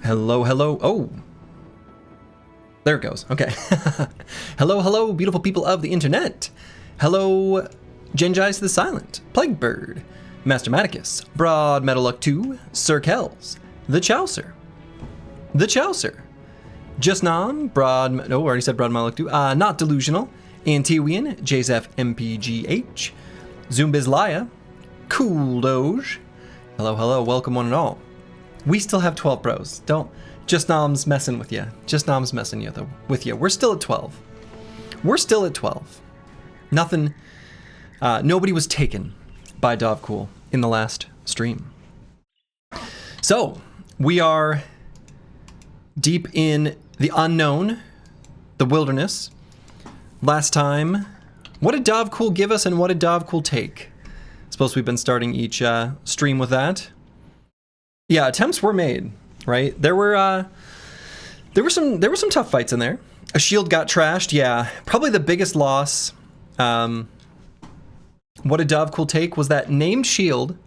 Hello, hello. Oh, there it goes. Okay. Hello, hello, beautiful people of the internet. Hello, Genjais the Silent, Plaguebird, Master Maticus, Broad Metalluck 2, Sir Kells, The Chaucer, Justnon, already said Broad Metalluck 2, Not Delusional, Antiwian, Jzef MPGH, Zumbizlaya, Cool Doge. Hello, hello, welcome one and all. We still have 12 bros. Don't. Just Nom's messing with you. Just Nom's messing with you. We're still at 12. We're still at 12. Nothing. Nobody was taken by Dovcool in the last stream. So we are deep in the unknown, the wilderness. Last time, what did Dovcool give us and what did Dovcool take? I suppose we've been starting each stream with that. Yeah, attempts were made, right? There were some tough fights in there. A shield got trashed, yeah. Probably the biggest loss. What did Dovcool take was that named shield,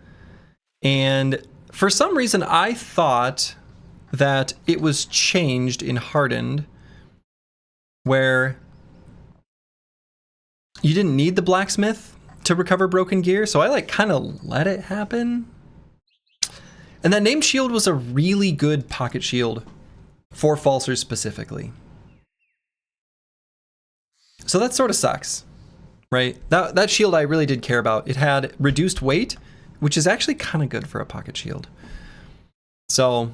and for some reason I thought that it was changed in Hardened, where you didn't need the blacksmith to recover broken gear, so I kind of let it happen. And that named shield was a really good pocket shield for falsers specifically. So that sort of sucks, right? That shield I really did care about. It had reduced weight, which is actually kind of good for a pocket shield. So,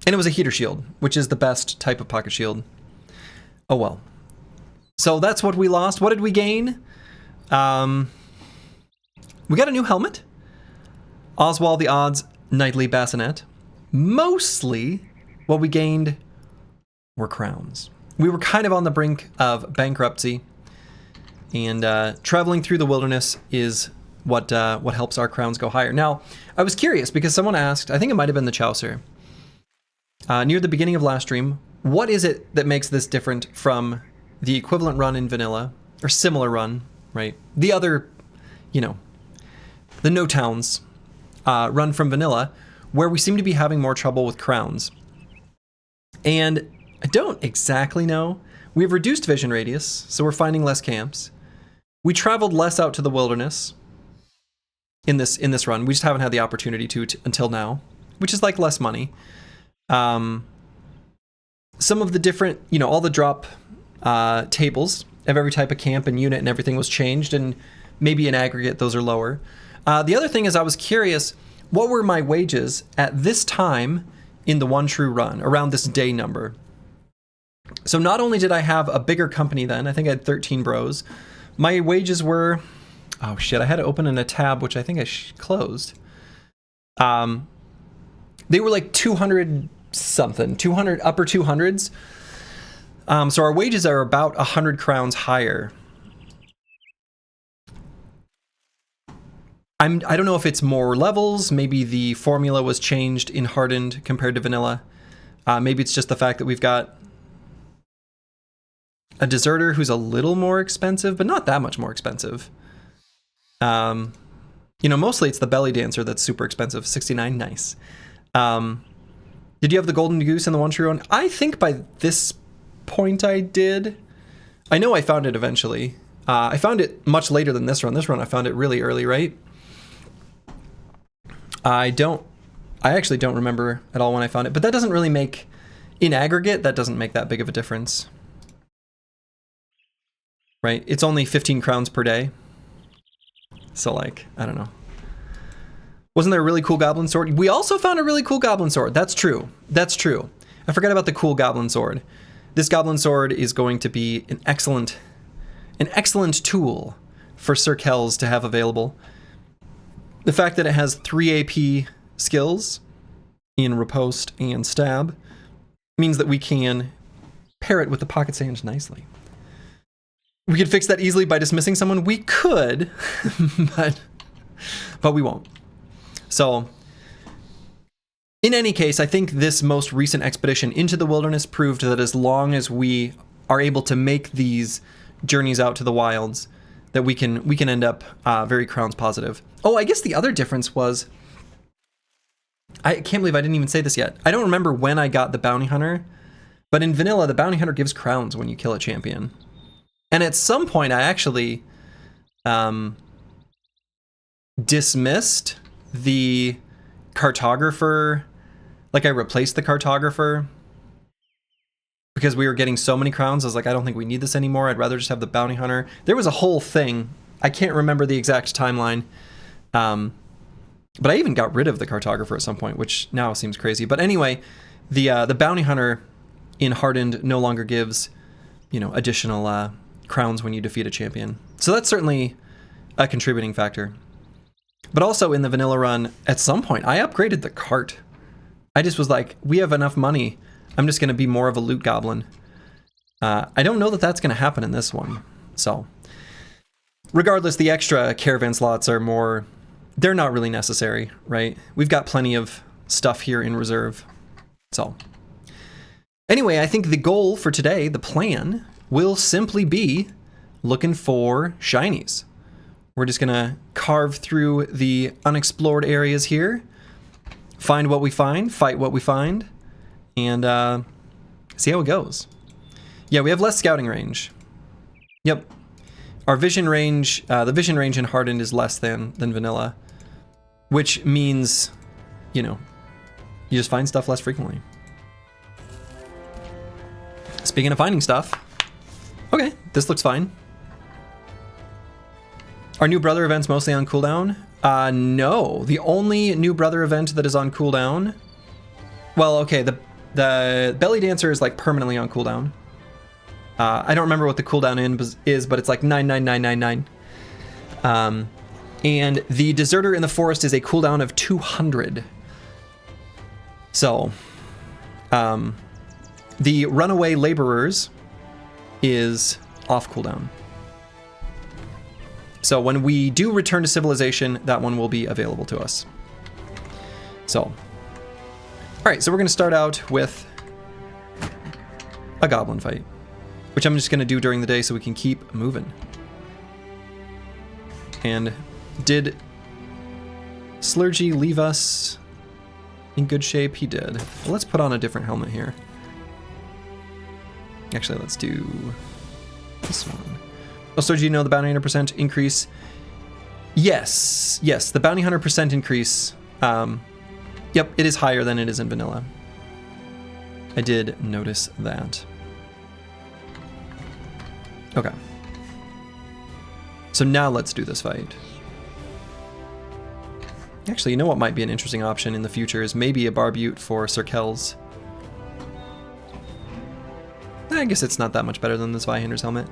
and it was a heater shield, which is the best type of pocket shield. Oh well. So that's what we lost. What did we gain? We got a new helmet. Oswald the Odds Knightly Bassinet. Mostly what we gained were crowns. We were kind of on the brink of bankruptcy, and traveling through the wilderness is what helps our crowns go higher. Now, I was curious because someone asked, I think it might have been the Chaucer, near the beginning of last stream, what is it that makes this different from the equivalent run in vanilla, or similar run, right? The other, the No Towns run from vanilla, where we seem to be having more trouble with crowns. And I don't exactly know. We have reduced vision radius, so we're finding less camps. We traveled less out to the wilderness in this run. We just haven't had the opportunity to until now, which is less money. Some of the different, all the drop tables of every type of camp and unit and everything was changed, and maybe in aggregate those are lower. The other thing is I was curious, what were my wages at this time in the One True run, around this day number? So not only did I have a bigger company then, I think I had 13 bros, my wages were, oh shit, I had to open in a tab, which I think I closed. They were 200 something, 200, upper 200s. So our wages are about 100 crowns higher. I don't know if it's more levels, maybe the formula was changed in Hardened compared to vanilla. Maybe it's just the fact that we've got a deserter who's a little more expensive, but not that much more expensive. Mostly it's the belly dancer that's super expensive, 69, nice. Did you have the golden goose in the One True one? I think by this point I did. I know I found it eventually. I found it much later than this run. This run I found it really early, right? I actually don't remember at all when I found it, but that doesn't really make, in aggregate, that doesn't make that big of a difference. Right? It's only 15 crowns per day. So I don't know. Wasn't there a really cool goblin sword? We also found a really cool goblin sword. That's true. That's true. I forgot about the cool goblin sword. This goblin sword is going to be an excellent tool for Sir Kells to have available. The fact that it has 3 AP skills in riposte and stab means that we can pair it with the pocket sand nicely. We could fix that easily by dismissing someone. We could, but we won't. So, in any case, I think this most recent expedition into the wilderness proved that as long as we are able to make these journeys out to the wilds, that we can end up very crowns positive. Oh, I guess the other difference was I can't believe I didn't even say this yet. I don't remember when I got the Bounty Hunter, but in vanilla, the Bounty Hunter gives crowns when you kill a champion. And at some point, I actually dismissed the cartographer. Like, I replaced the cartographer because we were getting so many crowns. I was like, I don't think we need this anymore. I'd rather just have the Bounty Hunter. There was a whole thing. I can't remember the exact timeline. But I even got rid of the cartographer at some point, which now seems crazy. But anyway, the Bounty Hunter in Hardened no longer gives, additional crowns when you defeat a champion. So that's certainly a contributing factor. But also in the vanilla run, at some point, I upgraded the cart. I just was like, we have enough money. I'm just going to be more of a loot goblin. I don't know that that's going to happen in this one. So regardless, the extra caravan slots are more... They're not really necessary, right? We've got plenty of stuff here in reserve. So anyway, I think the goal for today, the plan, will simply be looking for shinies. We're just gonna carve through the unexplored areas here, find what we find, fight what we find, and see how it goes. Yeah, we have less scouting range. Yep. Our vision range, the vision range in Hardened is less than vanilla, which means, you just find stuff less frequently. Speaking of finding stuff, okay, this looks fine. Are new brother events mostly on cooldown? No, the only new brother event that is on cooldown, well, okay, the belly dancer is like permanently on cooldown. I don't remember what the cooldown is, but it's like 99999. And the deserter in the forest is a cooldown of 200. So, the runaway laborers is off cooldown. So when we do return to civilization, that one will be available to us. So, all right, so we're going to start out with a goblin fight, which I'm just going to do during the day so we can keep moving. And did Slurgy leave us in good shape? He did. Well, let's put on a different helmet here. Actually, let's do this one. Oh, Slurgy, you know the bounty hunter percent increase? Yes, the bounty hunter percent increase. Yep, it is higher than it is in vanilla. I did notice that. Okay. So now let's do this fight. Actually, you know what might be an interesting option in the future is maybe a Barbute for Sir Kells. I guess it's not that much better than this Vihinder's helmet.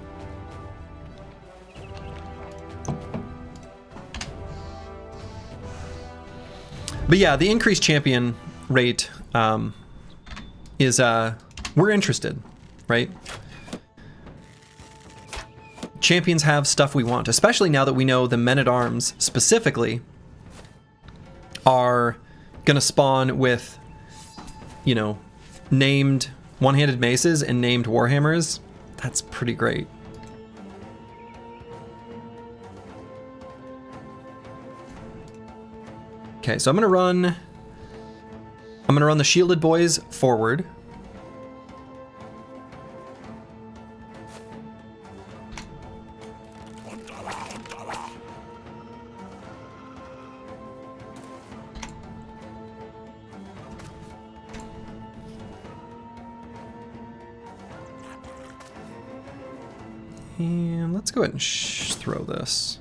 But yeah, the increased champion rate is, we're interested, right? Champions have stuff we want, especially now that we know the men-at-arms specifically are gonna spawn with, named one-handed maces and named warhammers. That's pretty great. Okay, so I'm gonna run the shielded boys forward. And let's go ahead and throw this.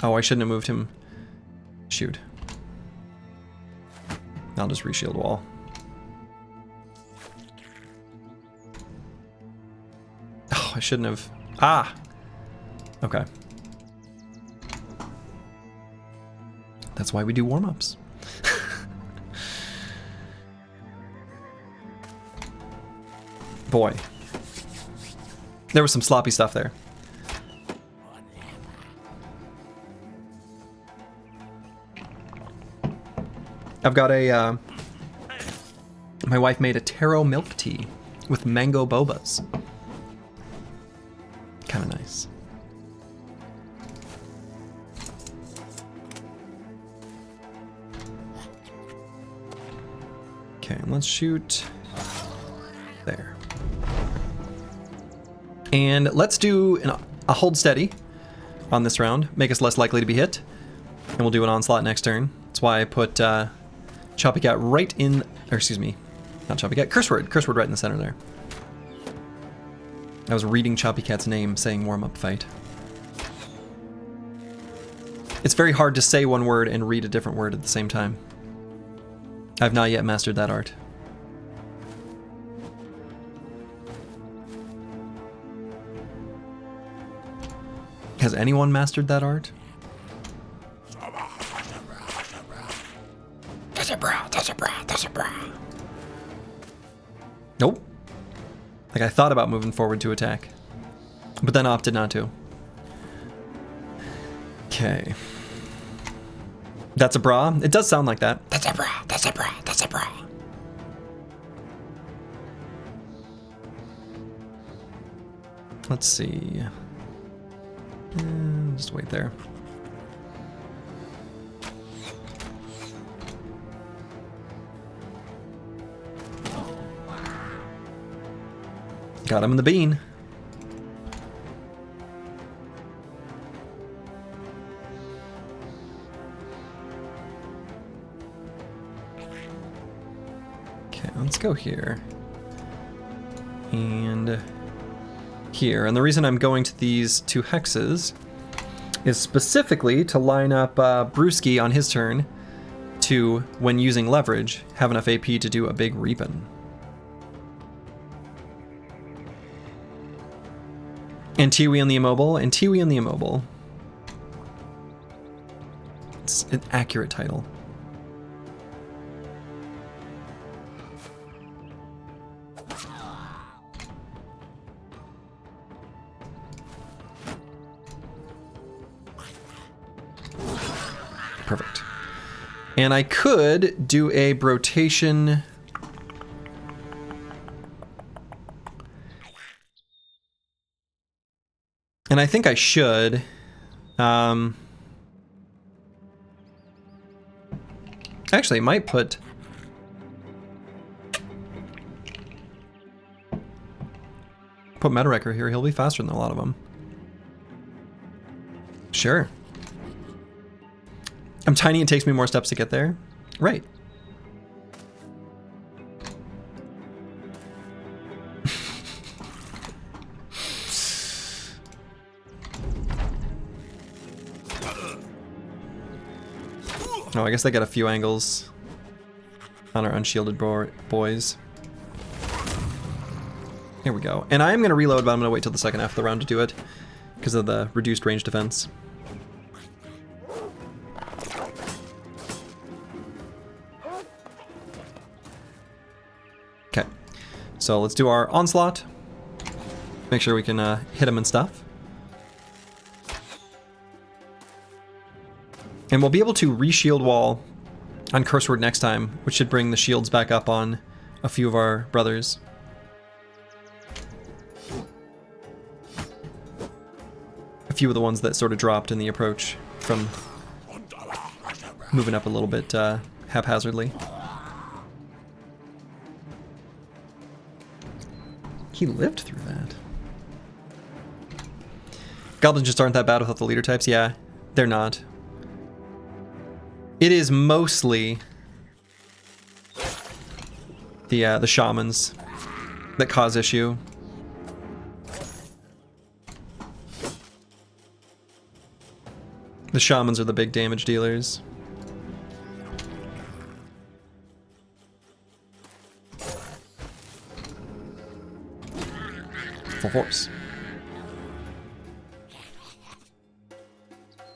Oh, I shouldn't have moved him. Shoot. I'll just reshield wall. Oh, I shouldn't have. Ah! Okay. That's why we do warm-ups. Boy. There was some sloppy stuff there. I've got a, my wife made a taro milk tea with mango bobas. Kind of nice. Okay, let's shoot there. And let's do a hold steady on this round, make us less likely to be hit. And we'll do an onslaught next turn. That's why I put Choppy Cat right in, or excuse me, not Choppy Cat, Curse Word right in the center there. I was reading Choppy Cat's name, saying warm-up fight. It's very hard to say one word and read a different word at the same time. I've not yet mastered that art. Has anyone mastered that art? Nope. Like, I thought about moving forward to attack, but then opted not to. Okay. That's a bra? It does sound like that. That's a bra, that's a bra, that's a bra. Let's see. Just wait there. Got him in the bean. Okay, let's go here. And here. And the reason I'm going to these two hexes is specifically to line up Brewski on his turn to, when using leverage, have enough AP to do a big Reapin'. And Tiwi on the immobile, and Tiwi on the immobile. It's an accurate title. Perfect. And I could do a rotation. And I think I should. Actually, I might put... Meta Wrecker here. He'll be faster than a lot of them. Sure. I'm tiny, it takes me more steps to get there. Right. Oh, I guess they got a few angles on our unshielded boys. Here we go. And I am going to reload, but I'm going to wait till the second half of the round to do it because of the reduced range defense. Okay, so let's do our onslaught. Make sure we can hit him and stuff. And we'll be able to re-shield wall on Curse Word next time, which should bring the shields back up on a few of our brothers. A few of the ones that sort of dropped in the approach from moving up a little bit haphazardly. He lived through that. Goblins just aren't that bad without the leader types. Yeah, they're not. It is mostly the shamans that cause issue. The shamans are the big damage dealers. Full force.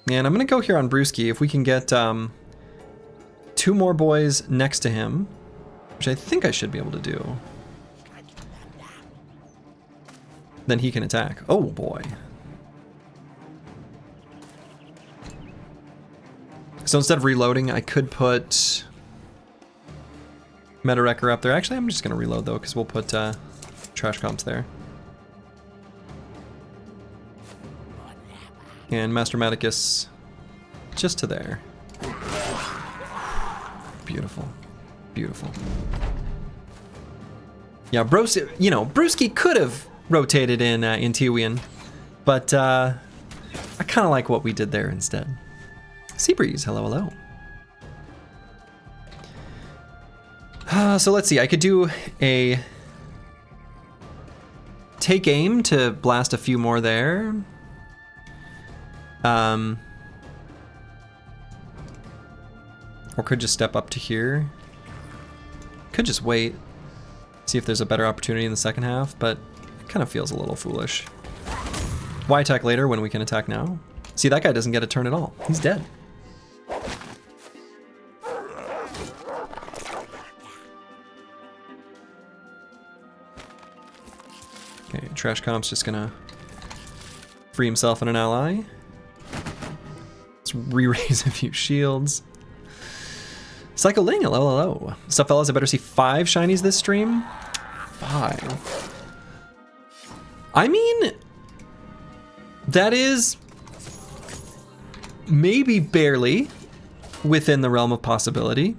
And I'm gonna go here on Brewski if we can get two more boys next to him, which I think I should be able to do. Then he can attack. Oh boy. So instead of reloading, I could put Meta Wrecker up there. Actually, I'm just going to reload though, because we'll put trash comps there. And Master Maticus just to there. Beautiful. Beautiful. Yeah, Brewski could have rotated in Tiwian, but I kind of like what we did there instead. Seabreeze, hello, hello. So let's see, I could do a take aim to blast a few more there. Or could just step up to here. Could just wait, see if there's a better opportunity in the second half, but it kind of feels a little foolish. Why attack later when we can attack now? See, that guy doesn't get a turn at all. He's dead. Okay, Trash Comp's just gonna free himself and an ally. Let's re-raise a few shields. Psycho Ling, hello, hello. What's up, fellas? I better see 5 shinies this stream. 5. I mean, that is maybe barely within the realm of possibility.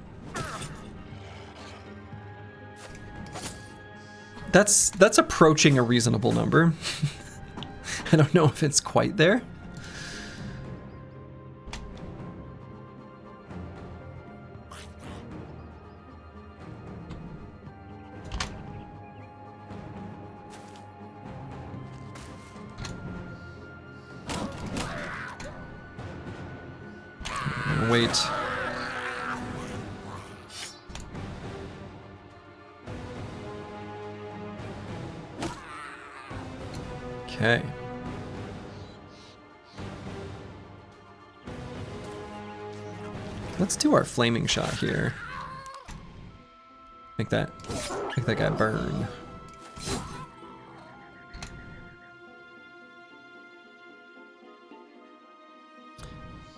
That's approaching a reasonable number. I don't know if it's quite there. Wait. Okay. Let's do our flaming shot here. Make that guy burn.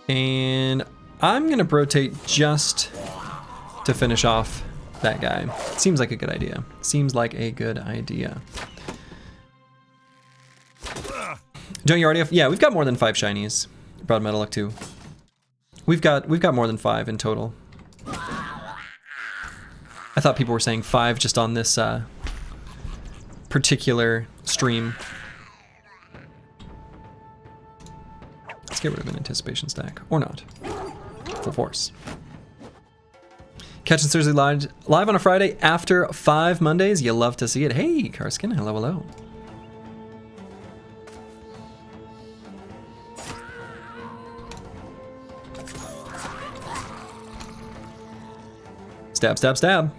And I'm gonna rotate just to finish off that guy. Seems like a good idea. Seems like a good idea. Don't you already have? Yeah, we've got more than 5 shinies. Broad Metal Luck 2. We've got more than 5 in total. I thought people were saying 5 just on this particular stream. Let's get rid of an anticipation stack, or not. Full force. Catching Thursday live on a Friday after 5 Mondays. You love to see it. Hey, Karskin, hello, hello. Stab, stab, stab.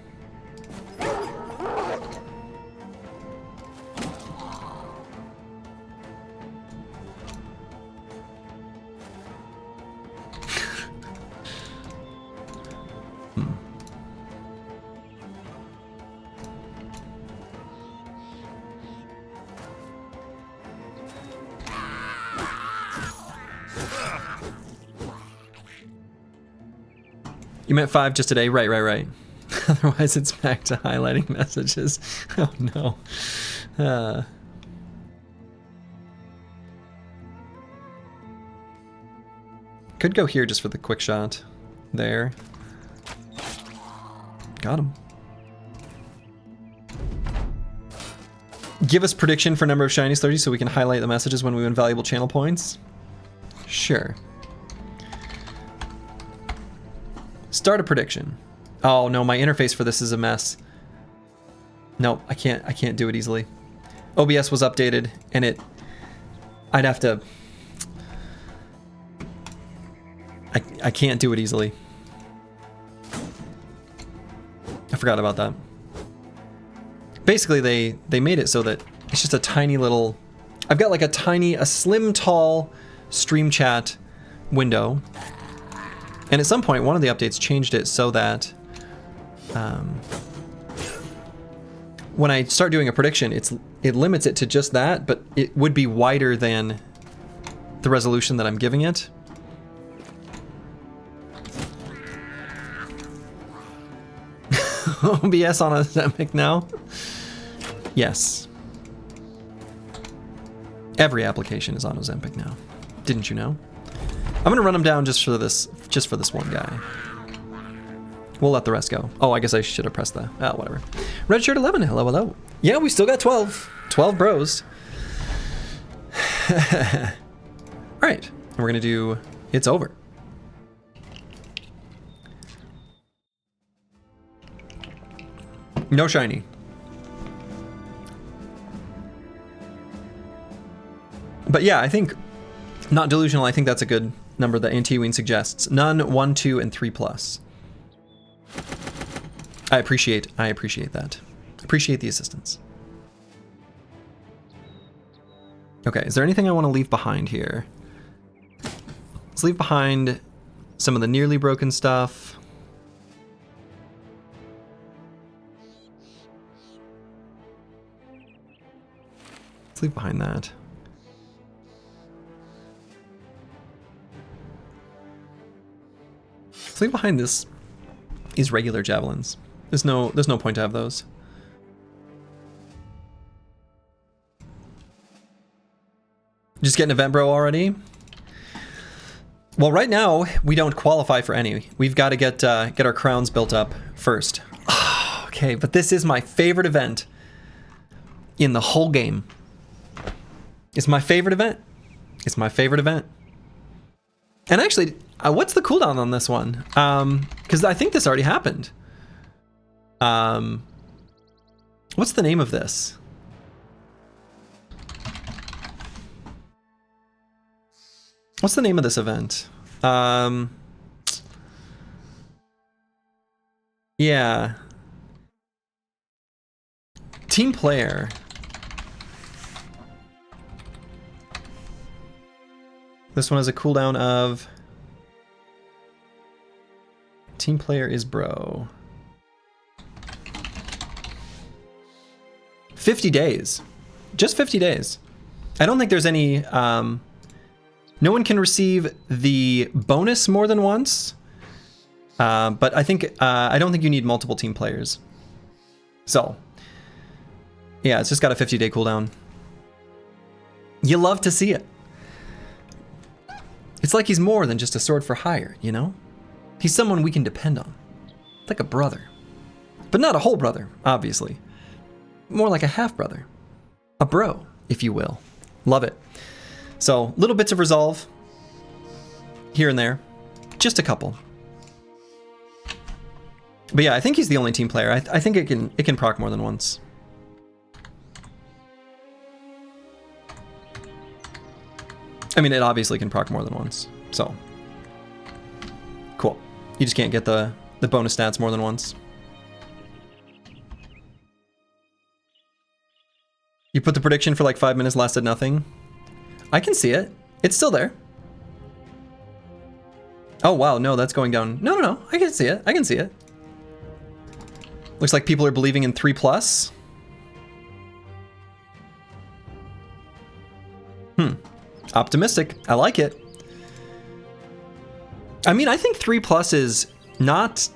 You meant 5 just today? Right. Otherwise it's back to highlighting messages. Oh no. Could go here just for the quick shot. There. Got him. Give us prediction for number of shinies 30 so we can highlight the messages when we win valuable channel points. Sure. Start a prediction. Oh no, my interface for this is a mess. No, I can't do it easily. OBS was updated and I'd have to, I can't do it easily. I forgot about that. Basically they made it so that it's just a tiny little, I've got like a slim tall stream chat window. And at some point, one of the updates changed it so that when I start doing a prediction, it limits it to just that, but it would be wider than the resolution that I'm giving it. OBS on Ozempic now? Yes. Every application is on Ozempic now. Didn't you know? I'm gonna run him down just for this one guy. We'll let the rest go. Oh, I guess I should have pressed the... Oh, whatever. Red shirt 11. Hello, hello. Yeah, we still got 12. 12 bros. All right. And we're going to do... It's over. No shiny. But yeah, I think... Not delusional. I think that's a good number that Antiween suggests. None, 1, 2, and 3+. I appreciate that. Appreciate the assistance. Okay, is there anything I want to leave behind here? Let's leave behind some of the nearly broken stuff. Let's leave behind that. Let's leave behind these regular javelins. There's no point to have those. Just get an event bro already? Well, right now we don't qualify for any. We've got to get our crowns built up first. Oh, okay, but this is my favorite event in the whole game. It's my favorite event. It's my favorite event. And actually, what's the cooldown on this one? Because I think this already happened. What's the name of this? What's the name of this event? Yeah. Team player. This one has a cooldown of... Team player is bro. 50 days. Just 50 days. I don't think there's any... no one can receive the bonus more than once. But I think... I don't think you need multiple team players. So... Yeah, it's just got a 50-day cooldown. You love to see it. It's like he's more than just a sword for hire, you know? He's someone we can depend on. Like a brother. But not a whole brother, obviously. More like a half-brother. A bro, if you will. Love it. So, little bits of resolve. Here and there. Just a couple. But yeah, I think he's the only team player. I think it can proc more than once. I mean, it obviously can proc more than once, so. Cool. You just can't get the bonus stats more than once. You put the prediction for like 5 minutes, lasted nothing. I can see it. It's still there. Oh, wow, no, that's going down. No, I can see it. I can see it. Looks like people are believing in 3+. Optimistic. I like it. I mean, I think 3+ is not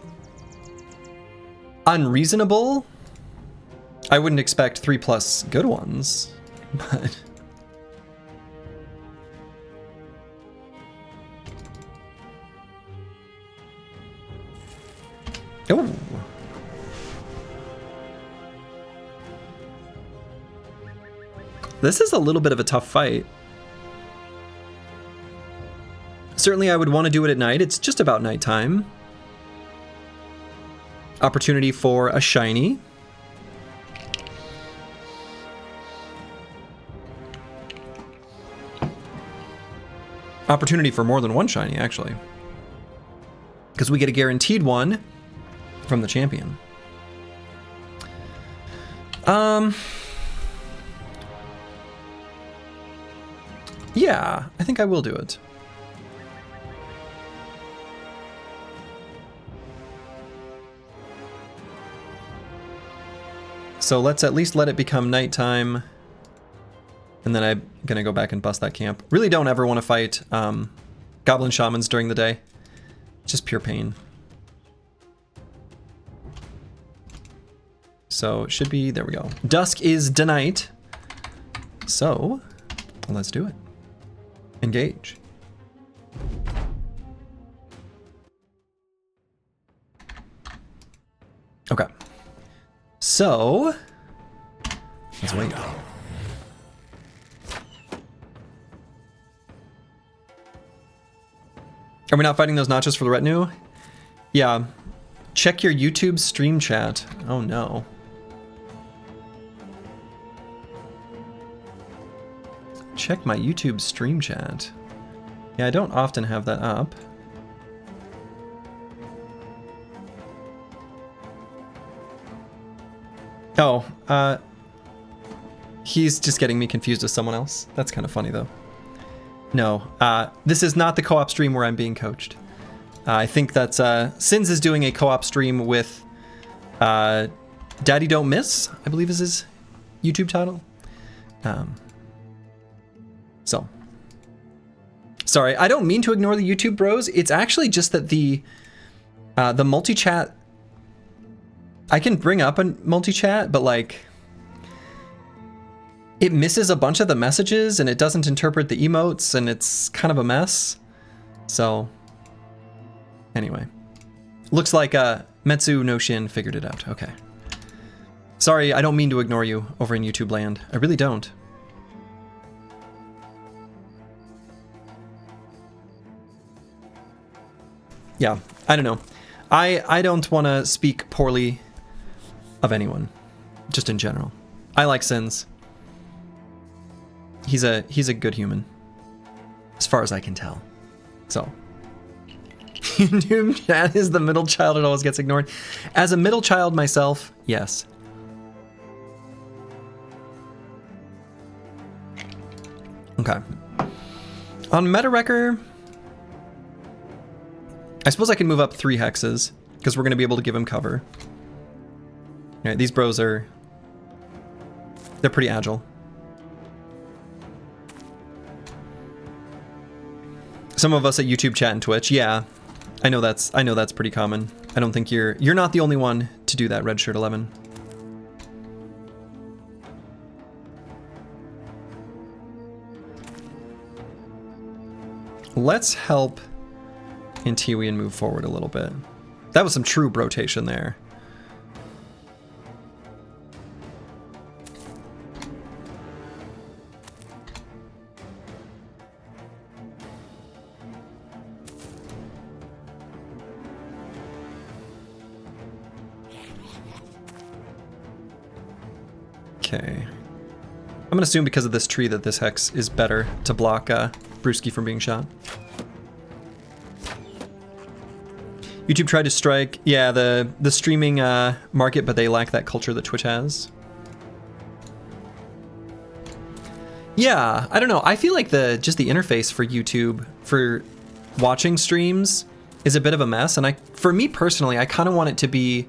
unreasonable. I wouldn't expect 3+ good ones, but... Oh. This is a little bit of a tough fight. Certainly I would want to do it at night. It's just about nighttime. Opportunity for a shiny. Opportunity for more than one shiny, actually. Because we get a guaranteed one from the champion. Yeah, I think I will do it. So let's at least let it become nighttime. And then I'm gonna go back and bust that camp. Really don't ever want to fight goblin shamans during the day. Just pure pain. So it should be, there we go. Dusk is denight. So let's do it. Engage. Okay. So let's wait. Are we not fighting those nachos for the retinue? Yeah. Check your YouTube stream chat. Oh no. Check my YouTube stream chat. Yeah, I don't often have that up. Oh, he's just getting me confused with someone else. That's kind of funny though. No, this is not the co-op stream where I'm being coached. I think that's Sins is doing a co-op stream with Daddy Don't Miss, I believe is his YouTube title. So, sorry, I don't mean to ignore the YouTube bros. It's actually just that the multi-chat, I can bring up a multi-chat, but like, it misses a bunch of the messages and it doesn't interpret the emotes and it's kind of a mess. So, anyway, looks like Metsu no Shin figured it out. Okay. Sorry, I don't mean to ignore you over in YouTube land. I really don't. Yeah, I don't know. I don't want to speak poorly of anyone, just in general. I like Sins. He's a good human, as far as I can tell. So, YouTube chat is the middle child. It always gets ignored. As a middle child myself, yes. Okay. On Meta Wrecker, I suppose I can move up 3 hexes because we're going to be able to give him cover. All right, these bros they're pretty agile. Some of us at YouTube chat and Twitch, yeah, I know that's pretty common. I don't think you're not the only one to do that, Red Shirt 11. Let's help Intiwi and move forward a little bit. That was some true rotation there. Okay. I'm gonna assume because of this tree that this hex is better to block Brewski from being shot. YouTube tried to strike, yeah, the streaming market, but they lack that culture that Twitch has. Yeah, I don't know. I feel like just the interface for YouTube for watching streams is a bit of a mess, and for me personally, I kind of want it to be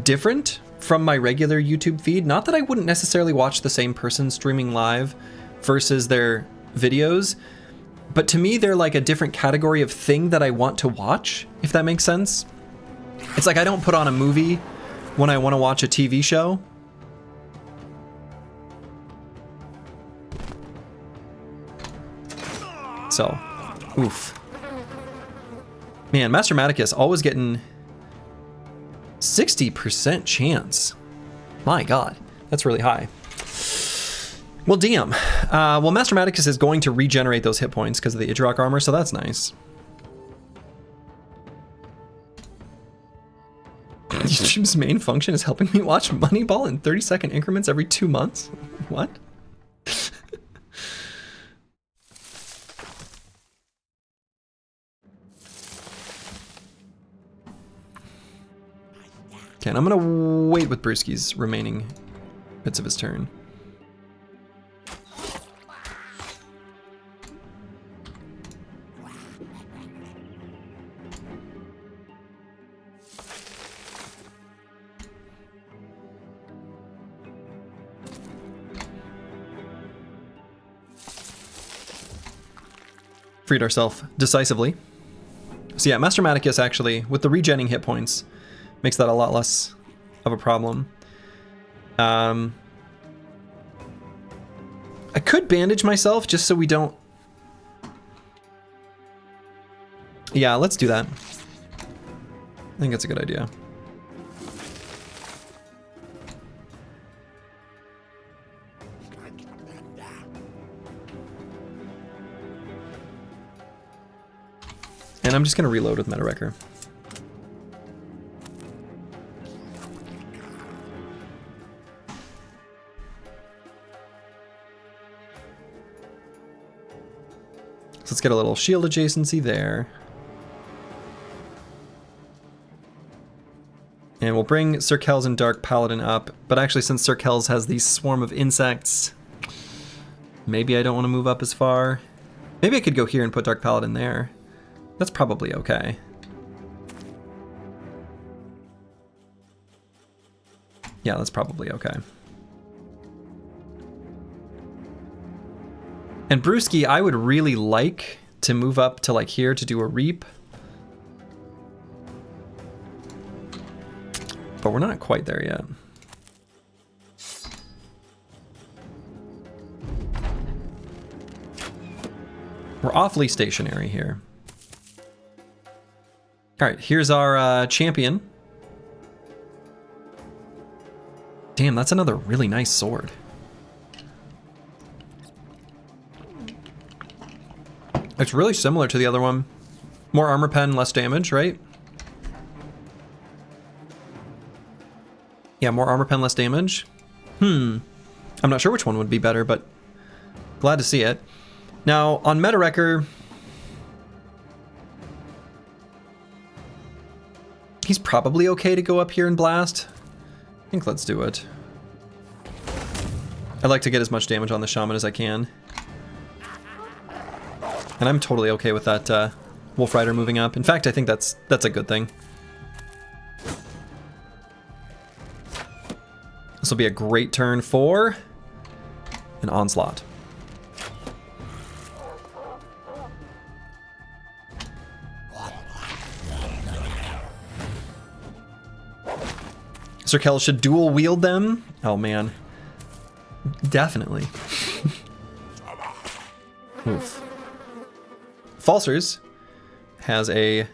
different from my regular YouTube feed. Not that I wouldn't necessarily watch the same person streaming live versus their videos, but to me, they're like a different category of thing that I want to watch, if that makes sense. It's like I don't put on a movie when I want to watch a TV show. So, oof. Man, Master Maticus always getting 60% chance. My God, that's really high. Well, damn. Well, Master Maticus is going to regenerate those hit points because of the Idrock armor, so that's nice. YouTube's main function is helping me watch Moneyball in 30-second increments every 2 months? What? Okay, and I'm gonna wait with Brewski's remaining bits of his turn. Freed ourselves decisively. So yeah, Master Maticus actually, with the regenning hit points, makes that a lot less of a problem. I could bandage myself just so we don't... Yeah, let's do that. I think that's a good idea. And I'm just going to reload with Meta Wrecker. So let's get a little shield adjacency there. And we'll bring Sir Kells and Dark Paladin up. But actually, since Sir Kells has these swarm of insects, maybe I don't want to move up as far. Maybe I could go here and put Dark Paladin there. That's probably okay. Yeah, that's probably okay. And Brewski, I would really like to move up to like here to do a reap. But we're not quite there yet. We're awfully stationary here. All right, here's our champion. Damn, that's another really nice sword. It's really similar to the other one. More armor pen, less damage, right? Yeah, more armor pen, less damage. I'm not sure which one would be better, but glad to see it. Now, on Meta Wrecker, he's probably okay to go up here and blast. I think let's do it. I'd like to get as much damage on the shaman as I can. And I'm totally okay with that Wolf Rider moving up. In fact, I think that's a good thing. This will be a great turn for an onslaught. Sir Kell should dual wield them. Oh man. Definitely. Oof. Falsers has a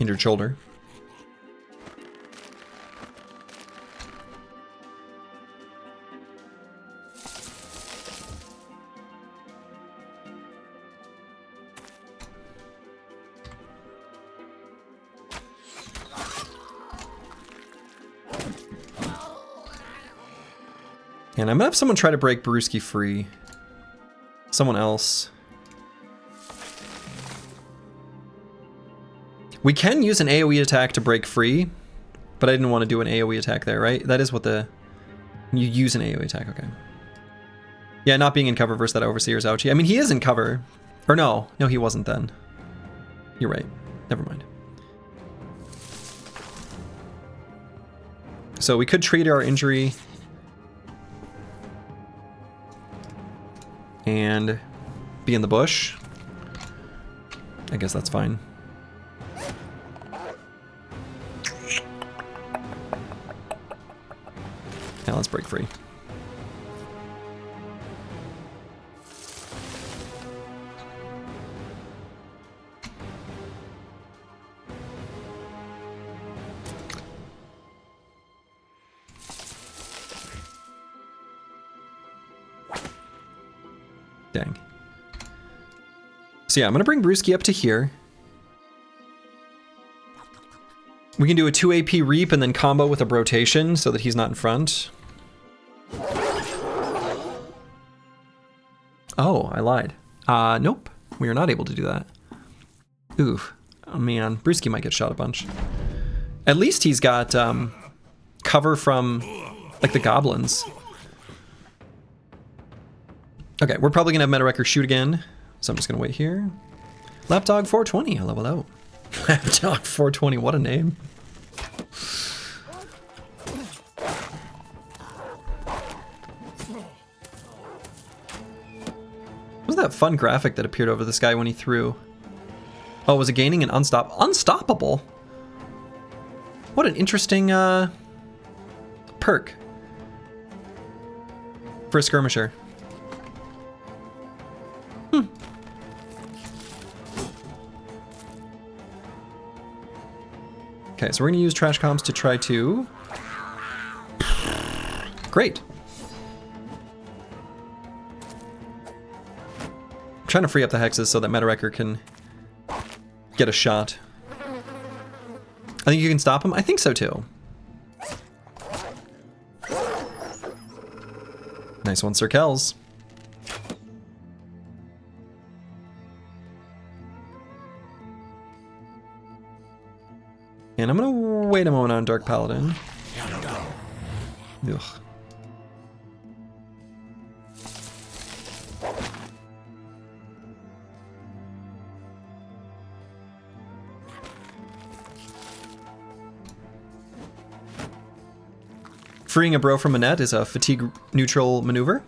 injured shoulder. And I'm gonna have someone try to break Brewski free. Someone else. We can use an AoE attack to break free, but I didn't want to do an AoE attack there, right? That is what the... You use an AoE attack, okay. Yeah, not being in cover versus that Overseer's ouchie. I mean, he is in cover. Or no. No, he wasn't then. You're right. Never mind. So we could treat our injury and be in the bush. I guess that's fine. Now let's break free. Dang. So yeah, I'm gonna bring Brewski up to here. We can do a 2 AP reap and then combo with a rotation so that he's not in front. Oh, I lied. Nope. We are not able to do that. Oof. Oh man, Brewski might get shot a bunch. At least he's got cover from like the goblins. Okay, we're probably gonna have Meta Wrecker shoot again. So I'm just gonna wait here. Lapdog 420, hello, hello. Lapdog 420, what a name. What was that fun graphic that appeared over this guy when he threw? Oh, was it gaining an unstoppable? What an interesting perk for a skirmisher. Okay, so we're gonna use trash comms to try to... Great. I'm trying to free up the hexes so that Metawrecker can get a shot. I think you can stop him. I think so too. Nice one, Sir Kells. And I'm gonna wait a moment on Dark Paladin. Ugh. Freeing a bro from a net is a fatigue neutral maneuver.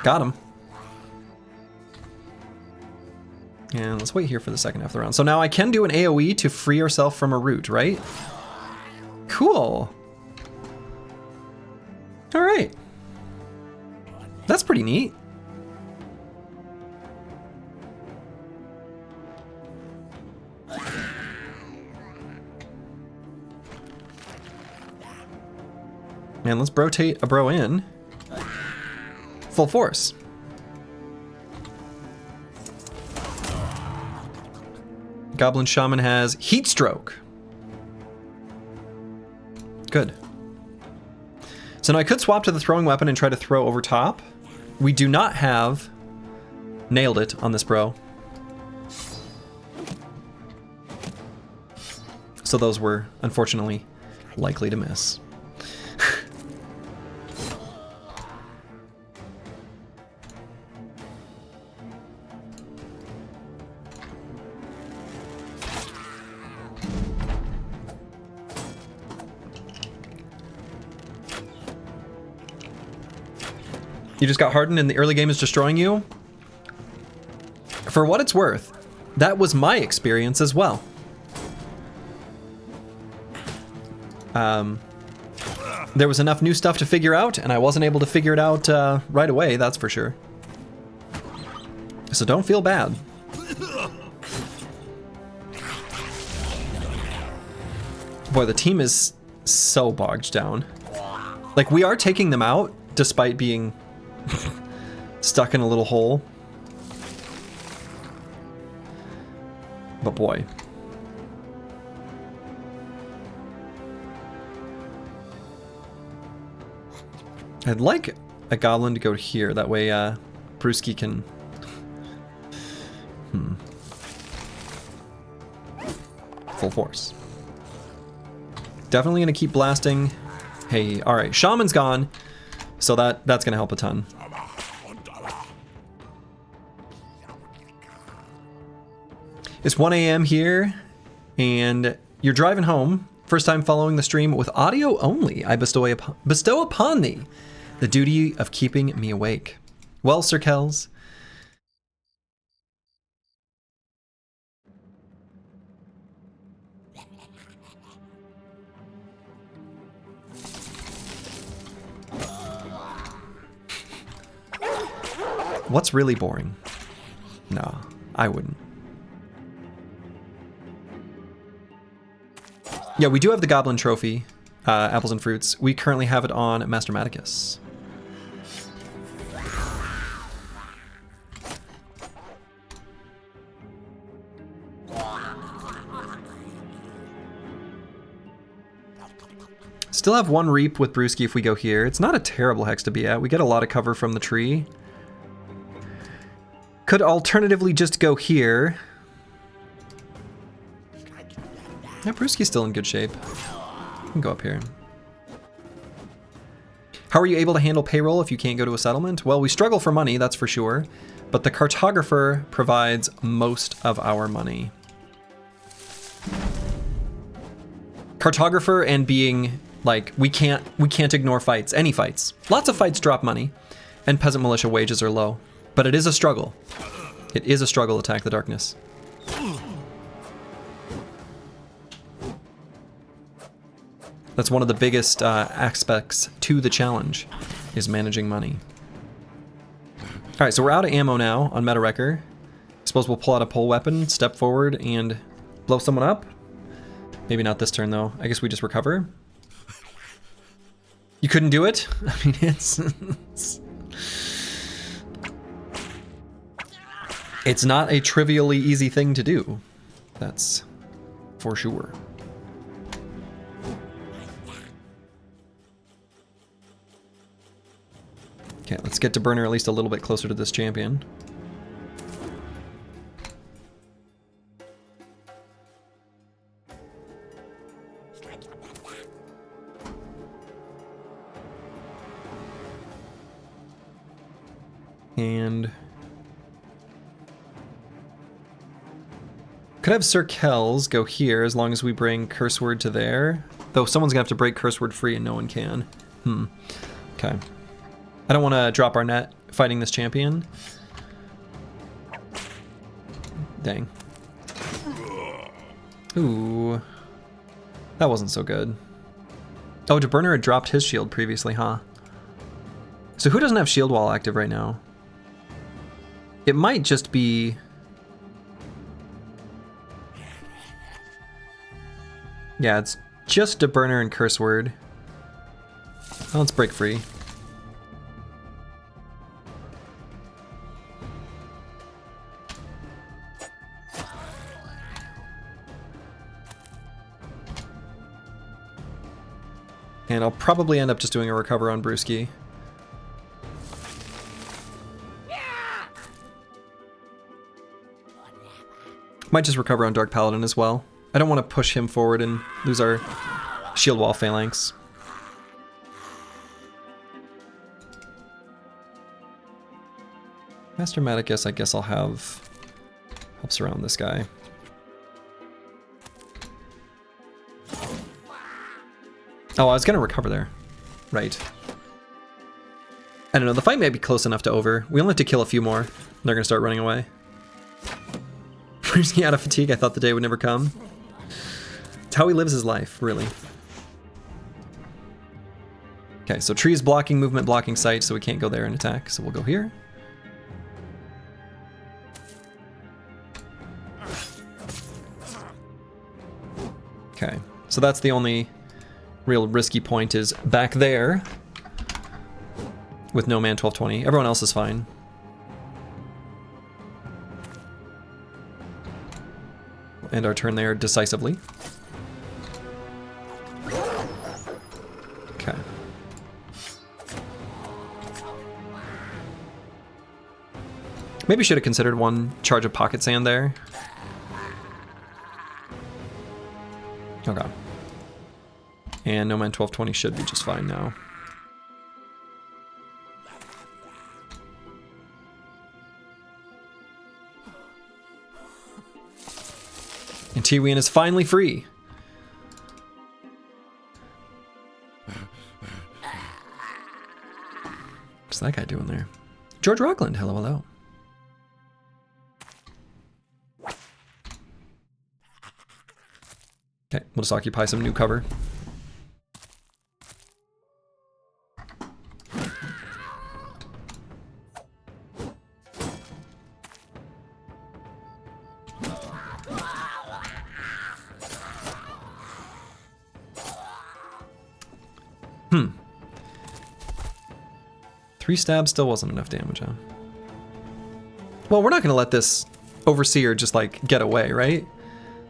Got him. And let's wait here for the second half of the round. So now I can do an AoE to free ourselves from a root, right? Cool. All right. That's pretty neat. And let's rotate a bro in. Full force. Goblin Shaman has Heat Stroke. Good. So now I could swap to the throwing weapon and try to throw over top. We do not have Nailed It on this bro. So those were, unfortunately, likely to miss. You just got hardened and the early game is destroying you? For what it's worth, that was my experience as well. There was enough new stuff to figure out, and I wasn't able to figure it out right away, that's for sure. So don't feel bad. Boy, the team is so bogged down. Like, we are taking them out, despite being stuck in a little hole. But boy. I'd like a goblin to go here, that way Brewski can... Full force. Definitely gonna keep blasting. Hey, alright, Shaman's gone, so that's gonna help a ton. It's 1 a.m. here, and you're driving home. First time following the stream with audio only. I bestow upon thee the duty of keeping me awake. Well, Sir Kells. What's really boring? No, I wouldn't. Yeah, we do have the Goblin Trophy, Apples and Fruits. We currently have it on Master Maticus. Still have one Reap with Brewski if we go here. It's not a terrible hex to be at. We get a lot of cover from the tree. Could alternatively just go here. Yeah, Brewski's still in good shape. We can go up here. How are you able to handle payroll if you can't go to a settlement? Well, we struggle for money, that's for sure. But the cartographer provides most of our money. Cartographer and being like, we can't ignore fights, any fights. Lots of fights drop money, and peasant militia wages are low. But it is a struggle. It is a struggle to attack the darkness. That's one of the biggest aspects to the challenge, is managing money. Alright, so we're out of ammo now on Meta Wrecker. Suppose we'll pull out a pole weapon, step forward, and blow someone up? Maybe not this turn, though. I guess we just recover. You couldn't do it? I mean, it's not a trivially easy thing to do. That's for sure. Okay, let's get to Burner at least a little bit closer to this champion. And could have Sir Kells go here as long as we bring Curse Word to there. Though someone's gonna have to break Curse Word free and no one can. Okay. I don't want to drop our net fighting this champion. Dang. Ooh. That wasn't so good. Oh, DeBurner had dropped his shield previously, huh? So who doesn't have shield wall active right now? It might just be... Yeah, it's just DeBurner and Curse Word. Well, let's break free. And I'll probably end up just doing a recover on Brewski. Might just recover on Dark Paladin as well. I don't want to push him forward and lose our shield wall phalanx. Master Maticus, I guess I'll have helps around this guy. Oh, I was gonna recover there. Right. I don't know, the fight may be close enough to over. We only have to kill a few more. They're gonna start running away. Brewski out of fatigue, I thought the day would never come. It's how he lives his life, really. Okay, so trees blocking movement, blocking sight, so we can't go there and attack, so we'll go here. Okay, so that's the only real risky point is back there with no man 1220. Everyone else is fine. We'll end our turn there decisively. Okay. Maybe should have considered one charge of pocket sand there. Okay. And no man 1220 should be just fine now. And Tiwien is finally free. What's that guy doing there? George Rockland, hello, hello. Okay, we'll just occupy some new cover. Three stabs still wasn't enough damage, huh? Well, we're not gonna let this Overseer just like get away, right?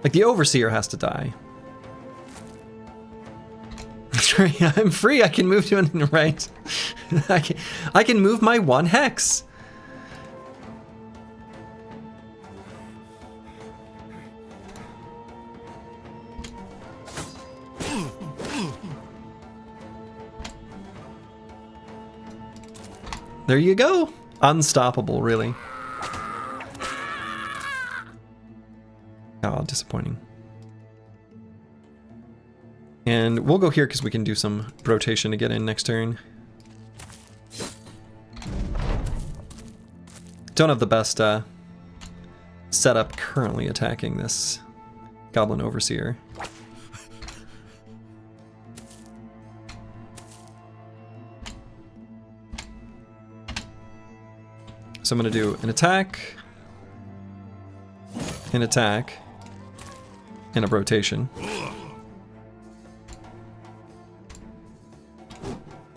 Like the Overseer has to die. That's right, I'm free, I can move to an right. I can move my one hex. There you go. Unstoppable, really. Oh, disappointing. And we'll go here because we can do some rotation to get in next turn. Don't have the best setup currently attacking this Goblin Overseer. So I'm going to do an attack, and a rotation.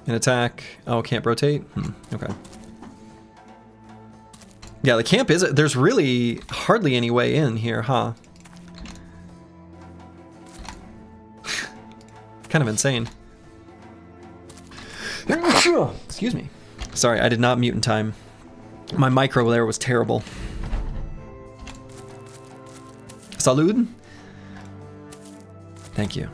An attack. Oh, can't rotate? Okay. Yeah, the camp is... There's really hardly any way in here, huh? Kind of insane. Excuse me. Sorry, I did not mute in time. My micro there was terrible. Salud. Thank you.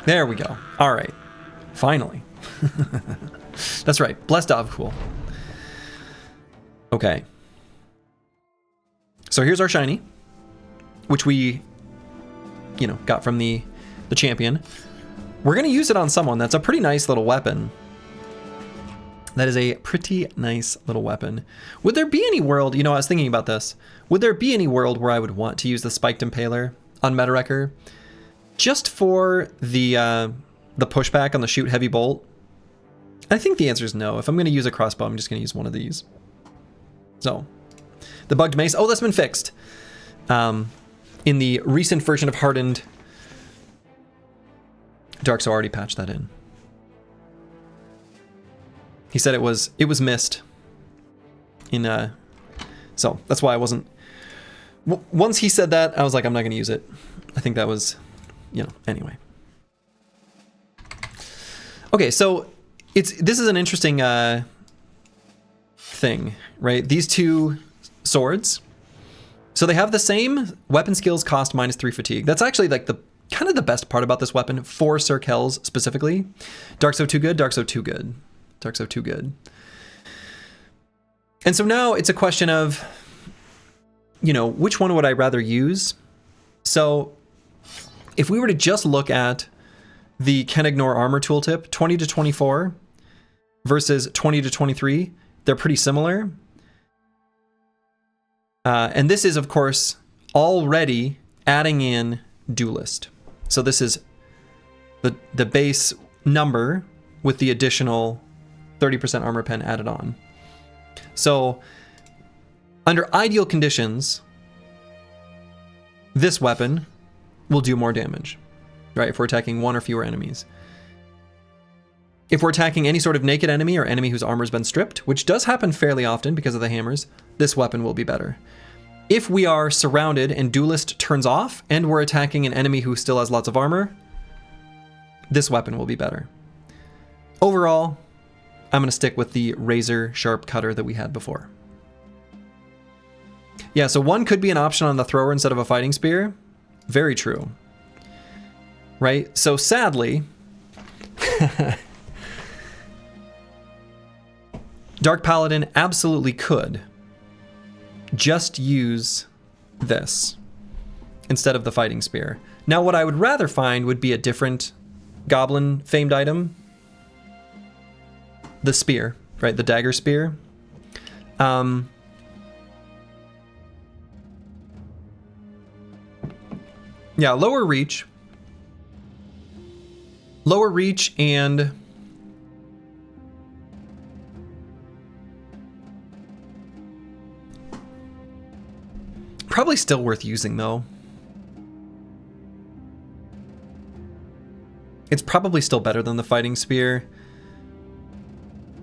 There we go. All right. Finally. That's right. Blessed of cool. Okay. So here's our shiny, which we, got from the champion. We're going to use it on someone. That's a pretty nice little weapon. That is a pretty nice little weapon. Would there be any world, I was thinking about this. Would there be any world where I would want to use the Spiked Impaler on Meta-Wrecker just for the pushback on the Shoot Heavy Bolt? I think the answer is no. If I'm going to use a crossbow, I'm just going to use one of these. So, the Bugged Mace. Oh, that's been fixed. In the recent version of Hardened, Darkso already patched that in. He said it was missed. So that's why I wasn't. Once he said that, I was like, I'm not going to use it. I think that was, anyway. Okay, so this is an interesting thing, right? These two swords. So they have the same weapon skills cost -3 fatigue. That's actually like the kind of the best part about this weapon for Sir Kells specifically. Darkso too good, Darkso too good. Darkso too good. And so now it's a question of, which one would I rather use? So if we were to just look at the Ken-Ignore armor tooltip, 20 to 24 versus 20 to 23, they're pretty similar. And this is, of course, already adding in Duelist. So this is the base number with the additional 30% armor pen added on. So under ideal conditions, this weapon will do more damage, right? If we're attacking one or fewer enemies. If we're attacking any sort of naked enemy or enemy whose armor's been stripped, which does happen fairly often because of the hammers, this weapon will be better. If we are surrounded and Duelist turns off and we're attacking an enemy who still has lots of armor, this weapon will be better. Overall, I'm going to stick with the razor sharp cutter that we had before. Yeah, so one could be an option on the thrower instead of a fighting spear. Very true. Right? So sadly, Dark Paladin absolutely could just use this instead of the fighting spear. Now, what I would rather find would be a different goblin famed item. The spear, right? The dagger spear. Yeah, lower reach. Lower reach and probably still worth using though. It's probably still better than the fighting spear.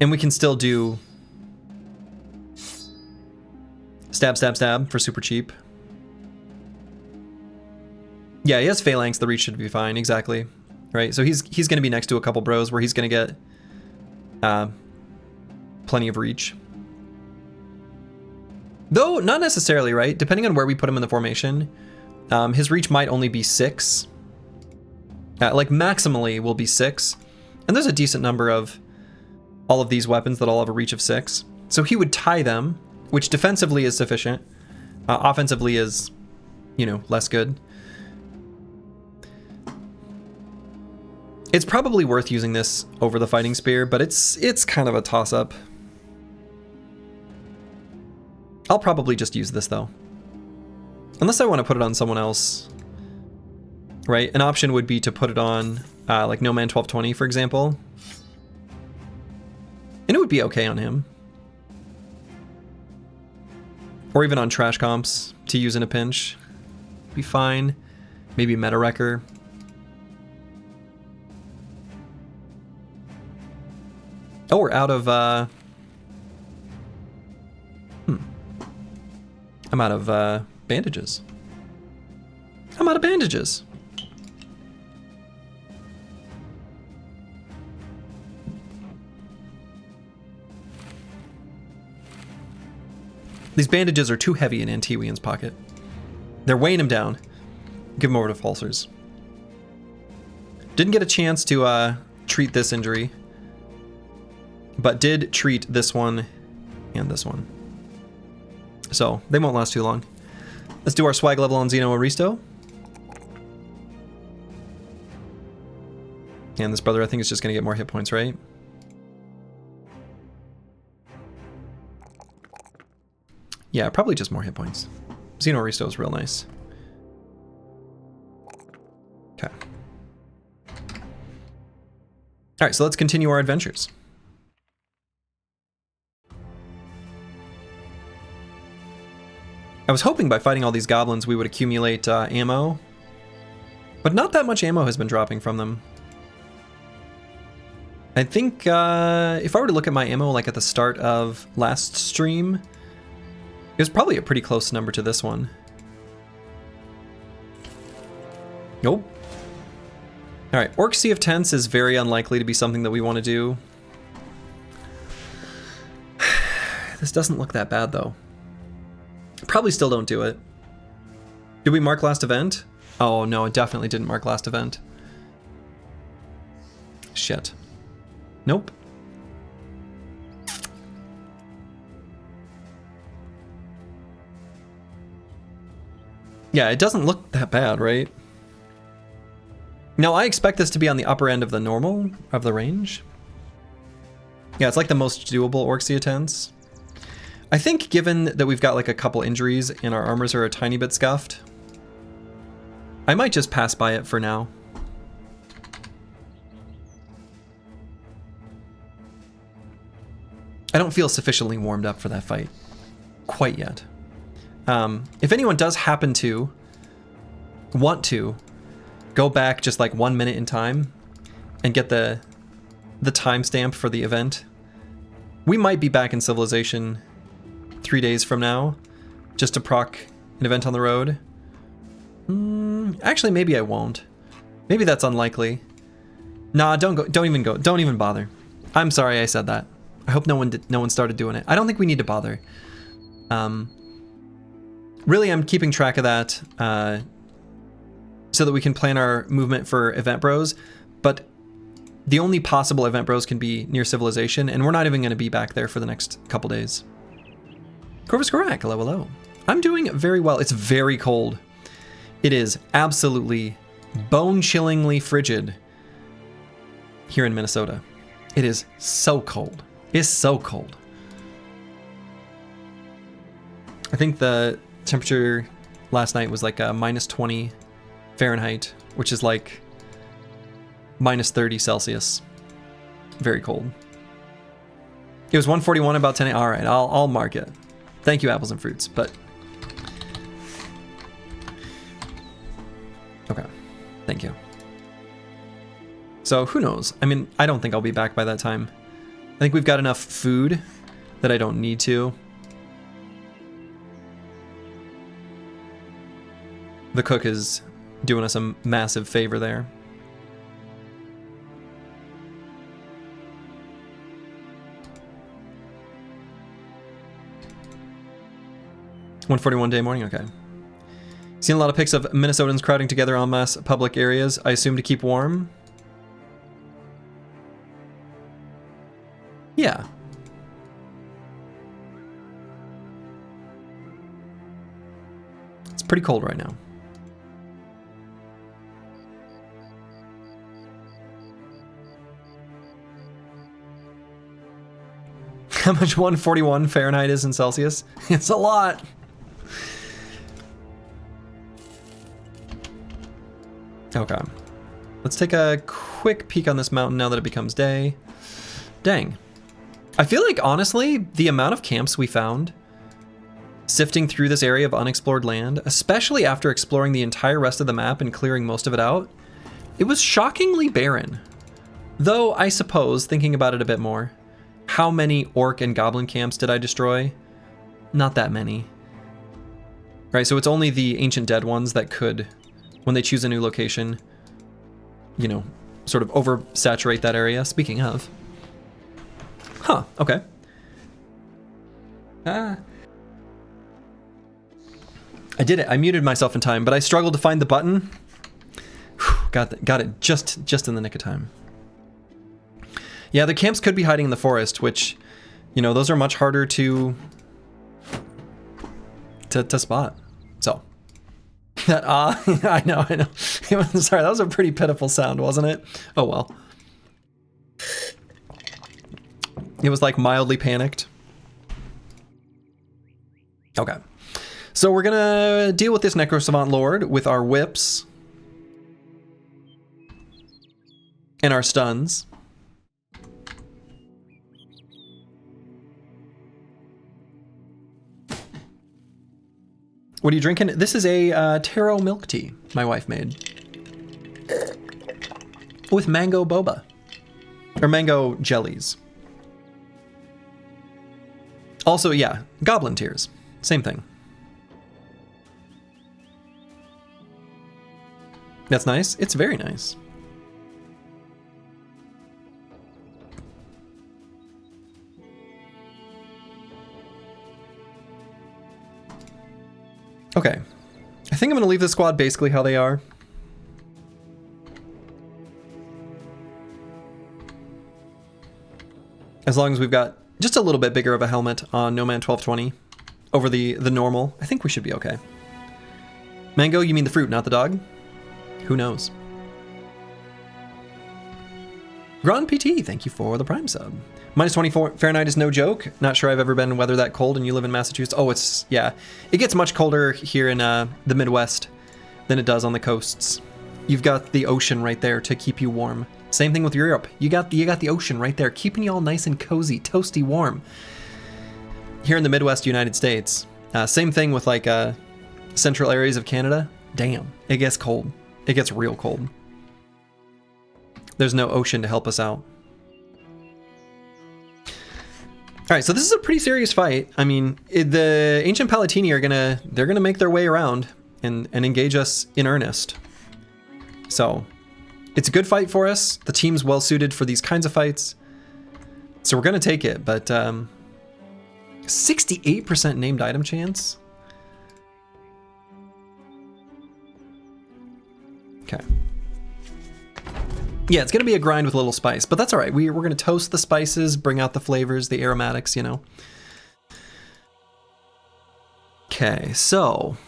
And we can still do stab, stab, stab for super cheap. Yeah, he has Phalanx, the reach should be fine, exactly. Right, so he's going to be next to a couple bros where he's going to get plenty of reach. Though, not necessarily, right? Depending on where we put him in the formation, his reach might only be 6. Like, maximally will be 6. And there's a decent number of all of these weapons that all have a reach of 6. So he would tie them, which defensively is sufficient. Offensively is, less good. It's probably worth using this over the fighting spear, but it's kind of a toss-up. I'll probably just use this though. Unless I want to put it on someone else. right? An option would be to put it on like No Man 1220, for example. And it would be okay on him. Or even on trash comps to use in a pinch. Be fine. Maybe Meta Wrecker. Oh, we're out of... I'm out of bandages. I'm out of bandages. These bandages are too heavy in Antiwian's pocket. They're weighing him down. Give him over to Falsers. Didn't get a chance to treat this injury, but did treat this one and this one. So they won't last too long. Let's do our swag level on Xeno Aristo. And this brother, I think, is just going to get more hit points, right? Yeah, probably just more hit points. Xeno Aristo is real nice. Okay. All right, so let's continue our adventures. I was hoping by fighting all these goblins we would accumulate ammo, but not that much ammo has been dropping from them. I think if I were to look at my ammo like at the start of last stream, it was probably a pretty close number to this one. Nope. Alright, Orc Sea of Tents is very unlikely to be something that we want to do. This doesn't look that bad though. Probably still don't do it. Did we mark last event? Oh no, it definitely didn't mark last event. Shit. Nope. Yeah, it doesn't look that bad, right? Now, I expect this to be on the upper end of the normal, of the range. Yeah, it's like the most doable Orc Sea of Tents. I think given that we've got like a couple injuries and our armors are a tiny bit scuffed, I might just pass by it for now. I don't feel sufficiently warmed up for that fight quite yet. If anyone does happen to want to go back just like 1 minute in time and get the timestamp for the event, we might be back in Civilization 3 days from now just to proc an event on the road. Actually, maybe I won't. Maybe that's unlikely. Nah, don't go. Don't even go. Don't even bother. I'm sorry I said that. I hope no one started doing it. I don't think we need to bother. Really, I'm keeping track of that so that we can plan our movement for Event Bros. But the only possible Event Bros can be near Civilization, and we're not even going to be back there for the next couple days. Corvus Corac, hello, hello. I'm doing very well. It's very cold. It is absolutely bone-chillingly frigid here in Minnesota. It is so cold. It's so cold. I think the temperature last night was like minus 20 Fahrenheit, which is like minus 30 Celsius. Very cold. It was 141 about 10. All right, I'll mark it. Thank you, apples and fruits, but okay, thank you. So who knows? I mean, I don't think I'll be back by that time. I think we've got enough food that I don't need to. The cook is doing us a massive favor there. $141 day morning, okay. Seen a lot of pics of Minnesotans crowding together en masse public areas, I assume to keep warm. Yeah. It's pretty cold right now. How much 141 Fahrenheit is in Celsius? It's a lot. Okay. Let's take a quick peek on this mountain now that it becomes day. Dang. I feel like, honestly, the amount of camps we found sifting through this area of unexplored land, especially after exploring the entire rest of the map and clearing most of it out, it was shockingly barren. Though, I suppose, thinking about it a bit more, how many orc and goblin camps did I destroy? Not that many. Right, so it's only the ancient dead ones that could, when they choose a new location, you know, sort of oversaturate that area. Speaking of. Huh, okay. I did it. I muted myself in time, but I struggled to find the button. Whew, got it just in the nick of time. Yeah, the camps could be hiding in the forest, which, you know, those are much harder to spot. So that I know. Sorry, that was a pretty pitiful sound, wasn't it? Oh well. It was like mildly panicked. Okay. So we're gonna deal with this Necrosavant Lord with our whips and our stuns. What are you drinking? This is a taro milk tea my wife made with mango boba or mango jellies. Also, yeah, goblin tears, same thing. That's nice. It's very nice. Okay. I think I'm going to leave the squad basically how they are. As long as we've got just a little bit bigger of a helmet on No Man 1220 over the normal, I think we should be okay. Mango, you mean the fruit, not the dog? Who knows? Grand PT, thank you for the Prime sub. Minus 24 Fahrenheit is no joke. Not sure I've ever been weather that cold and you live in Massachusetts. Oh, it's, yeah. It gets much colder here in the Midwest than it does on the coasts. You've got the ocean right there to keep you warm. Same thing with Europe. You got the ocean right there, keeping you all nice and cozy, toasty warm. Here in the Midwest United States, same thing with like central areas of Canada. Damn, it gets cold. It gets real cold. There's no ocean to help us out. All right, so this is a pretty serious fight. I mean, the Ancient Palatini are they're gonna make their way around and engage us in earnest. So it's a good fight for us. The team's well suited for these kinds of fights. So we're gonna take it, but 68% named item chance. Okay. Yeah, it's gonna be a grind with a little spice, but that's all right. We're gonna toast the spices, bring out the flavors, the aromatics, you know. Okay, so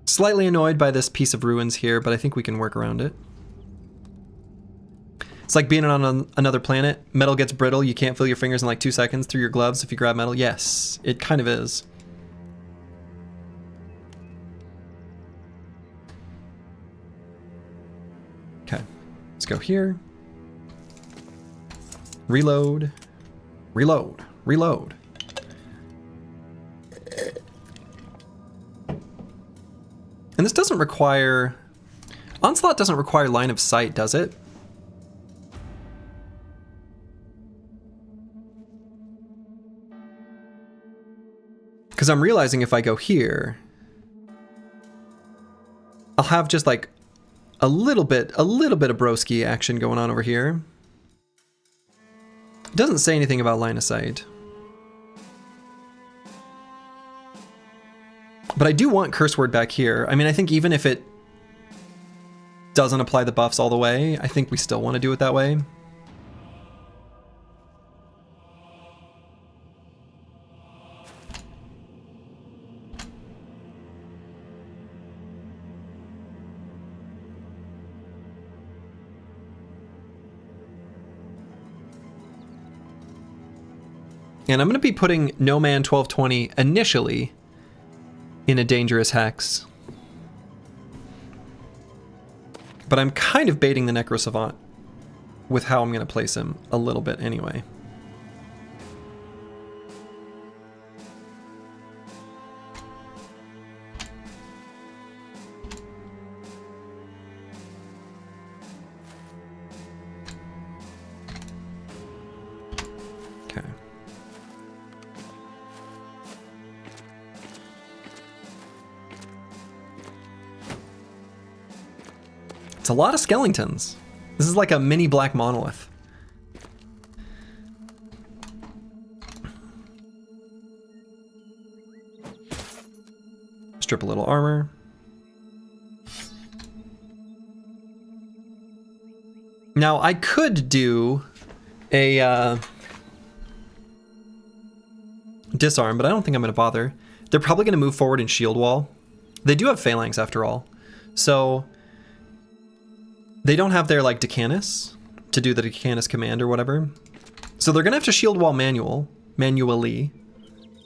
slightly annoyed by this piece of ruins here, but I think we can work around it. It's like being on another planet. Metal gets brittle. You can't feel your fingers in like 2 seconds through your gloves if you grab metal. Yes, it kind of is. Okay, let's go here. Reload, reload, reload. And this doesn't require... Onslaught doesn't require line of sight, does it? Because I'm realizing if I go here, I'll have just like a little bit of broski action going on over here. It doesn't say anything about line of sight. But I do want curse word back here. I mean, I think even if it doesn't apply the buffs all the way, I think we still want to do it that way. And I'm going to be putting No Man 1220 initially in a dangerous hex. But I'm kind of baiting the Necro Savant with how I'm going to place him a little bit anyway. Okay. It's a lot of skeletons. This is like a mini black monolith. Strip a little armor. Now I could do a disarm, but I don't think I'm going to bother. They're probably going to move forward in shield wall. They do have phalanx after all, so they don't have their like Decanus to do the Decanus command or whatever. So they're going to have to shield wall manually.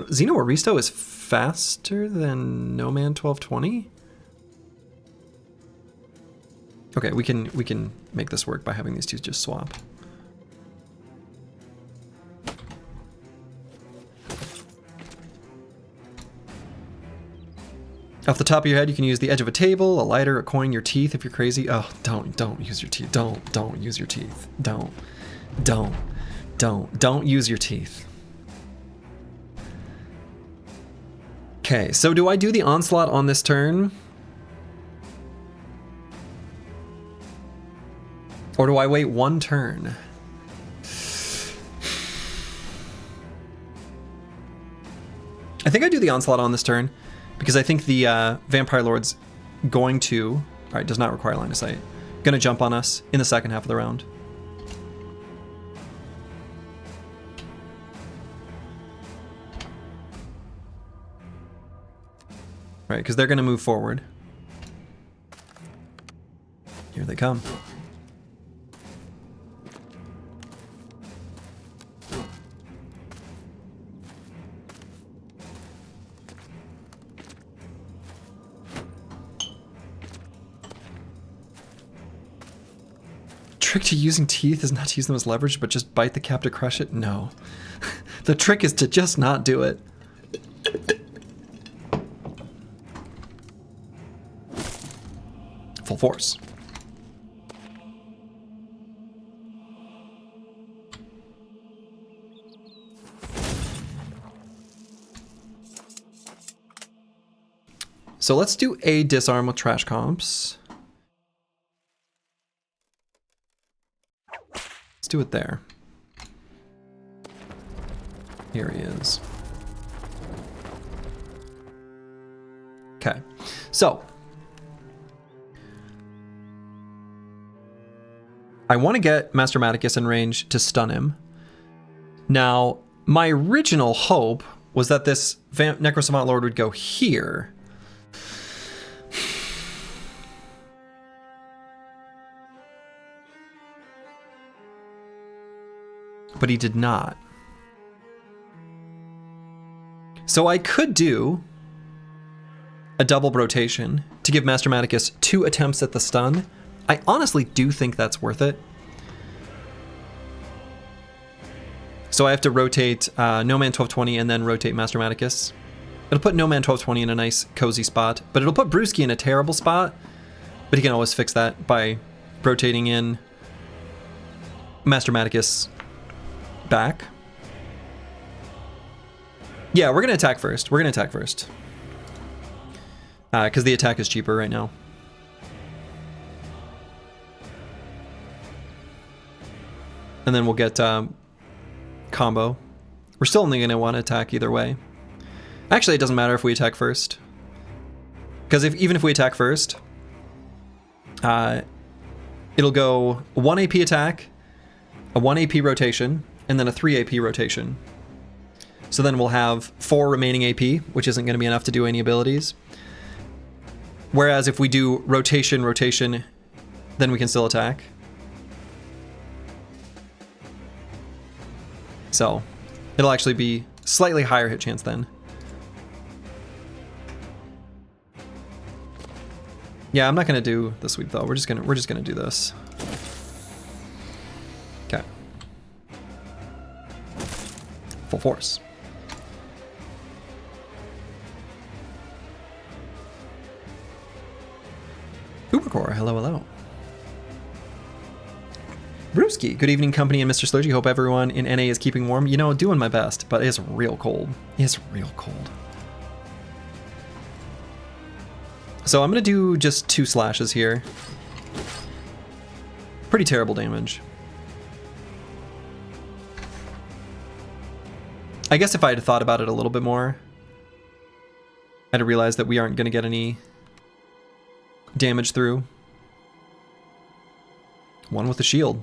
Xeno Aristo is faster than No Man 1220. Okay, we can make this work by having these two just swap. Off the top of your head, you can use the edge of a table, a lighter, a coin, your teeth if you're crazy. Oh, don't use your teeth. Don't use your teeth. Don't use your teeth. Okay, so do I do the onslaught on this turn? Or do I wait one turn? I think I do the onslaught on this turn because I think the Vampire Lord's going to, all right, does not require line of sight, gonna jump on us in the second half of the round. Right, because they're gonna move forward. Here they come. Trick to using teeth is not to use them as leverage, but just bite the cap to crush it? No. The trick is to just not do it. Full force. So let's do a disarm with trash comps. Let's do it there. Here he is. Okay, so I want to get Master Maticus in range to stun him. Now, my original hope was that this Necrosavant Lord would go here. But he did not. So I could do a double rotation to give Master Maticus 2 attempts at the stun. I honestly do think that's worth it. So I have to rotate No Man 1220 and then rotate Master Maticus. It'll put No Man 1220 in a nice cozy spot, but it'll put Brewski in a terrible spot. But he can always fix that by rotating in Master Maticus back. Yeah, we're gonna attack first. We're gonna attack first. Because the attack is cheaper right now. And then we'll get combo. We're still only gonna want to attack either way. Actually, it doesn't matter if we attack first. Because even if we attack first, it'll go 1 AP attack, a 1 AP rotation, and then a 3 AP rotation. So then we'll have 4 remaining AP, which isn't going to be enough to do any abilities. Whereas if we do rotation, rotation, then we can still attack. So It'll actually be slightly higher hit chance then. Yeah, I'm not gonna do the sweep though. We're just gonna do this. Okay. Full force. Ubercore, hello, hello. Brewski, good evening, company and Mr. Slurgy. Hope everyone in NA is keeping warm. You know, doing my best, but it's real cold. It's real cold. So I'm gonna do just 2 slashes here. Pretty terrible damage. I guess if I had thought about it a little bit more, I'd have realized that we aren't gonna get any damage through. One with the shield.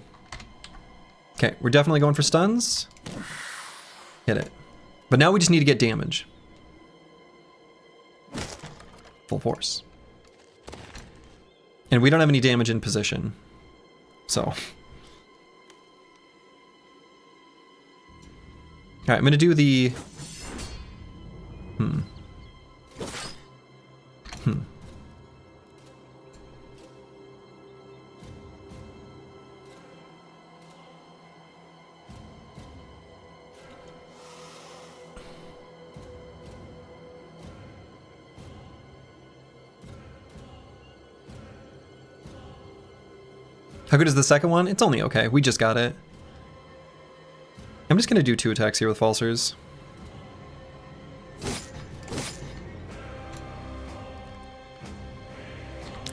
Okay, we're definitely going for stuns. Hit it. But now we just need to get damage. Full force. And we don't have any damage in position. So. Alright, I'm gonna do the... How good is the second one? It's only okay. We just got it. I'm just gonna do 2 attacks here with Falsers.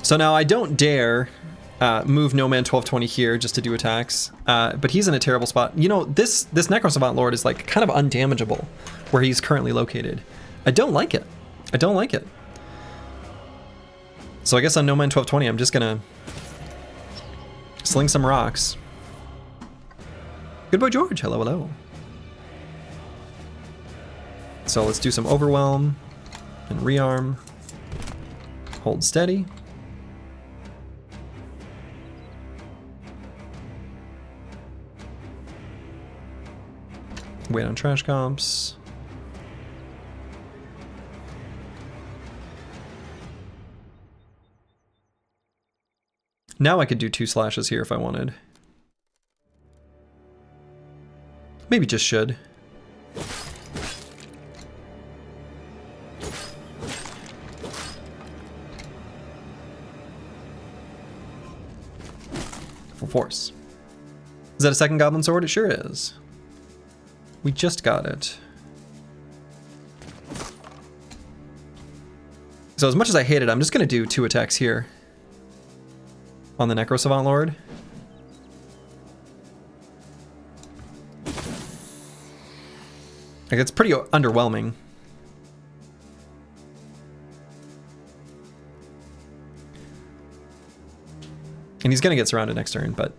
So now I don't dare move No Man 1220 here just to do attacks, but he's in a terrible spot. You know, this Necro Savant Lord is like kind of undamageable where he's currently located. I don't like it. I don't like it. So I guess on No Man 1220 I'm just gonna sling some rocks. Good boy George, hello, hello. So let's do some Overwhelm and Rearm. Hold steady. Wait on trash comps. Now I could do 2 slashes here if I wanted. Maybe just should. Full force. Is that a second Goblin Sword? It sure is. We just got it. So as much as I hate it, I'm just gonna do 2 attacks here on the Necro Savant Lord. Like, it's pretty underwhelming. And he's gonna get surrounded next turn, but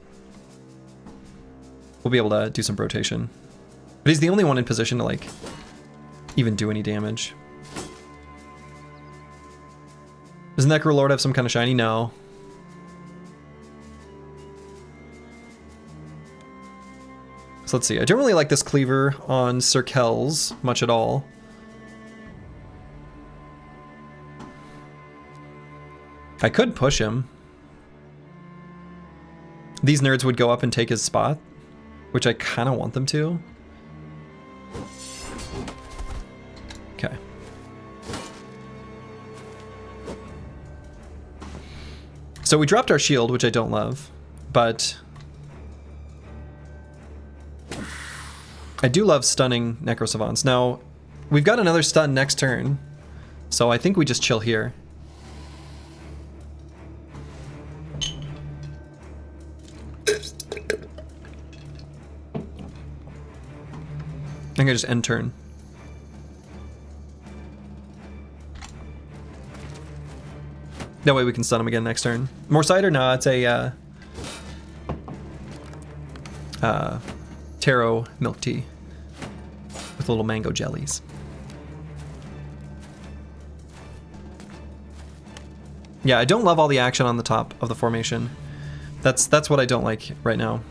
we'll be able to do some rotation. But he's the only one in position to, like, even do any damage. Does Necro Lord have some kind of shiny? No. So let's see. I don't really like this cleaver on Sir Kells much at all. I could push him. These nerds would go up and take his spot, which I kind of want them to. Okay. So we dropped our shield, which I don't love, but I do love stunning Necro Savants. Now, we've got another stun next turn, so I think we just chill here. I think I just end turn. That way we can stun him again next turn. More cider? No, it's a taro milk tea with little mango jellies. Yeah, I don't love all the action on the top of the formation. That's what I don't like right now.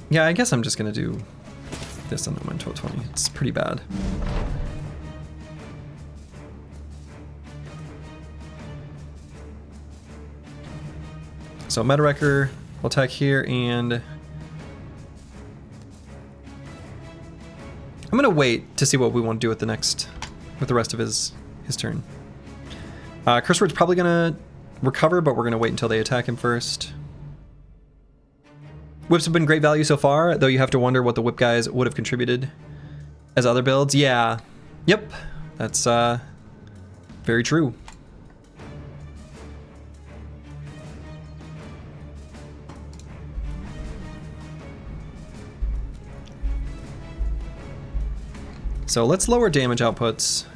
Yeah, I guess I'm just gonna do this on the 120. It's pretty bad. So Meta Wrecker will attack here, and I'm gonna wait to see what we want to do with the rest of his turn. Curse Word's probably gonna recover, but we're gonna wait until they attack him first. Whips have been great value so far, though you have to wonder what the whip guys would have contributed as other builds. Yeah, yep, that's very true. So let's lower damage outputs.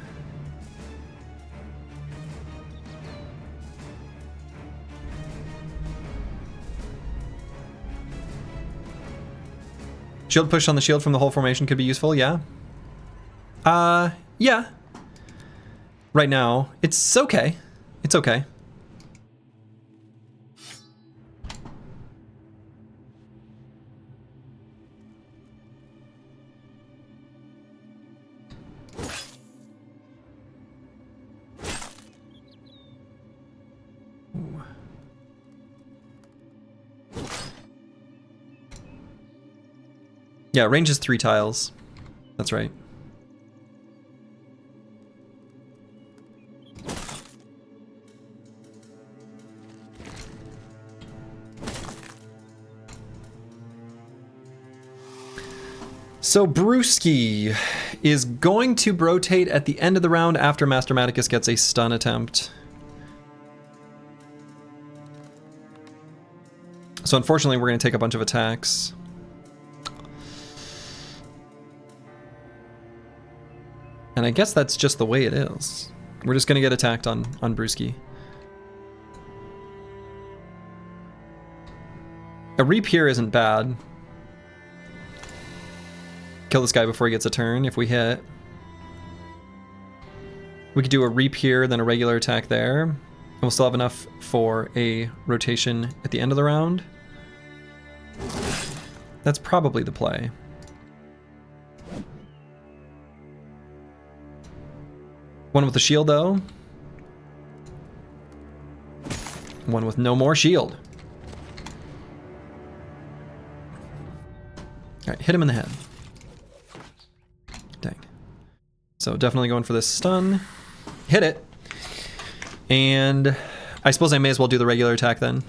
Shield push on the shield from the whole formation could be useful, yeah. Yeah. Right now, it's okay. It's okay. Yeah, range is 3 tiles. That's right. So Brewski is going to rotate at the end of the round after Master Maticus gets a stun attempt. So unfortunately, we're going to take a bunch of attacks. And I guess that's just the way it is. We're just going to get attacked on Brewski. A reap here isn't bad. Kill this guy before he gets a turn if we hit. We could do a reap here, then a regular attack there. And we'll still have enough for a rotation at the end of the round. That's probably the play. One with the shield, though. One with no more shield. Alright, hit him in the head. Dang. So definitely going for this stun. Hit it. And I suppose I may as well do the regular attack then.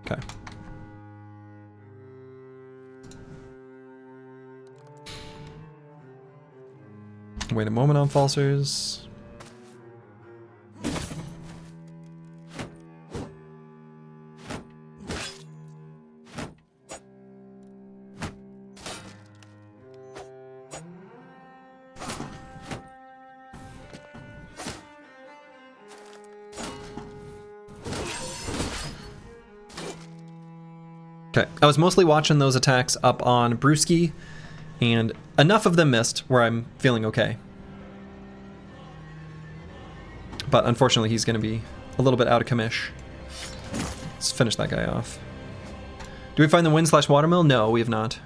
Okay. Wait a moment on falsers. Okay, I was mostly watching those attacks up on Brewski, and enough of them missed where I'm feeling okay. But unfortunately, he's going to be a little bit out of commish. Let's finish that guy off. Do we find the wind/watermill? No, we have not.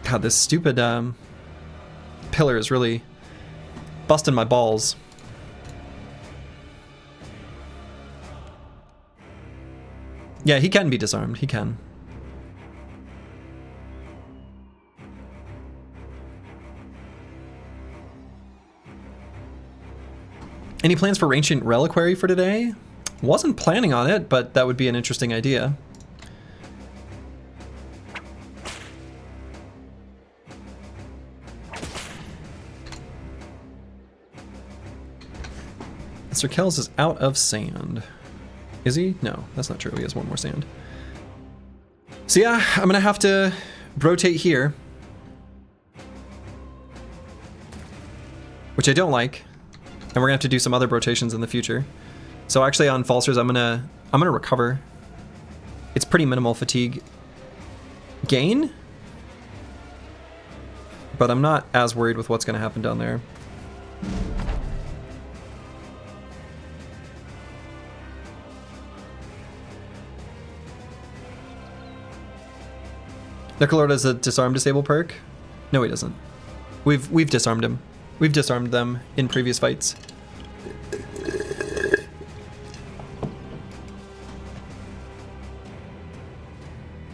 God, this stupid pillar is really busting my balls. Yeah, he can be disarmed. He can. Any plans for Ancient Reliquary for today? Wasn't planning on it, but that would be an interesting idea. Mr. Kells is out of sand. Is he? No, that's not true. He has one more sand. So yeah, I'm gonna have to rotate here, which I don't like, and we're gonna have to do some other rotations in the future. So actually, on falsers, I'm gonna recover. It's pretty minimal fatigue gain. But I'm not as worried with what's going to happen down there. Necrolord has a disarm disable perk? No, he doesn't. We've disarmed him. We've disarmed them in previous fights.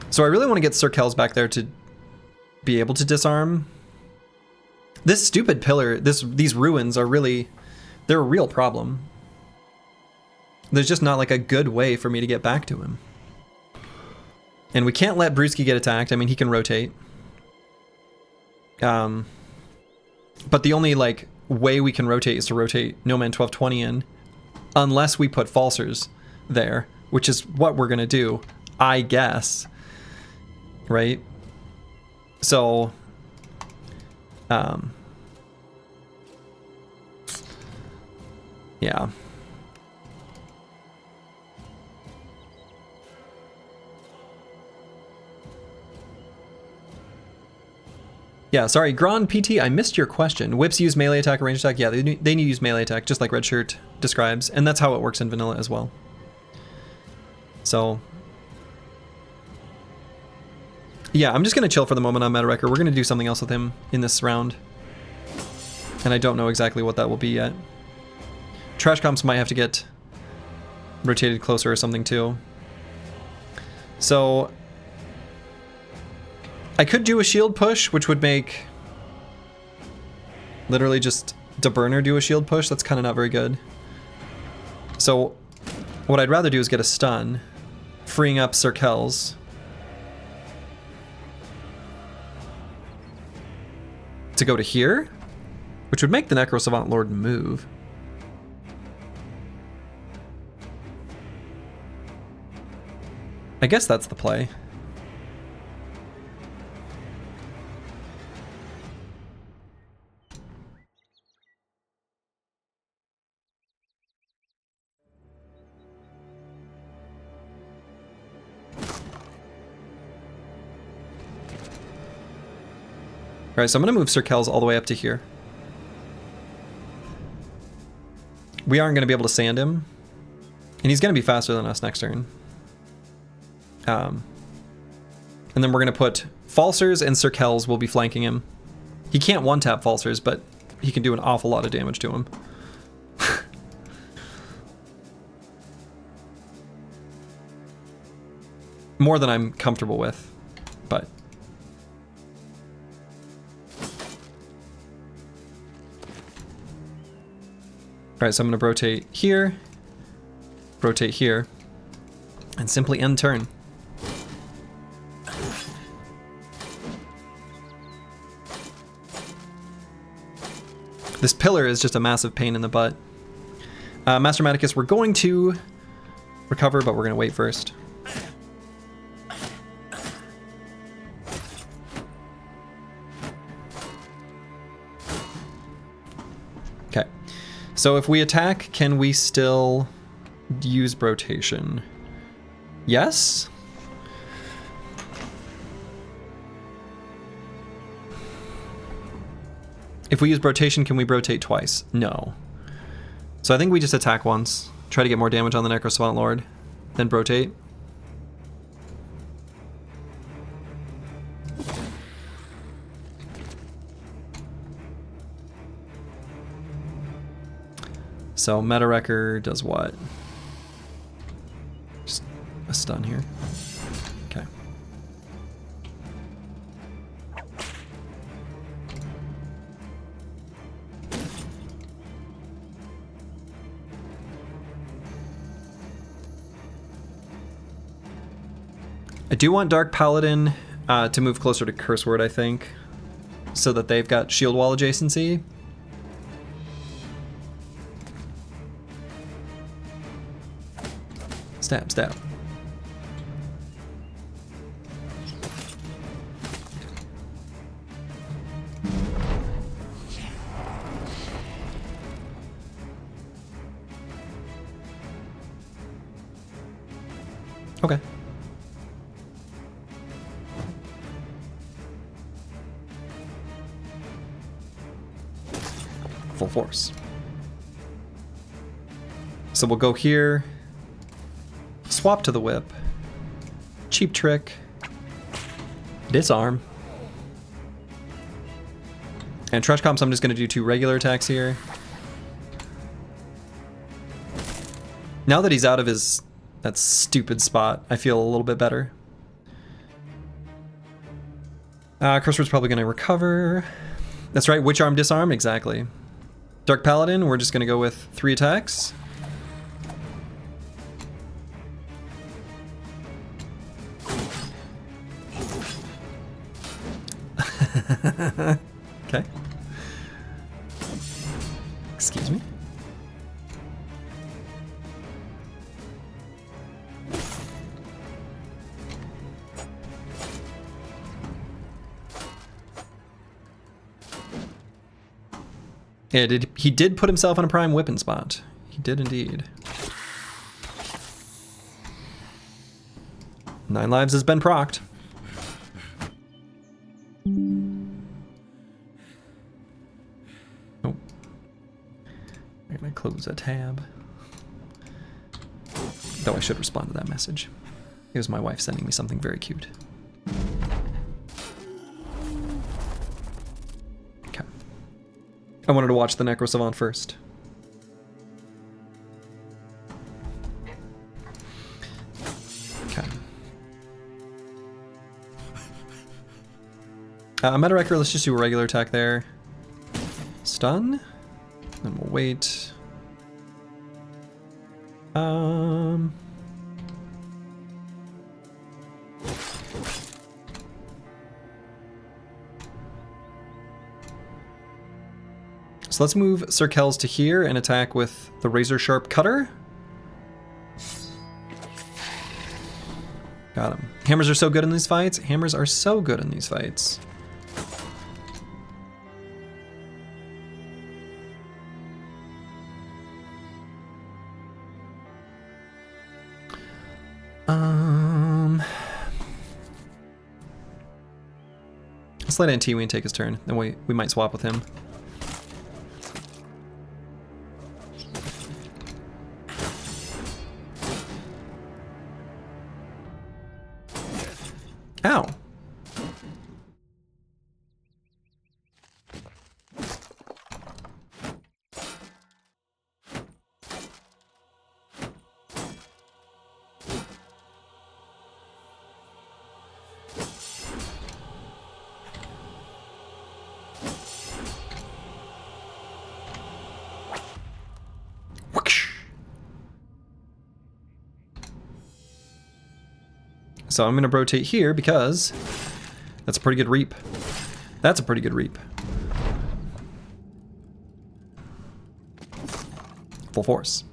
So I really want to get Sir Kells back there to be able to disarm. This stupid pillar, these ruins are really, they're a real problem. There's just not like a good way for me to get back to him. And we can't let Brewski get attacked. I mean, he can rotate. But the only like way we can rotate is to rotate No Man 1220 in, unless we put Falsers there, which is what we're gonna do, I guess. Right? So, yeah. Yeah, sorry, Grand PT, I missed your question. Whips use melee attack or range attack? Yeah, they use melee attack, just like Red Shirt describes, and that's how it works in vanilla as well. So, yeah, I'm just going to chill for the moment on Meta Wrecker. We're going to do something else with him in this round. And I don't know exactly what that will be yet. Trash comps might have to get rotated closer or something too. So I could do a shield push, which would make literally just Da Burner do a shield push. That's kind of not very good. So what I'd rather do is get a stun, freeing up Sir Kells to go to here, which would make the Necro Savant Lord move. I guess that's the play. Alright, so I'm going to move Sir Kells all the way up to here. We aren't going to be able to sand him. And he's going to be faster than us next turn. And then we're going to put Falsers, and Sir Kells will be flanking him. He can't one-tap Falsers, but he can do an awful lot of damage to him. More than I'm comfortable with, but... Alright, so I'm going to rotate here, and simply end turn. This pillar is just a massive pain in the butt. Master Maticus, we're going to recover, but we're going to wait first. Okay. So if we attack, can we still use rotation? Yes? If we use rotation, can we rotate twice? No. So I think we just attack once, try to get more damage on the Necro Savant Lord, then rotate. So Meta Wrecker does what? Just a stun here. Okay. I do want Dark Paladin to move closer to Curse Word, I think, so that they've got shield wall adjacency. Stab, stab. Okay. Full force. So we'll go here. Swap to the whip. Cheap trick. Disarm. And Trash Comps, I'm just going to do 2 regular attacks here. Now that he's out of that stupid spot, I feel a little bit better. Curseword's probably going to recover. That's right, Witch Arm disarm, exactly. Dark Paladin, we're just going to go with 3 attacks. Okay. Excuse me. Yeah, he did put himself on a prime whipping spot. He did indeed. 9 lives has been procced. Oh. I'm gonna close a tab. Though I should respond to that message. It was my wife sending me something very cute. Okay. I wanted to watch the Necro Savant first. Okay. Meta Wrecker, let's just do a regular attack there. Stun. Then we'll wait. So let's move Sir Kells to here and attack with the Razor Sharp Cutter. Got him. Hammers are so good in these fights. Hammers are so good in these fights. Let's let Antiween take his turn, then we might swap with him. Ow. So I'm going to rotate here because that's a pretty good reap. That's a pretty good reap. Full force.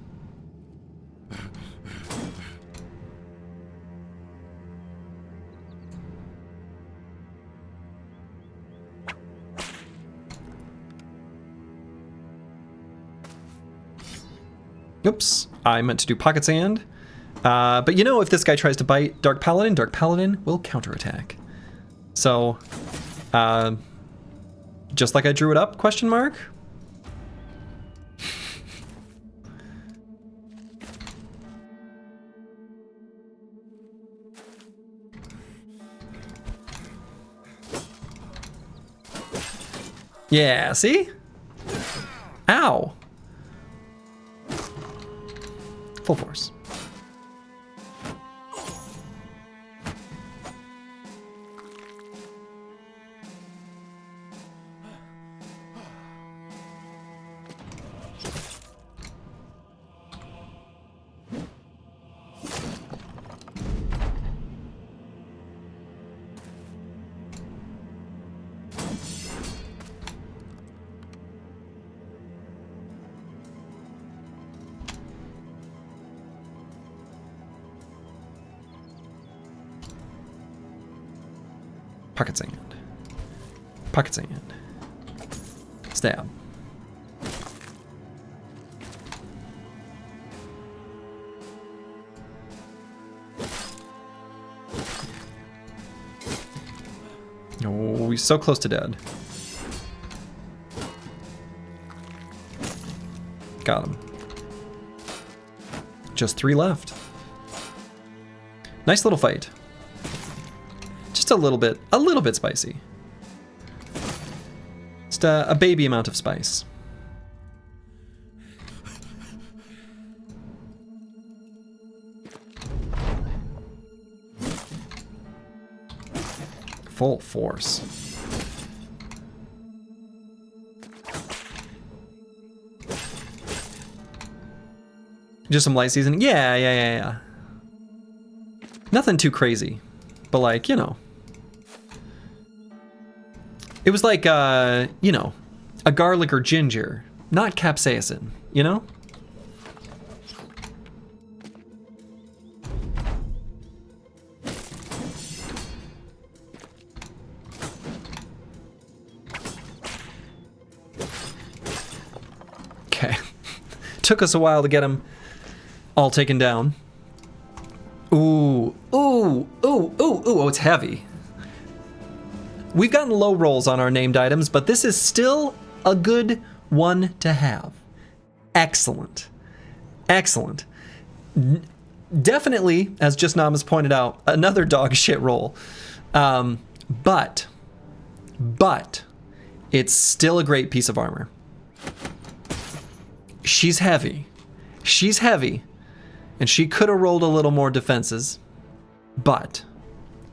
Oops, I meant to do Pocket Sand. But you know, if this guy tries to bite Dark Paladin will counterattack. So, just like I drew it up, question mark? Yeah, see? Ow. Full force. Pocket Sand. Pocket Sand. Stab. Oh, he's so close to dead. Got him. Just 3 left. Nice little fight. Just a little bit spicy. Just a baby amount of spice. Full force. Just some light seasoning. Yeah. Nothing too crazy, but like, you know. It was like, you know, a garlic or ginger, not capsaicin, you know? Okay. Took us a while to get him all taken down. Ooh, it's heavy. We've gotten low rolls on our named items, but this is still a good one to have. Excellent. Excellent. Definitely, as Just Nam has pointed out, another dog shit roll. But it's still a great piece of armor. She's heavy. She's heavy. And she could have rolled a little more defenses, but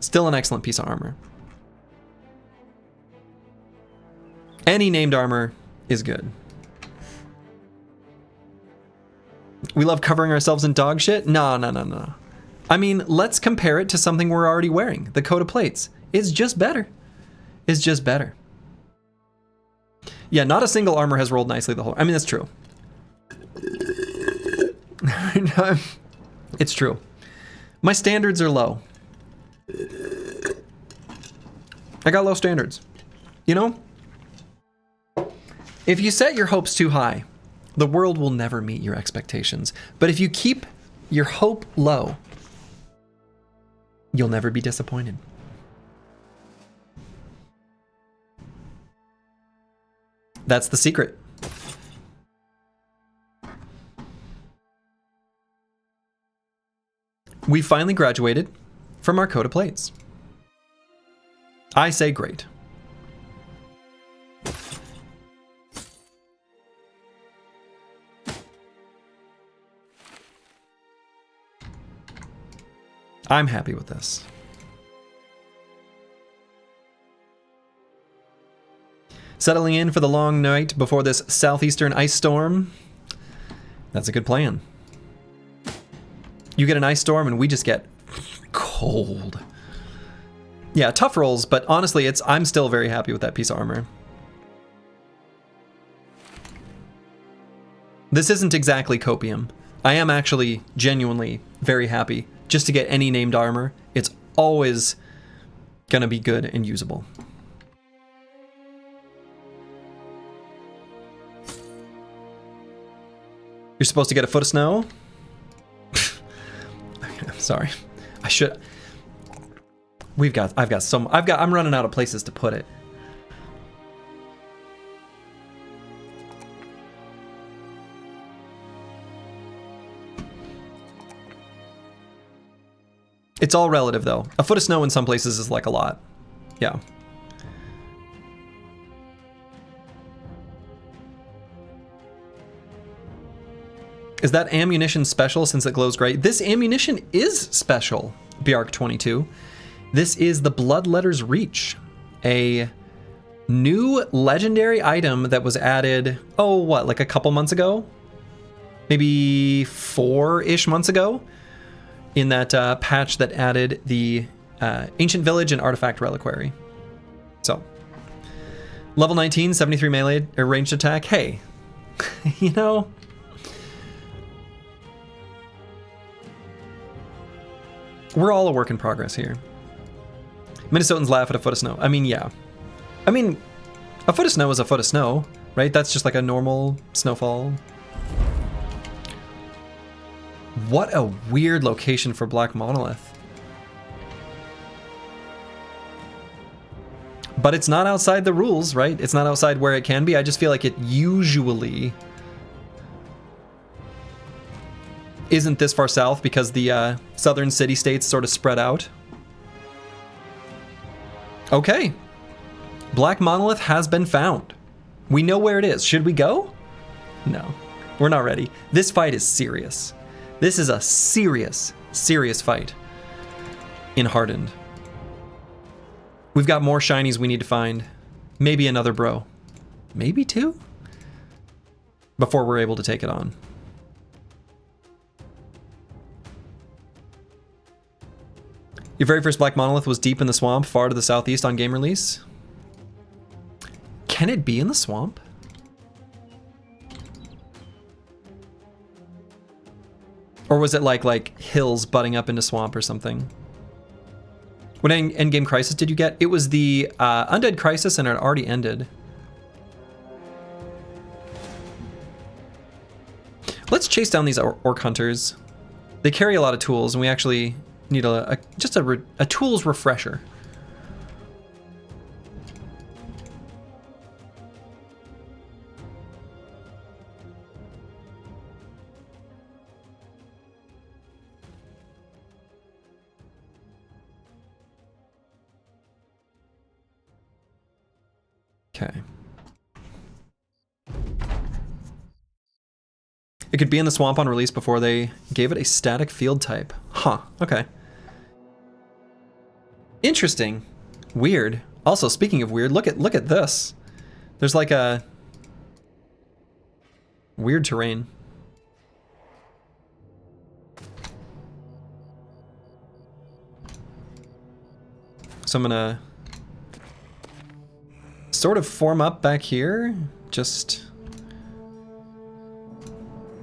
still an excellent piece of armor. Any named armor is good. We love covering ourselves in dog shit? No. I mean, let's compare it to something we're already wearing. The coat of plates. It's just better. It's just better. Yeah, not a single armor has rolled nicely the whole... I mean, that's true. It's true. My standards are low. I got low standards. You know? If you set your hopes too high, the world will never meet your expectations. But if you keep your hope low, you'll never be disappointed. That's the secret. We finally graduated from our coat of plates. I say great. I'm happy with this. Settling in for the long night before this southeastern ice storm. That's a good plan. You get an ice storm and we just get cold. Yeah, tough rolls, but honestly, I'm still very happy with that piece of armor. This isn't exactly copium. I am actually genuinely very happy just to get any named armor. It's always gonna be good and usable. You're supposed to get a foot of snow? Sorry. I should. I'm running out of places to put it. It's all relative though. A foot of snow in some places is like a lot. Yeah. Is that ammunition special since it glows great? This ammunition is special, Bjark22. This is the Bloodletter's Reach, a new legendary item that was added, like a couple months ago? Maybe 4-ish months ago? In that patch that added the Ancient Village and Artifact Reliquary. So, level 19, 73 melee ranged attack. Hey, you know... We're all a work in progress here. Minnesotans laugh at a foot of snow. I mean, yeah. I mean, a foot of snow is a foot of snow, right? That's just like a normal snowfall. What a weird location for Black Monolith. But it's not outside the rules, right? It's not outside where it can be. I just feel like it usually isn't this far south because the southern city-states sort of spread out. Okay. Black Monolith has been found. We know where it is. Should we go? No, we're not ready. This fight is serious. This is a serious, serious fight in Hardened. We've got more shinies we need to find. Maybe another bro. Maybe two? Before we're able to take it on. Your very first Black Monolith was deep in the swamp, far to the southeast on game release. Can it be in the swamp? Or was it like hills butting up into swamp or something? What endgame crisis did you get? It was the Undead Crisis and it already ended. Let's chase down these orc hunters. They carry a lot of tools and we actually need just a tools refresher. Okay. It could be in the swamp on release before they gave it a static field type. Huh, okay. Interesting. Weird. Also, speaking of weird, look at this. There's like a weird terrain. So I'm gonna sort of form up back here. Just,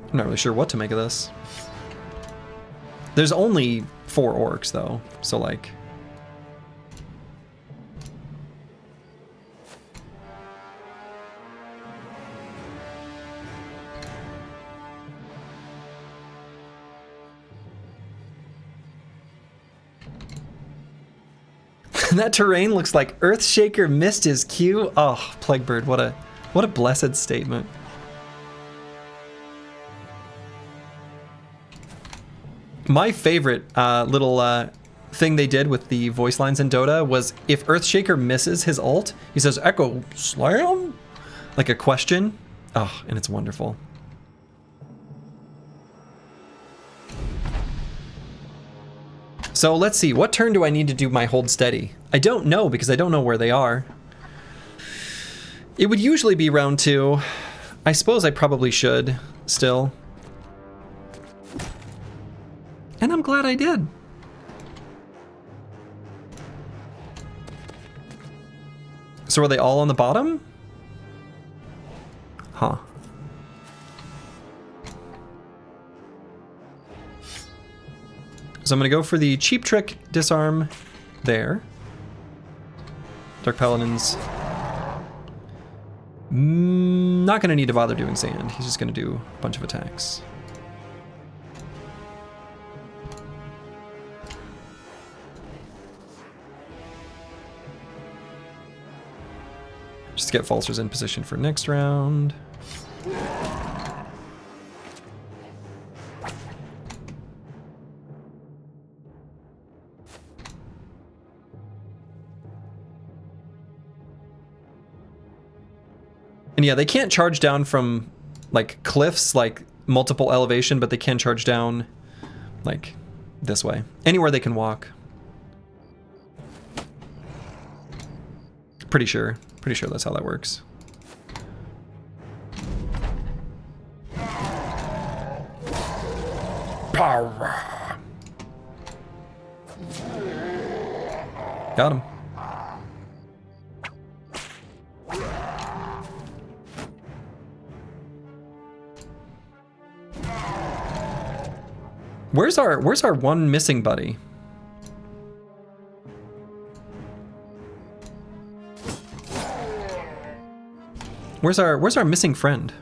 I'm not really sure what to make of this. There's only 4 orcs though, so like, that terrain looks like Earthshaker missed his cue. Oh, Plaguebird, what a blessed statement. My favorite little thing they did with the voice lines in Dota was if Earthshaker misses his ult, he says Echo Slam? Like a question. Oh, and it's wonderful. So let's see, what turn do I need to do my hold steady? I don't know because I don't know where they are. It would usually be round 2. I suppose I probably should still. And I'm glad I did. So are they all on the bottom? Huh. So I'm gonna go for the cheap trick disarm there. Dark Paladins. Not gonna need to bother doing sand. He's just gonna do a bunch of attacks. Just get Falsers in position for next round. And yeah, they can't charge down from like cliffs, like multiple elevation, but they can charge down like this way. Anywhere they can walk. Pretty sure that's how that works. Got him. Where's our one missing buddy? Where's our missing friend?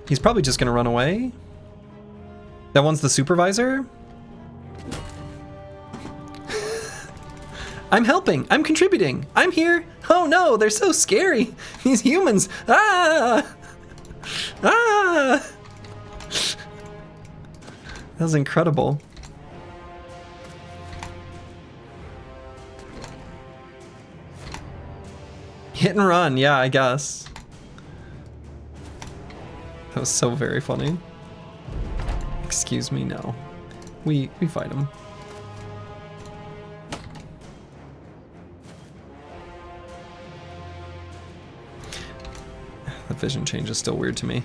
He's probably just gonna run away. That one's the supervisor? I'm helping. I'm contributing. I'm here. Oh no, they're so scary. These humans. Ah! Ah! That was incredible. Hit and run, yeah, I guess. That was so very funny. Excuse me, no. We fight him. The vision change is still weird to me.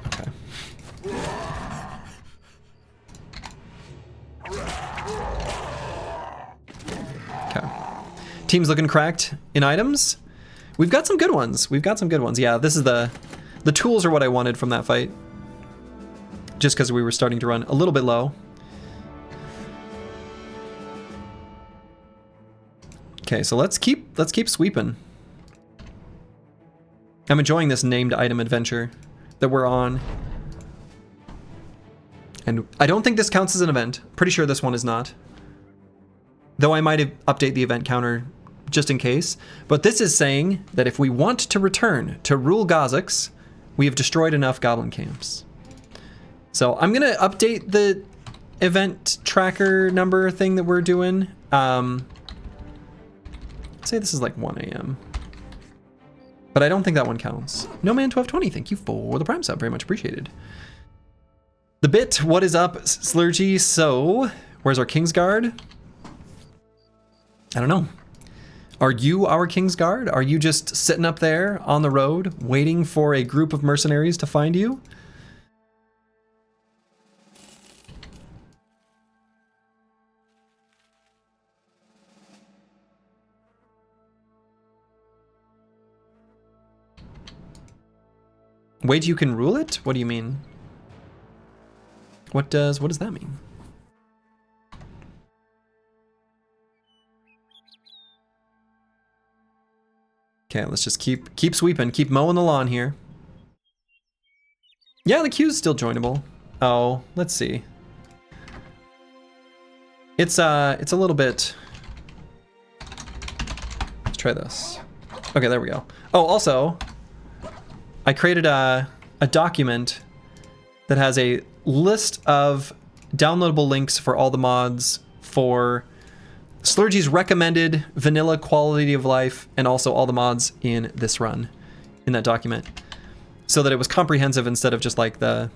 Okay. Okay. Team's looking cracked in items. We've got some good ones. We've got some good ones. Yeah, this is the tools are what I wanted from that fight. Just because we were starting to run a little bit low. Okay, so let's keep sweeping. I'm enjoying this named item adventure that we're on. And I don't think this counts as an event. Pretty sure this one is not. Though I might update the event counter just in case. But this is saying that if we want to return to rule Kha'Zix, we have destroyed enough goblin camps. So I'm gonna update the event tracker number thing that we're doing. Say this is like 1 a.m. But I don't think that one counts. No Man 1220, thank you for the Prime sub, very much appreciated. The Bit, what is up, Slurgy? So, where's our Kingsguard? I don't know. Are you our Kingsguard? Are you just sitting up there on the road, waiting for a group of mercenaries to find you? Wait, you can rule it? What do you mean? What does that mean? Okay, let's just keep sweeping, keep mowing the lawn here. Yeah, the queue's still joinable. Oh, let's see. It's a little bit. Let's try this. Okay, there we go. Oh, also, I created a document that has a list of downloadable links for all the mods for Slurgy's recommended vanilla quality of life and also all the mods in this run in that document, so that it was comprehensive instead of just like the,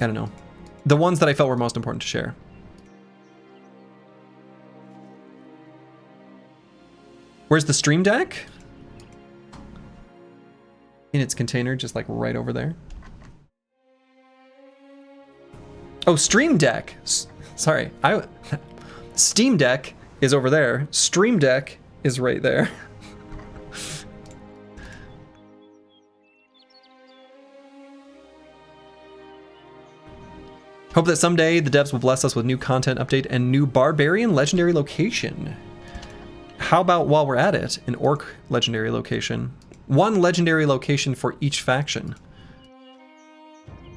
I don't know, the ones that I felt were most important to share. Where's the Stream Deck? In its container, just like right over there. Oh, Stream Deck. Sorry, Steam Deck is over there. Stream Deck is right there. Hope that someday the devs will bless us with new content update and new Barbarian legendary location. How about, while we're at it, an Orc legendary location? One legendary location for each faction.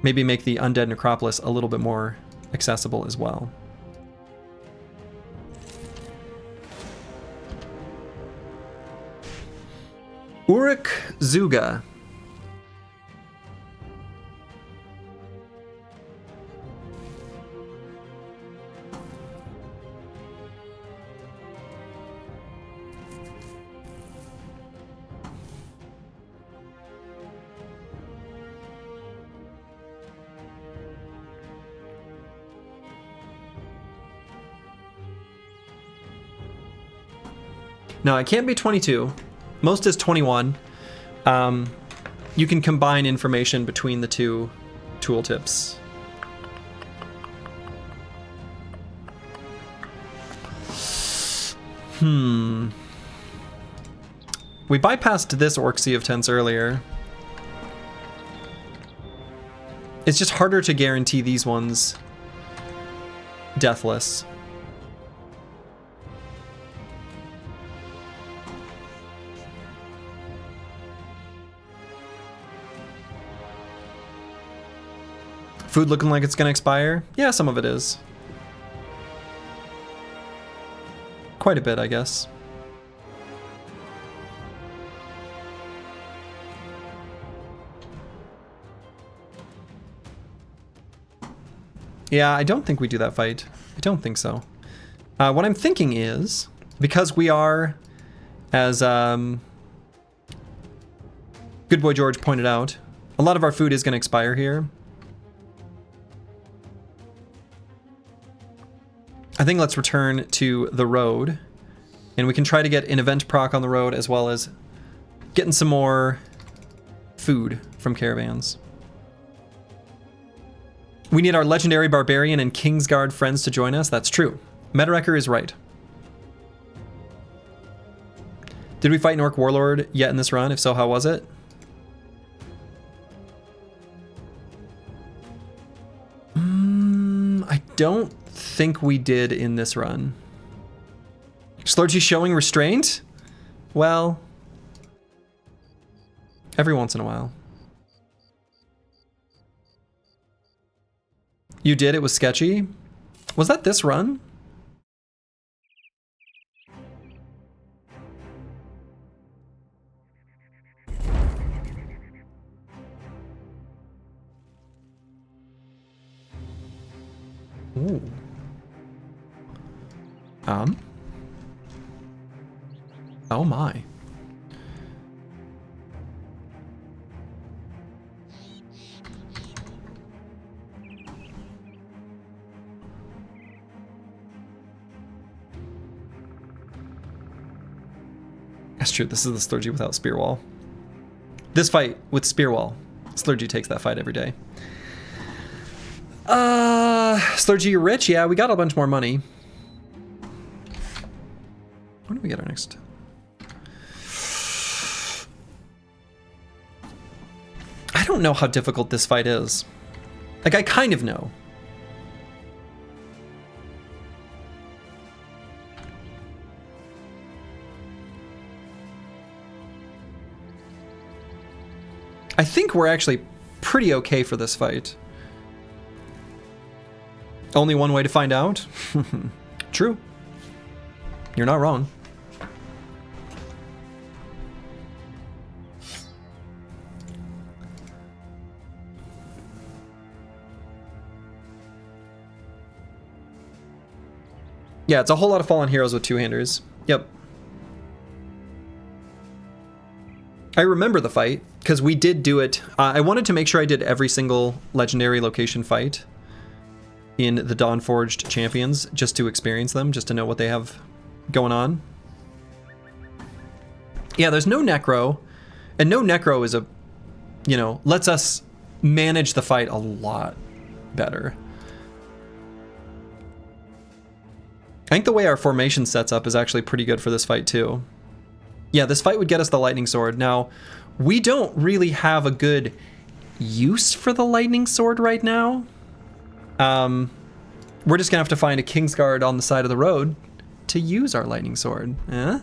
Maybe make the Undead Necropolis a little bit more accessible as well. Uruk Zuga. No, it can't be 22. Most is 21. You can combine information between the two tooltips. We bypassed this Orc Sea of Tents earlier. It's just harder to guarantee these ones deathless. Food looking like it's gonna expire? Yeah, some of it is. Quite a bit, I guess. Yeah, I don't think we do that fight. I don't think so. What I'm thinking is, because we are, as Good Boy George pointed out, a lot of our food is going to expire here. I think let's return to the road, and we can try to get an event proc on the road as well as getting some more food from caravans. We need our legendary barbarian and Kingsguard friends to join us. That's true. Metarecker is right. Did we fight an Orc Warlord yet in this run? If so, how was it? I don't think we did in this run. Slurgy showing restraint? Well, every once in a while. You did? It was sketchy? Was that this run? Ooh. Oh my. That's true, this is the Slurgy without Spear Wall. This fight with Spear Wall, Slurgy takes that fight every day. Slurgy, you're rich? Yeah, we got a bunch more money. When do we get our next? I don't know how difficult this fight is. Like, I kind of know. I think we're actually pretty okay for this fight. Only one way to find out? True. You're not wrong. Yeah, it's a whole lot of fallen heroes with two-handers. Yep. I remember the fight, because we did do it. I wanted to make sure I did every single legendary location fight in the Dawnforged Champions, just to experience them, just to know what they have going on. Yeah, there's no Necro, and no Necro is a, you know, lets us manage the fight a lot better. I think the way our formation sets up is actually pretty good for this fight too. Yeah, this fight would get us the Lightning Sword. Now, we don't really have a good use for the Lightning Sword right now. We're just gonna have to find a Kingsguard on the side of the road to use our Lightning Sword. Eh?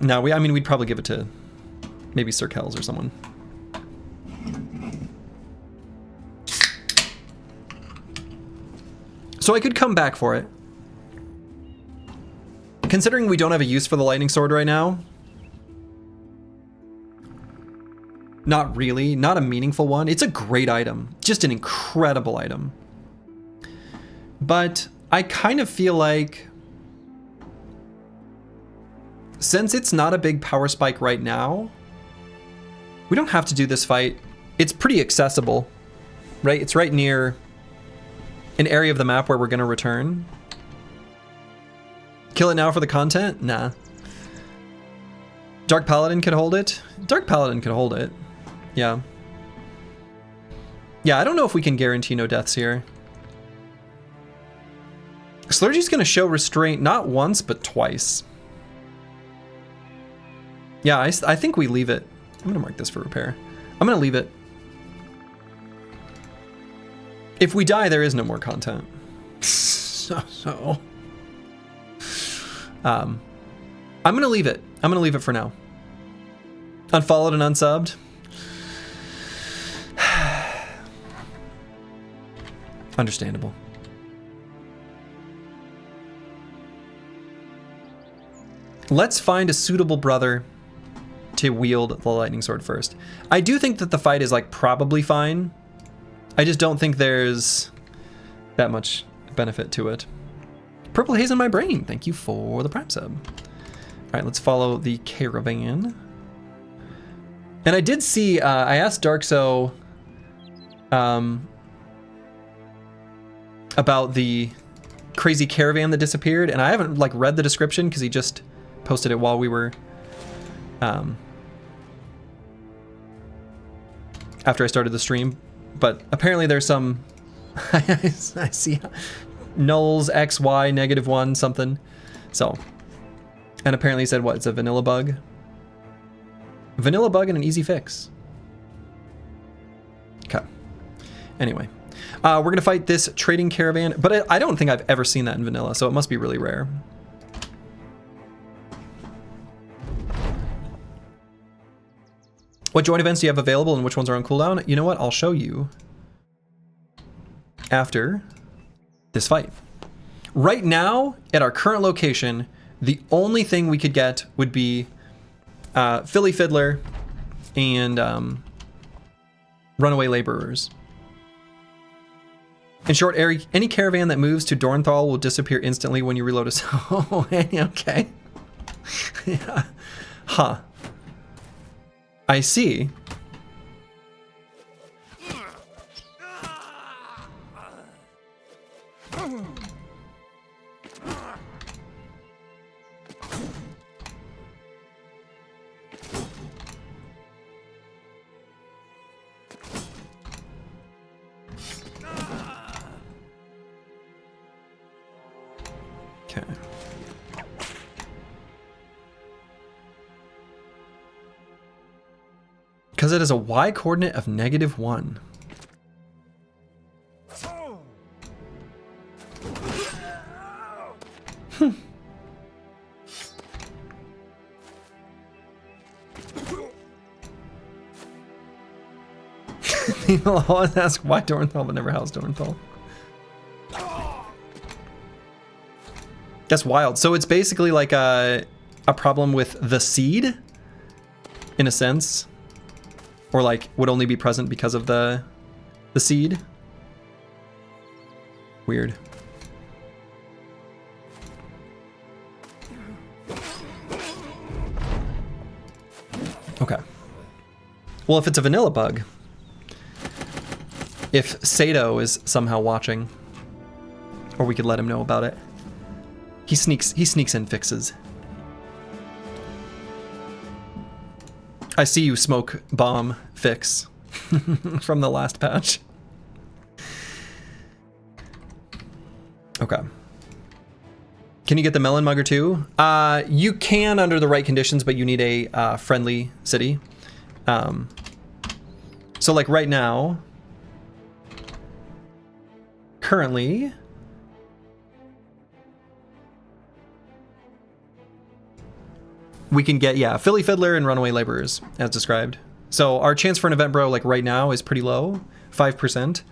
No, I mean, we'd probably give it to maybe Sir Kells or someone. So I could come back for it. Considering we don't have a use for the Lightning Sword right now, not really, not a meaningful one. It's a great item, just an incredible item. But I kind of feel like, since it's not a big power spike right now, we don't have to do this fight. It's pretty accessible, right? It's right near an area of the map where we're gonna return. Kill it now for the content? Nah. Dark Paladin could hold it? Dark Paladin could hold it. Yeah. Yeah, I don't know if we can guarantee no deaths here. Slurgy's gonna show restraint not once, but twice. Yeah, I think we leave it. I'm gonna mark this for repair. I'm gonna leave it. If we die, there is no more content. I'm gonna leave it. I'm gonna leave it for now. Unfollowed and unsubbed. Understandable. Let's find a suitable brother to wield the lightning sword first. I do think that the fight is like probably fine. I just don't think there's that much benefit to it. Purple haze in my brain. Thank you for the Prime sub. All right, let's follow the caravan. And I did see, I asked Darkso about the crazy caravan that disappeared, and I haven't like read the description because he just posted it while we were after I started the stream. But apparently there's some I see nulls x y -1 something. So, and apparently he said what, it's a vanilla bug. Vanilla bug and an easy fix. Okay. Anyway, we're gonna fight this trading caravan, but I don't think I've ever seen that in vanilla, so it must be really rare. What joint events do you have available and which ones are on cooldown? You know what? I'll show you after this fight. Right now, at our current location, the only thing we could get would be Philly Fiddler and Runaway Laborers. In short, any caravan that moves to Dornthal will disappear instantly when you reload a... Oh, okay. Yeah. Huh. I see. Okay. Because it is a y coordinate of -1. People always ask why Dornthal, but never how's Dornthal. That's wild. So it's basically like a problem with the seed, in a sense. Or like would only be present because of the seed. Weird. Okay. Well, if it's a vanilla bug, if Sato is somehow watching, or we could let him know about it. He sneaks in fixes. I see you, Smoke Bomb Fix from the last patch. Okay. Can you get the Melon Mugger too? You can under the right conditions, but you need a friendly city. So like right now, currently, we can get, yeah, Philly Fiddler and Runaway Laborers, as described. So our chance for an event bro, like right now, is pretty low, 5%.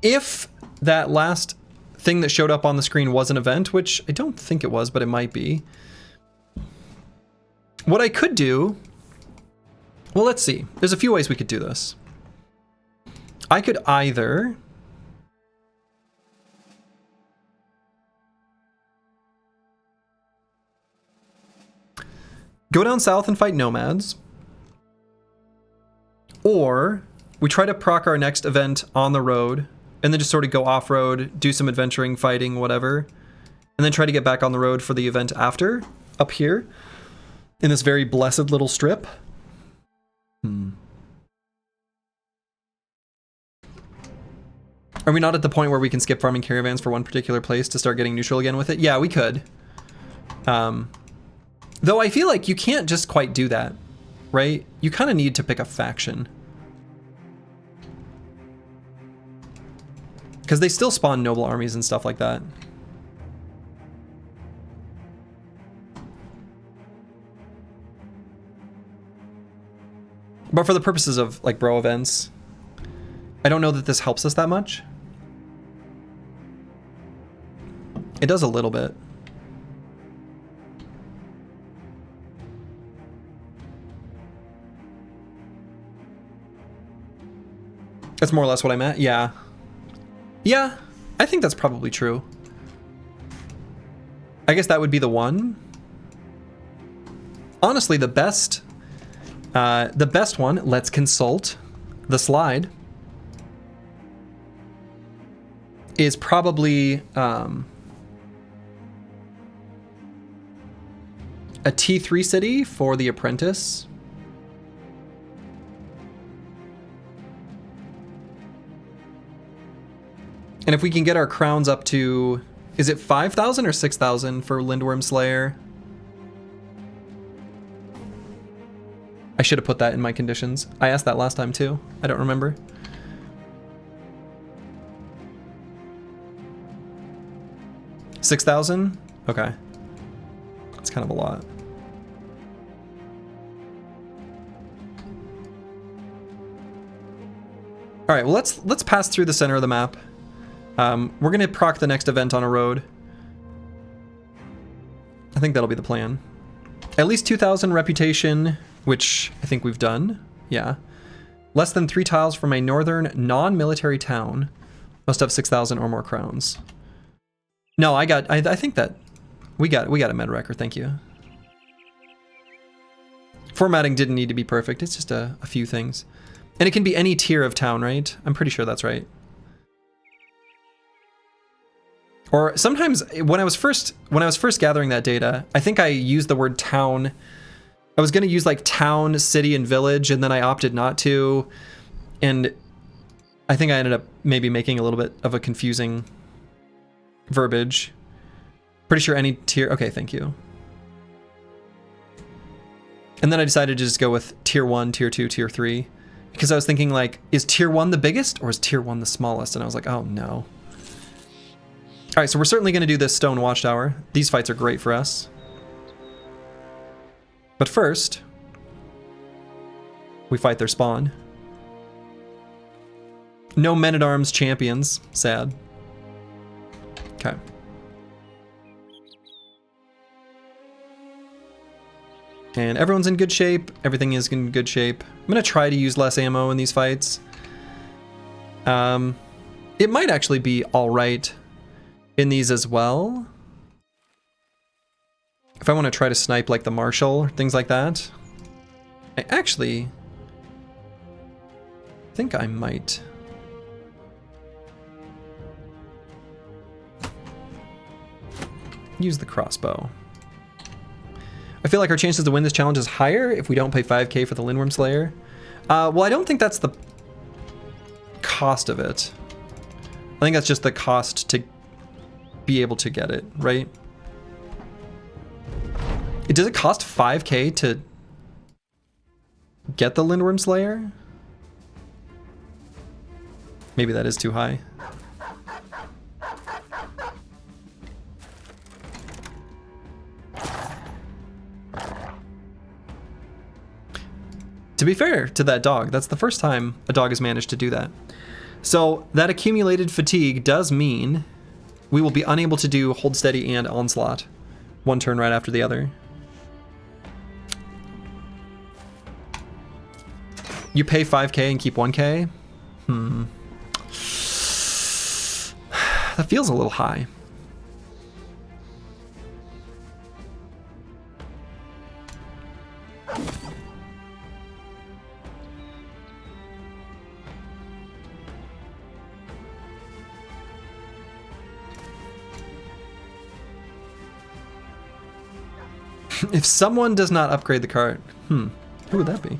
If that last thing that showed up on the screen was an event, which I don't think it was, but it might be. What I could do, well, let's see. There's a few ways we could do this. I could either... go down south and fight nomads, or we try to proc our next event on the road and then just sort of go off-road, do some adventuring, fighting, whatever, and then try to get back on the road for the event after, up here, in this very blessed little strip. Are we not at the point where we can skip farming caravans for one particular place to start getting neutral again with it? Yeah, we could. Though I feel like you can't just quite do that, right? You kind of need to pick a faction. Because they still spawn noble armies and stuff like that. But for the purposes of like bro events, I don't know that this helps us that much. It does a little bit. That's more or less what I meant. Yeah. Yeah, I think that's probably true. I guess that would be the one. Honestly, the best one, let's consult the slide, is probably a T3 city for the apprentice. And if we can get our crowns up to, is it 5,000 or 6,000 for Lindworm Slayer? I should have put that in my conditions. I asked that last time too. I don't remember. $6,000? Okay. That's kind of a lot. All right, well, let's pass through the center of the map. We're gonna proc the next event on a road. I think that'll be the plan. At least 2,000 reputation, which I think we've done. Yeah. Less than 3 tiles from a northern non-military town. Must have 6,000 or more crowns. No, I think that we got a med record. Thank you. Formatting didn't need to be perfect. It's just a few things, and it can be any tier of town, right? I'm pretty sure that's right. Or sometimes when I was first gathering that data, I think I used the word town. I was going to use like town, city, and village, and then I opted not to. And I think I ended up maybe making a little bit of a confusing verbiage. Pretty sure any tier. Okay, thank you. And then I decided to just go with tier 1, tier 2, tier 3. Because I was thinking like, is tier 1 the biggest or is tier 1 the smallest? And I was like, oh no. All right, so we're certainly going to do this stone watchtower. These fights are great for us. But first, we fight their spawn. No men-at-arms champions. Sad. Okay. And everyone's in good shape. Everything is in good shape. I'm going to try to use less ammo in these fights. It might actually be all right in these as well. If I want to try to snipe like the Marshal or things like that. I actually think I might. Use the crossbow. I feel like our chances to win this challenge is higher if we don't pay 5k for the Lindworm Slayer. Well, I don't think that's the cost of it. I think that's just the cost to be able to get it, right? Does it cost 5k to get the Lindworm Slayer? Maybe that is too high. To be fair to that dog, that's the first time a dog has managed to do that. So that accumulated fatigue does mean we will be unable to do hold steady and onslaught one turn right after the other. You pay 5k and keep 1k? That feels a little high. If someone does not upgrade the cart, who would that be?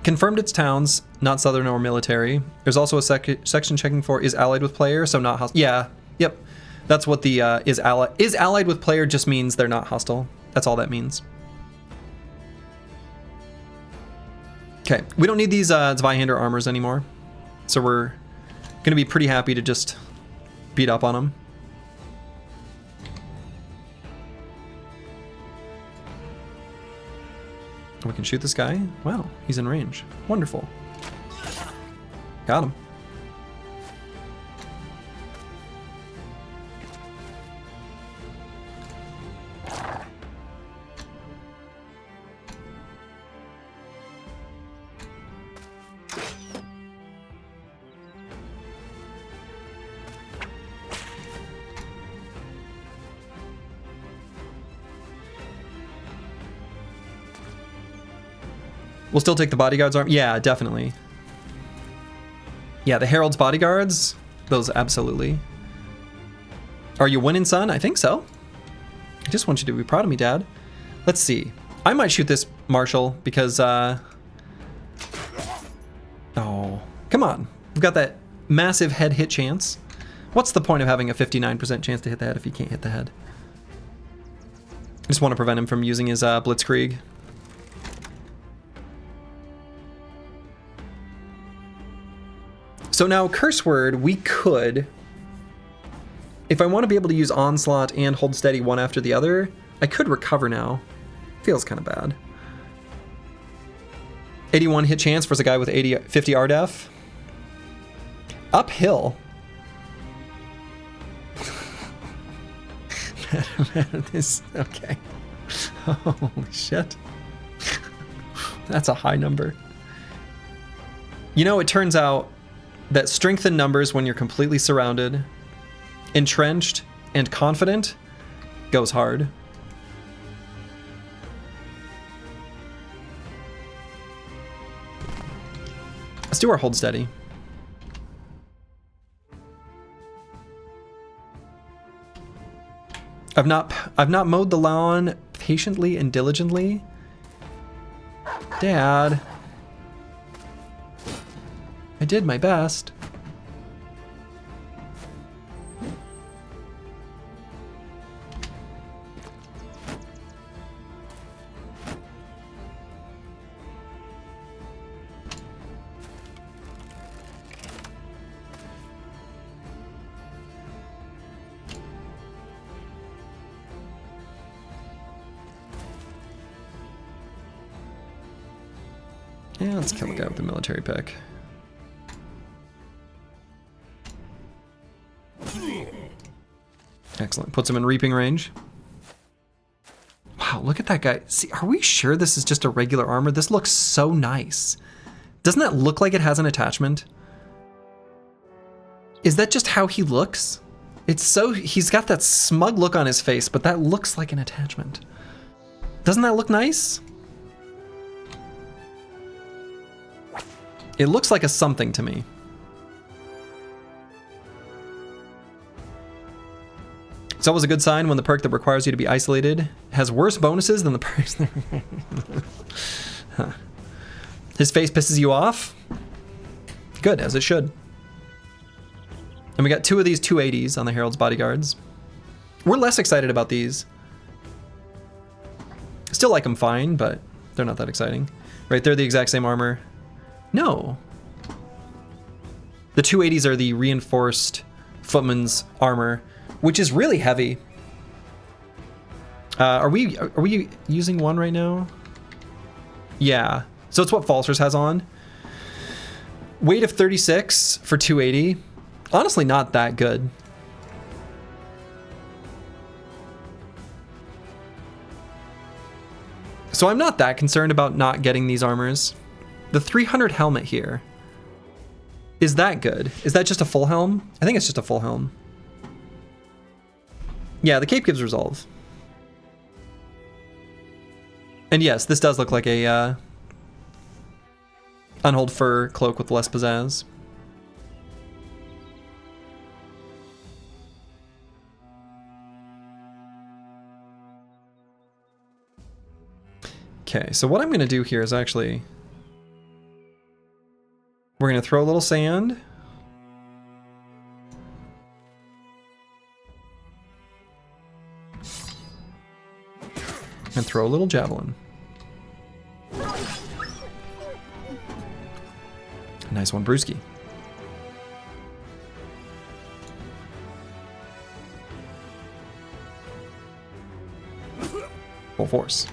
Confirmed its towns, not southern or military. There's also a section checking for is allied with player, so not hostile. Yeah, yep. That's what the is allied with player just means they're not hostile. That's all that means. Okay, we don't need these Zweihander armors anymore, so we're gonna be pretty happy to just beat up on them. We can shoot this guy. Wow, he's in range. Wonderful. Got him. We'll still take the bodyguard's arm. Yeah, definitely. Yeah, the Herald's bodyguards, those absolutely. Are you winning, son? I think so. I just want you to be proud of me, Dad. Let's see. I might shoot this Marshal because, oh, come on. We've got that massive head hit chance. What's the point of having a 59% chance to hit the head if you can't hit the head? I just want to prevent him from using his Blitzkrieg. So now, Curse Word, we could, if I want to be able to use Onslaught and Hold Steady one after the other, I could recover now. Feels kind of bad. 81 hit chance versus a guy with 50 RDEF. Uphill. This, okay. Holy shit. That's a high number. You know, it turns out that strength in numbers when you're completely surrounded, entrenched, and confident goes hard. Let's do our Hold Steady. I've not mowed the lawn patiently and diligently. Dad. I did my best. Yeah, let's kill a guy with the military pick. Excellent. Puts him in reaping range. Wow, look at that guy. See, are we sure this is just a regular armor? This looks so nice. Doesn't that look like it has an attachment? Is that just how he looks? It's so, he's got that smug look on his face, but that looks like an attachment. Doesn't that look nice? It looks like a something to me. It's always a good sign when the perk that requires you to be isolated has worse bonuses than the perks. Huh. His face pisses you off? Good, as it should. And we got two of these 280s on the Herald's bodyguards. We're less excited about these. Still like them fine, but they're not that exciting. Right, they're the exact same armor. No. The 280s are the reinforced footman's armor, which is really heavy. Are we using one right now? Yeah. So it's what Falsers has on. Weight of 36 for 280. Honestly, not that good. So I'm not that concerned about not getting these armors. The 300 helmet here. Is that good? Is that just a full helm? I think it's just a full helm. Yeah, the cape gives resolve. And yes, this does look like a unhold fur cloak with less pizzazz. Okay, so what I'm going to do here is actually... We're going to throw a little sand. And throw a little javelin. Nice one, Brewski. Full force.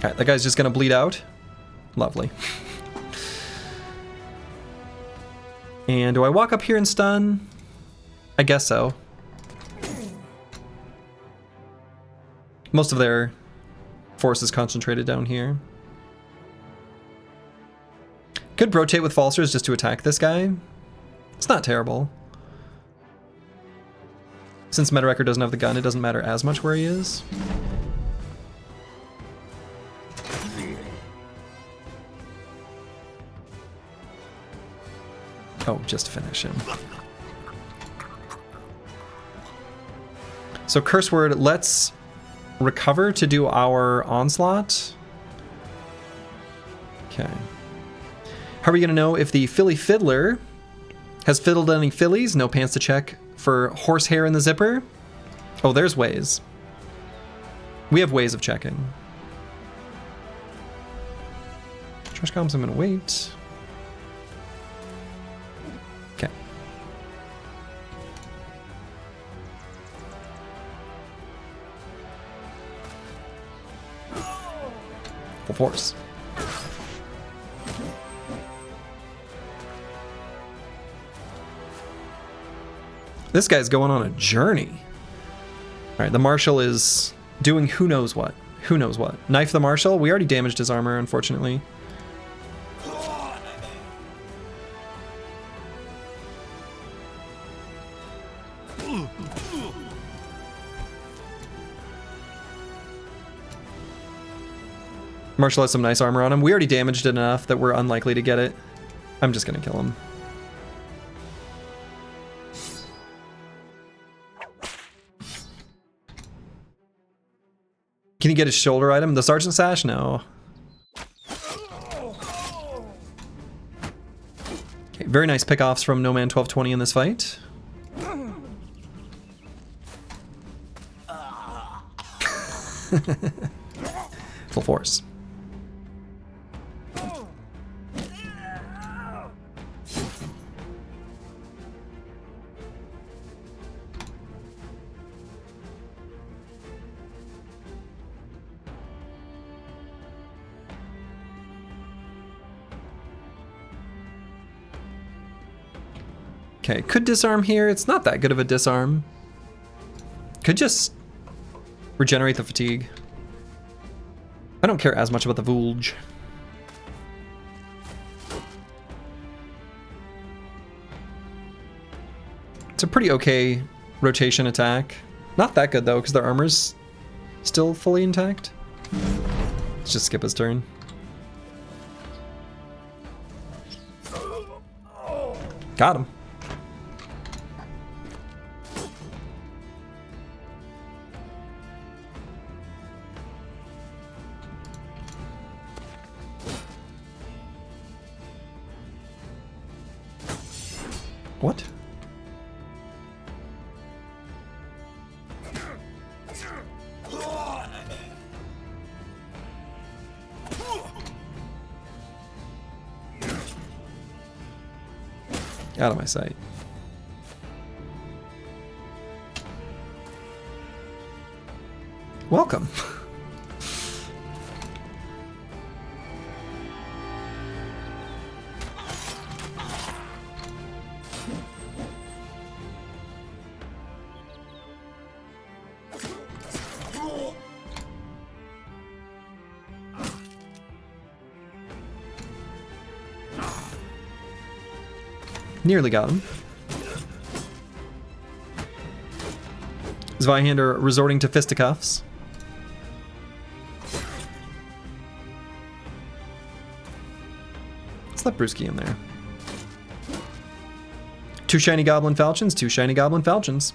Alright, that guy's just gonna bleed out. Lovely. And do I walk up here and stun? I guess so. Most of their force is concentrated down here. Could rotate with falsers just to attack this guy. It's not terrible. Since Metawrecker doesn't have the gun, it doesn't matter as much where he is. Oh, just finish him. So curse word, let's recover to do our onslaught. Okay. How are we gonna know if the Philly Fiddler has fiddled any fillies? No pants to check for horsehair in the zipper. Oh, there's ways. We have ways of checking. Trash comms, I'm gonna wait. Okay. Full force. This guy's going on a journey. All right, the Marshal is doing who knows what. Who knows what. Knife the Marshal. We already damaged his armor, unfortunately. Marshal has some nice armor on him. We already damaged it enough that we're unlikely to get it. I'm just gonna kill him. Can he get his shoulder item? The Sergeant Sash? No. Okay, very nice pickoffs from No Man 1220 in this fight. Full force. Okay, could disarm here. It's not that good of a disarm. Could just regenerate the fatigue. I don't care as much about the Vulge. It's a pretty okay rotation attack. Not that good though, because their armor's still fully intact. Let's just skip his turn. Got him. What? Out of my sight. Welcome. Nearly got him. Zweihander resorting to fisticuffs. Let's let Brewski in there. 2 shiny goblin falchions, 2 shiny goblin falchions.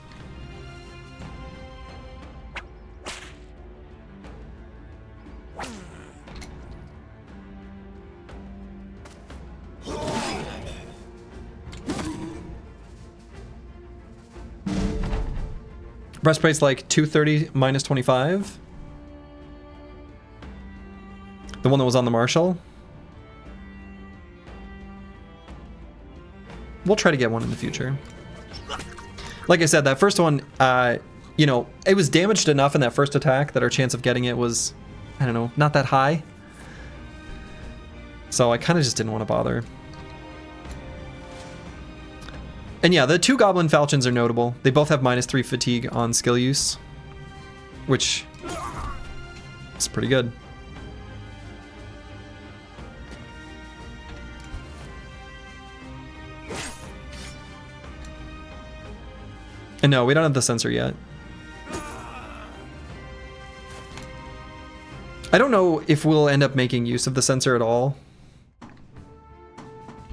Breastplate's like 230 minus 25. The one that was on the Marshal. We'll try to get one in the future. Like I said, that first one, you know, it was damaged enough in that first attack that our chance of getting it was I don't know, not that high. So I kind of just didn't want to bother. And yeah, the 2 Goblin Falchions are notable. They both have -3 fatigue on skill use, which is pretty good. And no, we don't have the sensor yet. I don't know if we'll end up making use of the sensor at all.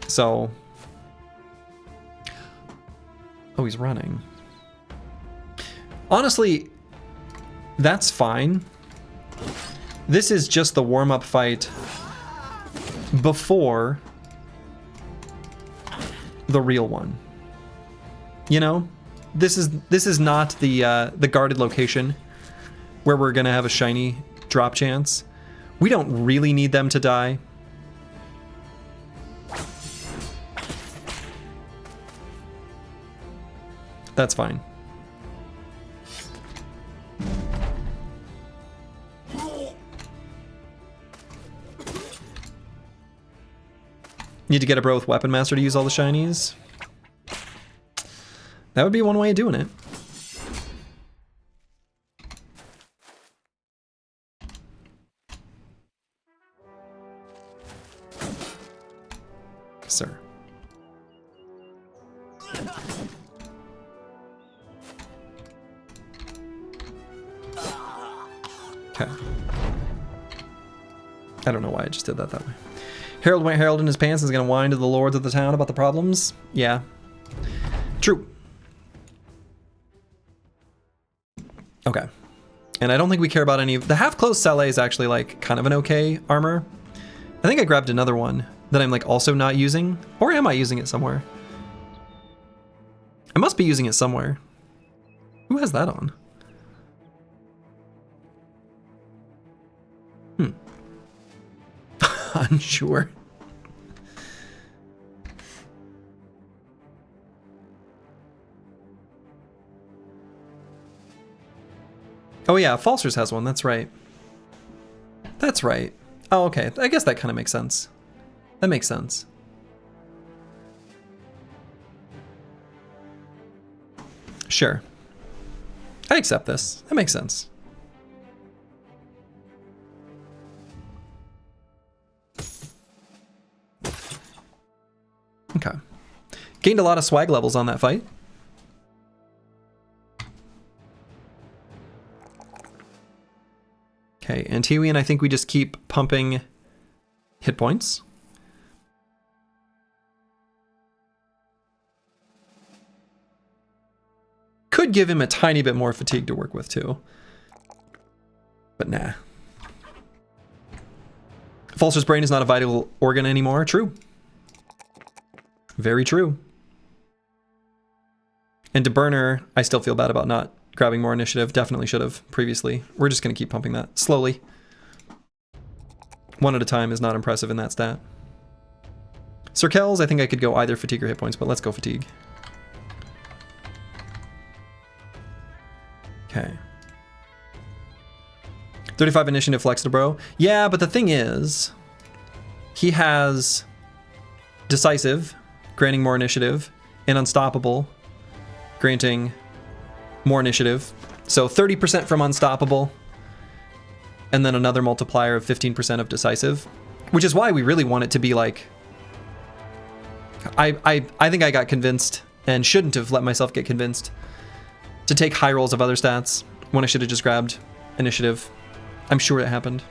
So... Oh, he's running. Honestly, that's fine. This is just the warm-up fight before the real one. You know? This is not the guarded location where we're gonna have a shiny drop chance. We don't really need them to die. That's fine. Need to get a bro with Weapon Master to use all the shinies. That would be one way of doing it. Sir. Okay. I don't know why I just did that way. Harold went Harold in his pants and is going to whine to the lords of the town about the problems. Yeah. True. Okay. And I don't think we care about any of... The half-closed Saleh is actually, like, kind of an okay armor. I think I grabbed another one that I'm, like, also not using. Or am I using it somewhere? I must be using it somewhere. Who has that on? Unsure. Oh yeah, Falsers has one, that's right. That's right. Oh, okay. I guess that kind of makes sense. That makes sense. Sure. I accept this. That makes sense. Okay. Gained a lot of swag levels on that fight. Okay, and Tiwian, I think we just keep pumping hit points. Could give him a tiny bit more fatigue to work with too. But nah. Falster's brain is not a vital organ anymore. True. Very true. And to Burner, I still feel bad about not grabbing more initiative. Definitely should have previously. We're just going to keep pumping that slowly. One at a time is not impressive in that stat. Sir Kells, I think I could go either fatigue or hit points, but let's go fatigue. Okay. 35 initiative flex to bro. Yeah, but the thing is, he has decisive, granting more initiative, and unstoppable, granting more initiative. So 30% from unstoppable, and then another multiplier of 15% of decisive, which is why we really want it to be like... I think I got convinced, and shouldn't have let myself get convinced, to take high rolls of other stats when I should have just grabbed initiative. I'm sure it happened.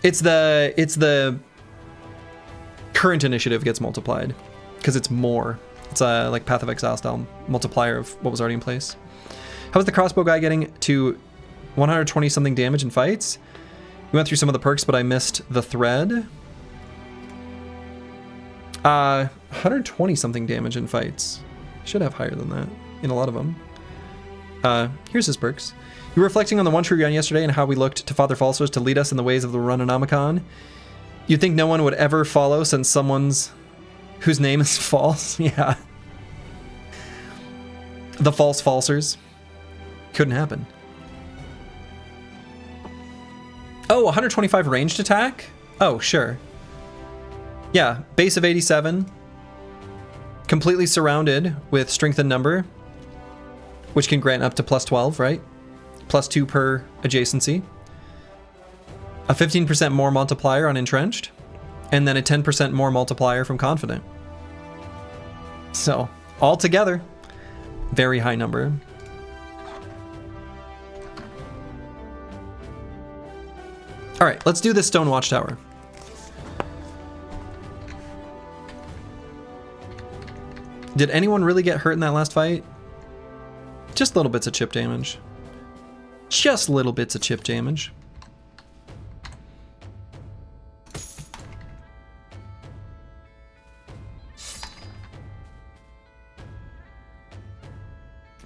It's the current initiative gets multiplied because it's more. It's a like Path of Exile style multiplier of what was already in place. How was the crossbow guy getting to 120 something damage in fights? We went through some of the perks, but I missed the thread. 120 something damage in fights. Should have higher than that in a lot of them. Here's his perks. You were reflecting on the One Tree Run yesterday and how we looked to Father Falsos to lead us in the ways of the Runonomicon. You'd think no one would ever follow since someone's whose name is false. Yeah. The false falsers. Couldn't happen. Oh, 125 ranged attack? Oh, sure. Yeah, base of 87. Completely surrounded with strength and number, which can grant up to plus 12, right? Plus 2 per adjacency. A 15% more multiplier on entrenched, and then a 10% more multiplier from confident. So, altogether, very high number. All right, let's do this stone watchtower. Did anyone really get hurt in that last fight? Just little bits of chip damage. Just little bits of chip damage.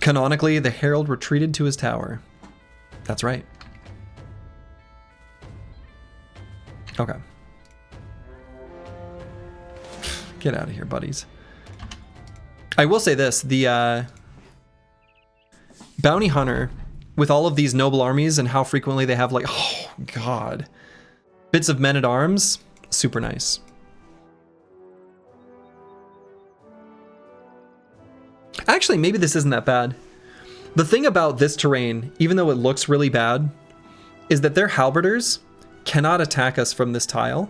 Canonically, the Herald retreated to his tower. That's right. Okay. Get out of here, buddies. I will say this, the bounty hunter, with all of these noble armies and how frequently they have, like, oh god, bits of men-at-arms, super nice. Actually, maybe this isn't that bad. The thing about this terrain, even though it looks really bad, is that their halberders cannot attack us from this tile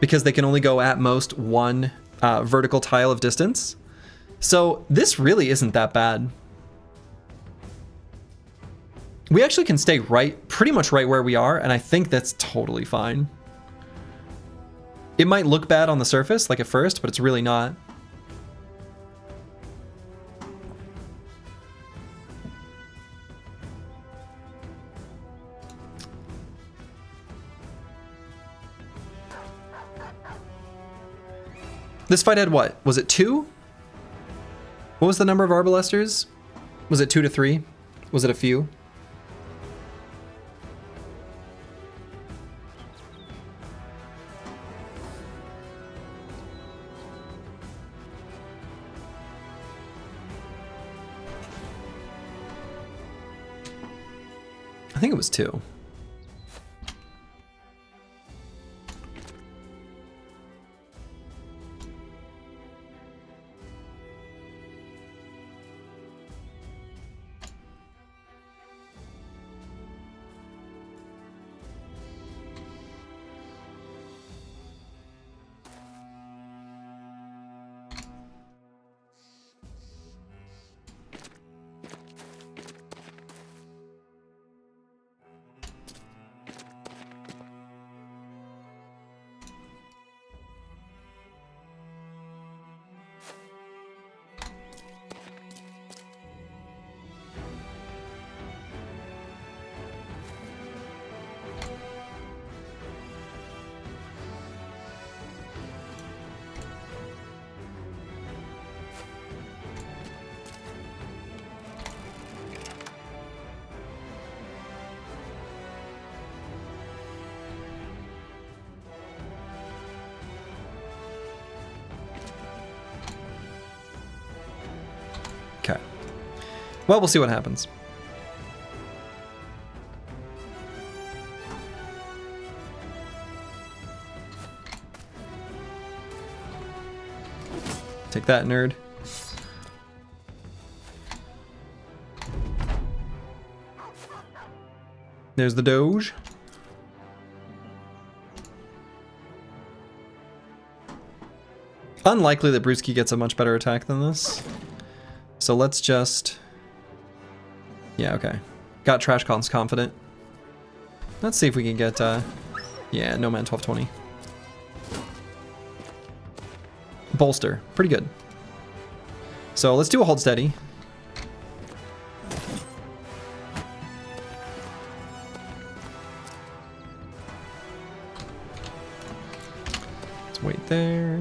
because they can only go at most one vertical tile of distance. So this really isn't that bad. We actually can stay pretty much right where we are, and I think that's totally fine. It might look bad on the surface, like at first, but it's really not. This fight had what? Was it 2? What was the number of Arbalesters? Was it 2 to 3? Was it a few? I think it was 2. Okay. Well, we'll see what happens. Take that, nerd. There's the Doge. Unlikely that Brewski gets a much better attack than this. So let's just... Yeah, okay. Got Trash Con's confident. Let's see if we can get... Yeah, no man 1220. Bolster. Pretty good. So let's do a hold steady. Let's wait there.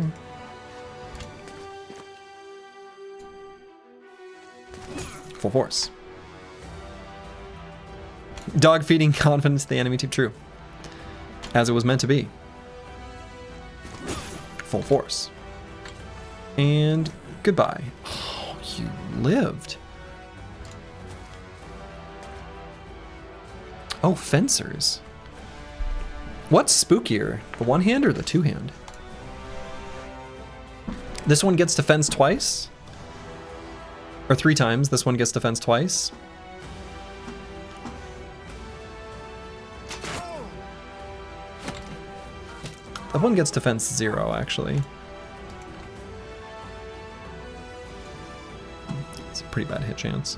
Full force. Dog feeding confidence to the enemy team. True. As it was meant to be. Full force. And goodbye. Oh, you lived. Oh, fencers. What's spookier, the one hand or the two hand? This one gets defense twice. Or 3 times. This one gets defense twice. That one gets defense 0, actually. It's a pretty bad hit chance.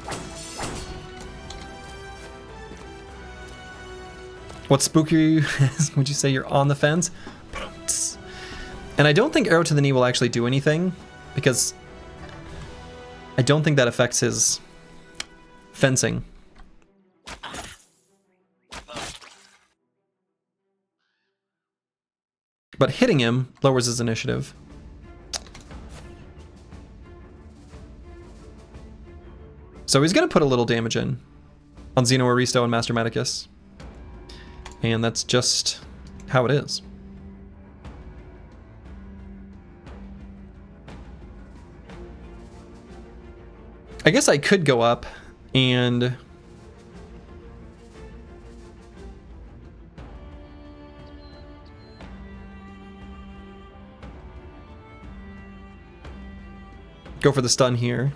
What's spooky would you say you're on the fence? And I don't think arrow to the knee will actually do anything, because I don't think that affects his fencing. But hitting him lowers his initiative. So he's going to put a little damage in on Xeno Aristo and Master Medicus. And that's just how it is. I guess I could go up and go for the stun here.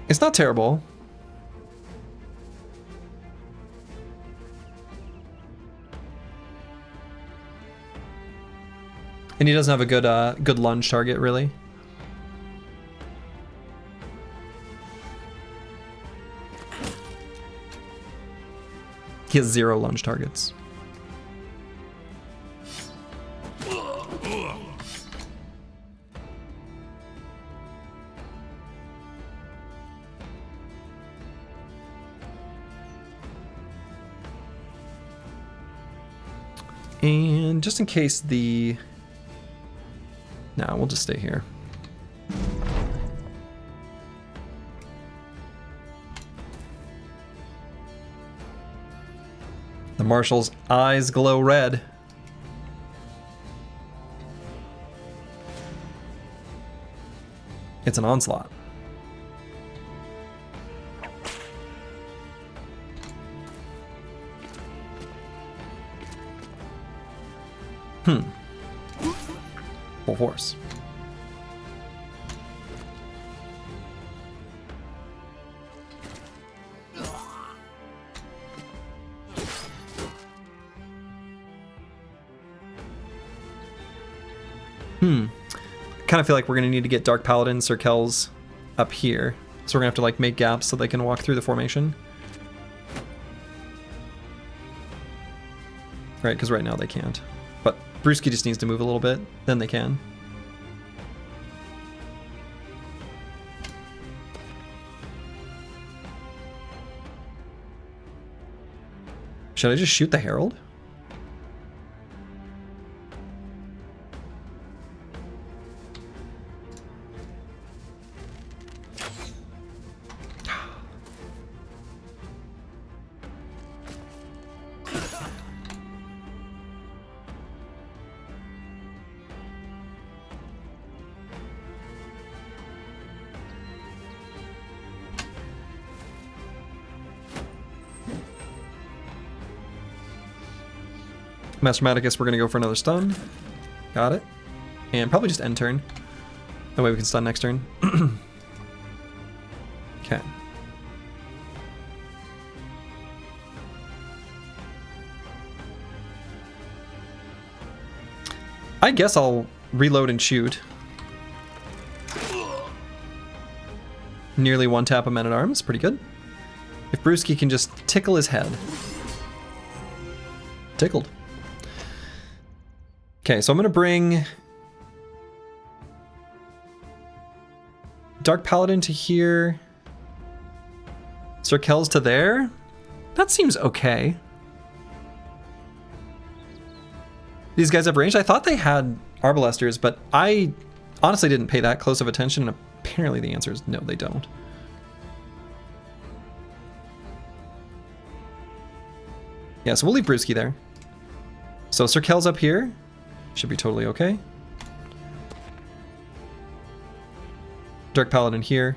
It's not terrible. And he doesn't have a good lunge target, really. He has 0 lunge targets. And just in case the... No, we'll just stay here. The Marshal's eyes glow red. It's an onslaught. Full force. Kind of feel like we're gonna need to get Dark Paladin Circles up here, so we're gonna have to like make gaps so they can walk through the formation. Right, because right now they can't. But Brewski just needs to move a little bit, then they can. Should I just shoot the Herald? Master Medicus, we're going to go for another stun. Got it. And probably just end turn. That way we can stun next turn. Okay. I guess I'll reload and shoot. Nearly one tap a Man-at-Arms. Pretty good. If Brewski can just tickle his head. Tickled. Okay, so I'm going to bring Dark Paladin to here. Circles to there. That seems okay. These guys have range. I thought they had Arbalesters, but I honestly didn't pay that close of attention, and apparently the answer is no, they don't. Yeah, so we'll leave Brewski there. So Circles up here. Should be totally okay. Dark Paladin here.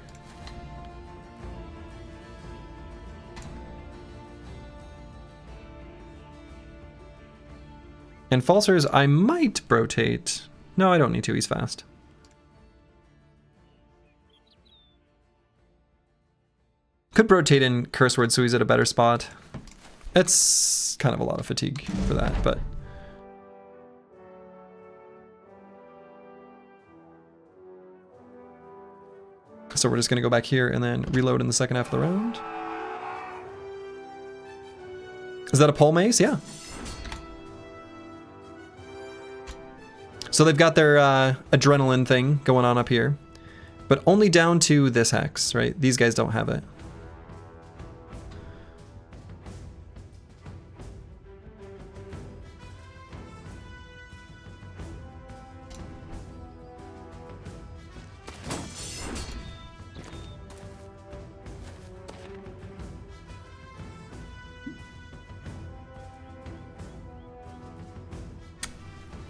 And Falsers, I might rotate. No, I don't need to. He's fast. Could rotate in Curse Word so he's at a better spot. It's kind of a lot of fatigue for that, but... So we're just going to go back here and then reload in the second half of the round. Is that a pole mace? Yeah. So they've got their adrenaline thing going on up here, but only down to this hex, right? These guys don't have it.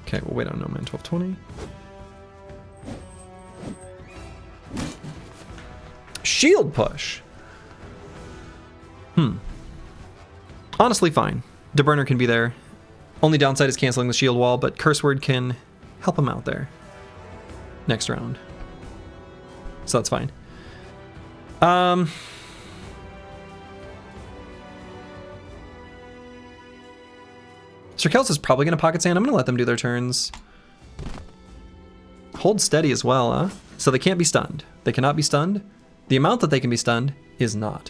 Okay, we'll wait on No Man 1220. Shield push. Honestly, fine. DeBurner can be there. Only downside is canceling the shield wall, but Curse Word can help him out there. Next round. So that's fine. Sir Kels is probably going to Pocket Sand. I'm going to let them do their turns. Hold steady as well, huh? So they can't be stunned. They cannot be stunned. The amount that they can be stunned is not.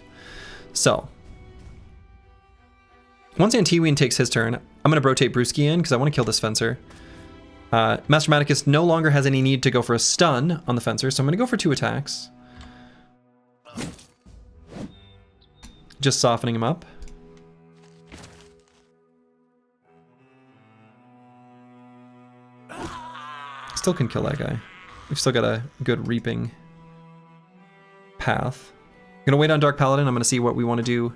So, once Antiween takes his turn, I'm going to rotate Brewski in because I want to kill this Fencer. Master Maticus no longer has any need to go for a stun on the Fencer, so I'm going to go for 2 attacks. Just softening him up. Still can kill that guy. We've still got a good reaping path. I'm gonna wait on Dark Paladin. I'm gonna see what we want to do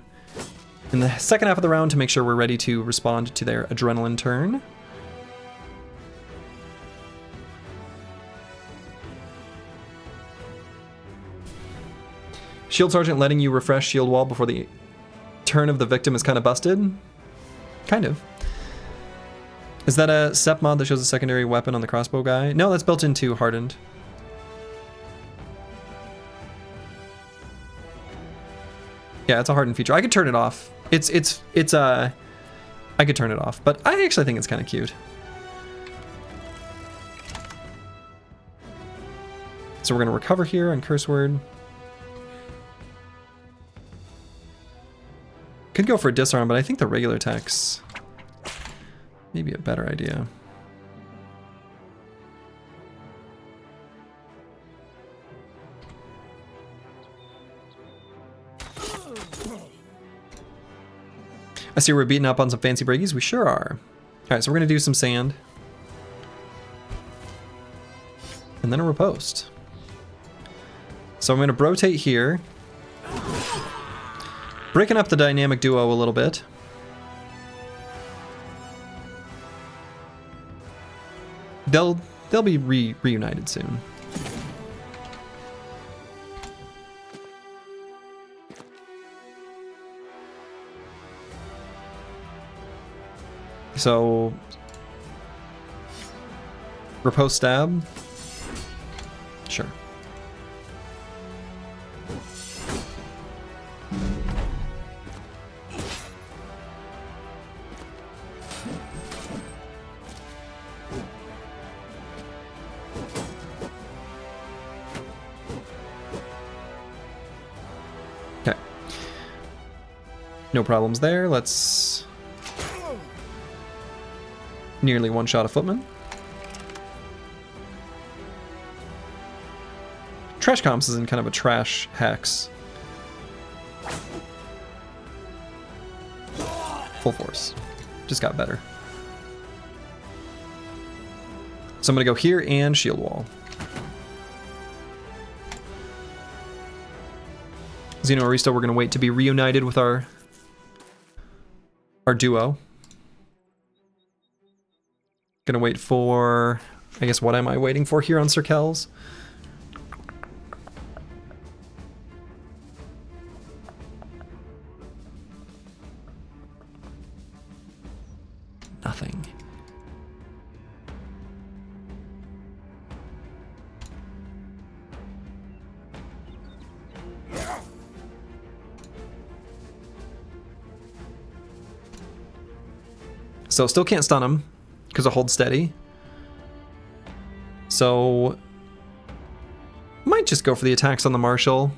in the second half of the round to make sure we're ready to respond to their adrenaline turn. Shield Sergeant letting you refresh shield wall before the turn of the victim is kind of busted. Kind of. Is that a SEP mod that shows a secondary weapon on the crossbow guy? No, that's built into Hardened. Yeah, it's a Hardened feature. I could turn it off. I could turn it off, but I actually think it's kind of cute. So we're gonna recover here on Curse Word. Could go for a disarm, but I think the regular attacks maybe a better idea. I see we're beating up on some fancy breakies. We sure are. Alright, so we're going to do some sand. And then a riposte. So I'm going to rotate here. Breaking up the dynamic duo a little bit. They'll be reunited soon. So riposte stab. Sure. Okay. No problems there. Let's nearly one-shot a footman. Trash comps is in kind of a trash hex. Full force. Just got better. So I'm gonna go here and shield wall. Xeno Aristo, we're gonna wait to be reunited with our duo. Gonna wait for, I guess, what am I waiting for here on Sir Kells? Nothing. So still can't stun him because of hold steady. So might just go for the attacks on the Marshal.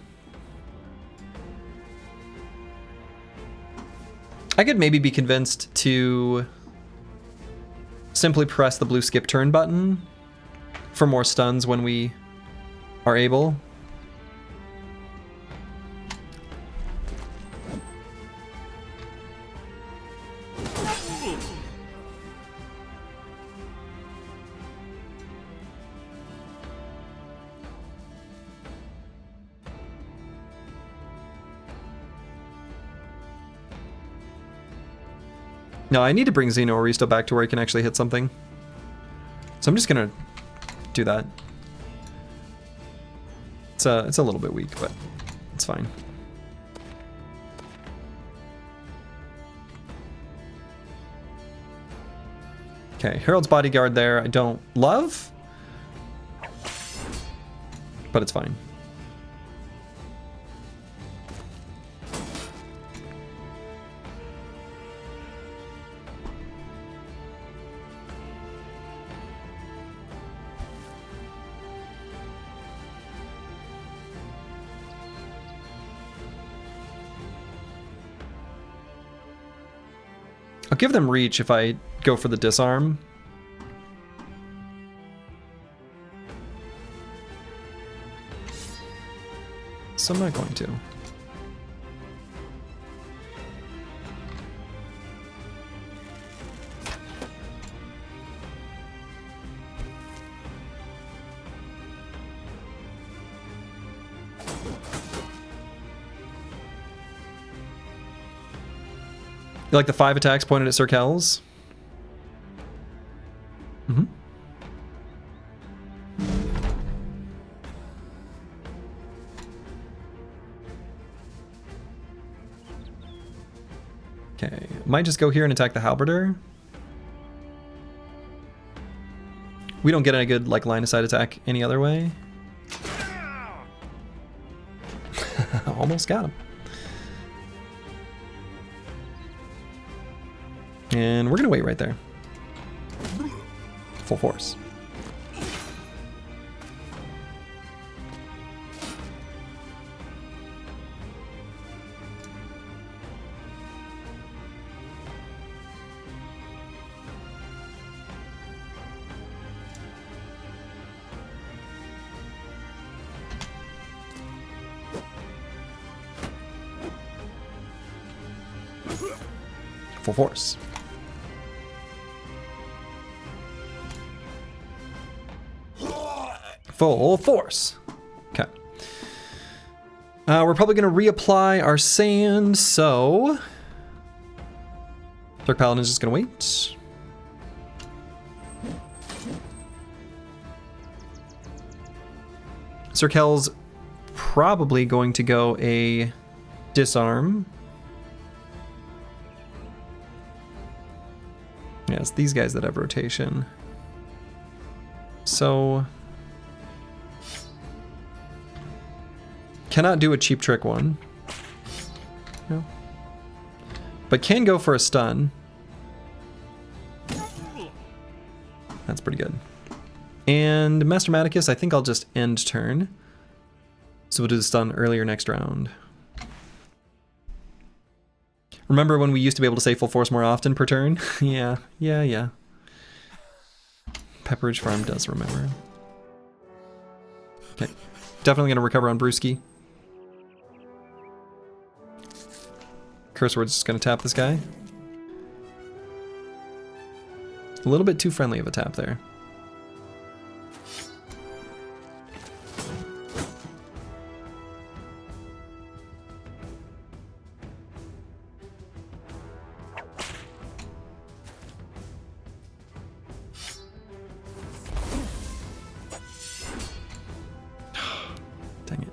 I could maybe be convinced to simply press the blue skip turn button for more stuns when we are able. No, I need to bring Xeno Aristo back to where he can actually hit something. So I'm just gonna do that. It's a little bit weak, but it's fine. Okay, Herald's Bodyguard there I don't love, but it's fine. I'll give them reach if I go for the disarm. So I'm not going to. You like the 5 attacks pointed at Sir Kells? Mm-hmm. Okay, might just go here and attack the Halberder. We don't get a good like line of sight attack any other way. Almost got him. And we're gonna wait right there. Full force. Full force. Full force. Okay. We're probably going to reapply our sand, so Dark Paladin's just going to wait. Sir Kel's probably going to go a disarm. Yeah, it's these guys that have rotation. So cannot do a cheap trick one. No. But can go for a stun. That's pretty good. And Master Maticus, I think I'll just end turn. So we'll do the stun earlier next round. Remember when we used to be able to say full force more often per turn? Yeah. Pepperidge Farm does remember. Okay. Definitely going to recover on Brewski. Curse Word's just going to tap this guy. A little bit too friendly of a tap there. Dang it.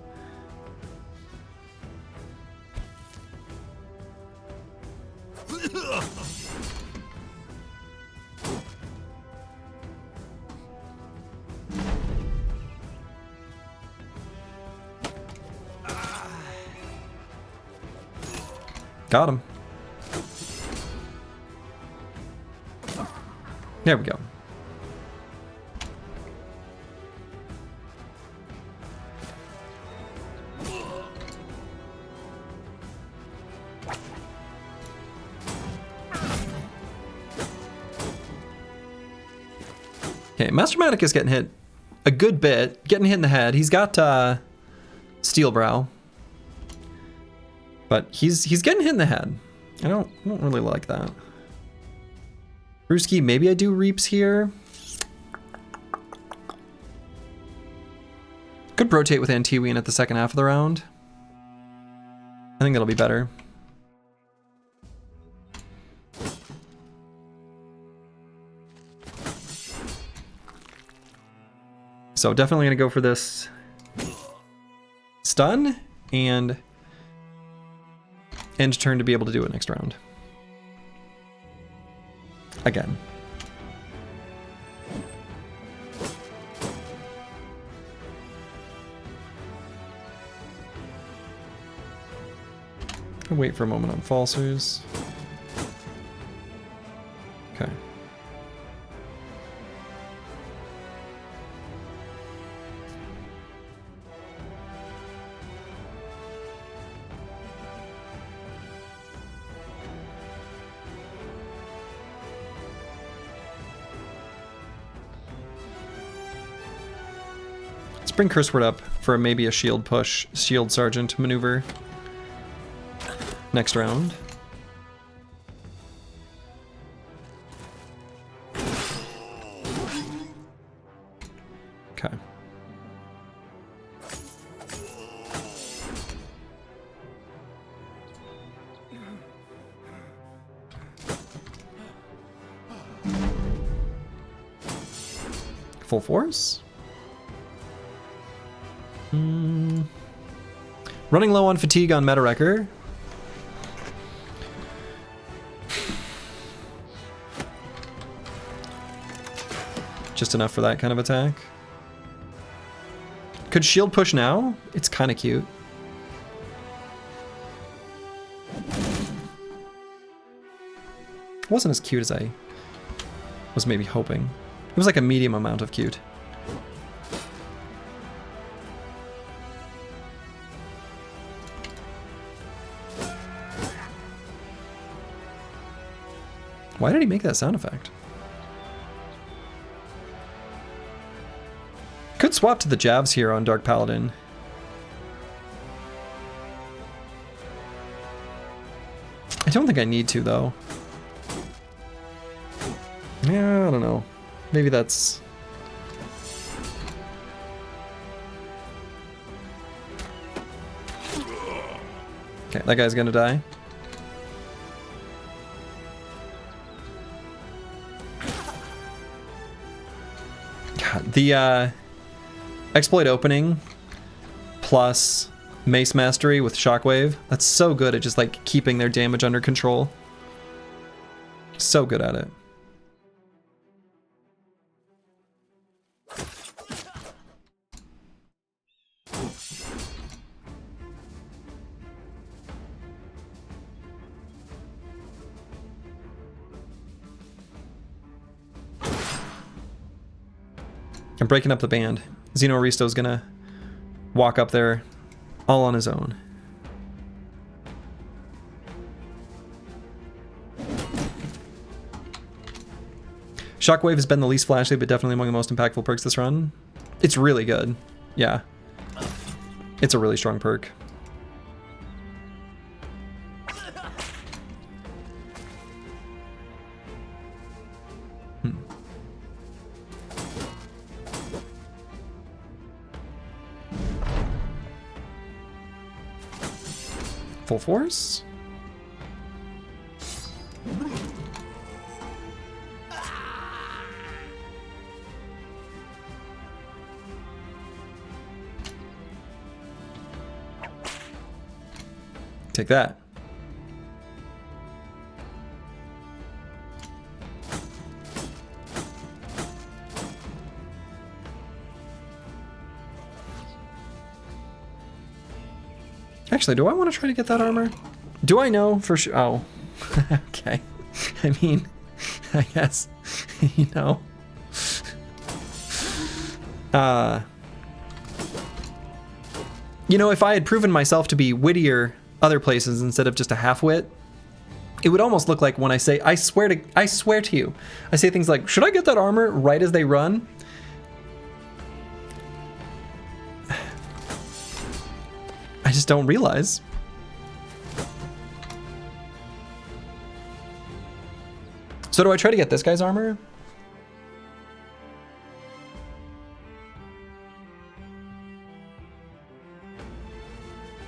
Got him. There we go. Okay, Mastermatic is getting hit a good bit. Getting hit in the head. He's got Steel Brow. But he's getting hit in the head. I don't really like that. Brewski, maybe I do Reaps here. Could rotate with Antiween at the second half of the round. I think that'll be better. So definitely gonna go for this stun and end turn to be able to do it next round. Again. I'll wait for a moment on Falsers. Okay. Bring Curse Word up for maybe a shield push, shield sergeant maneuver next round. Okay. Full force? Running low on fatigue on Meta Wrecker. Just enough for that kind of attack. Could shield push now? It's kind of cute. It wasn't as cute as I was maybe hoping. It was like a medium amount of cute. Why did he make that sound effect? Could swap to the jabs here on Dark Paladin. I don't think I need to, though. Yeah, I don't know. Maybe that's... Okay, that guy's gonna die. The exploit opening plus Mace Mastery with Shockwave, that's so good at just like keeping their damage under control. So good at it. I'm breaking up the band. Xeno Aristo's gonna walk up there all on his own. Shockwave has been the least flashy, but definitely among the most impactful perks this run. It's really good. Yeah. It's a really strong perk. Full force? Take that. Actually, do I want to try to get that armor? Do I know for sure? Oh, okay. I mean, I guess You know? You know, if I had proven myself to be wittier other places instead of just a half-wit, it would almost look like when I say, I swear to you, I say things like, should I get that armor right as they run? I just don't realize. So do I try to get this guy's armor?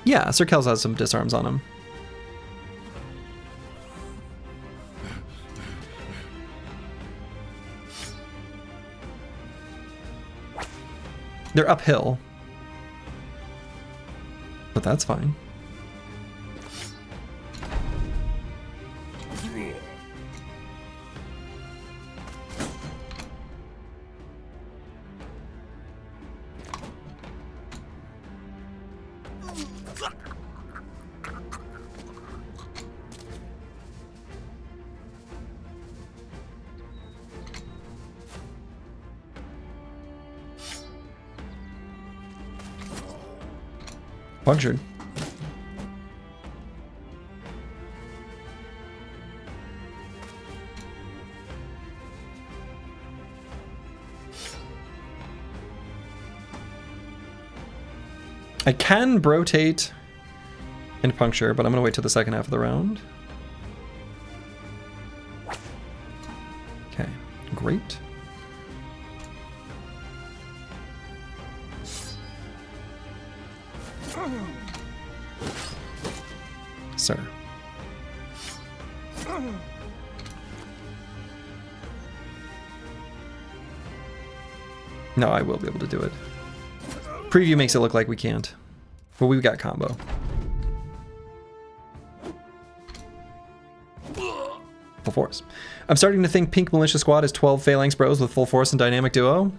Yeah, Sir Kells has some disarms on him. They're uphill. But that's fine. Punctured. I can rotate and puncture, but I'm gonna wait till the second half of the round. Okay, great. Sir. No, I will be able to do it. Preview makes it look like we can't, but we've got combo. Full force. I'm starting to think Pink Militia Squad is 12 Phalanx Bros with full force and dynamic duo.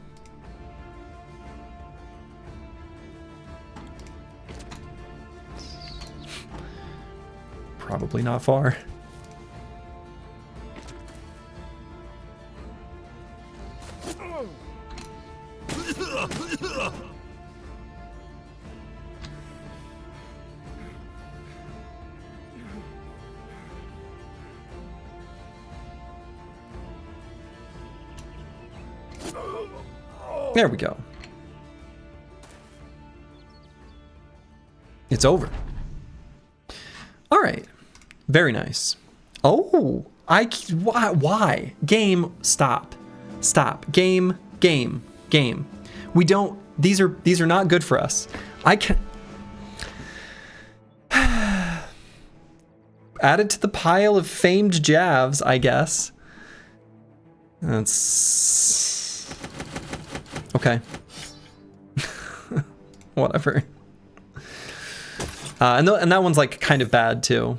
Probably not far. There we go. It's over. All right. Very nice. Oh, why? Game, stop. Stop. Game. We don't, these are not good for us. I can added to the pile of famed javs, I guess. That's okay. Whatever. And that one's like kind of bad too.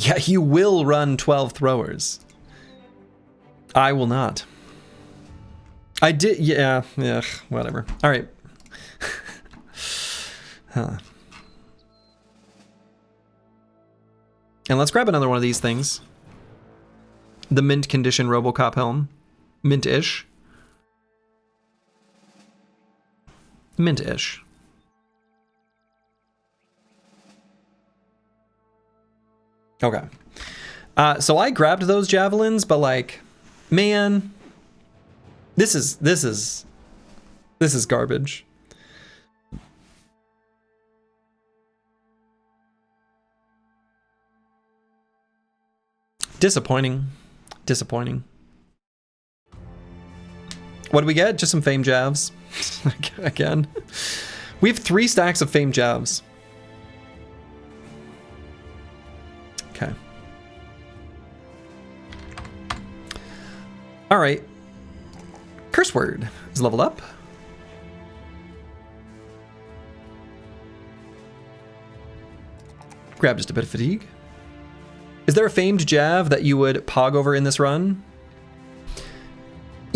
Yeah, you will run 12 throwers. I will not. I did, yeah, whatever. All right. Huh. And let's grab another one of these things. The mint condition RoboCop helm. Mint-ish. Mint-ish. Okay. So I grabbed those javelins, but like, man, this is garbage. Disappointing. What do we get? Just some fame javs. Again. We have 3 stacks of fame javs. Okay. All right. Curse word is leveled up. Grab just a bit of fatigue. Is there a famed jav that you would pog over in this run?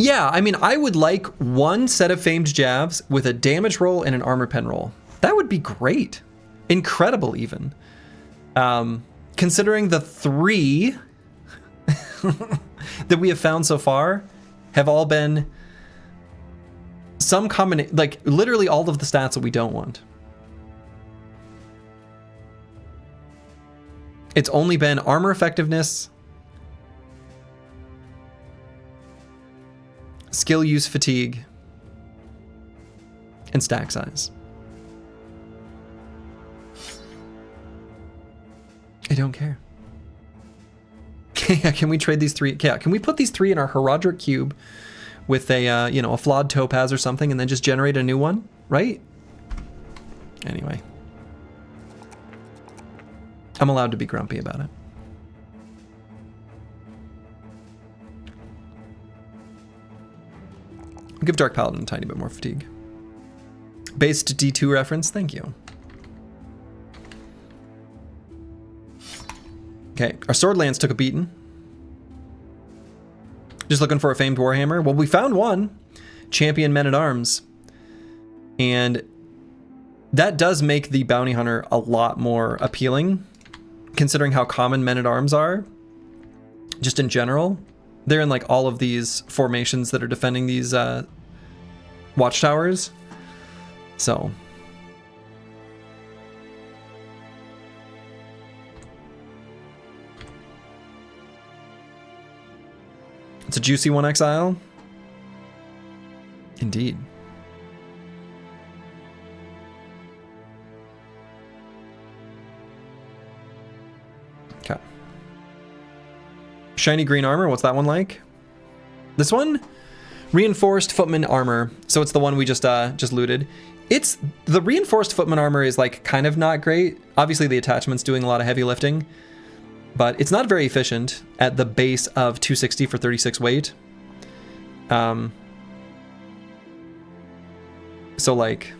Yeah, I mean, I would like one set of Famed Jabs with a damage roll and an armor pen roll. That would be great. Incredible, even. Considering the 3 that we have found so far have all been some combination, like literally all of the stats that we don't want. It's only been armor effectiveness, skill use fatigue, and stack size. I don't care. Can we trade these 3? Yeah, can we put these 3 in our Herodric Cube with a, you know, a flawed topaz or something and then just generate a new one, right? Anyway. I'm allowed to be grumpy about it. I'll give Dark Paladin a tiny bit more fatigue. Based D2 reference, thank you. Okay, our sword lance took a beating. Just looking for a famed warhammer. Well, we found one. Champion Men-at-Arms. And that does make the bounty hunter a lot more appealing, considering how common Men-at-Arms are. Just in general. They're in like all of these formations that are defending these watchtowers. So... it's a juicy one, Exile. Indeed. Okay. Shiny green armor, what's that one like? This one? Reinforced footman armor. So it's the one we just looted. It's the reinforced footman armor is like kind of not great. Obviously the attachment's doing a lot of heavy lifting. But it's not very efficient at the base of 260 for 36 weight. So like,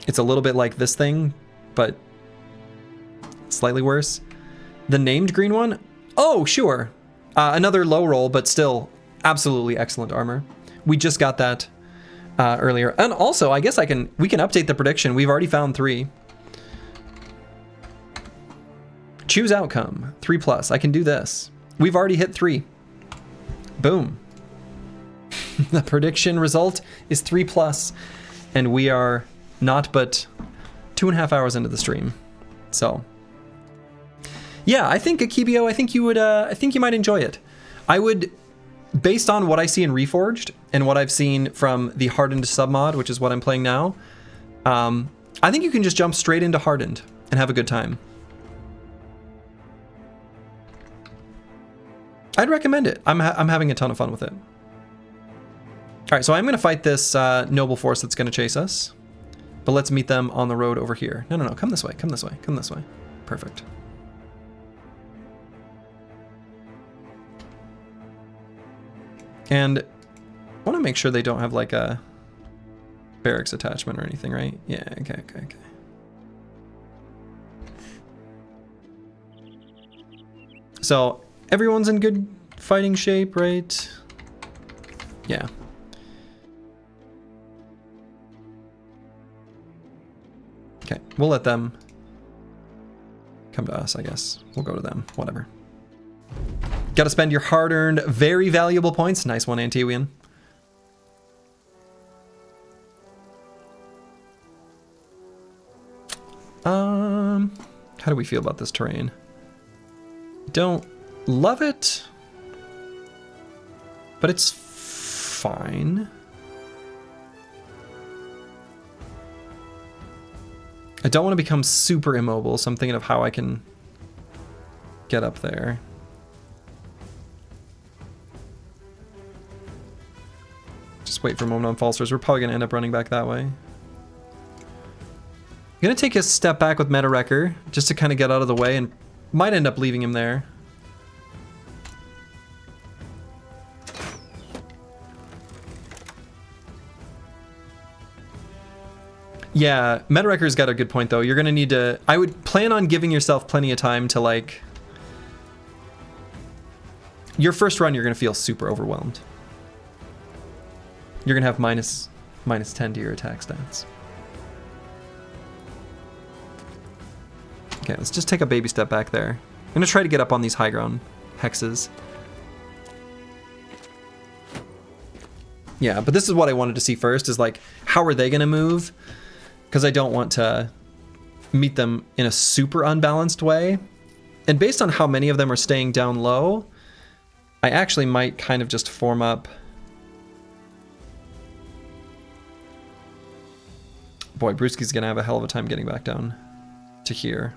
it's a little bit like this thing, but slightly worse. The named green one? Oh, sure. Another low roll, but still absolutely excellent armor. We just got that earlier. And also, I guess we can update the prediction. We've already found 3. Choose outcome, 3+. I can do this. We've already hit 3. Boom. The prediction result is 3+, and we are not but 2.5 hours into the stream. So, yeah, I think Akibio, I think you might enjoy it. I would, based on what I see in Reforged and what I've seen from the Hardened submod, which is what I'm playing now, I think you can just jump straight into Hardened and have a good time. I'd recommend it. I'm having a ton of fun with it. All right, so I'm going to fight this noble force that's going to chase us. But let's meet them on the road over here. No, come this way, come this way, come this way. Perfect. And I want to make sure they don't have like a barracks attachment or anything, right? Yeah, okay. So everyone's in good fighting shape, right? Yeah. Okay, we'll let them come to us, I guess. We'll go to them, whatever. Gotta spend your hard-earned, very valuable points. Nice one, Antiwian. How do we feel about this terrain? Don't love it, but it's fine. I don't want to become super immobile, so I'm thinking of how I can get up there. Just wait for a moment on falsers. We're probably going to end up running back that way. I'm going to take a step back with Meta Wrecker just to kind of get out of the way, and might end up leaving him there. Yeah, Meta Wrecker's got a good point though. You're going to need to... I would plan on giving yourself plenty of time to like... your first run, you're going to feel super overwhelmed. You're going to have minus 10 to your attack stats. Okay, let's just take a baby step back there. I'm going to try to get up on these high ground hexes. Yeah, but this is what I wanted to see first, is like, how are they going to move? Because I don't want to meet them in a super unbalanced way. And based on how many of them are staying down low, I actually might kind of just form up. Boy, Brewski's going to have a hell of a time getting back down to here.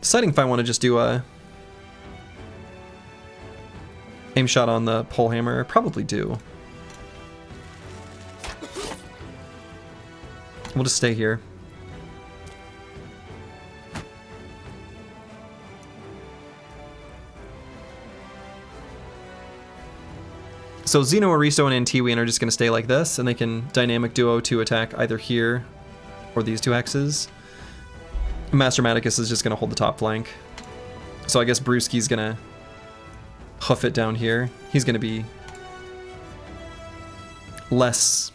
Deciding if I want to just do a aim shot on the pole hammer. Probably do. We'll just stay here. So Xeno, Aristo, and Antiwian are just going to stay like this, and they can dynamic duo to attack either here or these two hexes. Master Maticus is just going to hold the top flank. So I guess Brewski's going to hoof it down here. He's going to be less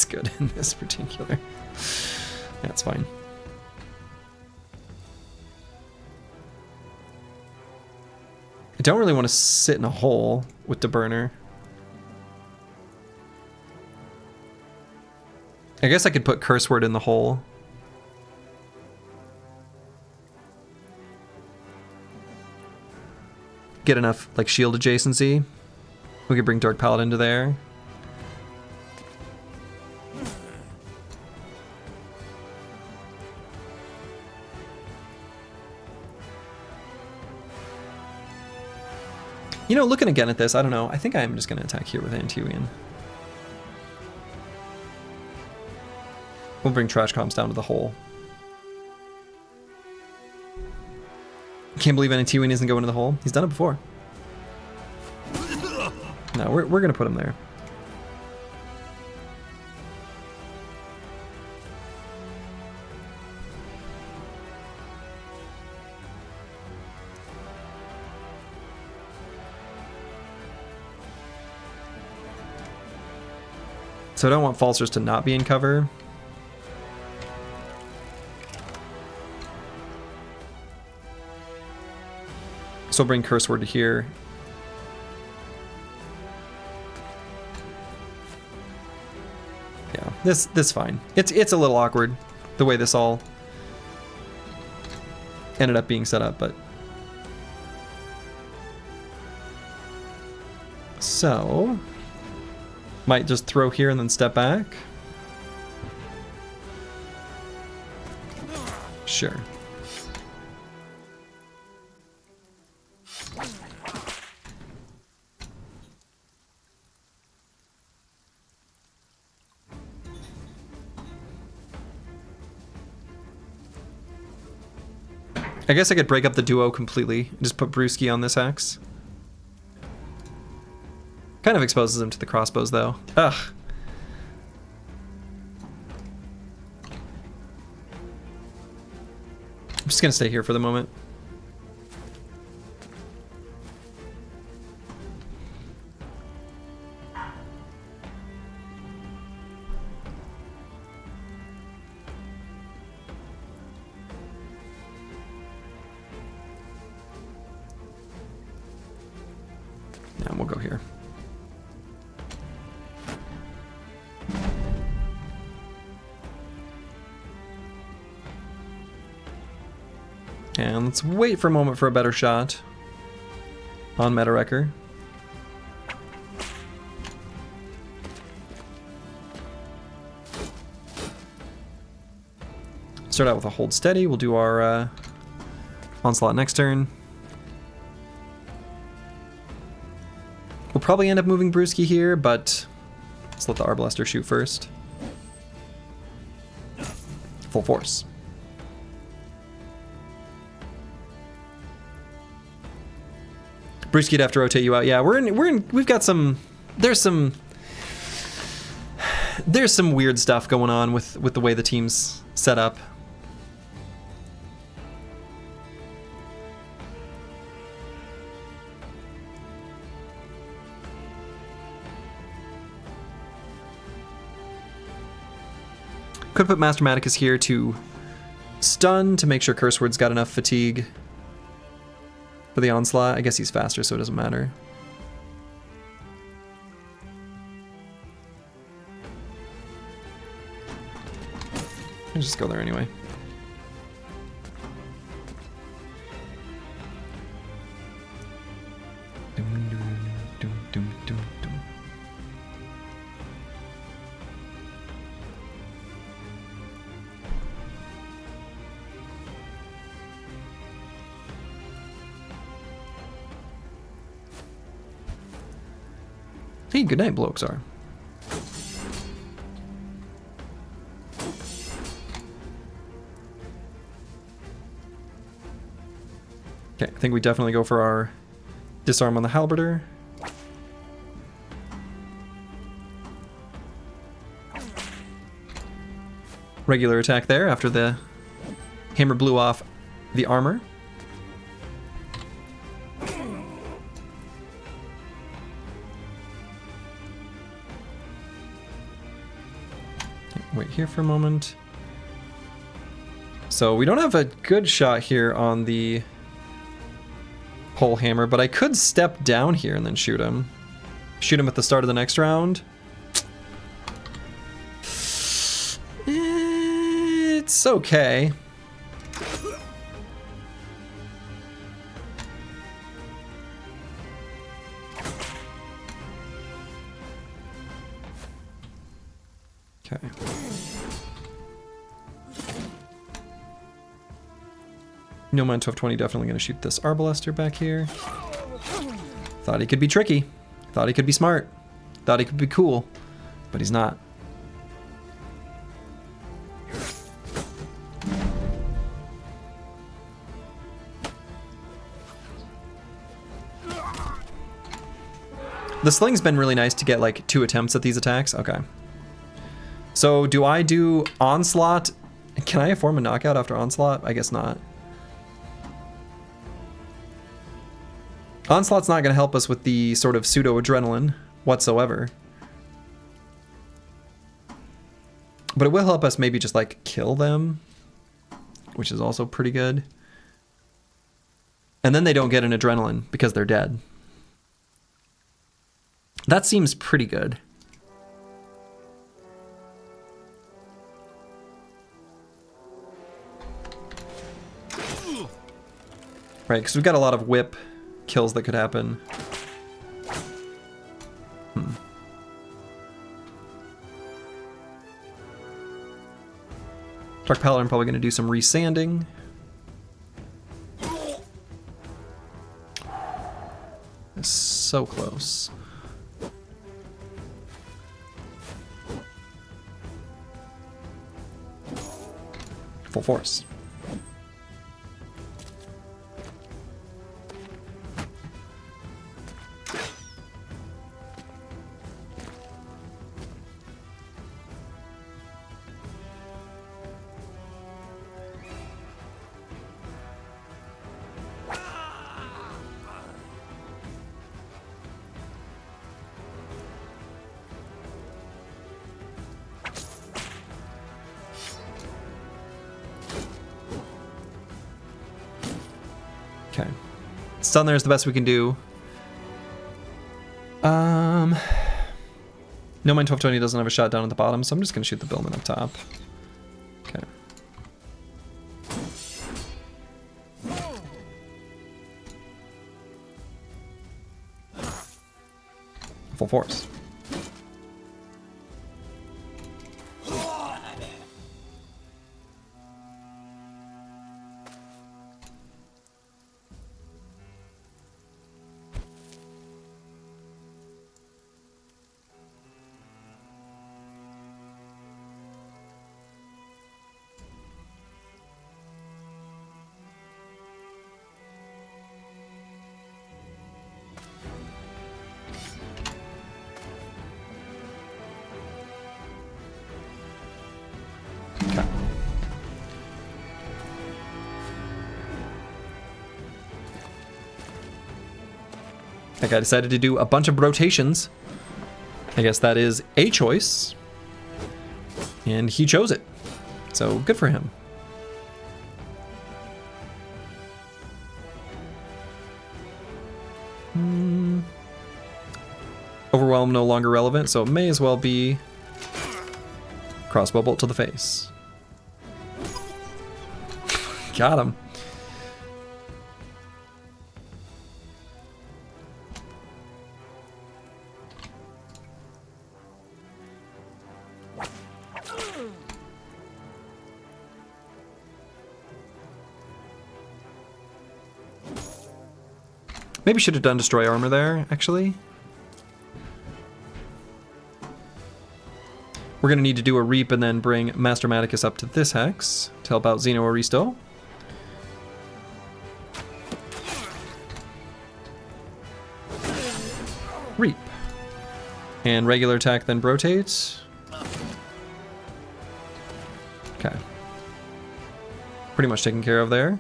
good in this particular. That's fine. I don't really want to sit in a hole with the burner. I guess I could put Curse Word in the hole. Get enough like shield adjacency. We could bring Dark Paladin to there. You know, looking again at this, I don't know. I think I am just going to attack here with Antiwian. We'll bring Trash Comms down to the hole. Can't believe Antiwian isn't going to the hole. He's done it before. No, we're going to put him there. So I don't want Falsers to not be in cover. So I'll bring Curse Word to here. Yeah, this fine. It's a little awkward the way this all ended up being set up, but so might just throw here and then step back. Sure. I guess I could break up the duo completely and just put Brewski on this hex. Kind of exposes him to the crossbows though. Ugh. I'm just gonna stay here for the moment. And we'll go here. And let's wait for a moment for a better shot on Meta Wrecker. Start out with a hold steady. We'll do our onslaught next turn. We'll probably end up moving Brewski here, but let's let the Arbalaster shoot first. Full force. Brisky'd have to rotate you out. Yeah, we've got some, there's some weird stuff going on with the way the team's set up. Could put Master Maticus here to stun to make sure Curse Word's got enough fatigue for the onslaught. I guess he's faster, so it doesn't matter. I'll just go there anyway. Hey, good night, Bloxar. Okay, I think we definitely go for our disarm on the halberder. Regular attack there after the hammer blew off the armor. Wait here for a moment. So we don't have a good shot here on the pole hammer, but I could step down here and then shoot him. Shoot him at the start of the next round. It's okay. Okay. No mind 1220 definitely going to shoot this Arbalester back here. Thought he could be tricky. Thought he could be smart. Thought he could be cool. But he's not. The sling's been really nice to get like 2 attempts at these attacks. Okay. So do I do Onslaught? Can I form a knockout after Onslaught? I guess not. Onslaught's not going to help us with the sort of pseudo-adrenaline whatsoever. But it will help us maybe just like kill them, which is also pretty good. And then they don't get an adrenaline because they're dead. That seems pretty good. Right, because we've got a lot of whip kills that could happen. Dark Paladin probably going to do some resanding. It's so close. Full force. Okay. Stun there is the best we can do. No Mind 1220 doesn't have a shot down at the bottom, so I'm just going to shoot the billman up top. Okay. Full force. That guy decided to do a bunch of rotations. I guess that is a choice. And he chose it. So good for him. Overwhelm no longer relevant, so it may as well be crossbow bolt to the face. Got him. Maybe should have done destroy armor there, actually. We're going to need to do a reap and then bring Master Maticus up to this hex to help out Xeno Aristo. Reap. And regular attack, then rotate. Okay. Pretty much taken care of there.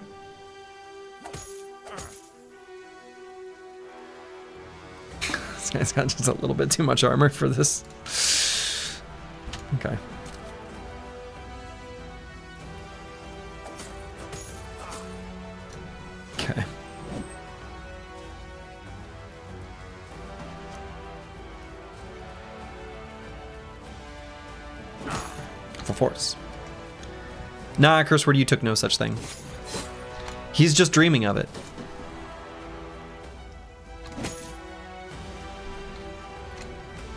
This guy's got just a little bit too much armor for this. Okay. Okay. Full force. Nah, Curseword, you took no such thing. He's just dreaming of it.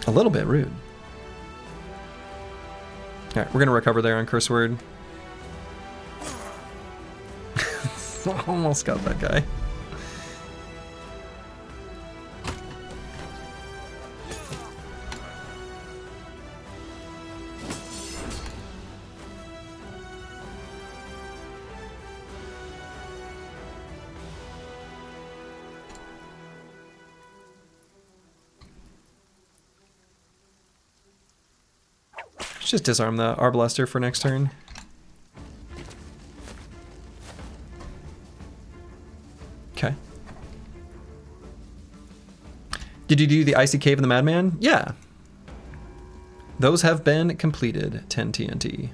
A little bit rude. Alright, we're gonna recover there on Curseword. Almost got that guy. Just disarm the Arbalaster for next turn. Okay. Did you do the Icy Cave and the Madman? Yeah. Those have been completed. 10 TNT.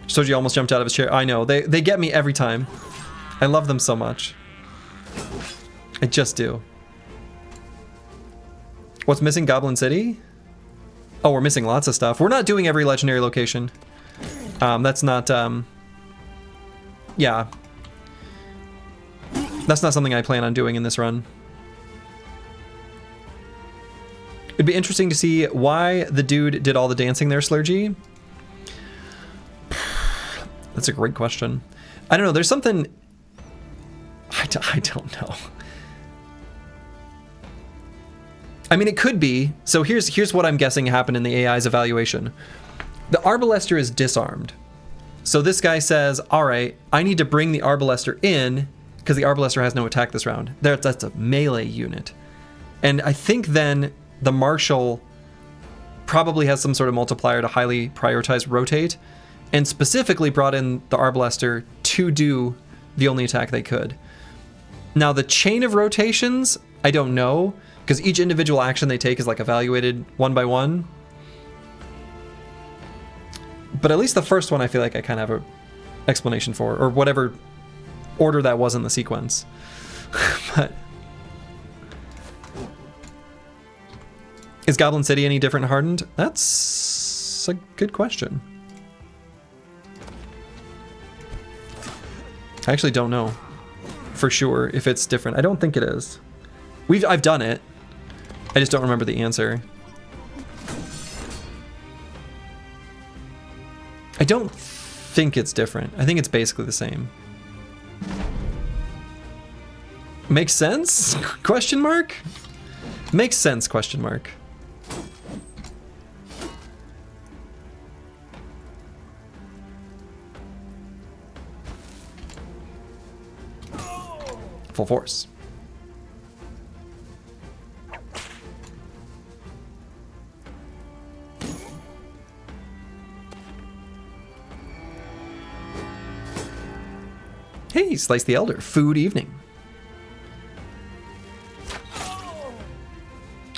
Soji almost jumped out of his chair. I know. They get me every time. I love them so much. I just do. What's missing? Goblin City? Oh, we're missing lots of stuff. We're not doing every legendary location. That's not... yeah. That's not something I plan on doing in this run. It'd be interesting to see why the dude did all the dancing there, Slurgy. That's a great question. I don't know. There's something... I don't know. I mean, it could be. So here's what I'm guessing happened in the AI's evaluation. The Arbalaster is disarmed. So this guy says, all right, I need to bring the Arbalaster in because the Arbalaster has no attack this round. That's a melee unit. And I think then the Marshal probably has some sort of multiplier to highly prioritize rotate, and specifically brought in the Arbalaster to do the only attack they could. Now the chain of rotations, I don't know, because each individual action they take is like evaluated one by one. But at least the first one I feel like I kind of have an explanation for, or whatever order that was in the sequence. But is Goblin City any different in Hardened? That's a good question. I actually don't know for sure if it's different. I don't think it is. I've done it. I just don't remember the answer. I don't think it's different. I think it's basically the same. Makes sense? Question mark? Makes sense, question mark. Full force. Hey, Slice the Elder. Food evening.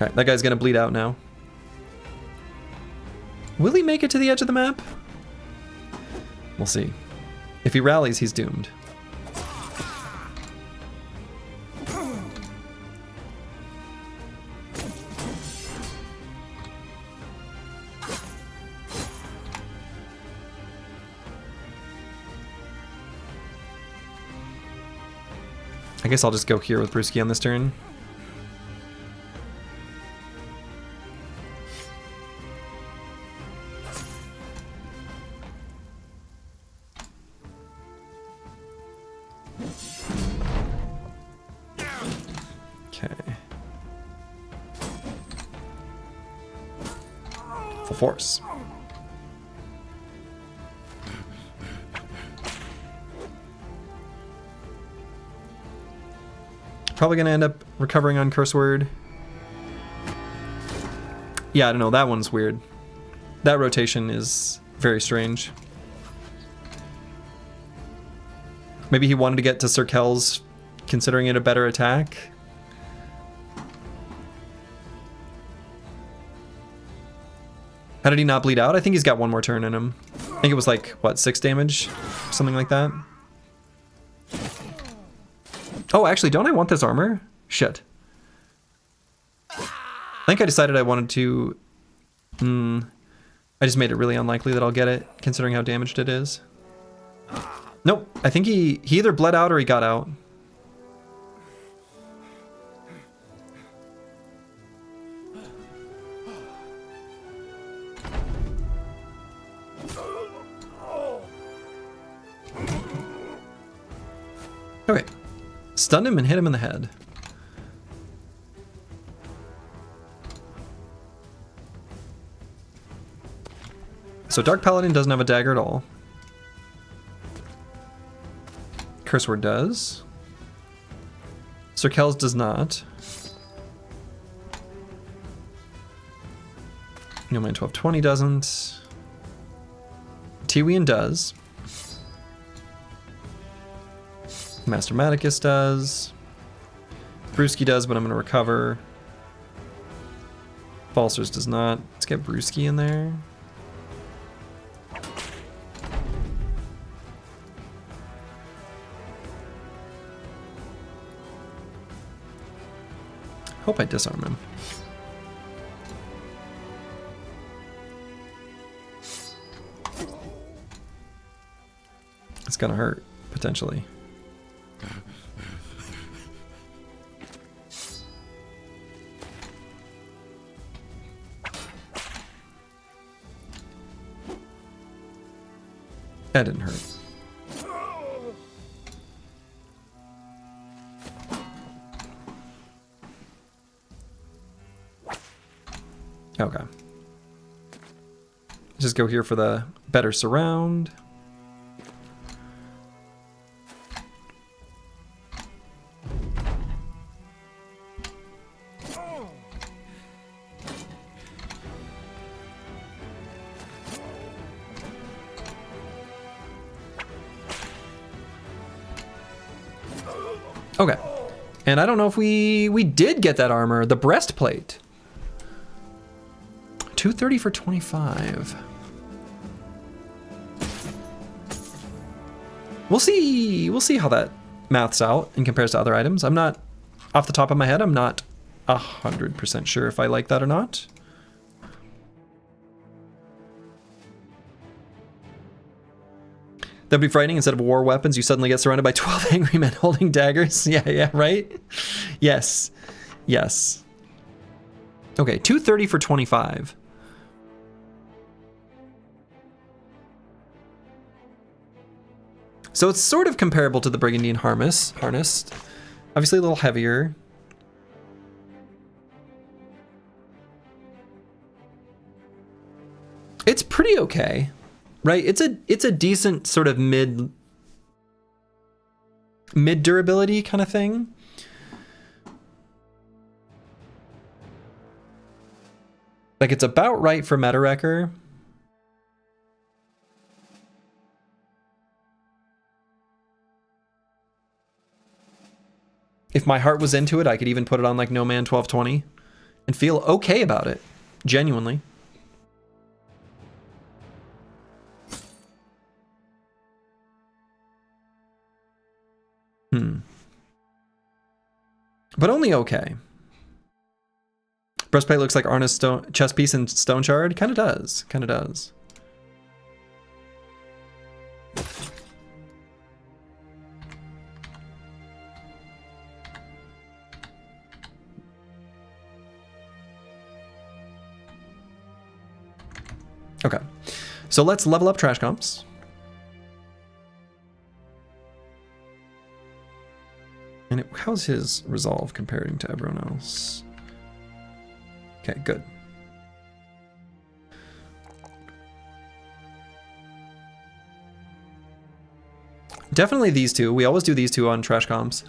Alright, that guy's gonna bleed out now. Will he make it to the edge of the map? We'll see. If he rallies, he's doomed. I guess I'll just go here with Brewski on this turn. Okay. Full force. Probably gonna end up recovering on Curse Word. Yeah, I don't know, that one's weird. That rotation is very strange. Maybe he wanted to get to Sir Kel's, considering it a better attack. How did he not bleed out? I think he's got one more turn in him. I think it was like, what, 6 damage? Something like that. Oh, actually, don't I want this armor? Shit. I think I decided I wanted to... I just made it really unlikely that I'll get it, considering how damaged it is. Nope, I think he either bled out or he got out. Okay. Stun him and hit him in the head. So Dark Paladin doesn't have a dagger at all. Curse Word does. Sir Kel's does not. No Man 1220 doesn't. Tiwian does. Master Maticus does. Brewski does, but I'm going to recover. Falsters does not. Let's get Brewski in there. Hope I disarm him. It's gonna hurt, potentially. That didn't hurt. Okay. Just go here for the better surround. Okay. And I don't know if we did get that armor, the breastplate. 230 for 25. We'll see how that maths out in comparison to other items. I'm not, off the top of my head, I'm not 100% sure if I like that or not. That'd be frightening. Instead of war weapons, you suddenly get surrounded by 12 angry men holding daggers. Yeah, right? Yes. Yes. Okay, 230 for 25. So it's sort of comparable to the Brigandian harness. Obviously a little heavier. It's pretty okay, right? It's a decent sort of mid durability kind of thing. Like it's about right for meta wrecker. If my heart was into it, I could even put it on like No Man 1220 and feel okay about it. Genuinely. But only okay. Breastplate looks like Arna's chest piece in Stone Shard. Kind of does. Kind of does. Okay. So let's level up Trash Comps. And how's his resolve comparing to everyone else? Okay, good. Definitely these two. We always do these two on Trash Comps.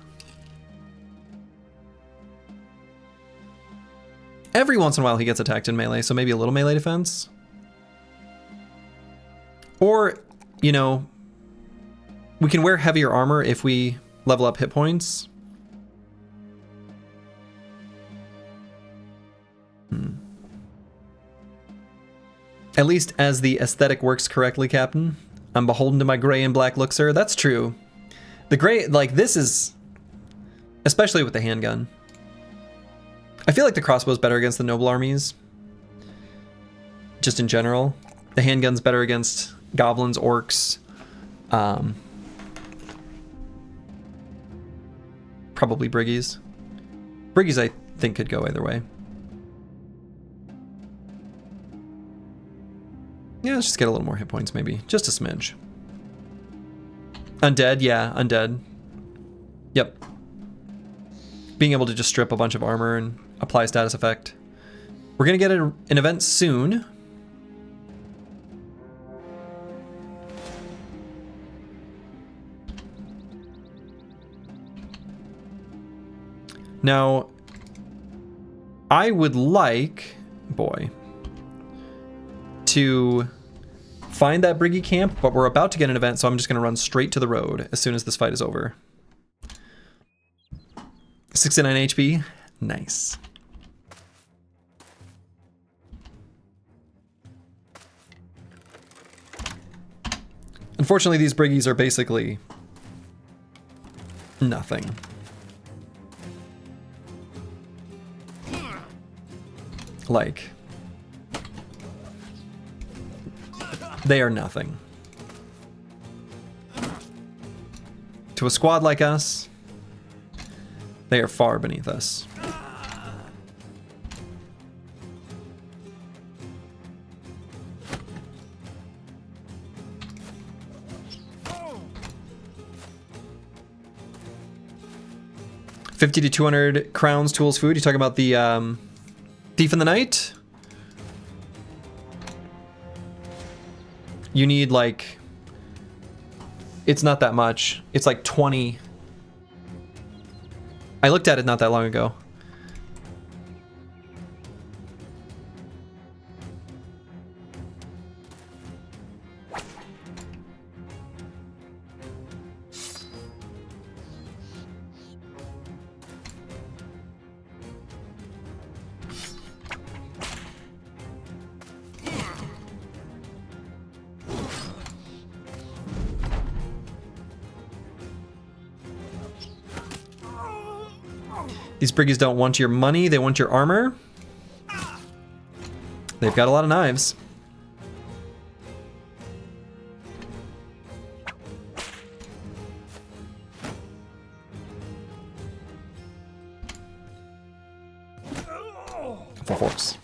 Every once in a while he gets attacked in melee, so maybe a little melee defense. Or, you know, we can wear heavier armor if we level up hit points. At least as the aesthetic works correctly, Captain. I'm beholden to my gray and black look, sir. That's true. The gray, like, this is... Especially with the handgun. I feel like the crossbow's better against the noble armies. Just in general. The handgun's better against goblins, orcs. Probably briggies. Briggies, I think, could go either way. Yeah, let's just get a little more hit points, maybe. Just a smidge. Undead, yeah, undead. Yep. Being able to just strip a bunch of armor and apply status effect. We're gonna get an event soon. Now, I would like, boy, to find that Briggy camp, but we're about to get an event, so I'm just going to run straight to the road as soon as this fight is over. 69 HP. Nice. Unfortunately, these Briggies are basically nothing. Like... They are nothing. To a squad like us, they are far beneath us. $50 to 200 crowns, tools, food. You talking about the Thief in the Night? You need like, it's not that much. It's like 20. I looked at it not that long ago. These briggies don't want your money, they want your armor. They've got a lot of knives. Full force.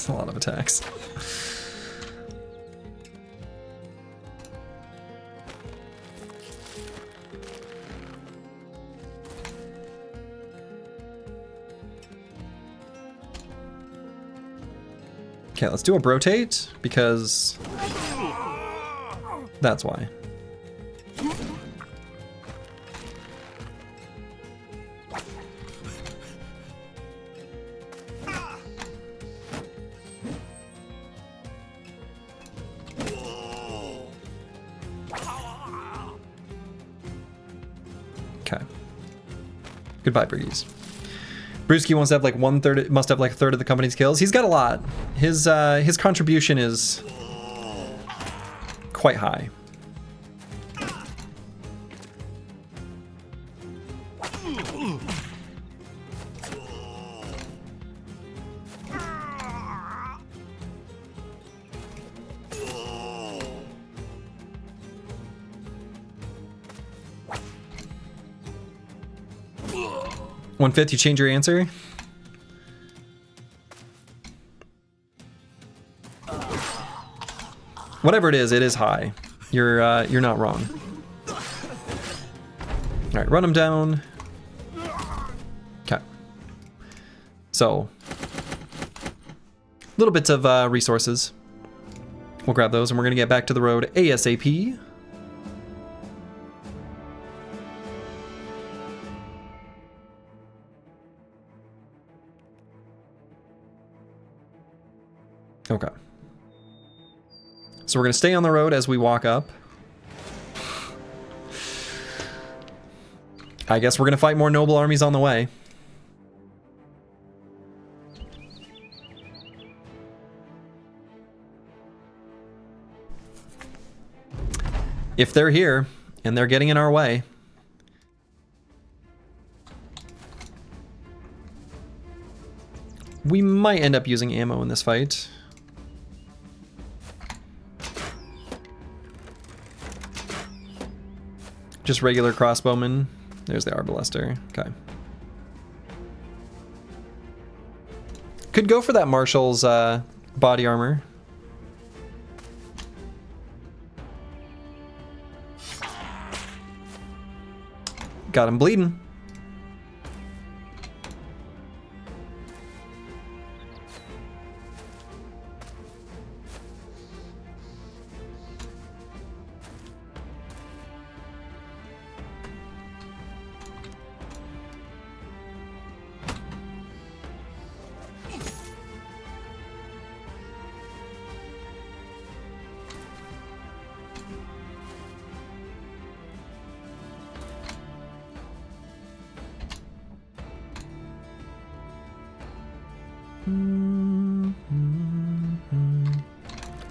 A lot of attacks. Okay, let's do a rotate because that's why. Okay. Goodbye, Briggies. Brewski wants to have like 1/3, must have like 1/3 of the company's kills. He's got a lot. His contribution is quite high. $150, you change your answer? Whatever it is high. You're not wrong. All right, run them down. Okay. So, little bits of resources. We'll grab those, and we're gonna get back to the road ASAP. Okay. So we're going to stay on the road as we walk up. I guess we're going to fight more noble armies on the way. If they're here and they're getting in our way. We might end up using ammo in this fight. Just regular crossbowmen. There's the Arbalister. Okay. Could go for that Marshal's body armor. Got him bleeding.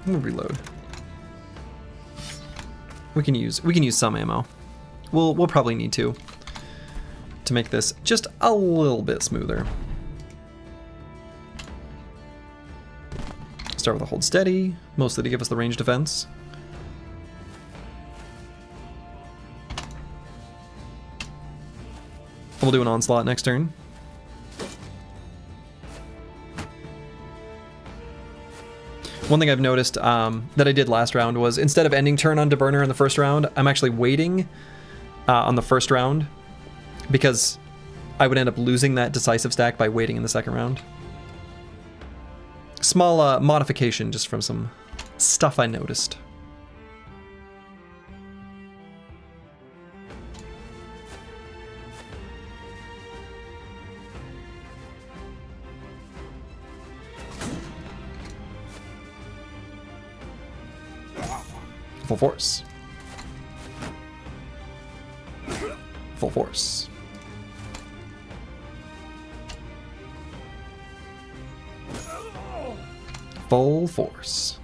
I'm gonna reload. We can use some ammo. We'll probably need to make this just a little bit smoother. Start with a hold steady, mostly to give us the range defense. We'll do an onslaught next turn. One thing I've noticed that I did last round was instead of ending turn on Deburner in the first round, I'm actually waiting on the first round because I would end up losing that decisive stack by waiting in the second round. Small modification just from some stuff I noticed. Full force. Full force. Full force.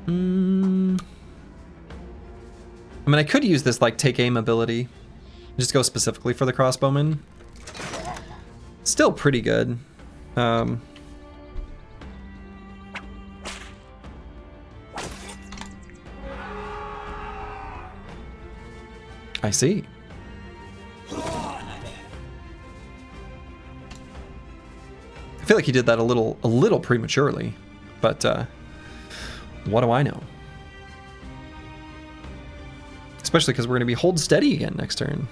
I mean, I could use this like take aim ability. Just go specifically for the crossbowman. Still pretty good. I see. I feel like he did that a little prematurely, but what do I know? Especially because we're going to be hold steady again next turn.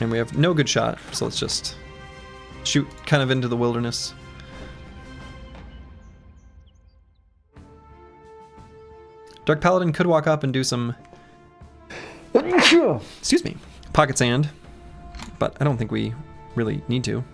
And we have no good shot, so let's just shoot kind of into the wilderness. Dark Paladin could walk up and do some, excuse me, pocket sand, but I don't think we really need to.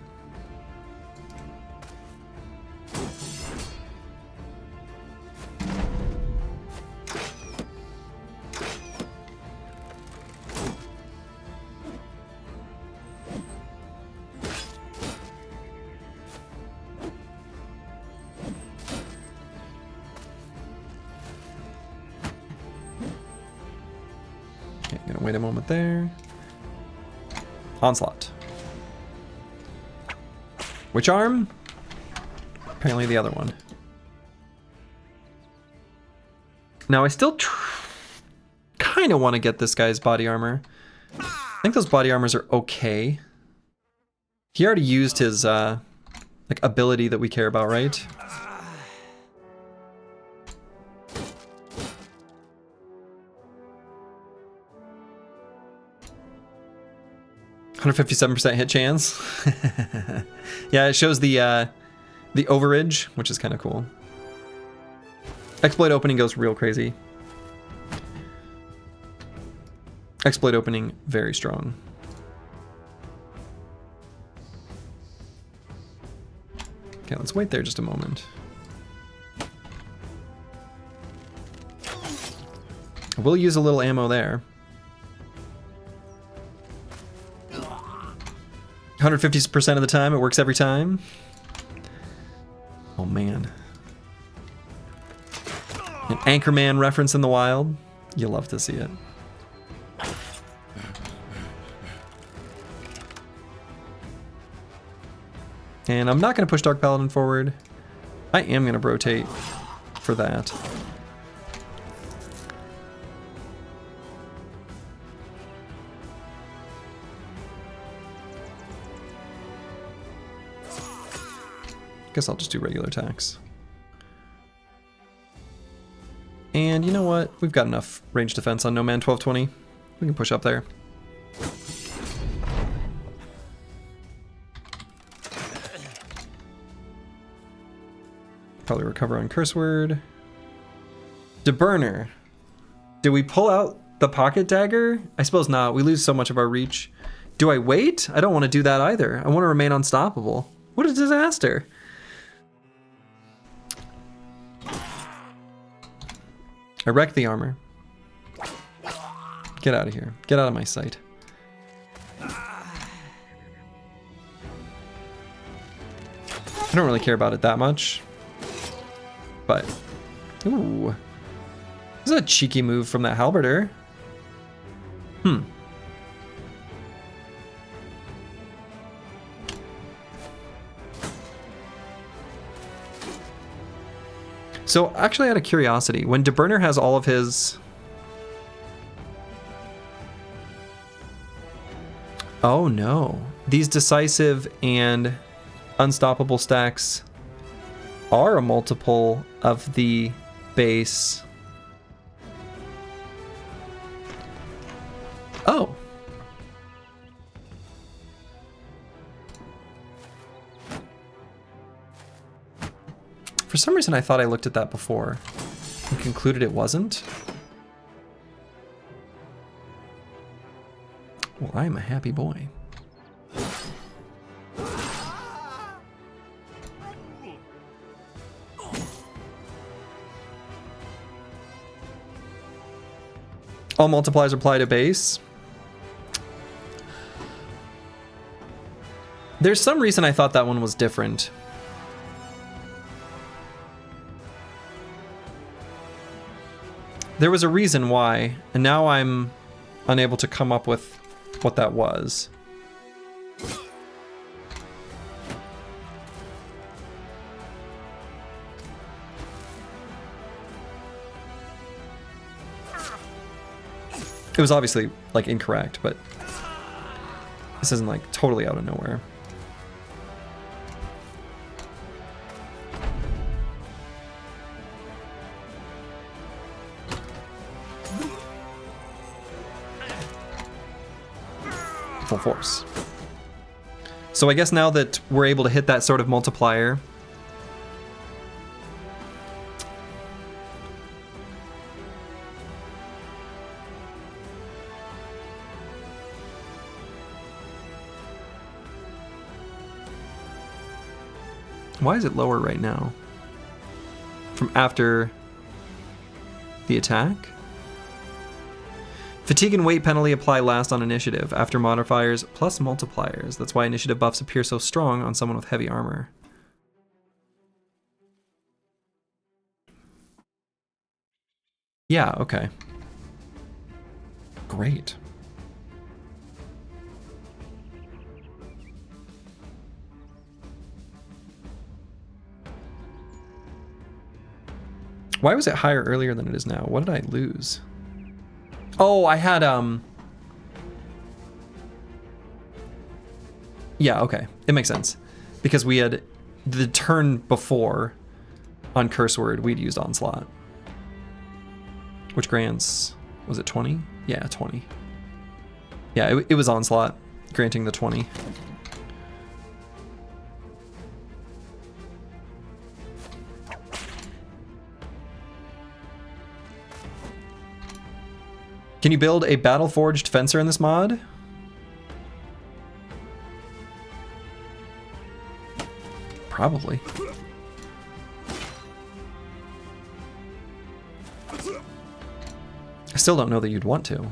Gonna wait a moment there. Onslaught. Which arm? Apparently the other one. Now I still kind of want to get this guy's body armor. I think those body armors are okay. He already used his like ability that we care about, right? 157% hit chance. Yeah, it shows the overage, which is kind of cool. Exploit opening goes real crazy. Exploit opening, very strong. Okay, let's wait there just a moment. We'll use a little ammo there. 150% of the time, it works every time. Oh man. An Anchorman reference in the wild. You'll love to see it. And I'm not going to push Dark Paladin forward. I am going to rotate for that. Guess I'll just do regular attacks. And you know what? We've got enough range defense on No Man 1220. We can push up there. Probably recover on Curse Word. DeBurner. Do we pull out the pocket dagger? I suppose not. We lose so much of our reach. Do I wait? I don't want to do that either. I want to remain unstoppable. What a disaster. I wrecked the armor. Get out of here. Get out of my sight. I don't really care about it that much. But, ooh. This is a cheeky move from that halberder. So, actually, out of curiosity, when DeBurner has all of his... Oh no. These decisive and unstoppable stacks are a multiple of the base. Oh. For some reason, I thought I looked at that before and concluded it wasn't. Well, I'm a happy boy. All multipliers apply to base. There's some reason I thought that one was different. There was a reason why, and now I'm unable to come up with what that was. It was obviously like incorrect, but this isn't like totally out of nowhere. Full force. So I guess now that we're able to hit that sort of multiplier, why is it lower right now? From after the attack? Fatigue and weight penalty apply last on initiative, after modifiers plus multipliers. That's why initiative buffs appear so strong on someone with heavy armor. Yeah, okay. Great. Why was it higher earlier than it is now? What did I lose? Oh, I had, yeah, okay. It makes sense. Because we had, the turn before, on Curse Word, we'd used Onslaught. Which grants, was it 20? Yeah, 20. Yeah, it was Onslaught, granting the 20. Can you build a battle-forged fencer in this mod? Probably. I still don't know that you'd want to.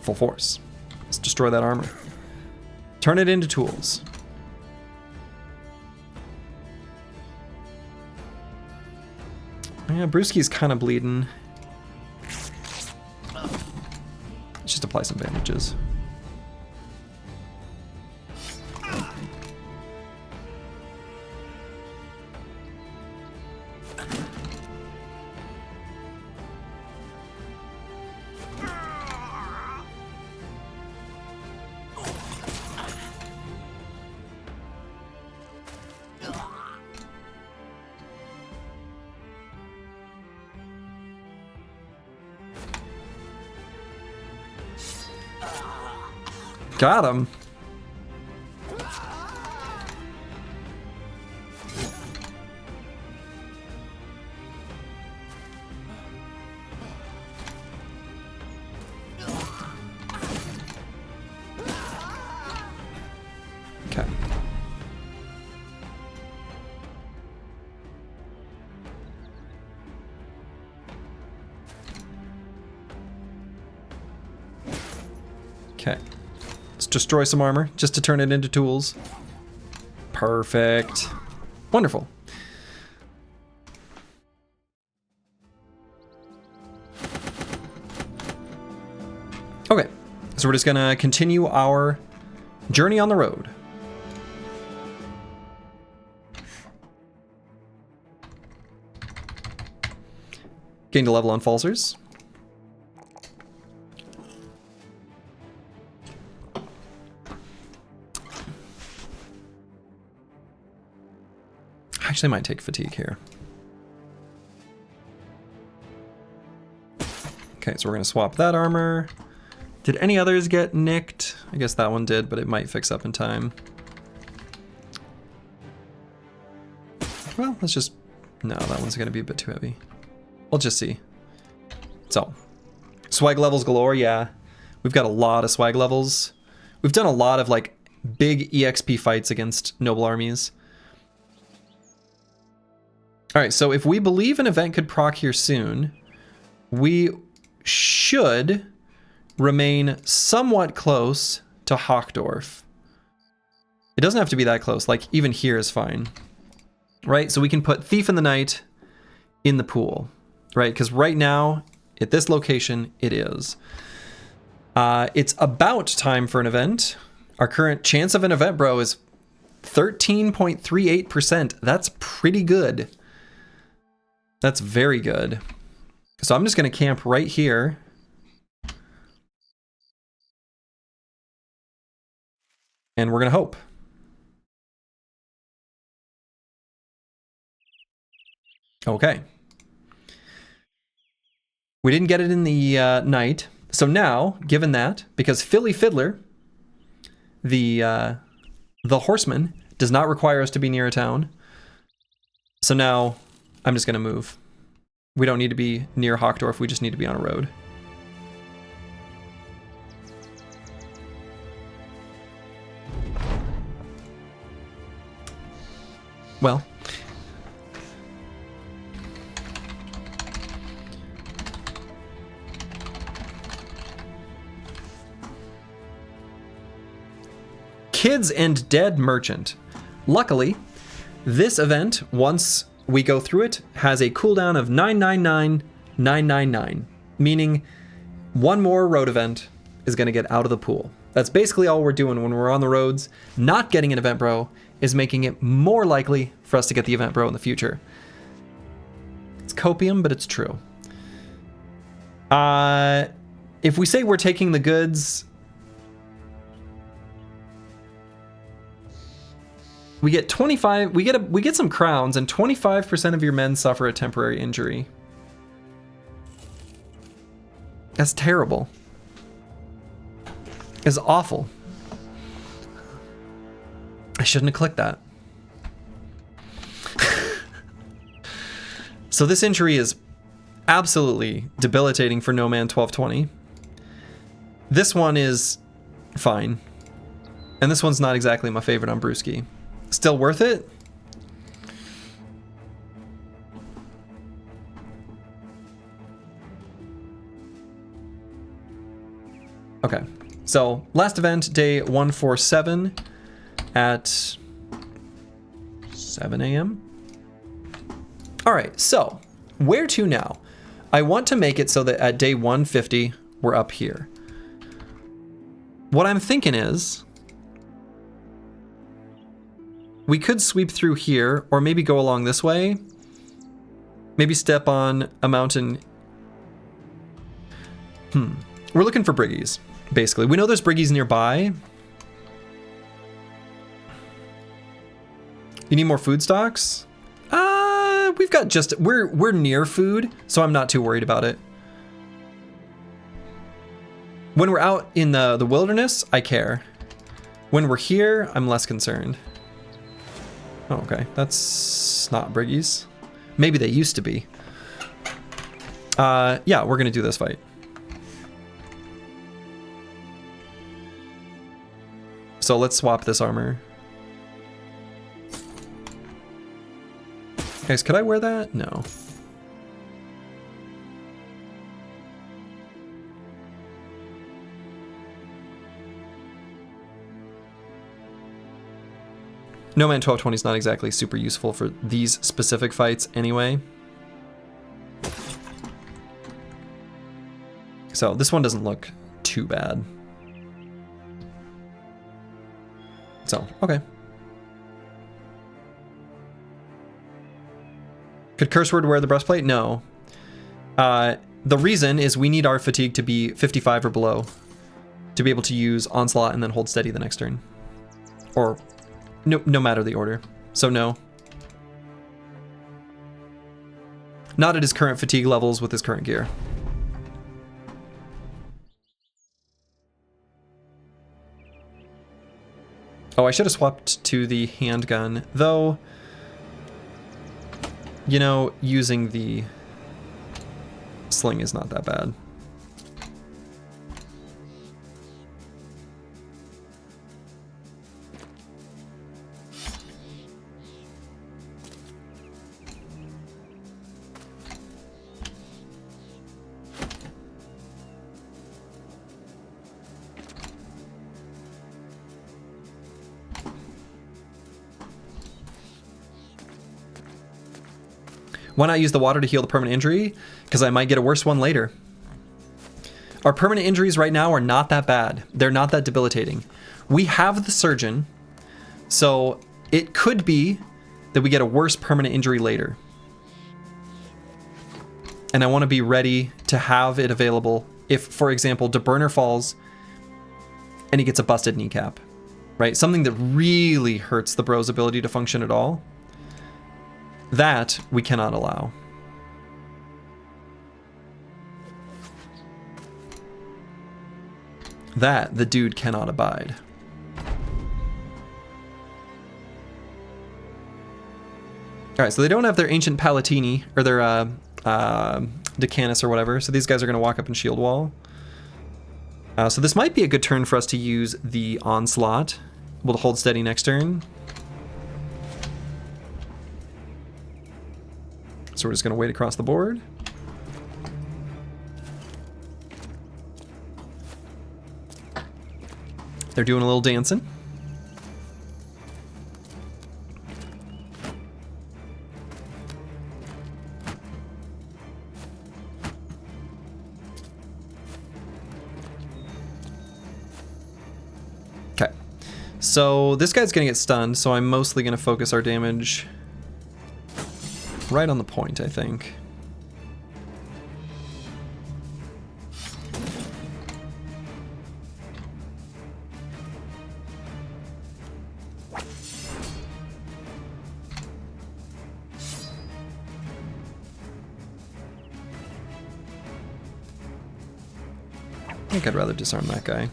Full force. Let's destroy that armor. Turn it into tools. Yeah, Brewski's kind of bleeding. Let's just apply some bandages. Got him. Okay. Okay. Let's destroy some armor just to turn it into tools. Perfect. Wonderful. Okay, so we're just gonna continue our journey on the road. Gained a level on Falsers. Actually, I might take fatigue here. Okay, so we're gonna swap that armor. Did any others get nicked? I guess that one did, but it might fix up in time. Well, let's just... No, that one's gonna be a bit too heavy. We'll just see. So, swag levels galore, yeah. We've got a lot of swag levels. We've done a lot of, like, big EXP fights against noble armies. Alright, so if we believe an event could proc here soon, we should remain somewhat close to Hochdorf. It doesn't have to be that close, like even here is fine. Right, so we can put Thief in the Night in the pool, right? Because right now, at this location, it is. It's about time for an event. Our current chance of an event, bro, is 13.38%. That's pretty good. That's very good. So I'm just going to camp right here. And we're going to hope. Okay. We didn't get it in the night. So now, given that, because Philly Fiddler, the horseman, does not require us to be near a town. So now, I'm just going to move. We don't need to be near Hawkdorf, we just need to be on a road. Well. Kids and Dead Merchant. Luckily, this event, once we go through it, has a cooldown of 999,999, meaning one more road event is going to get out of the pool. That's basically all we're doing when we're on the roads. Not getting an event bro is making it more likely for us to get the event bro in the future. It's copium, but it's true. If we say we're taking the goods, we get 25. We get some crowns, and 25% of your men suffer a temporary injury. That's terrible. It's awful. I shouldn't have clicked that. So this injury is absolutely debilitating for No Man 1220. This one is fine. And this one's not exactly my favorite on Brewski. Still worth it? Okay. So, last event, day 147 at 7 a.m. All right, so where to now? I want to make it so that at day 150, we're up here. What I'm thinking is we could sweep through here, or maybe go along this way. Maybe step on a mountain. We're looking for briggies, basically. We know there's briggies nearby. You need more food stocks? We've got just, we're near food, so I'm not too worried about it. When we're out in the wilderness, I care. When we're here, I'm less concerned. Oh, okay, that's not briggies. Maybe they used to be. Yeah, we're gonna do this fight. So let's swap this armor. Guys, could I wear that? No. No Man 1220 is not exactly super useful for these specific fights anyway. So this one doesn't look too bad. So, okay. Could Curse Word wear the breastplate? No. The reason is we need our fatigue to be 55 or below to be able to use Onslaught and then hold steady the next turn. Or no matter the order. So no. Not at his current fatigue levels with his current gear. Oh, I should have swapped to the handgun, though. You know, using the sling is not that bad. Why not use the water to heal the permanent injury? Because I might get a worse one later. Our permanent injuries right now are not that bad. They're not that debilitating. We have the surgeon, so it could be that we get a worse permanent injury later. And I want to be ready to have it available if, for example, DeBurner falls and he gets a busted kneecap. right? Something that really hurts the bro's ability to function at all. That we cannot allow. That the dude cannot abide. Alright, so they don't have their Ancient Palatini, or their Decanus or whatever, so these guys are going to walk up and shield wall. So this might be a good turn for us to use the Onslaught. We'll hold steady next turn. So we're just going to wait across the board. They're doing a little dancing. Okay. So this guy's going to get stunned, so I'm mostly going to focus our damage right on the point, I think. I think I'd rather disarm that guy.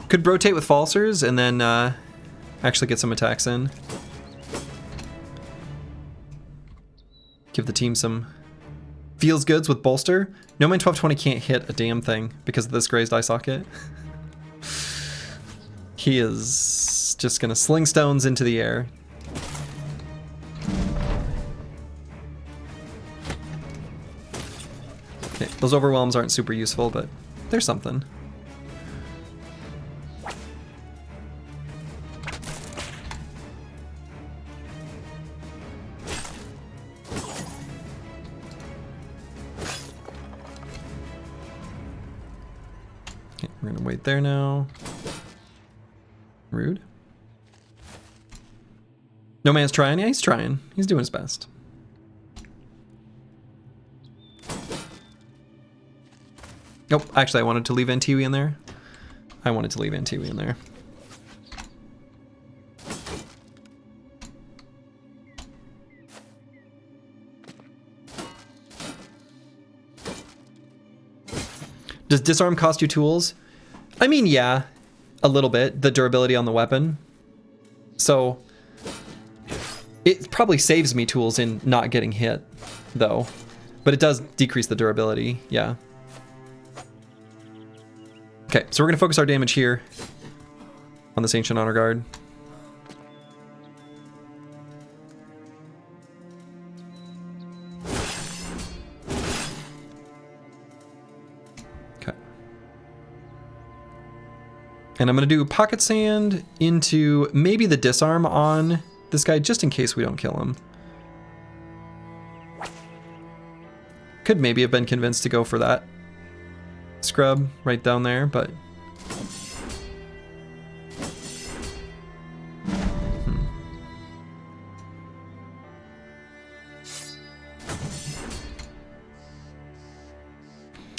Could rotate with falsers and then actually get some attacks in. Give the team some feels goods with bolster. No Man 1220 can't hit a damn thing because of this grazed eye socket. He is just gonna sling stones into the air. Okay, those overwhelms aren't super useful, but they're something. We're gonna wait there now. Rude. No Man's trying. Yeah, he's trying. He's doing his best. Nope. Actually, I wanted to leave NTW in there. I wanted to leave NTW in there. Does disarm cost you tools? I mean, yeah, a little bit. The durability on the weapon. So it probably saves me tools in not getting hit, though. But it does decrease the durability, yeah. Okay, so we're gonna focus our damage here on this Ancient Honor Guard. And I'm going to do Pocket Sand into maybe the disarm on this guy, just in case we don't kill him. Could maybe have been convinced to go for that scrub right down there, but...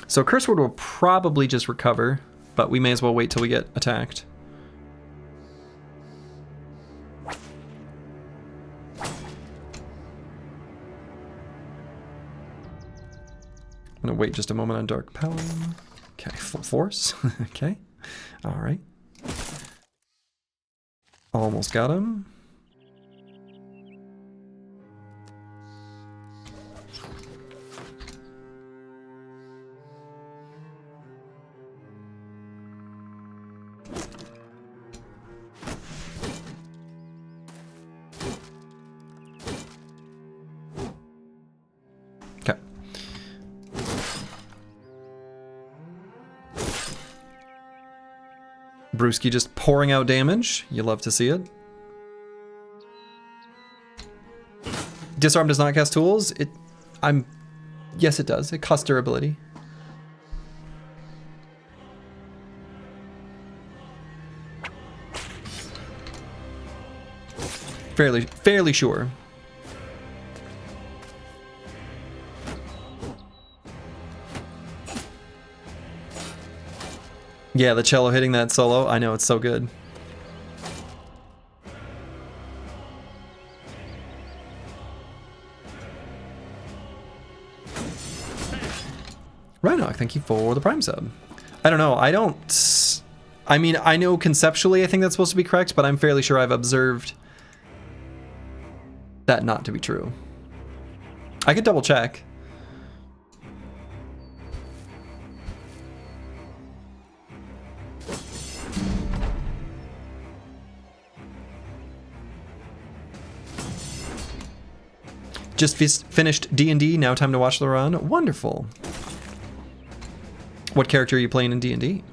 So Curse Word will probably just recover. But we may as well wait till we get attacked. I'm gonna wait just a moment on Dark Paladin. Okay, full force. Okay, all right. Almost got him. Brewski just pouring out damage. You love to see it. Disarm does not cast tools. I'm Yes, it does. It costs durability. Fairly sure. Yeah, the cello hitting that solo. I know, it's so good. Rhinoc, thank you for the Prime sub. I don't know. I mean, I know conceptually I think that's supposed to be correct, but I'm fairly sure I've observed that not to be true. I could double check. Just finished D&D, now time to watch the run. Wonderful. What character are you playing in D&D?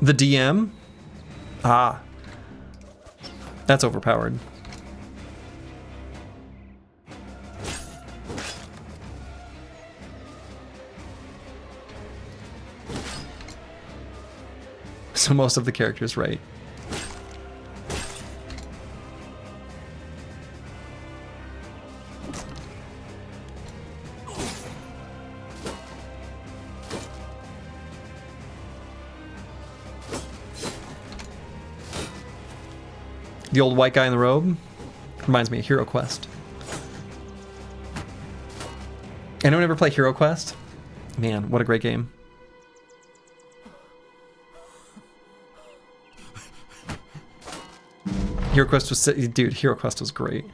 The DM? Ah. That's overpowered. So most of the characters, right? The old white guy in the robe reminds me of Hero Quest. Anyone ever play Hero Quest? Man, what a great game. Hero Quest was, dude, Hero Quest was great.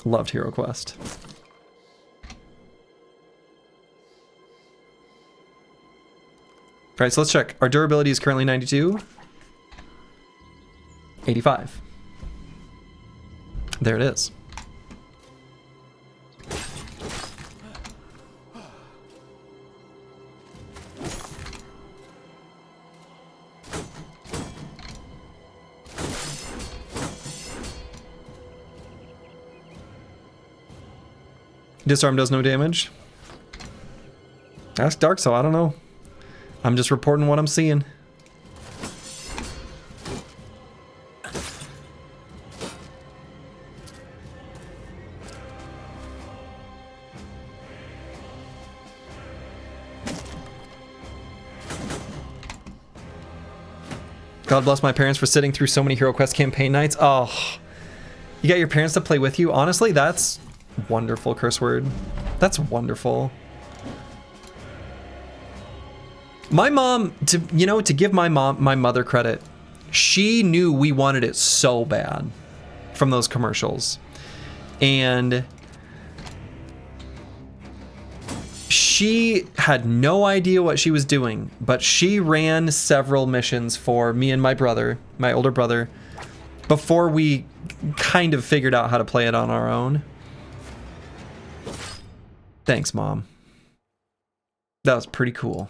Loved Hero Quest. All right, so let's check. Our durability is currently 92. 85. There it is. Disarm does no damage. Ask Dark Soul, I don't know. I'm just reporting what I'm seeing. God bless my parents for sitting through so many Hero Quest campaign nights. Oh, you got your parents to play with you? Honestly, that's wonderful, curse word. That's wonderful. My mom, to give my mother credit, she knew we wanted it so bad from those commercials. And she had no idea what she was doing, but she ran several missions for me and my brother, my older brother, before we kind of figured out how to play it on our own. Thanks, Mom. That was pretty cool.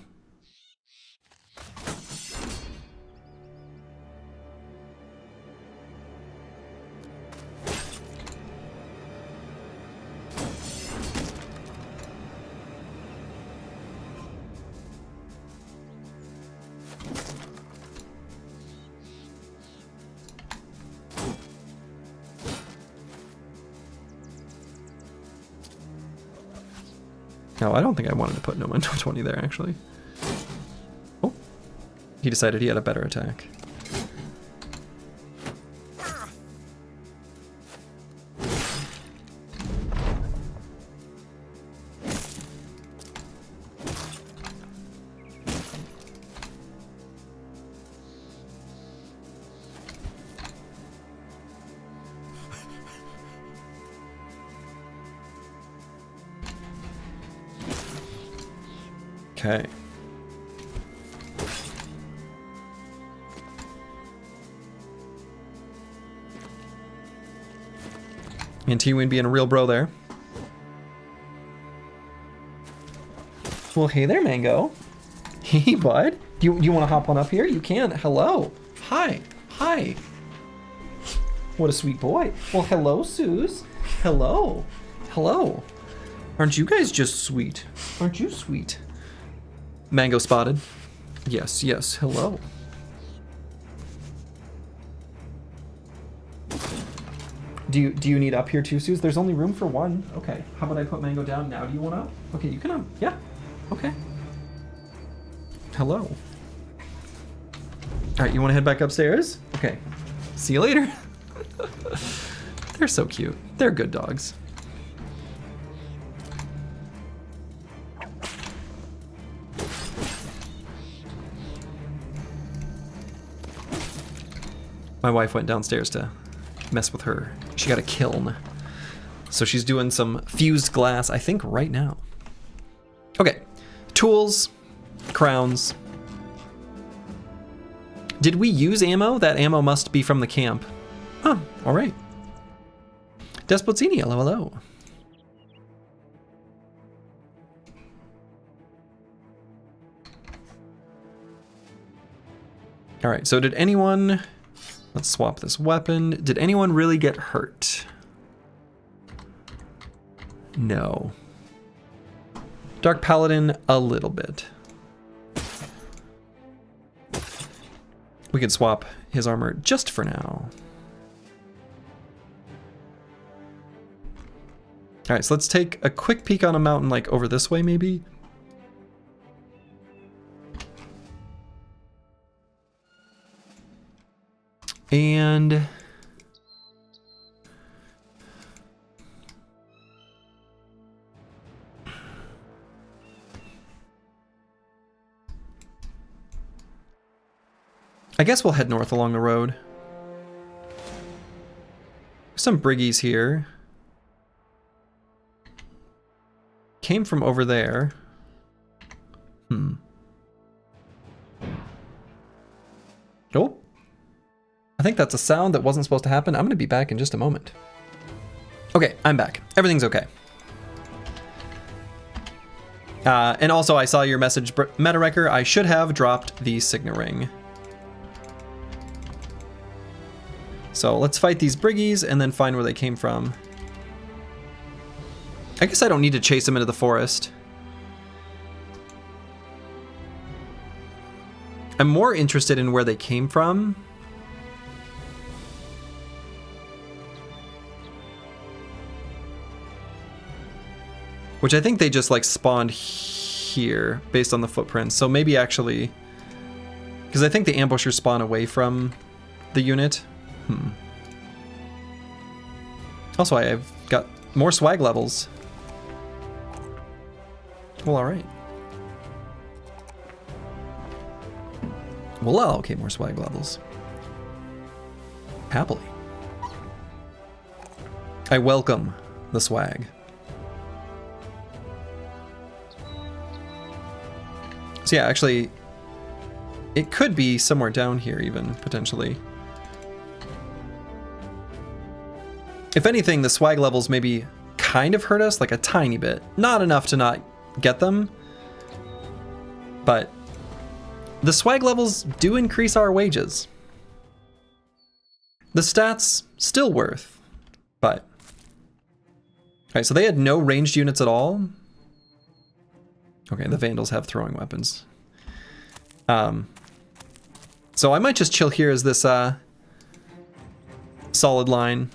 No, I don't think I wanted to put no Memento 20 there, actually. Oh. He decided he had a better attack. Okay. And T-Win being a real bro there. Well, hey there, Mango. Hey, bud. You want to hop on up here? You can. Hello. Hi. Hi. What a sweet boy. Well, hello, Suze. Hello. Hello. Aren't you guys just sweet? Aren't you sweet? Mango spotted. Yes, yes. Hello. Do you need up here too, Suze? There's only room for one. Okay. How about I put Mango down now? Do you want up? Okay, you can up. Yeah. Okay. Hello. All right, you want to head back upstairs? Okay. See you later. They're so cute. They're good dogs. My wife went downstairs to mess with her. She got a kiln. So she's doing some fused glass, I think, right now. Okay. Tools. Crowns. Did we use ammo? That ammo must be from the camp. Oh, all right. Despozzini, hello, hello. All right, so did anyone... Let's swap this weapon. Did anyone really get hurt? No. Dark Paladin, a little bit. We can swap his armor just for now. All right, so let's take a quick peek on a mountain, like over this way, maybe. And I guess we'll head north along the road. Some briggies here. Came from over there. Oh. I think that's a sound that wasn't supposed to happen. I'm going to be back in just a moment. Okay, I'm back. Everything's okay. And also, I saw your message, MetaWrecker. I should have dropped the Signa Ring. So let's fight these briggies and then find where they came from. I guess I don't need to chase them into the forest. I'm more interested in where they came from. Which I think they just like spawned here based on the footprints. So maybe actually, because I think the ambushers spawn away from the unit. Also, I've got more swag levels. Well, all right. We'll allocate more swag levels. Happily. I welcome the swag. So yeah, actually, it could be somewhere down here even, potentially. If anything, the swag levels maybe kind of hurt us, like a tiny bit. Not enough to not get them, but the swag levels do increase our wages. The stats still worth, but... Alright, so they had no ranged units at all. Okay, the Vandals have throwing weapons. So I might just chill here as this solid line.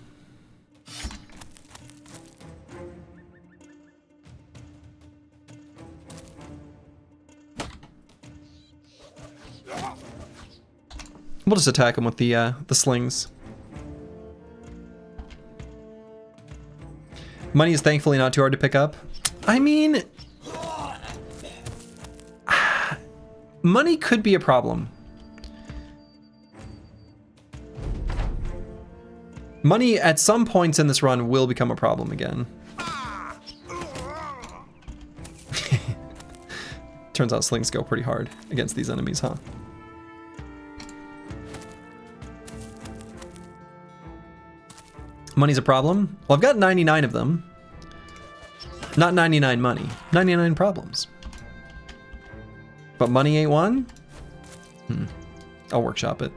We'll just attack them with the slings. Money is thankfully not too hard to pick up. I mean, money could be a problem. Money at some points in this run will become a problem again. Turns out slings go pretty hard against these enemies, huh? Money's a problem? Well, I've got 99 of them. Not 99 money. 99 problems. But money ain't one? I'll workshop it.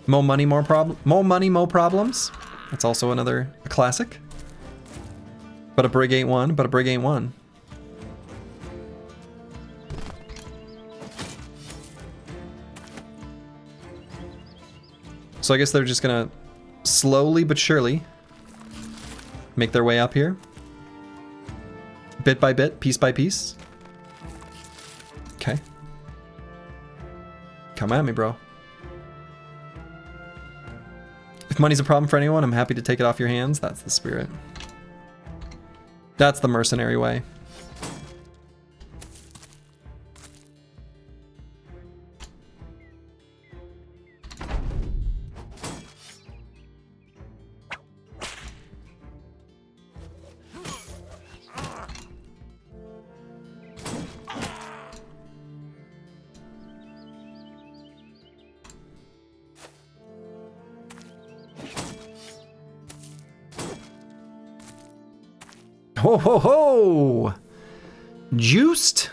More money, more problem. More money, more problems. That's also a classic. But a brig ain't one. But a brig ain't one. So I guess they're just gonna slowly but surely make their way up here. Bit by bit, piece by piece. Okay. Come at me, bro. If money's a problem for anyone, I'm happy to take it off your hands. That's the spirit. That's the mercenary way. Ho ho ho! Juiced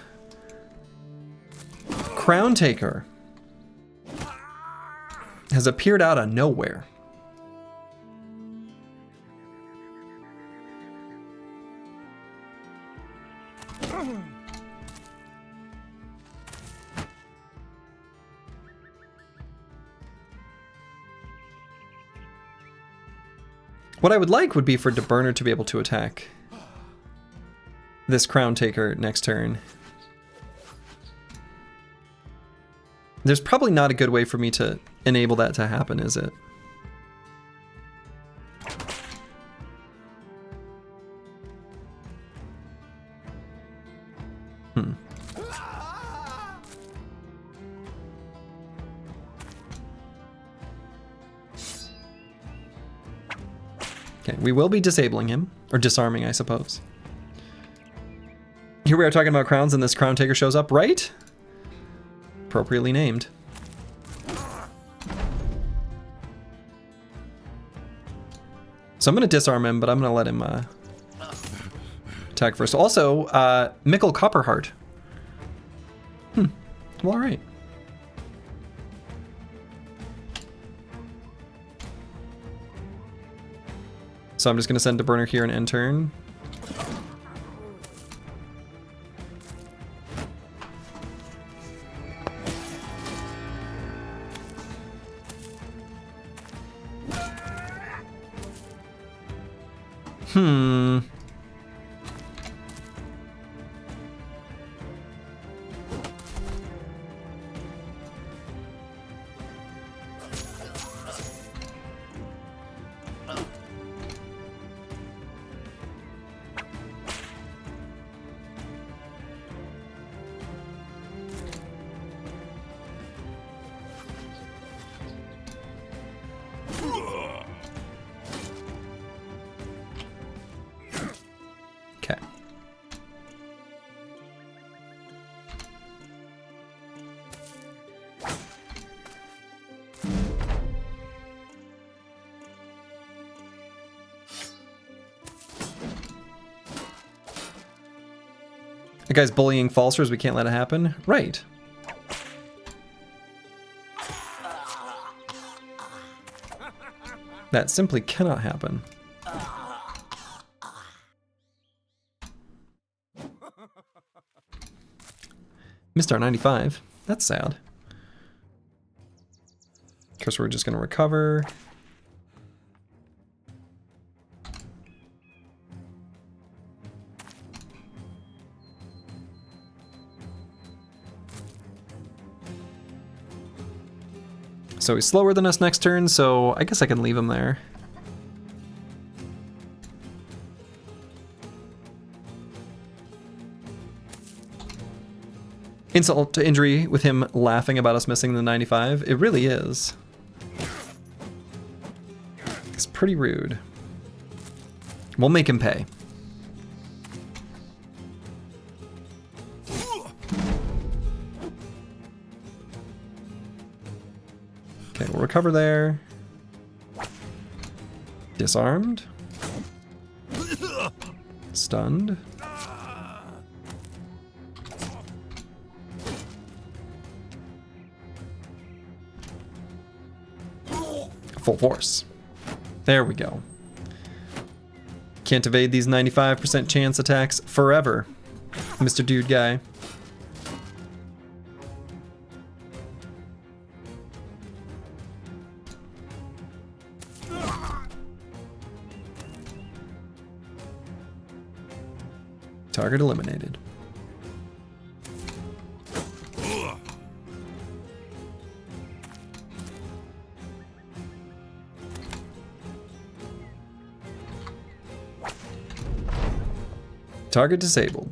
Crown Taker has appeared out of nowhere. What I would like would be for DeBurner to be able to attack this Crown Taker next turn. There's probably not a good way for me to enable that to happen, is it? Okay, we will be disabling him, or disarming, I suppose. Here we are talking about crowns, and this Crown Taker shows up, right? Appropriately named. So I'm going to disarm him, but I'm going to let him attack first. Also, Mickle Copperheart. Well, alright. So I'm just going to send DeBurner here and end turn. Okay. That guy's bullying falsers, we can't let it happen. Right. That simply cannot happen. Missed our 95. That's sad. Of course, we're just going to recover. So he's slower than us next turn, so I guess I can leave him there. Insult to injury with him laughing about us missing the 95. It really is. It's pretty rude. We'll make him pay. Okay, we'll recover there. Disarmed. Stunned. Full force. There we go. Can't evade these 95% chance attacks forever, Mr. Dude Guy. Target eliminated. Target disabled.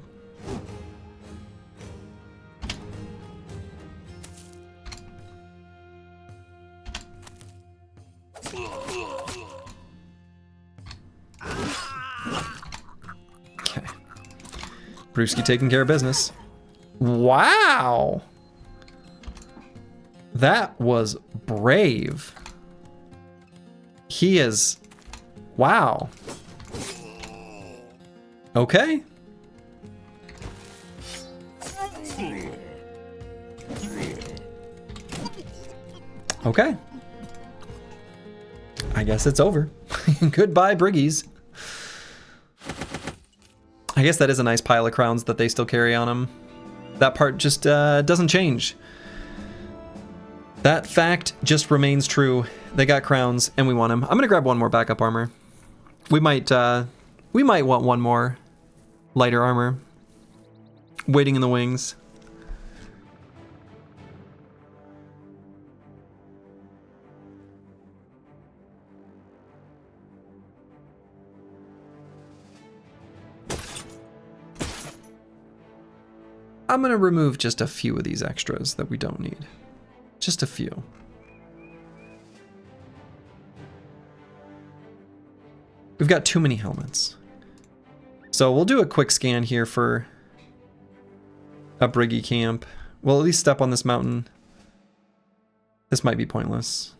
Okay. Brewski taking care of business. Wow. That was brave. He is... Wow. Okay. Okay. I guess it's over. Goodbye, Briggies. I guess that is a nice pile of crowns that they still carry on them. That part just doesn't change. That fact just remains true. They got crowns, and we want them. I'm gonna grab one more backup armor. We might want one more lighter armor waiting in the wings. I'm going to remove just a few of these extras that we don't need. Just a few. We've got too many helmets. So we'll do a quick scan here for a Briggy camp. We'll at least step on this mountain. This might be pointless.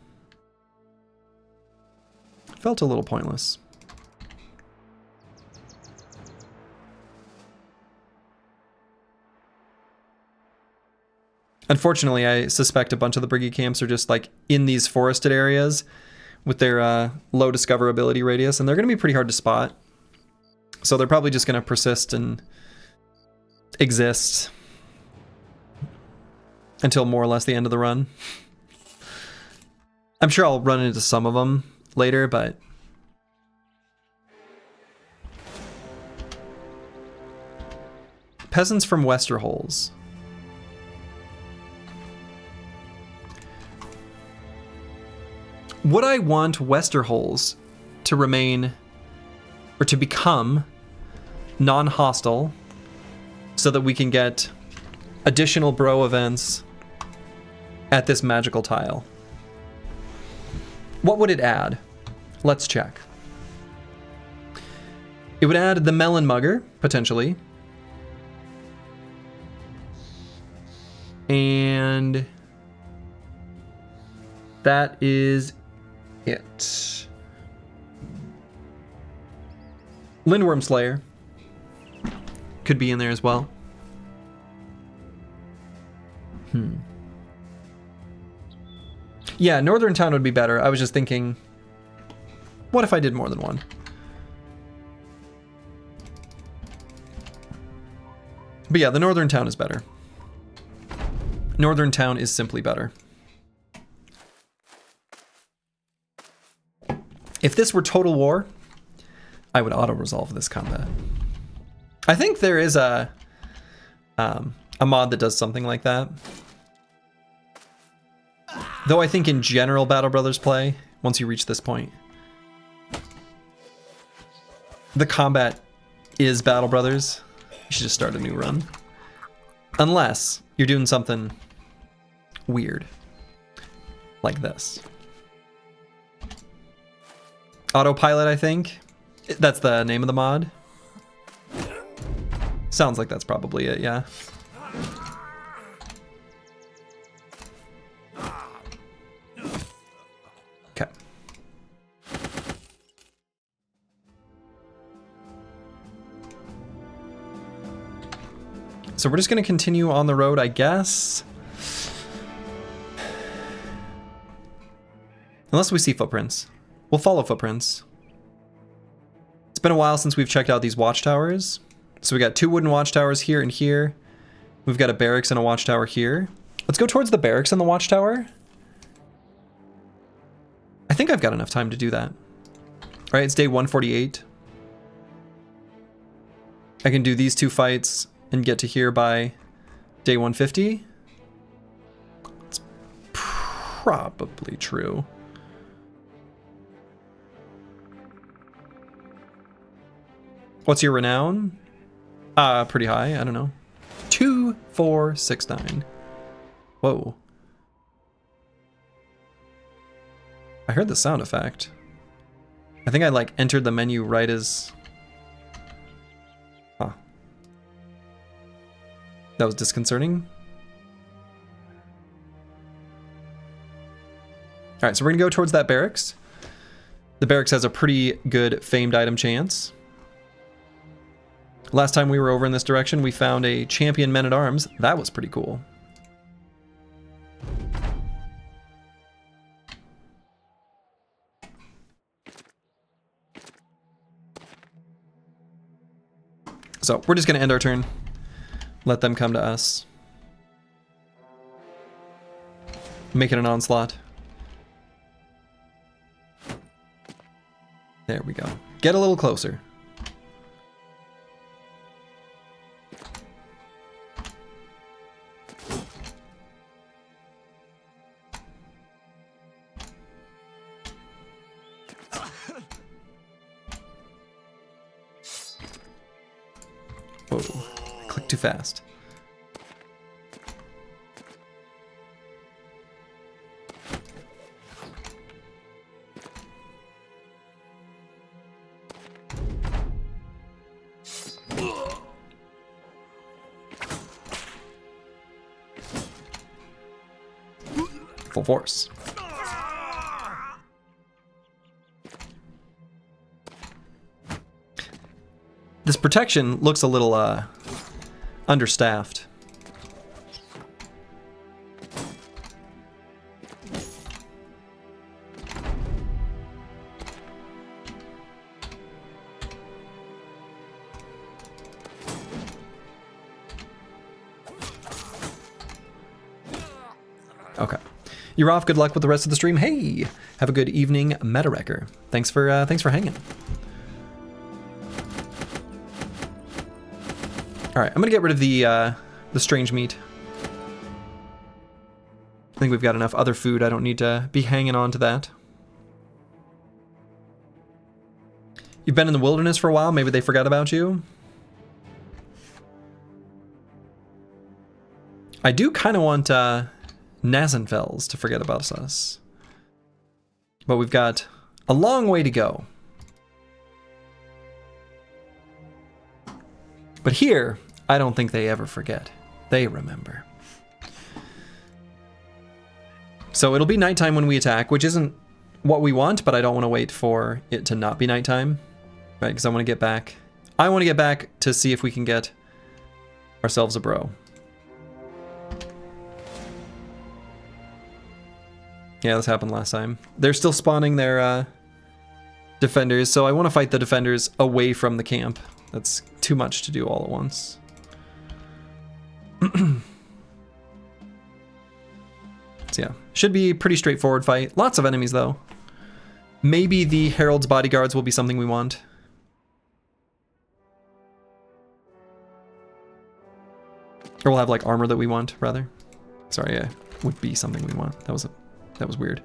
Felt a little pointless. Unfortunately, I suspect a bunch of the Briggy camps are just like in these forested areas with their low discoverability radius, and they're going to be pretty hard to spot. So they're probably just going to persist and exist until more or less the end of the run. I'm sure I'll run into some of them later, but... Peasants from Westerholz. Would I want Westerholz to remain, or to become, non-hostile so that we can get additional bro events at this magical tile? What would it add? Let's check. It would add the Melon Mugger, potentially. And that is it. Lindworm Slayer could be in there as well. Yeah, Northern Town would be better. I was just thinking, what if I did more than one? But yeah, the Northern Town is better. Northern Town is simply better. If this were Total War, I would auto-resolve this combat. I think there is a mod that does something like that. Though I think in general Battle Brothers play, once you reach this point, the combat is Battle Brothers. You should just start a new run. Unless you're doing something weird. Like this. Autopilot, I think. That's the name of the mod. Sounds like that's probably it, yeah. So we're just going to continue on the road, I guess. Unless we see footprints. We'll follow footprints. It's been a while since we've checked out these watchtowers. So we got 2 wooden watchtowers here and here. We've got a barracks and a watchtower here. Let's go towards the barracks and the watchtower. I think I've got enough time to do that. All right, it's day 148. I can do these 2 fights and get to here by day 150. It's probably true. What's your renown? Pretty high, I don't know. 2469. Whoa. I heard the sound effect. I think I like entered the menu right as... Huh. That was disconcerting. Alright, so we're gonna go towards that barracks. The barracks has a pretty good famed item chance. Last time we were over in this direction, we found a champion men-at-arms. That was pretty cool. So we're just going to end our turn. Let them come to us. Make it an onslaught. There we go. Get a little closer. Whoa, click too fast. Full force. This protection looks a little understaffed. Okay. You're off. Good luck with the rest of the stream. Hey, have a good evening, MetaWrecker. Thanks for hanging. All right, I'm gonna get rid of the strange meat. I think we've got enough other food. I don't need to be hanging on to that. You've been in the wilderness for a while. Maybe they forgot about you. I do kind of want Nazenfels to forget about us. But we've got a long way to go. But here, I don't think they ever forget. They remember. So it'll be nighttime when we attack, which isn't what we want, but I don't want to wait for it to not be nighttime. Right, because I want to get back. I want to get back to see if we can get ourselves a bro. Yeah, this happened last time. They're still spawning their defenders, so I want to fight the defenders away from the camp. That's too much to do all at once. So yeah, should be a pretty straightforward fight. Lots of enemies though. Maybe the Herald's bodyguards will be something we want. Or we'll have like armor that we want, rather. Sorry, yeah, would be something we want. That was weird.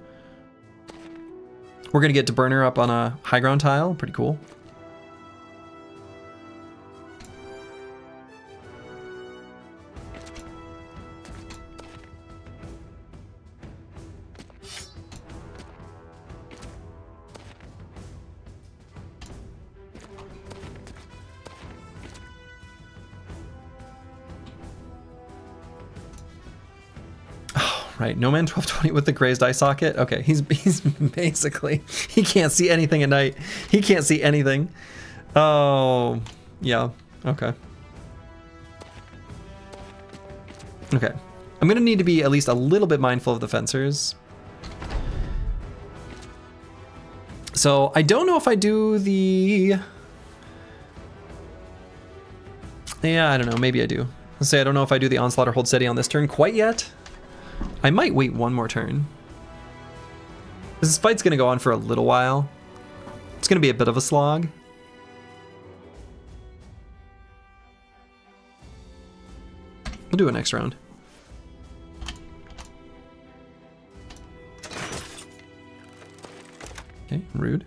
We're gonna get to Burner up on a high ground tile. Pretty cool. Right, No Man 1220 with the crazed eye socket. Okay, he's basically, he can't see anything at night. He can't see anything. Oh, yeah, okay. Okay. I'm going to need to be at least a little bit mindful of the fencers. So I don't know if I do the... Yeah, I don't know. Maybe I do. Let's say I don't know if I do the onslaught or hold steady on this turn quite yet. I might wait one more turn. This fight's going to go on for a little while. It's going to be a bit of a slog. We'll do it next round. Okay, rude.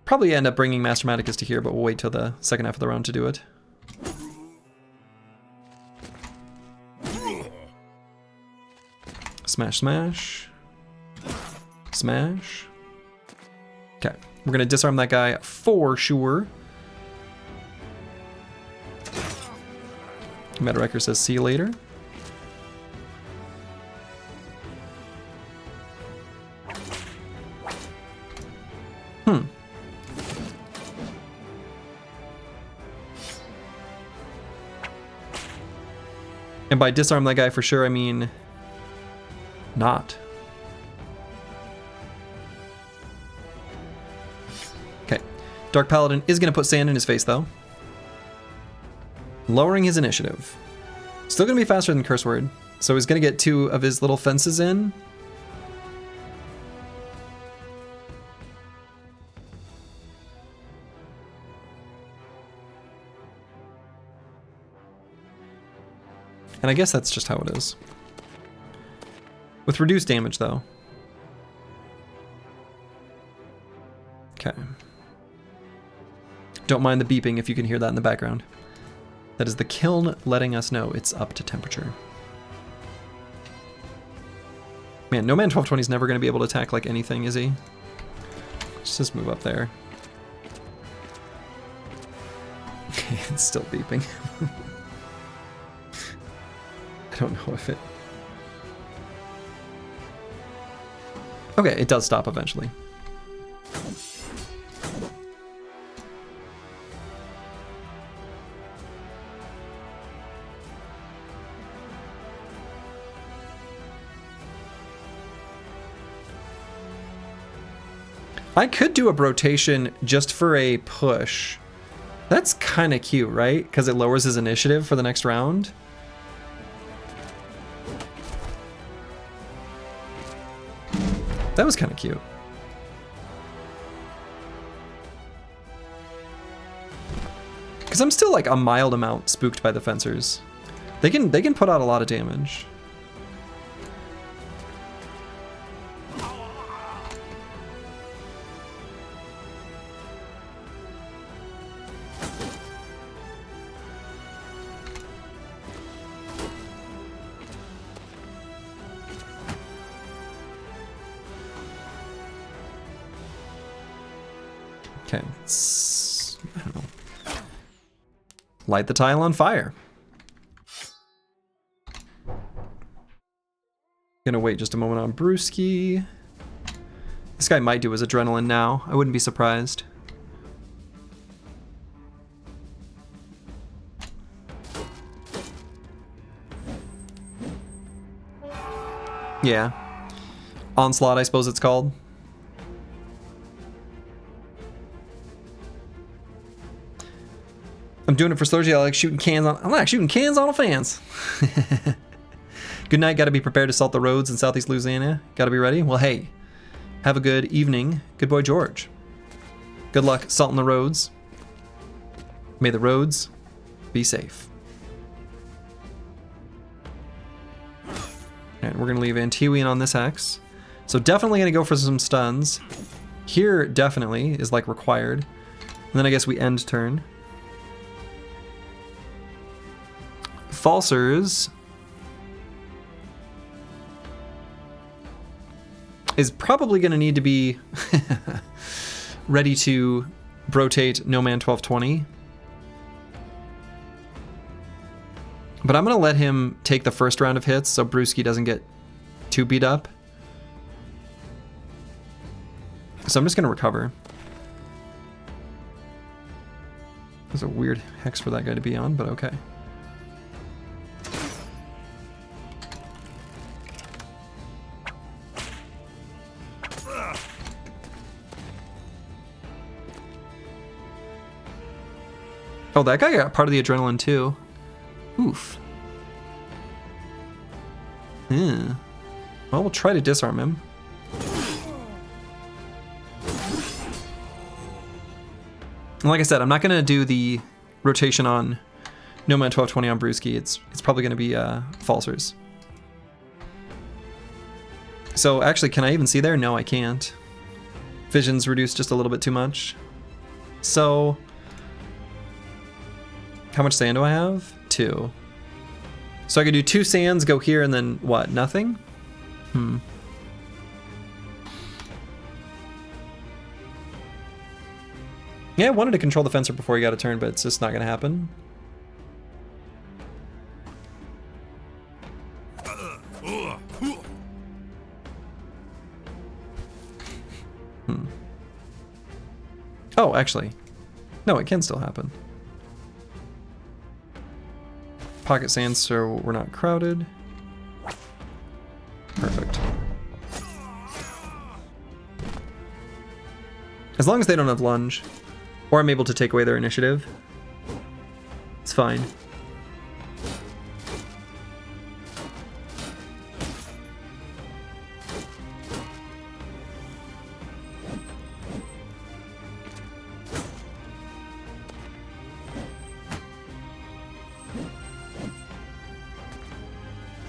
Probably end up bringing Master Magicus to here, but we'll wait till the second half of the round to do it. Smash, smash. Smash. Okay, we're gonna disarm that guy for sure. Metawrecker says, see you later. And by disarm that guy for sure, I mean not. Okay. Dark Paladin is going to put sand in his face, though. Lowering his initiative. Still going to be faster than Curse Word. So he's going to get 2 of his little fences in. And I guess that's just how it is. With reduced damage, though. Okay. Don't mind the beeping if you can hear that in the background. That is the kiln letting us know it's up to temperature. Man, No Man 1220 is never going to be able to attack like anything, is he? Let's just move up there. Okay, it's still beeping. I don't know if it... Okay, it does stop eventually. I could do a rotation just for a push. That's kind of cute, right? Because it lowers his initiative for the next round. That was kind of cute. Because I'm still like a mild amount spooked by the fencers. They can put out a lot of damage. Okay, I don't know. Light the tile on fire. Gonna wait just a moment on Brewski. This guy might do his adrenaline now. I wouldn't be surprised. Yeah. Onslaught, I suppose it's called. I'm doing it for Slurgy. I like shooting cans on. I like shooting cans on fans. Good night. Got to be prepared to salt the roads in Southeast Louisiana. Got to be ready. Well, hey, have a good evening. Good boy, George. Good luck salting the roads. May the roads be safe. And we're gonna leave Antiwian on this hex. So definitely gonna go for some stuns. Here definitely is like required. And then I guess we end turn. Falsers is probably going to need to be ready to rotate No Man 1220. But I'm going to let him take the first round of hits so Brewski doesn't get too beat up. So I'm just going to recover. There's a weird hex for that guy to be on, but okay. Oh, that guy got part of the adrenaline too. Oof. Yeah. Well, we'll try to disarm him. And like I said, I'm not going to do the rotation on No Man 1220 on Brewski. It's probably going to be Falsers. So actually, can I even see there? No, I can't. Vision's reduced just a little bit too much. So how much sand do I have? 2. So I could do 2 sands, go here, and then what? Nothing? Yeah, I wanted to control the fencer before he got a turn, but it's just not going to happen. Oh, actually. No, it can still happen. Pocket sands, so we're not crowded. Perfect. As long as they don't have lunge, or I'm able to take away their initiative, it's fine.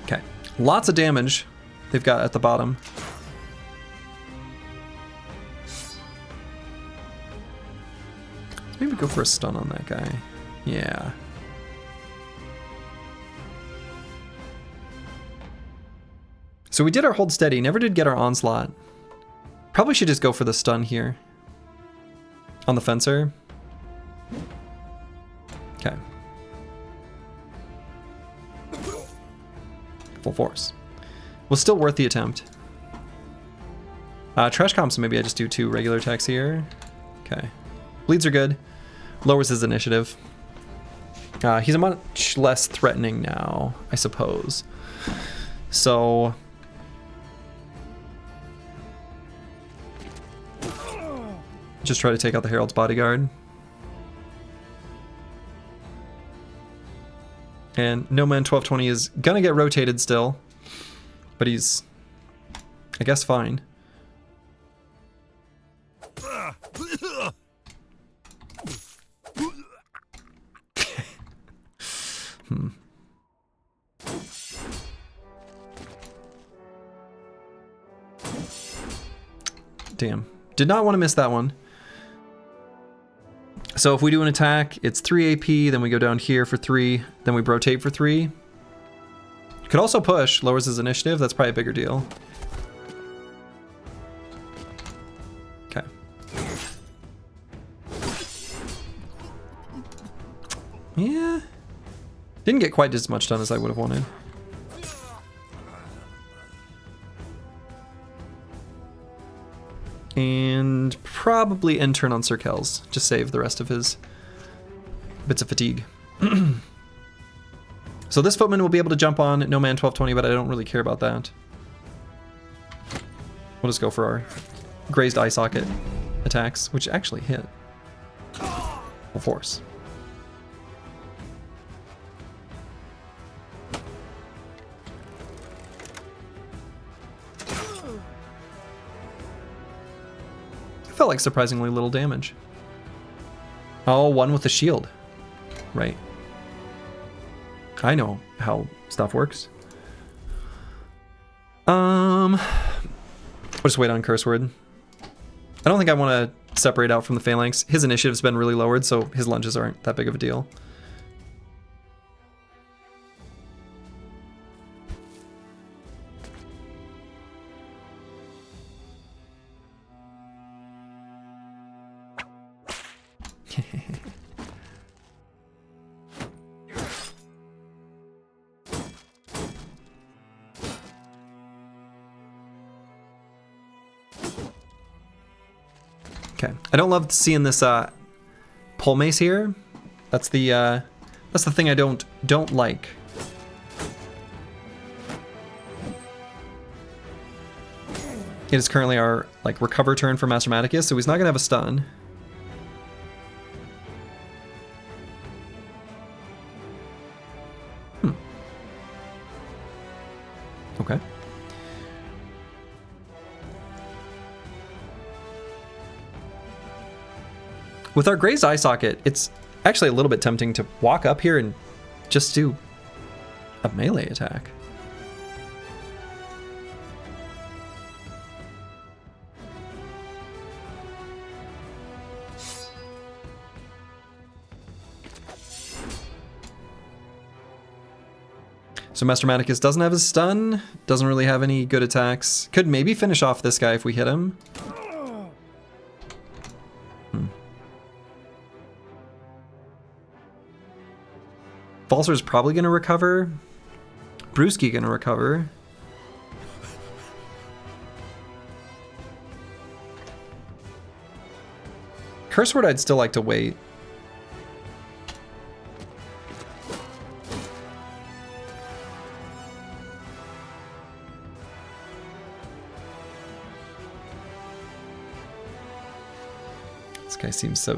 Okay, lots of damage they've got at the bottom. Maybe go for a stun on that guy. Yeah. So we did our hold steady, never did get our onslaught. Probably should just go for the stun here. On the fencer. Okay. Full force. Was still worth the attempt. Trash comps, maybe I just do 2 regular attacks here. Okay. Bleeds are good. Lowers his initiative. He's much less threatening now, I suppose. So just try to take out the Herald's bodyguard. And No Man 1220 is gonna get rotated still, but he's, I guess, fine. Damn. Did not want to miss that one. So if we do an attack, it's 3 AP, then we go down here for 3, then we rotate for 3. Could also push, lowers his initiative, that's probably a bigger deal. Okay. Yeah. Didn't get quite as much done as I would have wanted. And probably end turn on Sir Kells. Just save the rest of his bits of fatigue. So this footman will be able to jump on No Man 1220, but I don't really care about that. We'll just go for our grazed eye socket attacks, which actually hit. Full force. Felt like surprisingly little damage. Oh, 1 with the shield. Right. I know how stuff works. We'll just wait on curse word. I don't think I want to separate out from the phalanx. His initiative's been really lowered, so his lunges aren't that big of a deal. Okay. I don't love seeing this pole mace here. That's the thing I don't like. It is currently our like recover turn for Master Maticus, so he's not gonna have a stun. Okay. With our Grazed Eye Socket, it's actually a little bit tempting to walk up here and just do a melee attack. So Master Maticus doesn't have his stun, doesn't really have any good attacks. Could maybe finish off this guy if we hit him. Falser's probably going to recover. Brewski going to recover. Curse Word I'd still like to wait. This guy seems so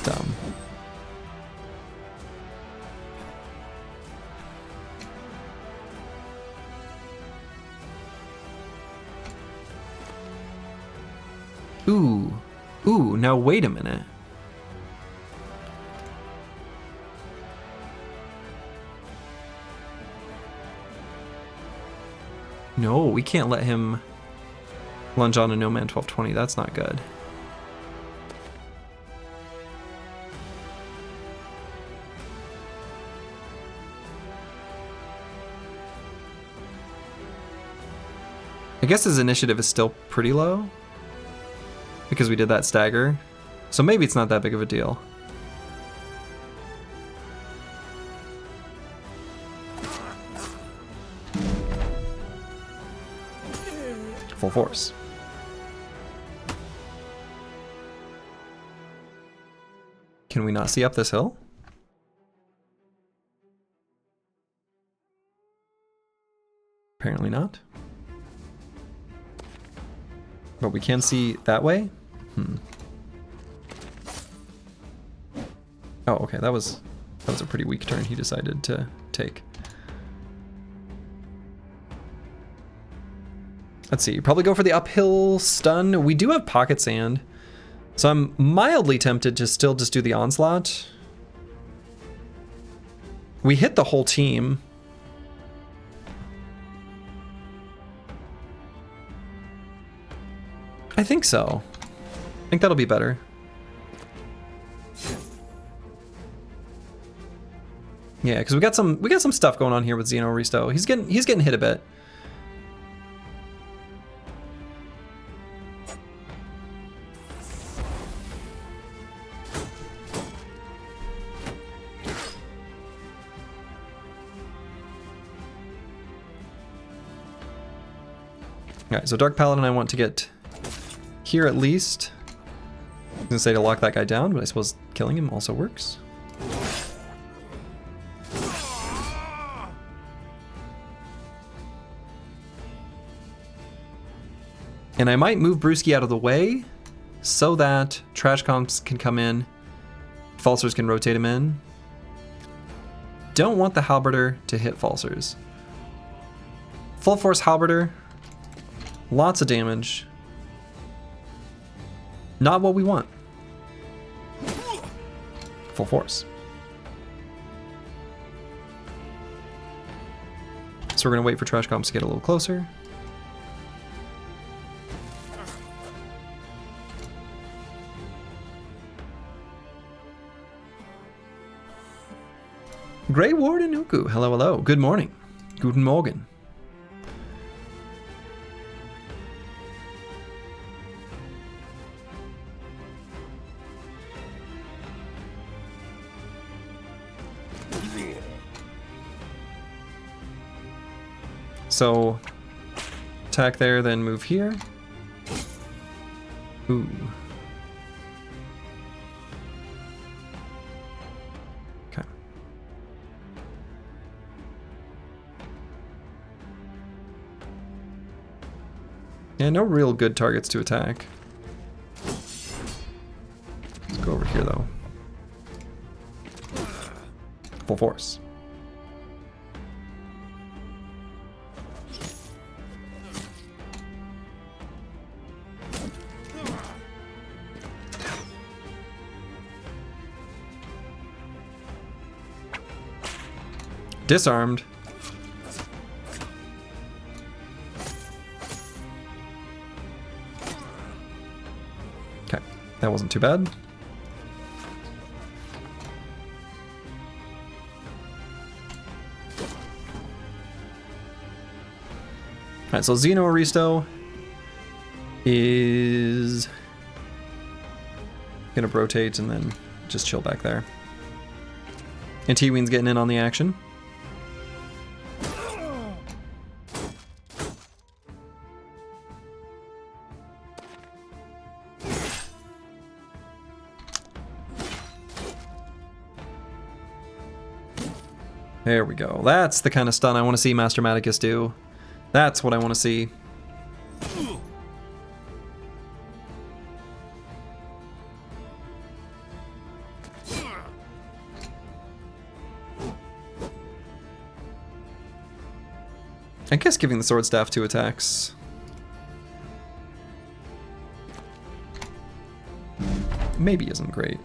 dumb. Ooh, now wait a minute. No, we can't let him lunge on a No Man 1220. That's not good. I guess his initiative is still pretty low because we did that stagger. So maybe it's not that big of a deal. Full force. Can we not see up this hill? Apparently not. But we can see that way? Oh, okay, that was a pretty weak turn he decided to take. Let's see, probably go for the uphill stun. We do have Pocket Sand, so I'm mildly tempted to still just do the Onslaught. We hit the whole team. I think so. I think that'll be better. Yeah, because we got some stuff going on here with Xeno Risto. He's getting hit a bit. Alright, so Dark Paladin I want to get here at least. I was gonna say to lock that guy down, but I suppose killing him also works. And I might move Brewski out of the way so that Trash Comps can come in, Falsers can rotate him in. Don't want the Halberder to hit Falsers. Full Force Halberder, lots of damage. Not what we want. Full Force. So we're gonna wait for Trash Comps to get a little closer. Grey Warden Uku, hello, hello. Good morning. Guten Morgen. So, attack there, then move here. Ooh. Okay. Yeah, no real good targets to attack. Let's go over here, though. Full force. Disarmed. Okay, that wasn't too bad. Alright, so Xeno Aristo is gonna rotate and then just chill back there. And T-Ween's getting in on the action. There we go. That's the kind of stun I want to see Master Maticus do. That's what I want to see. I guess giving the sword staff 2 attacks. Maybe isn't great.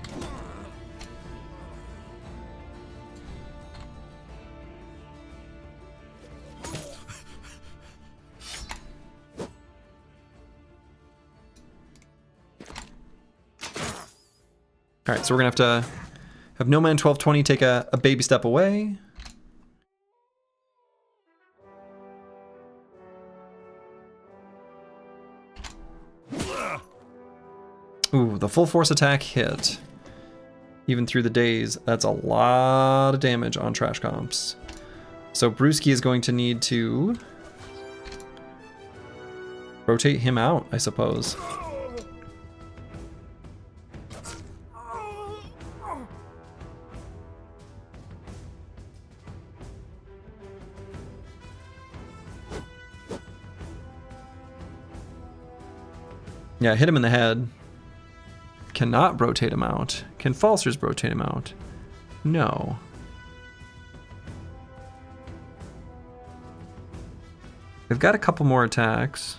Alright, so we're going to have No Man 1220 take a baby step away. Ooh, the full force attack hit. Even through the days, that's a lot of damage on trash comps. So Brewski is going to need to rotate him out, I suppose. Yeah, hit him in the head. Cannot rotate him out. Can Falsers rotate him out? No. They've got a couple more attacks.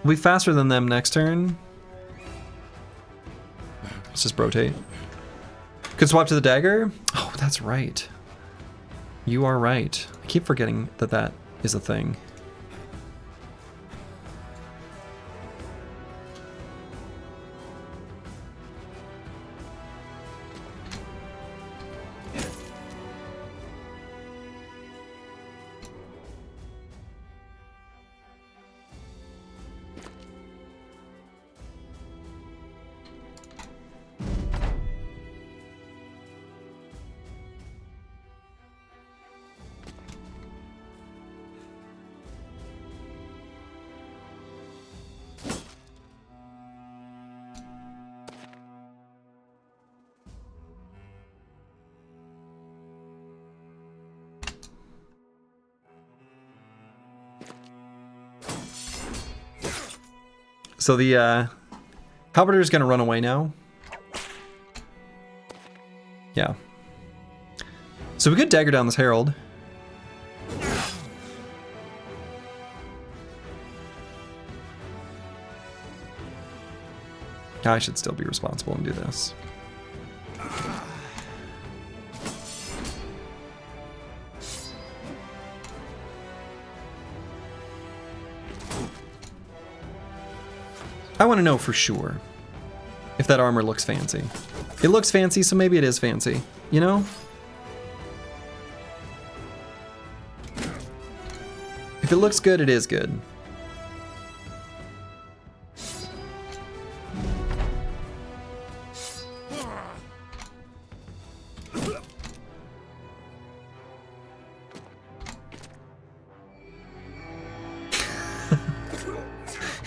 We'll be faster than them next turn. Let's just rotate. Could swap to the dagger? Oh, that's right. You are right. I keep forgetting that that is a thing. So the Halberdier is going to run away now. Yeah. So we could dagger down this Herald. I should still be responsible and do this. I want to know for sure if that armor looks fancy. It looks fancy, so maybe it is fancy, you know? If it looks good, it is good.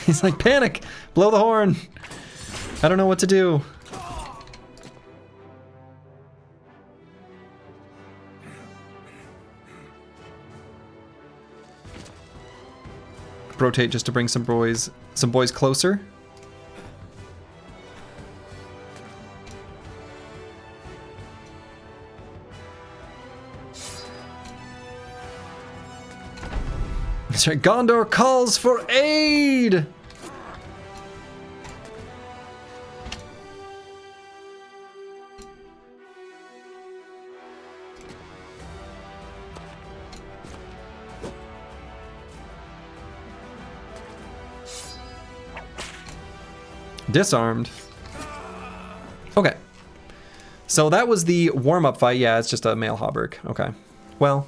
He's like, panic! Blow the horn! I don't know what to do. Rotate just to bring some boys closer. That's right, Gondor calls for aid! Disarmed. Okay. So that was the warm-up fight. Yeah, it's just a male Hauberk. Okay. Well.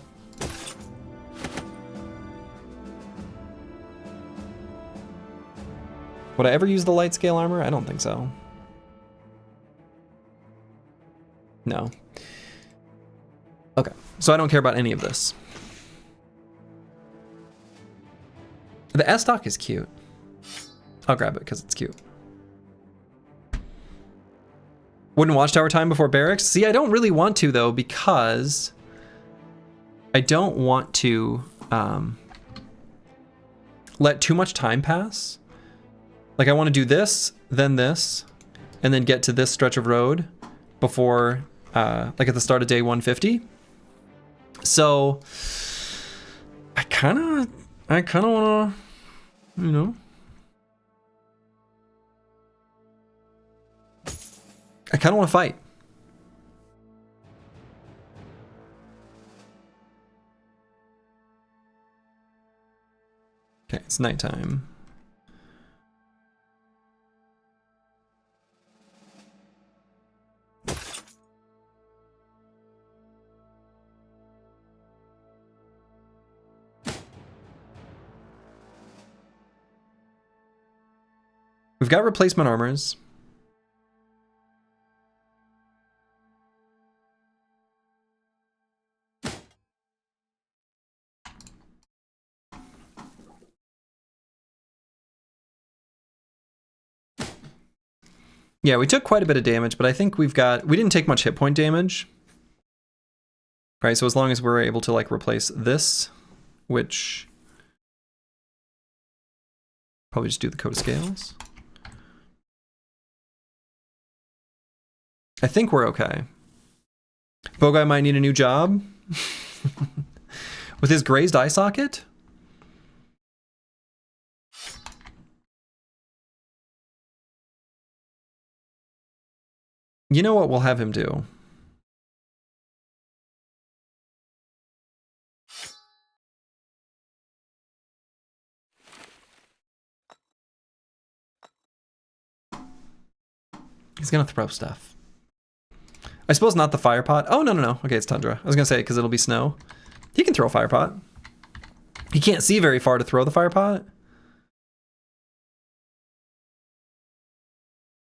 Would I ever use the light scale armor? I don't think so. No. Okay. So I don't care about any of this. The S-Stock is cute. I'll grab it because it's cute. Wouldn't watchtower time before barracks? See, I don't really want to though, because I don't want to let too much time pass. Like I want to do this, and then get to this stretch of road before, like at the start of day 150. So I kind of want to, you know. I kind of want to fight. Okay, it's nighttime. We've got replacement armors. Yeah, we took quite a bit of damage, but I think we didn't take much hit point damage. Right, so as long as we're able to like replace this, which probably just do the coat of scales. I think we're okay. Bogai might need a new job. With his grazed eye socket? You know what we'll have him do? He's gonna throw stuff. I suppose not the fire pot. Oh, no. Okay, it's tundra. I was gonna say, because it'll be snow. He can throw a fire pot. He can't see very far to throw the fire pot.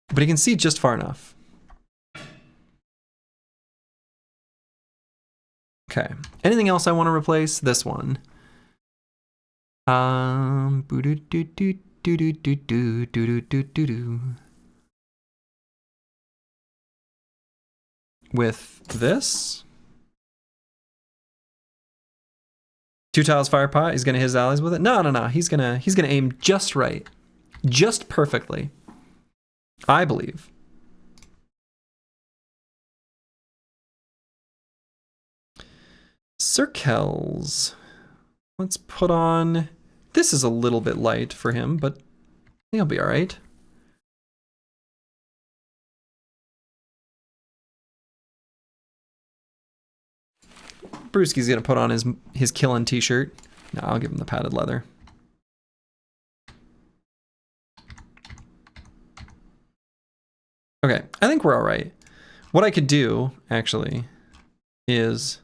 But he can see just far enough. Okay. Anything else I want to replace? This one. With this. 2 tiles fire pot. He's gonna hit his allies with it. No. He's gonna aim just right, just perfectly. I believe. Circles. Let's put on. This is a little bit light for him, but he'll be all right. Brewski's gonna put on his killin' t-shirt. No, I'll give him the padded leather. Okay, I think we're all right. What I could do, actually, is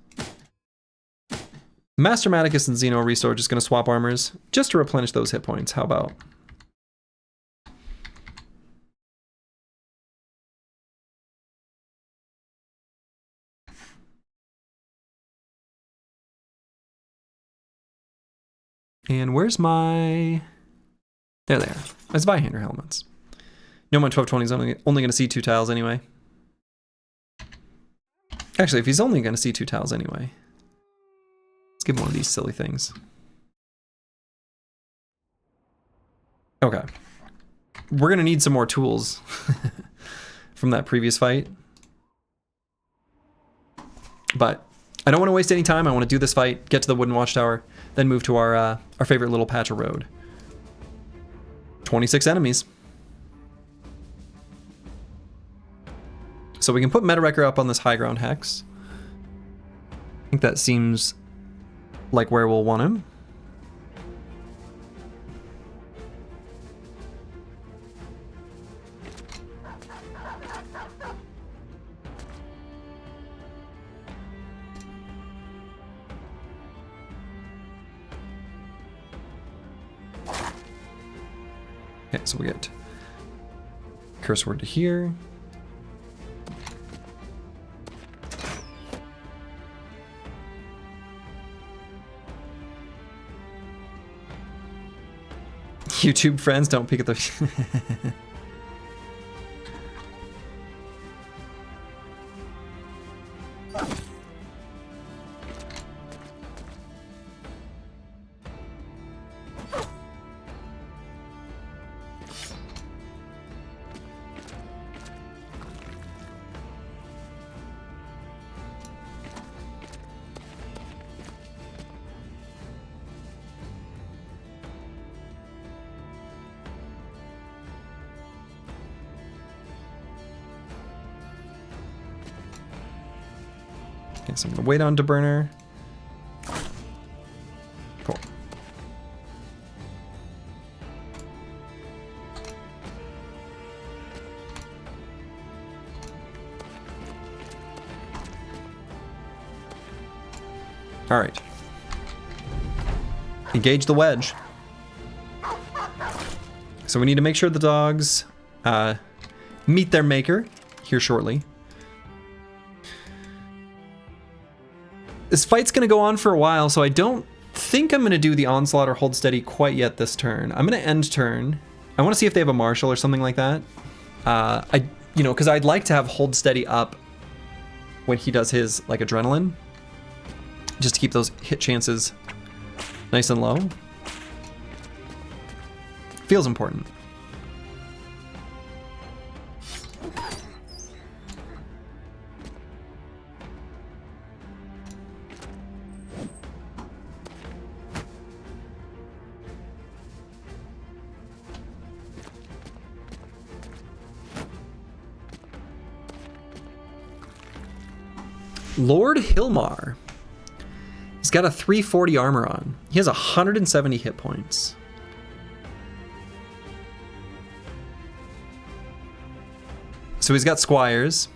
Master Maticus and Xeno Restore just gonna swap armors just to replenish those hit points. How about? And where's my... There they are. Let's buy hander helmets. No one 1220 is only going to see 2 tiles anyway. Actually, if he's only going to see 2 tiles anyway, let's give him one of these silly things. Okay. We're going to need some more tools from that previous fight. But I don't want to waste any time. I want to do this fight, get to the wooden watchtower, then move to our favorite little patch of road. 26 enemies. So we can put Meta Wrecker up on this high ground hex. I think that seems like where we'll want him. Okay, so we get curse word to here. YouTube friends, don't peek at the... Okay, so I'm gonna wait on DeBurner. Cool. All right. Engage the wedge. So we need to make sure the dogs meet their maker here shortly. This fight's going to go on for a while, so I don't think I'm going to do the onslaught or hold steady quite yet this turn. I'm going to end turn. I want to see if they have a marshal or something like that. Because I'd like to have hold steady up when he does his like adrenaline, just to keep those hit chances nice and low. Feels important. Lord Hilmar. He's got a 340 armor on. He has 170 hit points. So he's got Squires,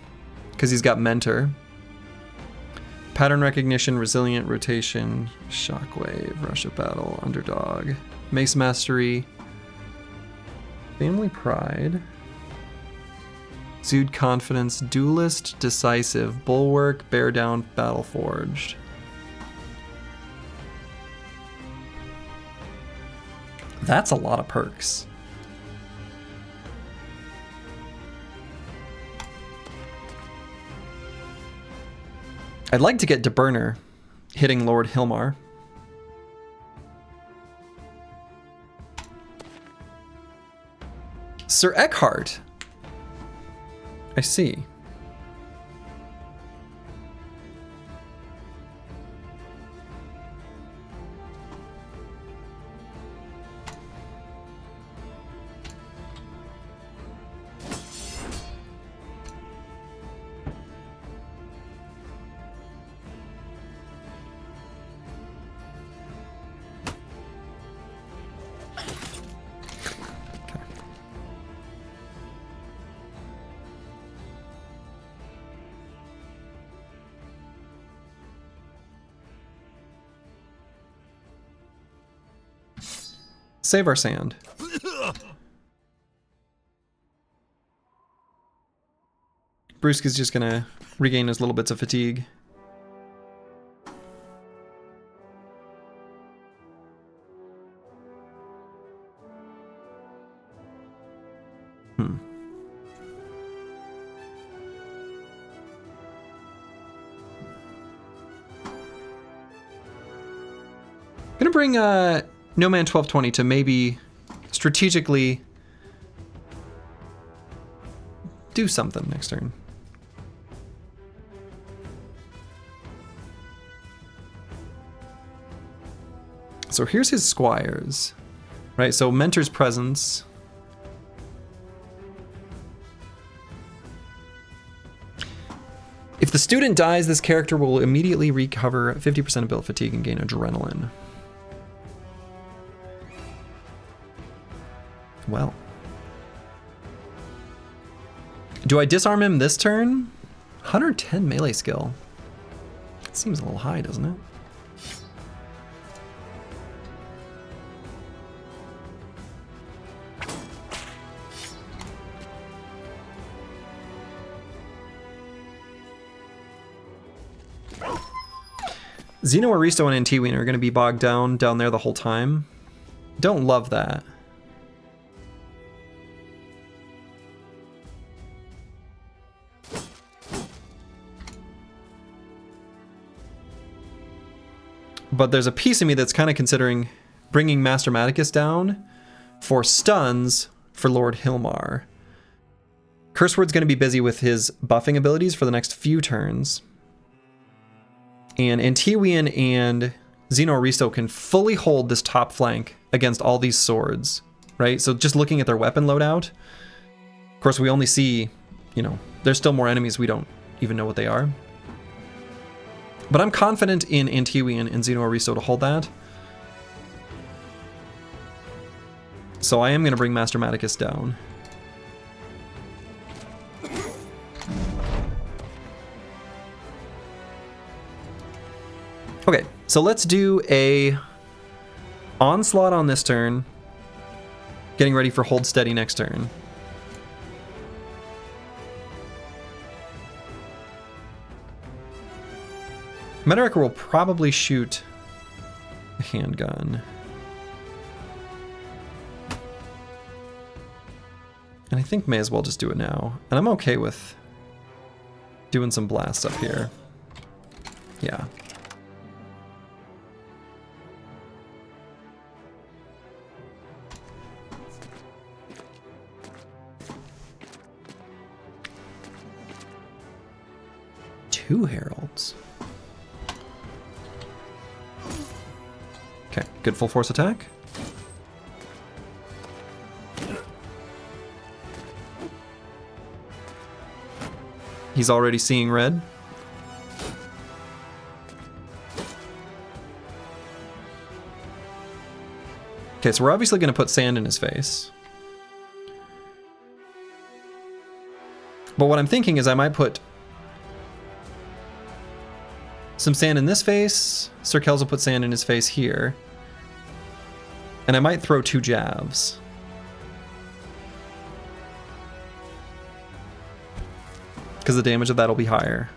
because he's got Mentor. Pattern Recognition, Resilient, Rotation, Shockwave, Rush of Battle, Underdog, Mace Mastery, Family Pride, Exude Confidence, Duelist, Decisive, Bulwark, Bear Down, Battle Forged. That's a lot of perks. I'd like to get DeBurner hitting Lord Hilmar. Sir Eckhart. I see. Save our sand. Brusque is just gonna regain his little bits of fatigue. Hmm. Gonna bring No Man 1220 to maybe strategically do something next turn. So here's his squires, right? So Mentor's Presence. If the student dies, this character will immediately recover 50% of build fatigue and gain adrenaline. Well. Do I disarm him this turn? 110 melee skill. Seems a little high, doesn't it? Xeno, Aristo, and Antiween are going to be bogged down there the whole time. Don't love that. But there's a piece of me that's kind of considering bringing Master Maticus down for stuns for Lord Hilmar. Curse Word's going to be busy with his buffing abilities for the next few turns. And Antiwian and Xeno Aristo can fully hold this top flank against all these swords, right? So just looking at their weapon loadout, of course we only see, you know, there's still more enemies we don't even know what they are. But I'm confident in Antiwian and Xeno Aristo to hold that. So I am going to bring Master Maticus down. Okay, so let's do a onslaught on this turn, getting ready for hold steady next turn. Mediraker will probably shoot a handgun. And I think may as well just do it now. And I'm okay with doing some blasts up here. Yeah. Two heralds. Okay, good full force attack. He's already seeing red. Okay, so we're obviously going to put sand in his face. But what I'm thinking is I might put some sand in this face. Sir Kells will put sand in his face here. And I might throw 2 jabs. Because the damage of that will be higher.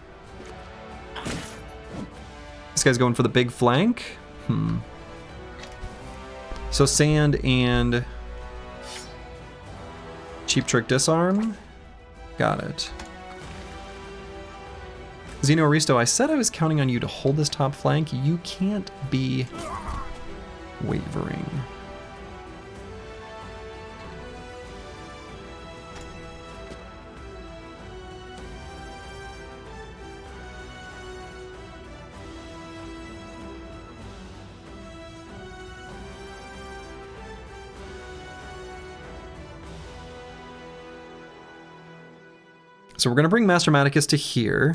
This guy's going for the big flank. So sand and cheap trick disarm. Got it. Xeno Aristo, I said I was counting on you to hold this top flank. You can't be wavering. So we're going to bring Master Maticus to here.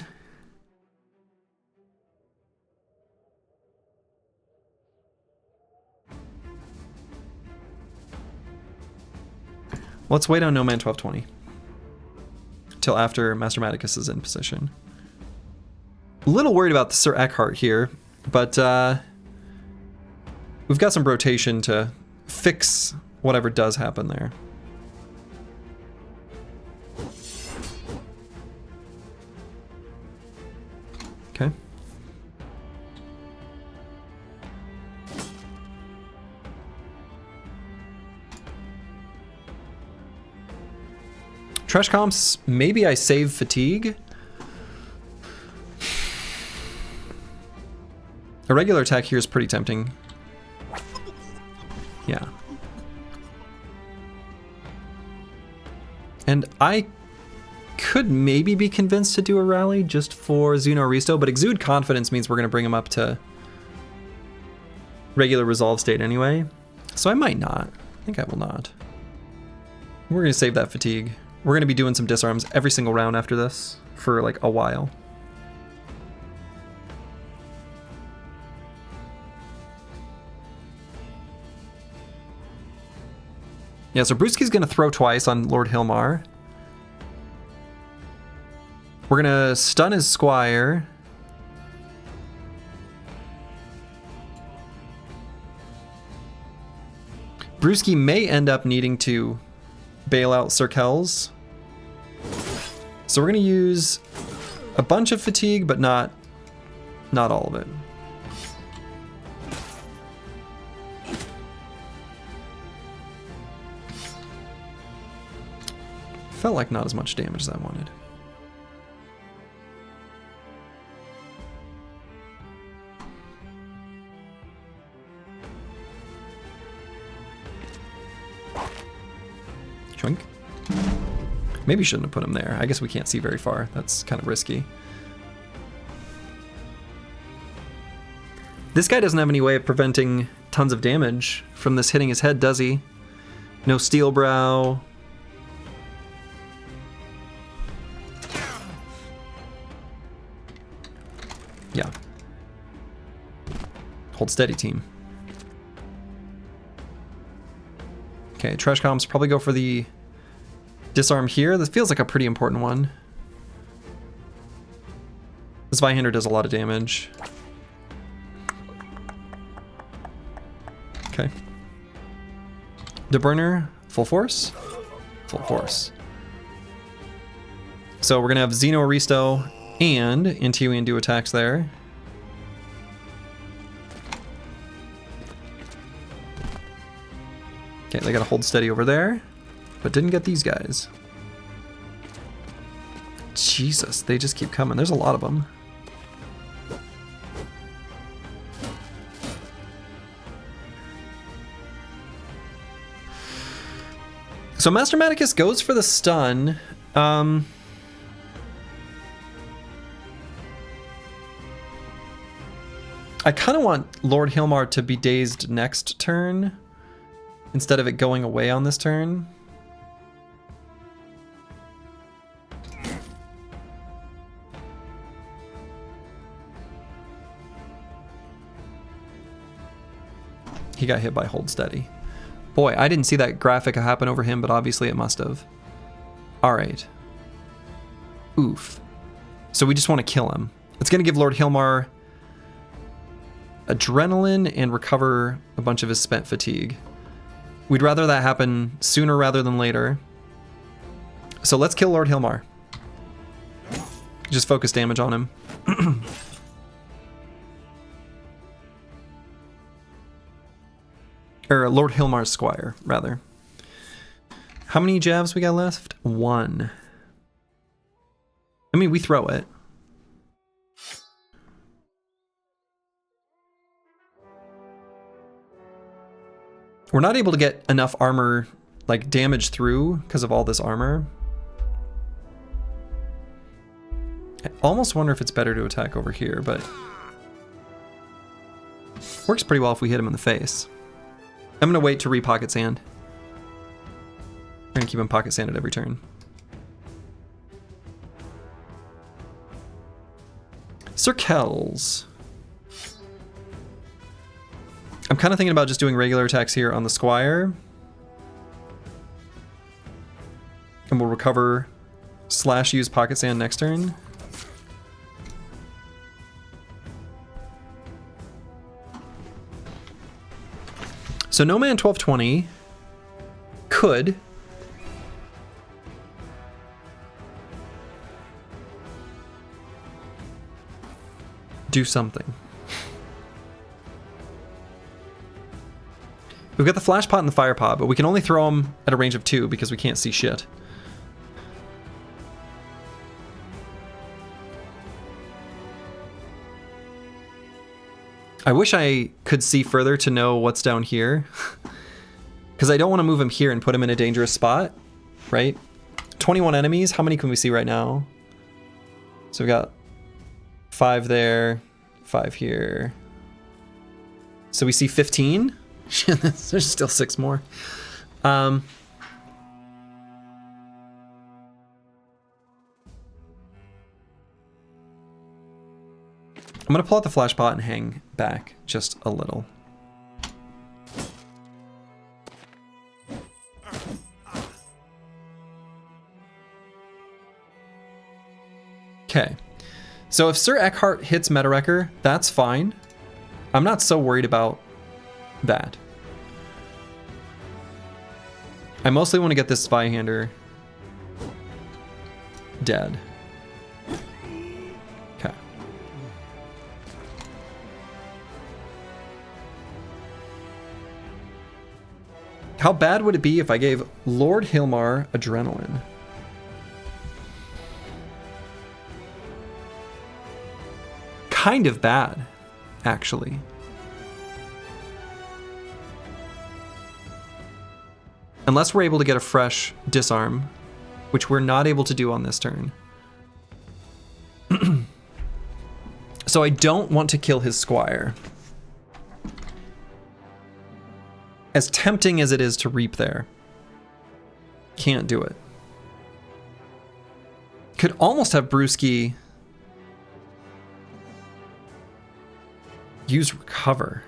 Let's wait on No Man 1220 till after Master Maticus is in position. A little worried about the Sir Eckhart here, but we've got some rotation to fix whatever does happen there. Okay. Trash comps, maybe I save fatigue. A regular attack here is pretty tempting. Yeah. And I could maybe be convinced to do a rally just for Xeno Aristo, but Exude Confidence means we're going to bring him up to regular resolve state anyway. So I might not. I think I will not. We're going to save that fatigue. We're going to be doing some disarms every single round after this for like a while. Yeah, so Brewski's going to throw twice on Lord Hilmar. We're going to stun his Squire. Brewski may end up needing to bail out Sir Kells. So we're going to use a bunch of fatigue, but not all of it. Felt like not as much damage as I wanted. Chunk. Maybe shouldn't have put him there. I guess we can't see very far. That's kind of risky. This guy doesn't have any way of preventing tons of damage from this hitting his head, does he? No Steel Brow. Yeah. Hold steady, team. Okay, Trash Comps probably go for the disarm here. This feels like a pretty important one. This Vihander does a lot of damage. Okay. The Burner, full force? Full force. So we're gonna have Xeno Aristo and Intiuian do attacks there. Okay, they gotta hold steady over there, but didn't get these guys. Jesus, they just keep coming. There's a lot of them. So Master Maticus goes for the stun. I kind of want Lord Hilmar to be dazed next turn instead of it going away on this turn. He got hit by Hold Steady. Boy, I didn't see that graphic happen over him, but obviously it must have. All right. Oof. So we just want to kill him. It's going to give Lord Hilmar adrenaline and recover a bunch of his spent fatigue. We'd rather that happen sooner rather than later. So let's kill Lord Hilmar. Just focus damage on him. Or Lord Hilmar's Squire, rather. How many jabs we got left? 1. I mean, we throw it. We're not able to get enough armor, like damage through because of all this armor. I almost wonder if it's better to attack over here, but works pretty well if we hit him in the face. I'm gonna wait to re-pocket sand. We're gonna keep him pocket sanded every turn. Sir Kells. I'm kind of thinking about just doing regular attacks here on the Squire. And we'll recover / use pocket sand next turn. So No Man 1220 could do something. We've got the Flash Pot and the Fire Pot, but we can only throw them at a range of 2 because we can't see shit. I wish I could see further to know what's down here. Because I don't want to move him here and put him in a dangerous spot, right? 21 enemies. How many can we see right now? So we got 5 there, 5 here. So we see 15. There's still 6 more. I'm gonna pull out the flash pot and hang back just a little. Okay, so if Sir Eckhart hits Meta Wrecker, that's fine. I'm not so worried about that. I mostly want to get this Zweihander dead. Okay. How bad would it be if I gave Lord Hilmar Adrenaline? Kind of bad, actually. Unless we're able to get a fresh disarm, which we're not able to do on this turn. So I don't want to kill his squire. As tempting as it is to reap there, can't do it. Could almost have Brewski use recover.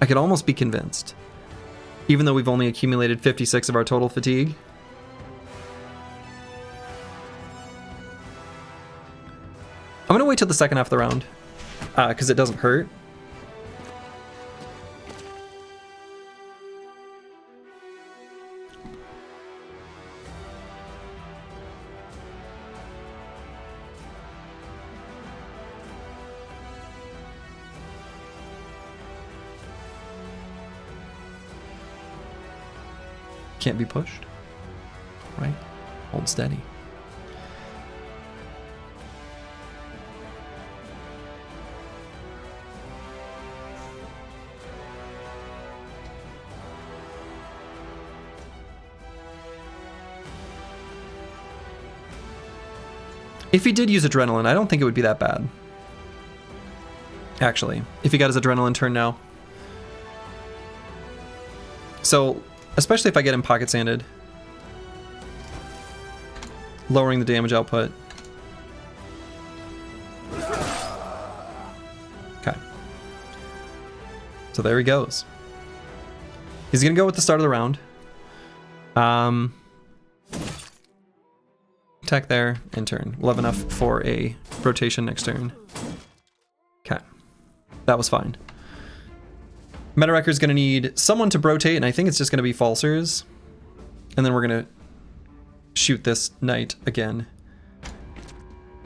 I could almost be convinced, even though we've only accumulated 56 of our total fatigue. I'm gonna wait till the second half of the round, because it doesn't hurt. Can't be pushed, right? Hold steady. If he did use Adrenaline, I don't think it would be that bad. Actually, if he got his Adrenaline turn now. So, especially if I get him pocket sanded. Lowering the damage output. Okay. So there he goes. He's gonna go with the start of the round. Attack there, and turn. We'll have enough for a rotation next turn. Okay. That was fine. Meta Wrecker's gonna need someone to rotate, and I think it's just gonna be Falsers. And then we're gonna shoot this knight again,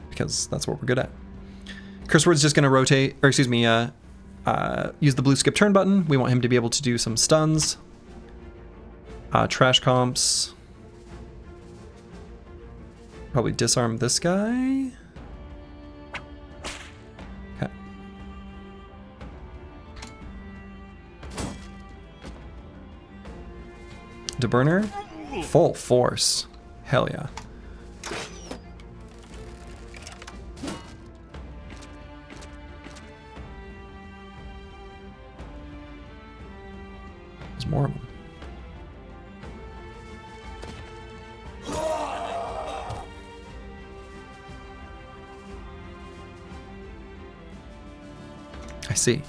because that's what we're good at. Curseword's just gonna rotate, or excuse me, use the blue skip turn button. We want him to be able to do some stuns. Trash comps. Probably disarm this guy. Okay. DeBurner, full force. Hell yeah. There's more of them. I see.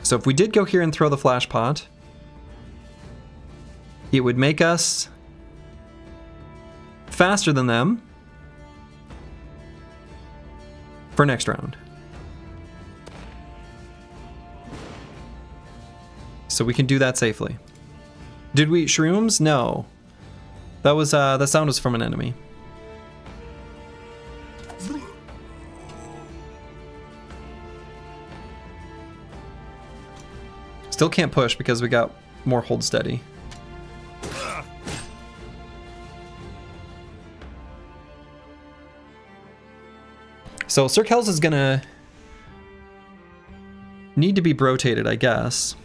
So if we did go here and throw the flash pot, it would make us faster than them for next round. So we can do that safely. Did we shrooms? No. That was the sound was from an enemy. Still can't push because we got more hold steady. So Sir Kells is gonna need to be rotated, I guess.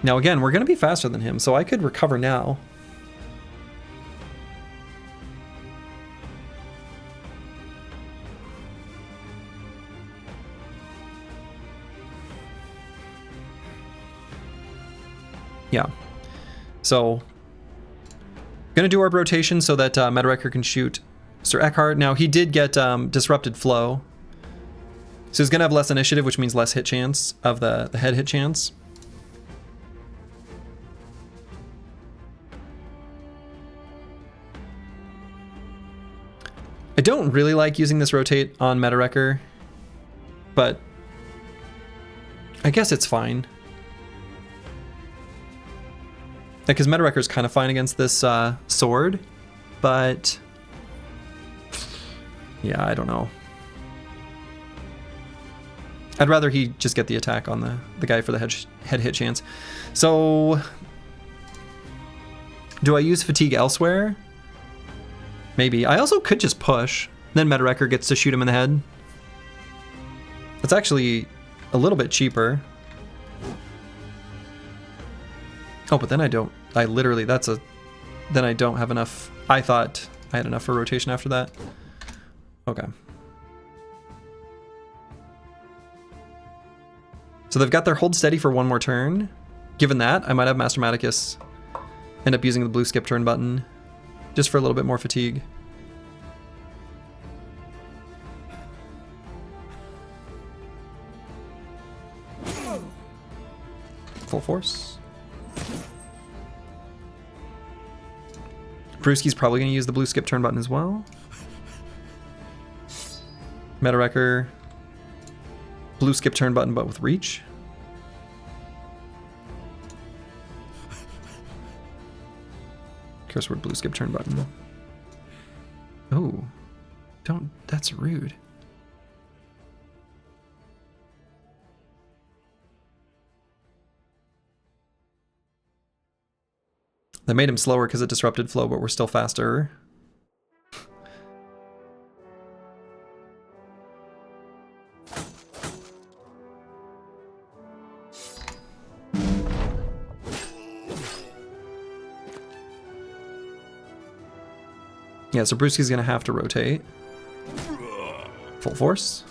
Now again, we're gonna be faster than him, so I could recover now. Yeah. So, gonna do our rotation so that Meta-Wrecker can shoot Sir Eckhart. Now, he did get Disrupted Flow. So he's gonna have less initiative, which means less hit chance of the head hit chance. I don't really like using this rotate on Meta-Wrecker, but I guess it's fine. Because Meta-Wrecker is kind of fine against this sword, but yeah, I don't know. I'd rather he just get the attack on the guy for the head hit chance. So, do I use fatigue elsewhere? Maybe. I also could just push. Then Meta-Wrecker gets to shoot him in the head. That's actually a little bit cheaper. Oh, but then I don't. I literally, then I don't have enough. I thought I had enough for rotation after that. Okay. So they've got their hold steady for one more turn. Given that, I might have Master Maticus end up using the blue skip turn button just for a little bit more fatigue. Full force. Brewski's probably going to use the blue skip turn button as well. Meta-Wrecker, blue skip turn button, but with reach. Curse word blue skip turn button. Oh, don't. That's rude. That made him slower because it disrupted flow, but we're still faster. Yeah, so Brewski's gonna have to rotate. Full force.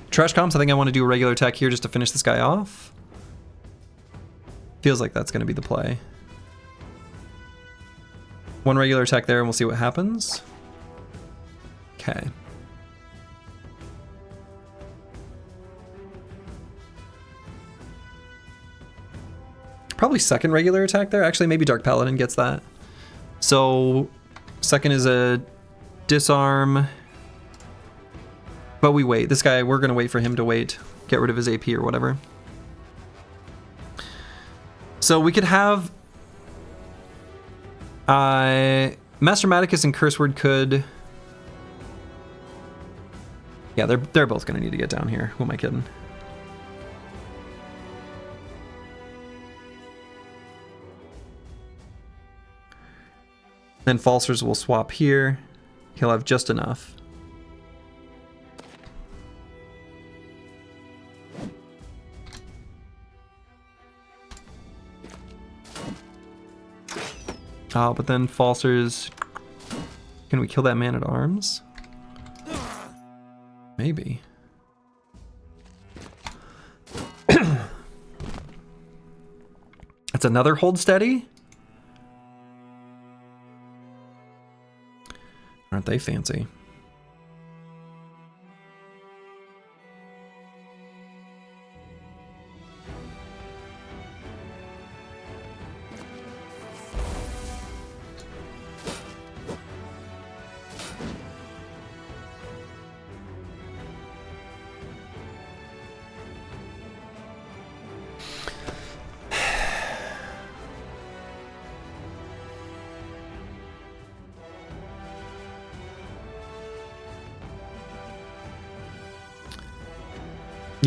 Trash comps, I think I want to do a regular attack here just to finish this guy off. Feels like that's going to be the play. One regular attack there and we'll see what happens. Okay. Probably second regular attack there. Actually, maybe Dark Paladin gets that. So, second is a disarm. But we wait. This guy, we're going to wait for him to wait. Get rid of his AP or whatever. So we could have... Master Maticus and Curse Word could... Yeah, they're both going to need to get down here. Who am I kidding? Then Falsers will swap here. He'll have just enough. Oh, but then Falsers... Can we kill that man at arms? Maybe. That's another hold steady? Aren't they fancy?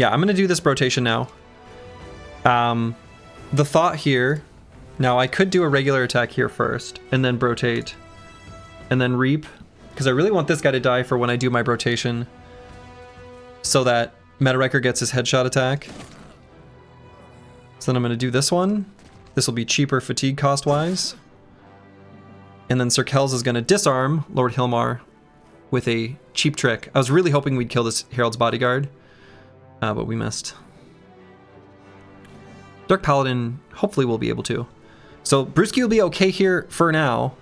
Yeah, I'm gonna do this rotation now. The thought here, now I could do a regular attack here first, and then rotate, and then reap, because I really want this guy to die for when I do my rotation, so that Meta Wrecker gets his headshot attack. So then I'm gonna do this one. This will be cheaper fatigue cost-wise. And then Sir Kells is gonna disarm Lord Hilmar with a cheap trick. I was really hoping we'd kill this Herald's Bodyguard, but we missed. Dark Paladin hopefully will be able to. So Brewski will be okay here for now.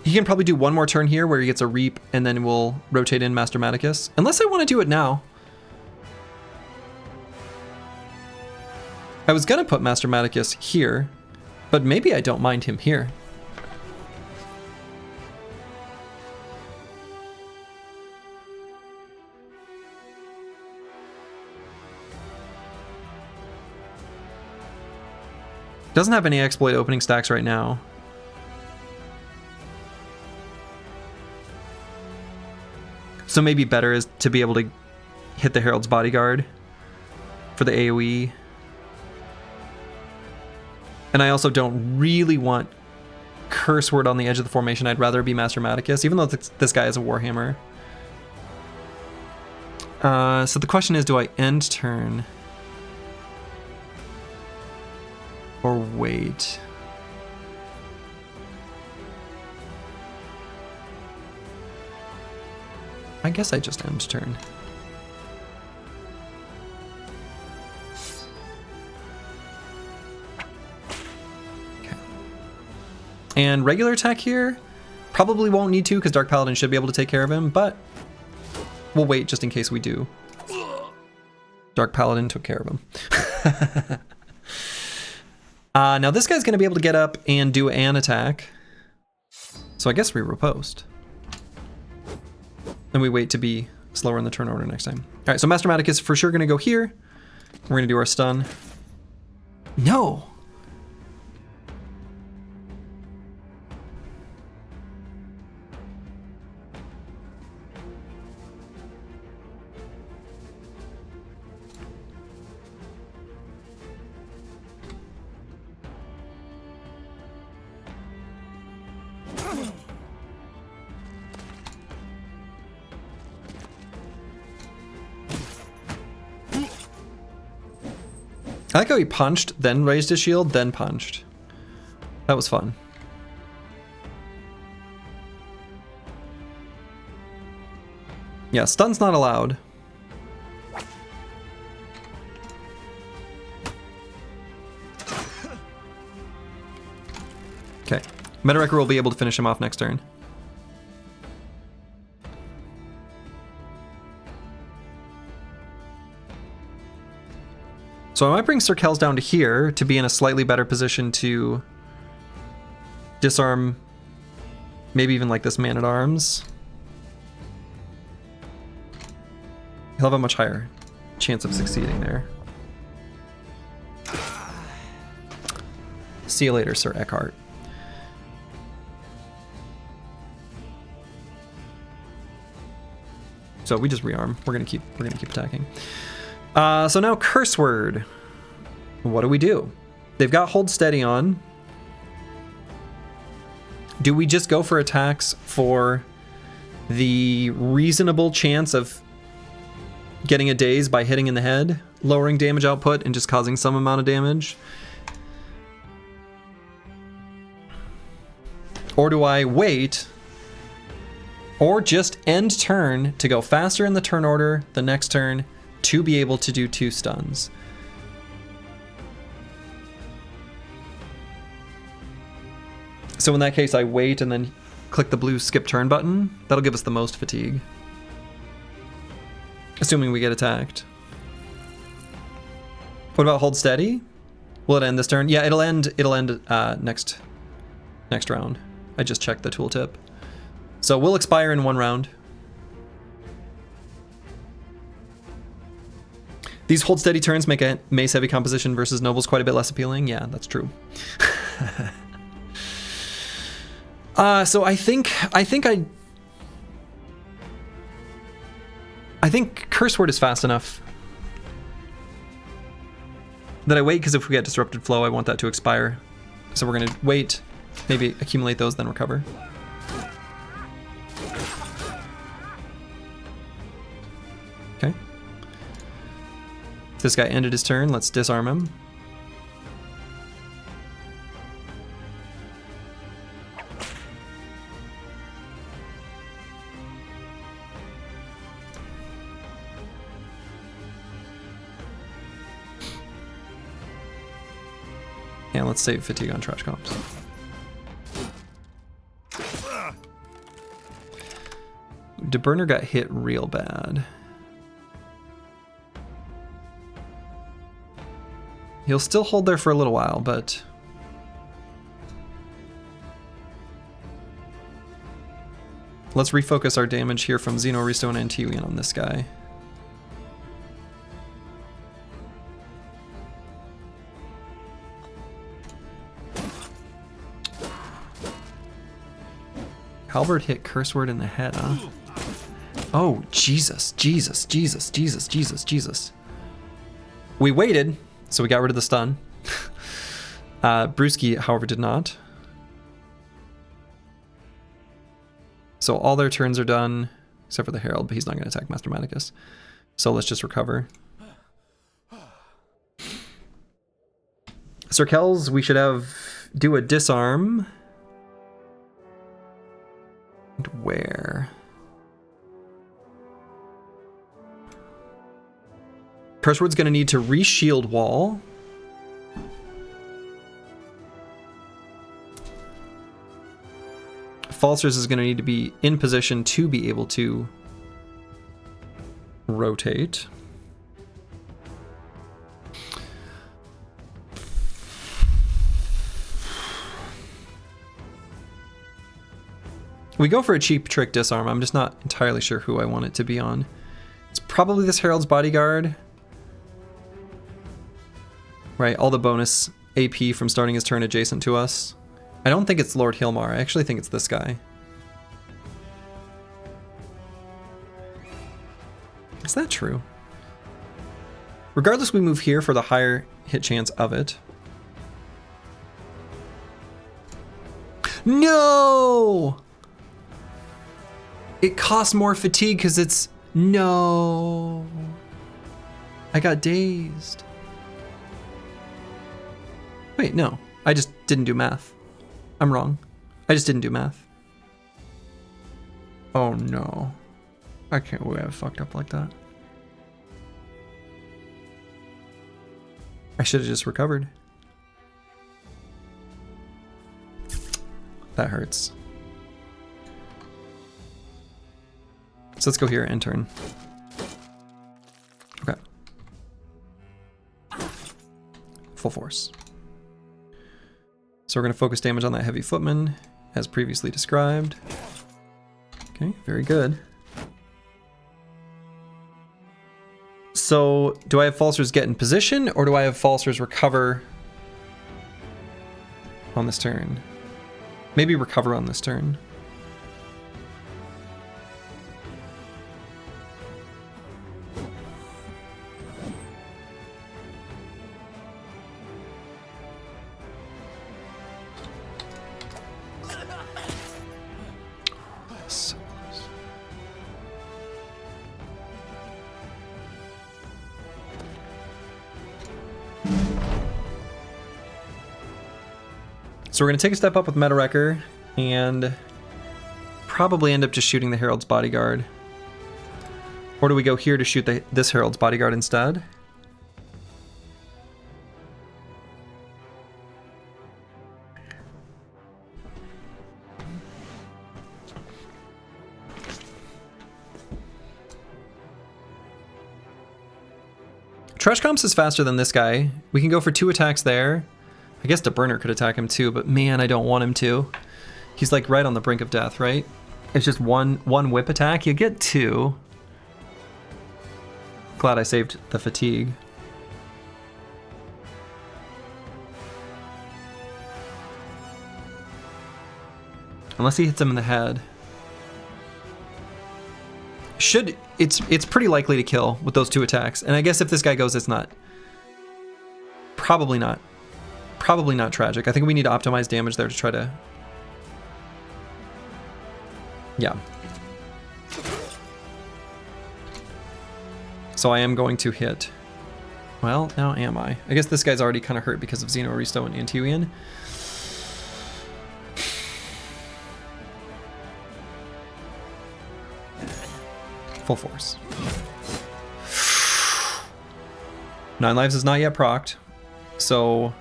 He can probably do one more turn here where he gets a reap, and then we'll rotate in Master Maticus. Unless I want to do it now. I was gonna put Master Maticus here, but maybe I don't mind him here. Doesn't have any exploit opening stacks right now. So maybe better is to be able to hit the Herald's Bodyguard for the AoE. And I also don't really want Curse Word on the edge of the formation. I'd rather be Master Maticus, even though this guy is a Warhammer. So the question is, do I end turn? Or wait? I guess I just end turn. Okay. And regular attack here, probably won't need to because Dark Paladin should be able to take care of him, but we'll wait just in case we do. Dark Paladin took care of him. Now this guy's going to be able to get up and do an attack. So I guess we riposte. And we wait to be slower in the turn order next time. All right, so Master Maticus is for sure going to go here. We're going to do our stun. No! I like how he punched, then raised his shield, then punched. That was fun. Yeah, stun's not allowed. Okay. Meta Wrecker will be able to finish him off next turn. So I might bring Sir Kells down to here to be in a slightly better position to disarm maybe even like this Man-at-Arms. He'll have a much higher chance of succeeding there. See you later, Sir Eckhart. So we just rearm. We're gonna keep attacking. So now Curse Word. What do we do? They've got Hold Steady on. Do we just go for attacks for the reasonable chance of getting a daze by hitting in the head, lowering damage output, and just causing some amount of damage? Or do I wait, or just end turn to go faster in the turn order the next turn to be able to do 2 stuns? So in that case, I wait and then click the blue skip turn button. That'll give us the most fatigue. Assuming we get attacked. What about Hold Steady? Will it end this turn? Yeah, it'll end next round. I just checked the tooltip. So we'll expire in 1 round. These Hold Steady turns make a mace heavy composition versus nobles quite a bit less appealing. Yeah, that's true. So I think I think Curse Word is fast enough that I wait, because if we get Disrupted Flow, I want that to expire. So we're going to wait, maybe accumulate those, then recover. Okay. If this guy ended his turn, let's disarm him. And let's save fatigue on trash comps. DeBurner got hit real bad. He'll still hold there for a little while, but let's refocus our damage here from Xeno, Restone, and Tiwian on this guy. Halberd hit Curse Word in the head, huh? Oh, Jesus, Jesus, Jesus, Jesus, Jesus, Jesus. We waited, so we got rid of the stun. Brewski, however, did not. So all their turns are done, except for the Herald, but he's not going to attack Master Maticus. So let's just recover. Sir Kells, we should do a disarm. And where? Curse Word's going to need to re-shield wall. Falsers is going to need to be in position to be able to rotate. We go for a cheap trick disarm. I'm just not entirely sure who I want it to be on. It's probably this Herald's Bodyguard. Right, all the bonus AP from starting his turn adjacent to us. I don't think it's Lord Hilmar. I actually think it's this guy. Is that true? Regardless, we move here for the higher hit chance of it. No! It costs more fatigue because it's... No. I got dazed. Wait, no. I just didn't do math. I'm wrong. I just didn't do math. Oh no. I can't believe I fucked up like that. I should have just recovered. That hurts. So let's go here and turn. Okay. Full force. So we're going to focus damage on that heavy footman, as previously described. Okay, very good. So, do I have Falsers get in position, or do I have Falsers recover on this turn? Maybe recover on this turn. So we're going to take a step up with Meta Wrecker and probably end up just shooting the Herald's Bodyguard. Or do we go here to shoot this Herald's Bodyguard instead? Trash Comps is faster than this guy. We can go for 2 attacks there. I guess DeBurner could attack him too, but man, I don't want him to. He's like right on the brink of death, right? It's just one whip attack. You get 2. Glad I saved the fatigue. Unless he hits him in the head. should, it's pretty likely to kill with those 2 attacks. And I guess if this guy goes, it's not. Probably not. Probably not tragic. I think we need to optimize damage there to try to... Yeah. So I am going to hit... Well, now am I? I guess this guy's already kind of hurt because of Xeno Aristo and Antiwian. Full force. 9 lives is not yet procced, so...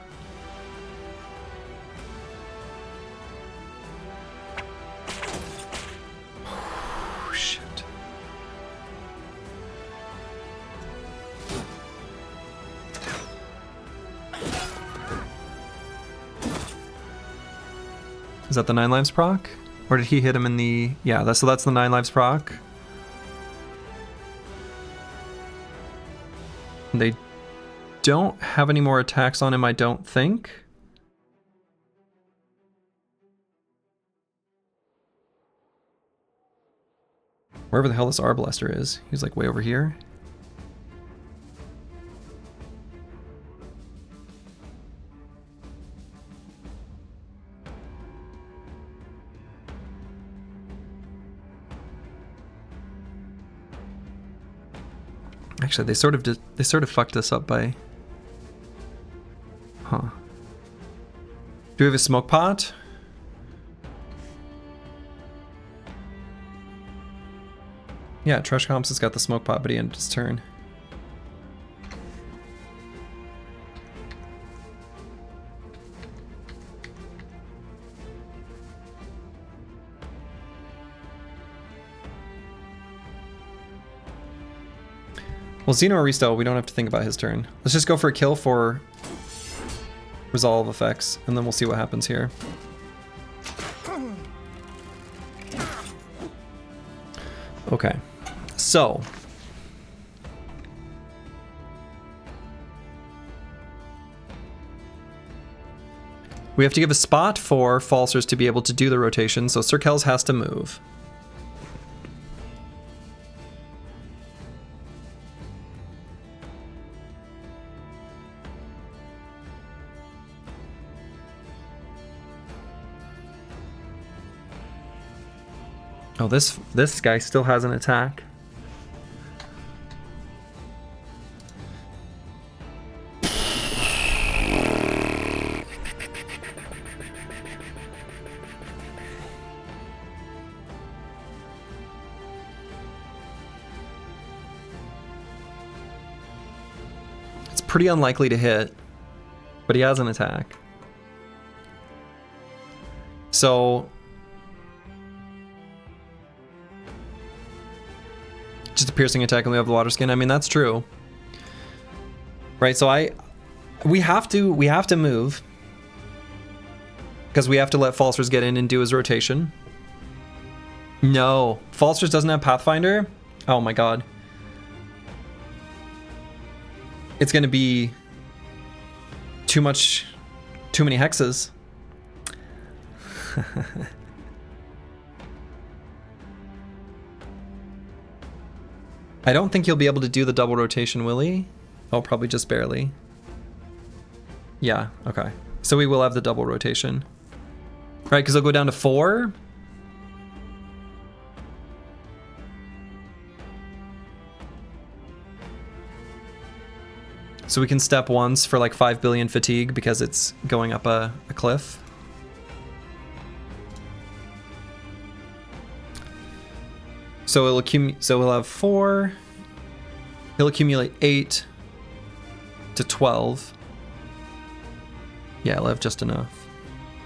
Shit. Is that the 9 lives proc? Or did he hit him in the... Yeah, so that's the 9 lives proc. They don't have any more attacks on him, I don't think. Wherever the hell this Arbalaster is. He's like way over here. Actually, they sort of fucked us up by... Huh. Do we have a smoke pot? Yeah, Trash Comps has got the smoke pot, but he ended his turn. Well, Xeno Aristo, we don't have to think about his turn. Let's just go for a kill for resolve effects, and then we'll see what happens here. Okay, so... we have to give a spot for Falsers to be able to do the rotation, so Sir Kells has to move. Oh, this guy still has an attack. It's pretty unlikely to hit, but he has an attack. So... just a piercing attack and we have the water skin. I mean, that's true. Right, so we have to move. Because we have to let Falsers get in and do his rotation. No. Falsers doesn't have Pathfinder? Oh my god. It's gonna be too many hexes. I don't think you'll be able to do the double rotation, will he? Oh, probably just barely. Yeah, okay. So we will have the double rotation. Right, because it'll go down to 4. So we can step once for like 5 billion fatigue because it's going up a cliff. So we'll have 4. He'll accumulate 8 to 12. Yeah, I'll have just enough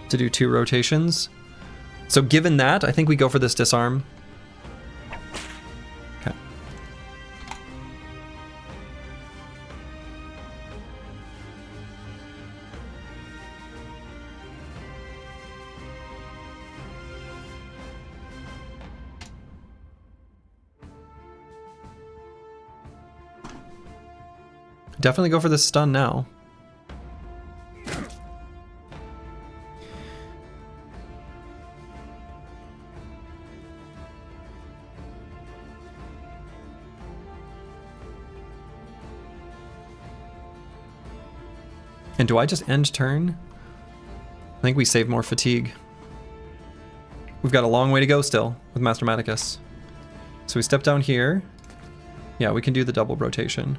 to do 2 rotations. So given that, I think we go for this disarm. Okay. Definitely go for the stun now. And do I just end turn? I think we save more fatigue. We've got a long way to go still with Master Maticus. So we step down here. Yeah, we can do the double rotation.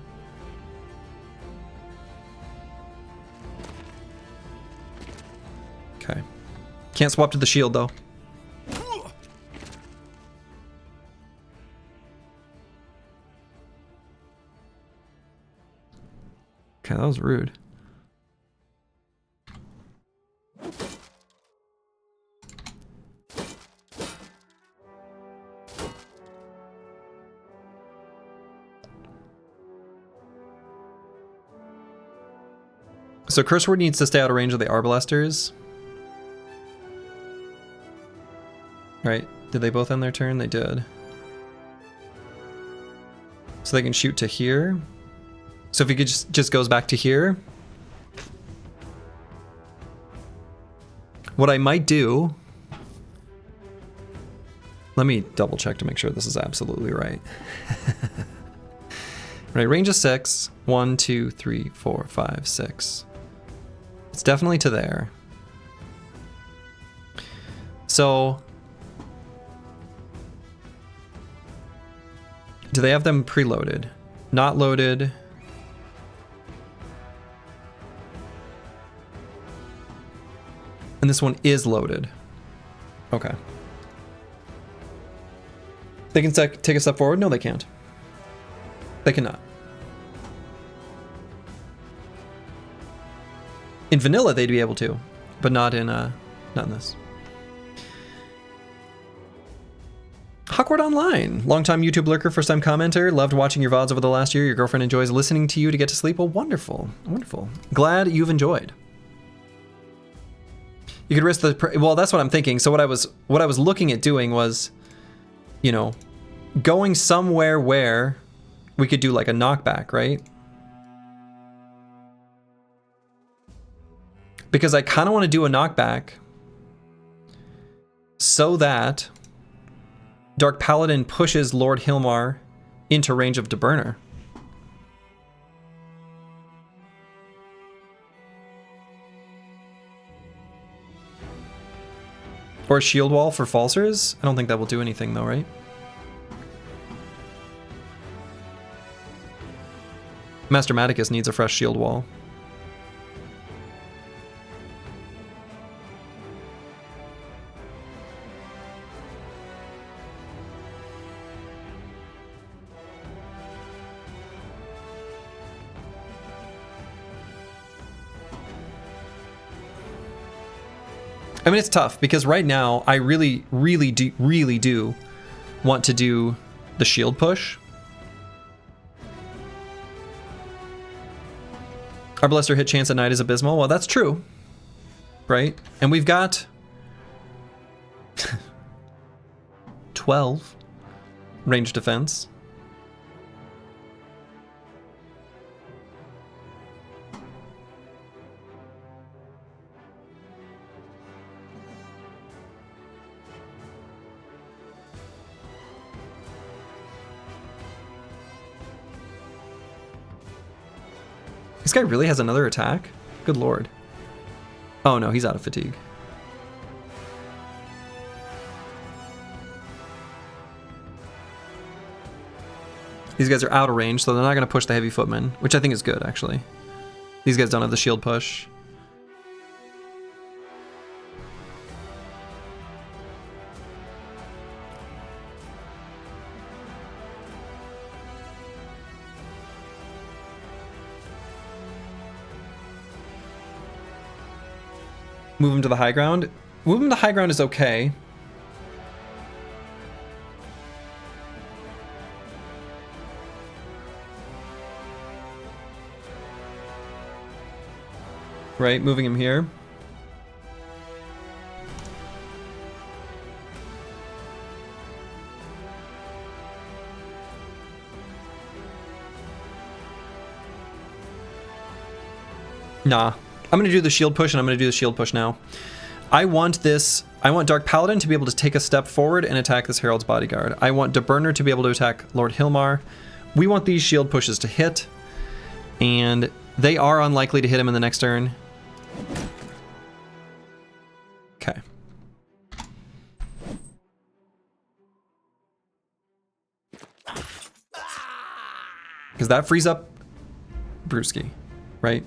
Okay. Can't swap to the shield though. Okay, that was rude. So Curse Word needs to stay out of range of the Arbalesters. Right, did they both end their turn? They did. So they can shoot to here. So if he could just goes back to here. What I might do, let me double check to make sure this is absolutely right. Right, range of 6. 1, 2, 3, 4, 5, 6. It's definitely to there. So do they have them preloaded? Not loaded. And this one is loaded. Okay. They can take a step forward? No, they can't. They cannot. In vanilla, they'd be able to, but not in this. Hawkward Online, longtime YouTube lurker, first time commenter. Loved watching your VODs over the last year. Your girlfriend enjoys listening to you to get to sleep. Well, wonderful, wonderful. Glad you've enjoyed. You could risk the well. That's what I'm thinking. So what I was looking at doing was, you know, going somewhere where we could do like a knockback, right? Because I kind of want to do a knockback so that Dark Paladin pushes Lord Hilmar into range of DeBurner. Or a shield wall for Falsers? I don't think that will do anything though, right? Master Maticus needs a fresh shield wall. I mean, it's tough because right now I really do want to do the shield push. Arbalester hit chance at night is abysmal. Well, that's true, right? And we've got 12 range defense. This guy really has another attack? Good lord. Oh no, he's out of fatigue. These guys are out of range, so they're not going to push the heavy footman, which I think is good, actually. These guys don't have the shield push. Move him to the high ground. Move him to high ground is okay. Right, moving him here. Nah. I'm going to do the shield push, and I'm going to do the shield push now. I want Dark Paladin to be able to take a step forward and attack this Herald's Bodyguard. I want DeBurner to be able to attack Lord Hilmar. We want these shield pushes to hit, and They are unlikely to hit him in the next turn. Okay. Because that frees up Brewski, right?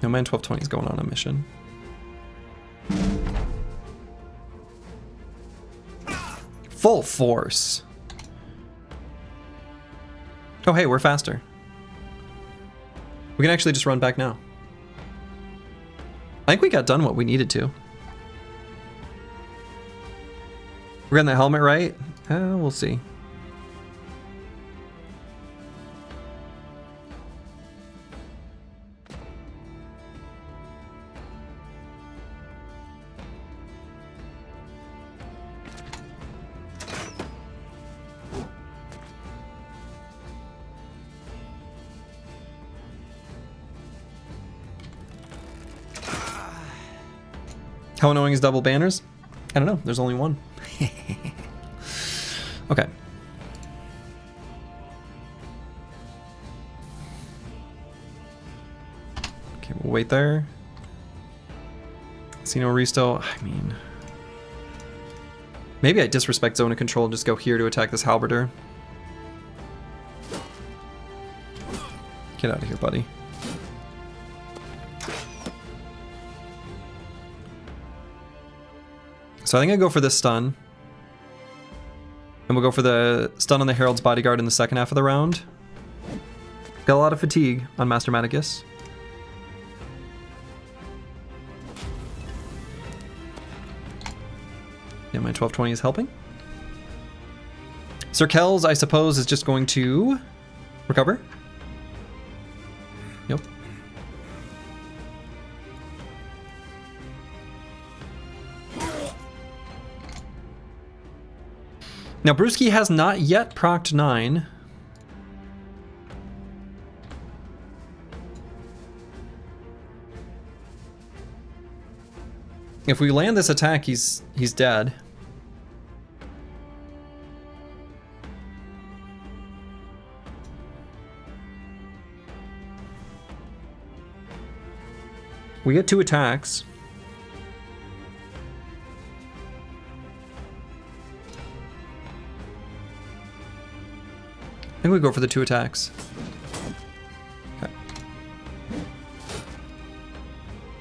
No, man, 1220 is going on a mission. Full force. Oh, hey, we're faster. We can actually just run back now. I think we got done what we needed to. We're getting the helmet right? We'll see. How annoying is double banners? I don't know. There's only one. Okay. Okay, we'll wait there. See no resto. I mean, maybe I disrespect zone of control and just go here to attack this halberder. Get out of here, buddy. So I think I go for this stun. And we'll go for the stun on the Herald's Bodyguard in the second half of the round. Got a lot of fatigue on Master Maticus. Yeah, my 1220 is helping. Sir Kells, I suppose, is just going to recover. Yep. Now, Brewski has not yet procced 9. If we land this attack, he's dead. We get 2 attacks. I think we go for the 2 attacks. Okay.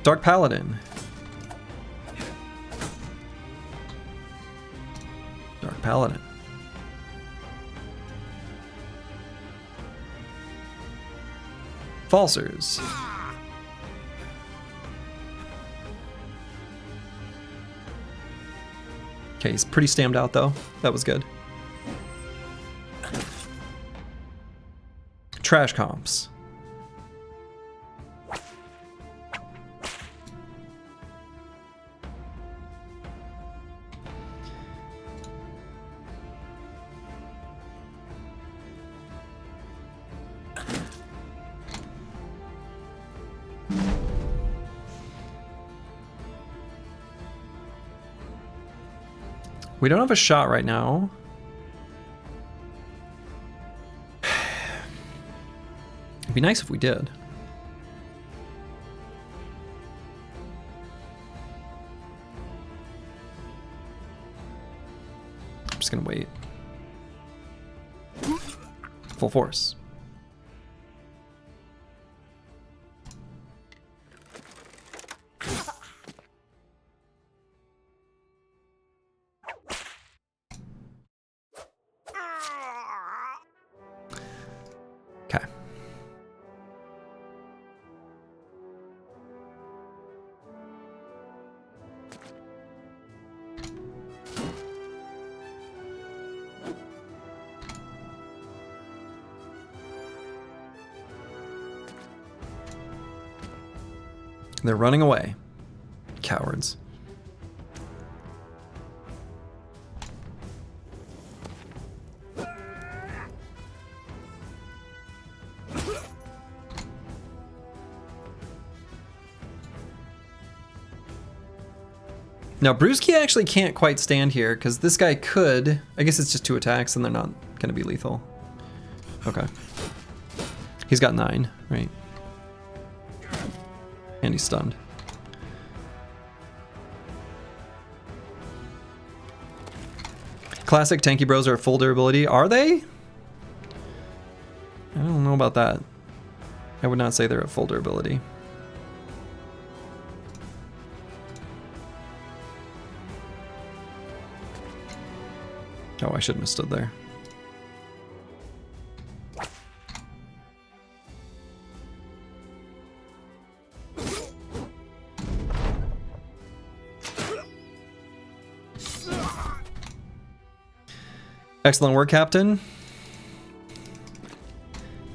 Dark Paladin. Dark Paladin. Falsers. Okay, he's pretty stammed out though. That was good. Trash comps. We don't have a shot right now. It'd be nice if we did. I'm just gonna wait. Full force. Okay. They're running away. Cowards. Now, Brewski actually can't quite stand here, because this guy could... I guess it's just 2 attacks, and they're not going to be lethal. Okay. He's got 9, right? And he's stunned. Classic tanky bros are at full durability. Are they? I don't know about that. I would not say they're at full durability. Oh, I shouldn't have stood there. Excellent work, Captain.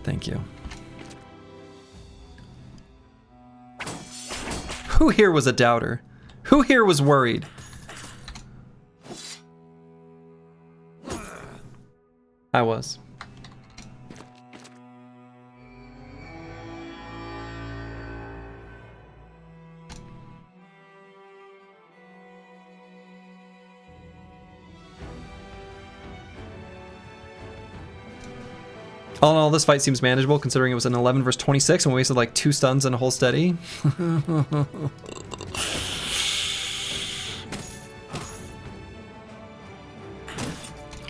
Thank you. Who here was a doubter? Who here was worried? I was. All in all, this fight seems manageable considering it was an 11 versus 26 and we wasted like 2 stuns and a whole steady.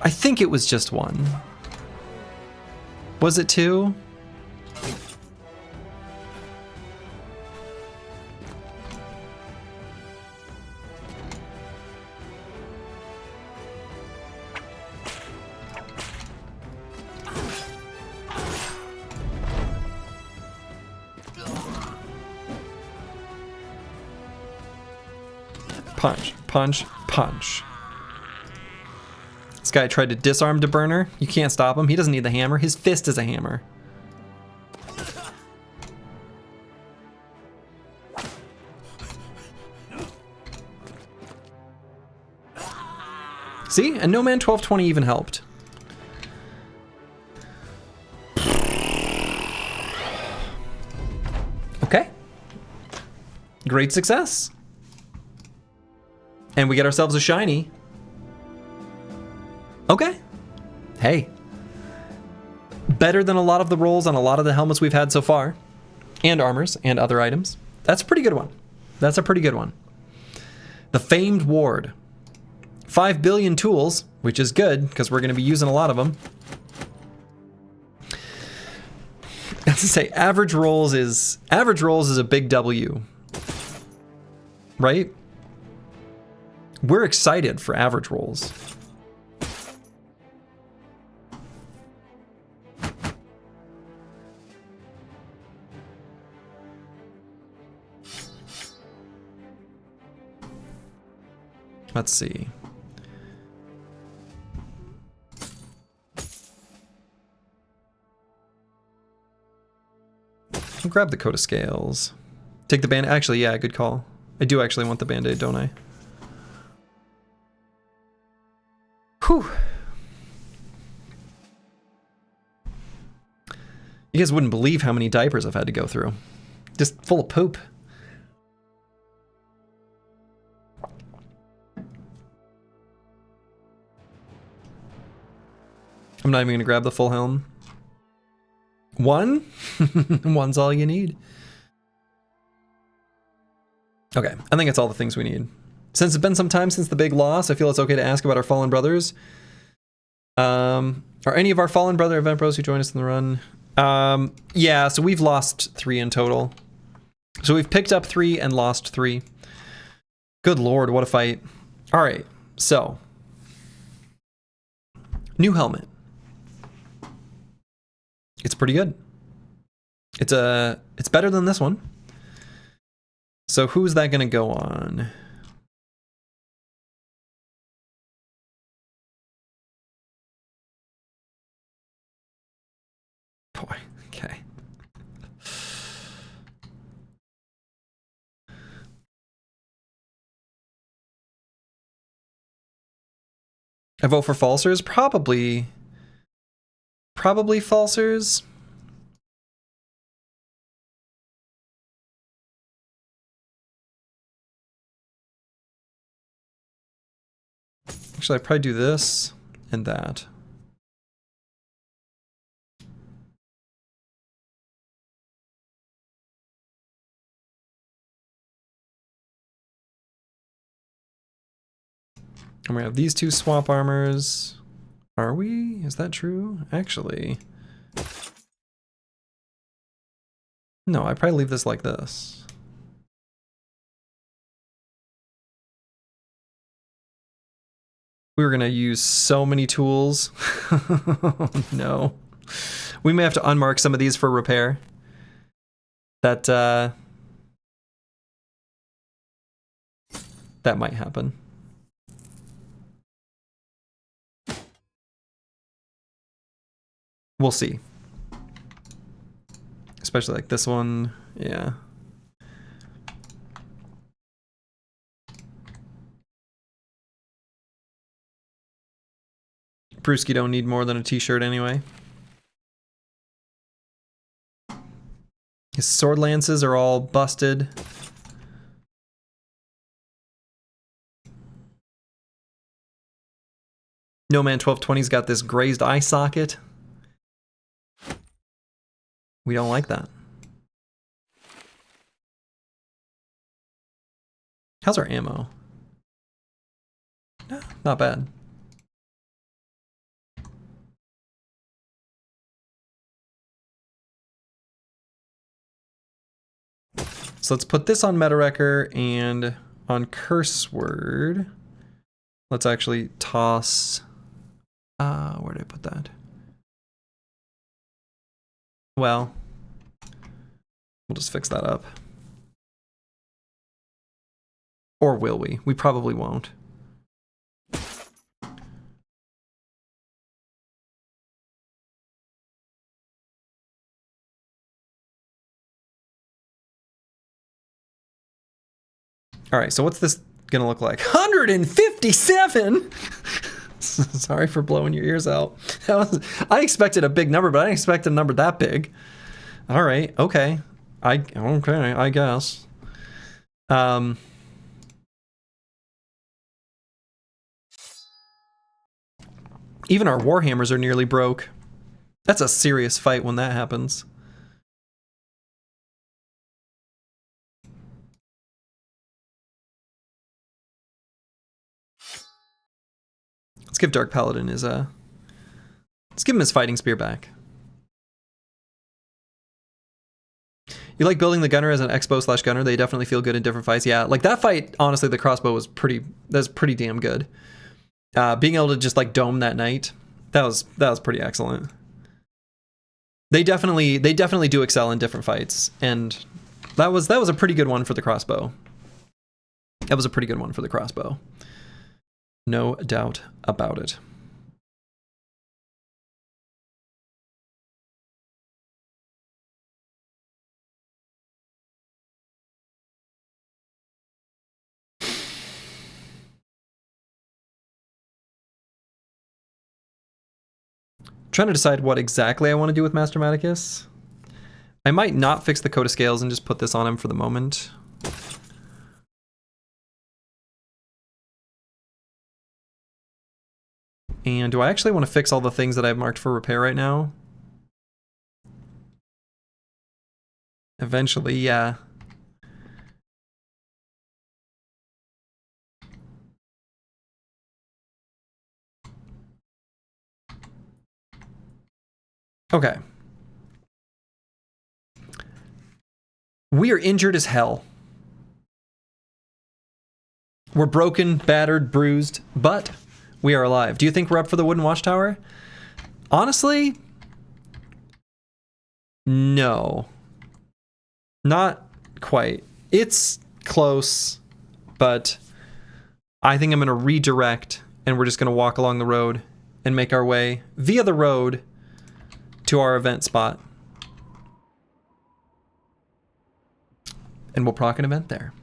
I think it was just 1. Was it 2? Punch, punch, punch. This guy tried to disarm DeBurner. You can't stop him. He doesn't need the hammer. His fist is a hammer. See? And No Man 1220 even helped. Okay. Great success. And we get ourselves a shiny. Okay. Hey. Better than a lot of the rolls on a lot of the helmets we've had so far. And armors and other items. That's a pretty good one. That's a pretty good one. The Famed Ward. 5 billion tools, which is good because we're going to be using a lot of them. That's to say, average rolls is a big W. Right? We're excited for average rolls. Let's see. I'll grab the coat of scales. Take the band. Actually, yeah, good call. I do actually want the band-aid, don't I? Whew. You guys wouldn't believe how many diapers I've had to go through. Just full of poop. I'm not even gonna grab the full helm. 1? 1's all you need. Okay, I think that's all the things we need. Since it's been some time since the big loss, I feel it's okay to ask about our fallen brothers. Are any of our fallen brother event bros who joined us in the run? Yeah, so we've lost 3 in total. So we've picked up 3 and lost 3. Good lord, what a fight. All right, so. New helmet. It's pretty good. It's better than this one. So who's that gonna go on? Boy, okay. I vote for falsers. Probably falsers. Actually, I'd probably do this and that. And we have these two swap armors. Are we? Is that true? Actually. No, I'd probably leave this like this. We were gonna use so many tools. Oh, no. We may have to unmark some of these for repair. That might happen. We'll see. Especially like this one, yeah. Brewski don't need more than a t-shirt anyway. His sword lances are all busted. No Man 1220's got this grazed eye socket. We don't like that. How's our ammo? Not bad. So let's put this on Meta Wrecker, and on Curse Word, let's actually toss... where did I put that? Well, we'll just fix that up. Or will we? We probably won't. All right, so what's this gonna look like? 157! Sorry for blowing your ears out. I expected a big number, but I didn't expect a number that big. All right, okay. I guess. Even our Warhammers are nearly broke. That's a serious fight when that happens. Let's give Dark Paladin his, let's give him his fighting spear back. You like building the gunner as an expo / gunner? They definitely feel good in different fights. Yeah, like that fight, honestly, the crossbow was that's pretty damn good. Being able to just like dome that knight, that was pretty excellent. They definitely do excel in different fights, and that was a pretty good one for the crossbow. That was a pretty good one for the crossbow. No doubt about it. Trying to decide what exactly I want to do with Master Maticus. I might not fix the coat of scales and just put this on him for the moment. And do I actually want to fix all the things that I've marked for repair right now? Eventually, yeah. Okay. We are injured as hell. We're broken, battered, bruised, but we are alive. Do you think we're up for the Wooden Watchtower? Honestly, no. Not quite. It's close, but I think I'm going to redirect, and we're just going to walk along the road and make our way via the road to our event spot. And we'll proc an event there.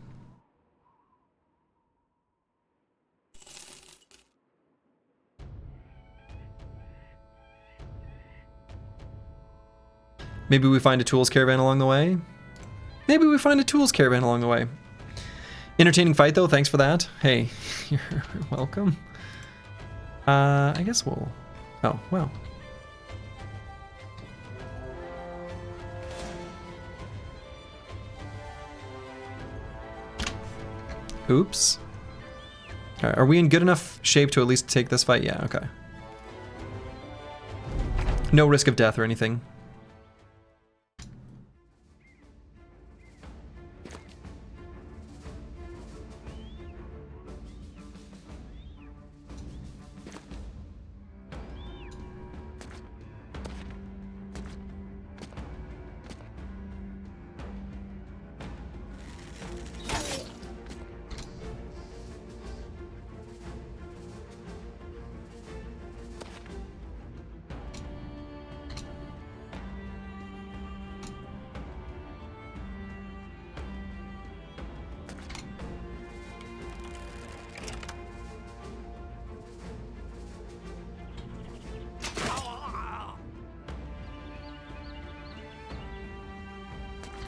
Maybe we find a tools caravan along the way. Maybe we find a tools caravan along the way. Entertaining fight though, thanks for that. Hey, you're welcome. I guess we'll... Oh, wow. Oops. All right, are we in good enough shape to at least take this fight? Yeah, okay. No risk of death or anything.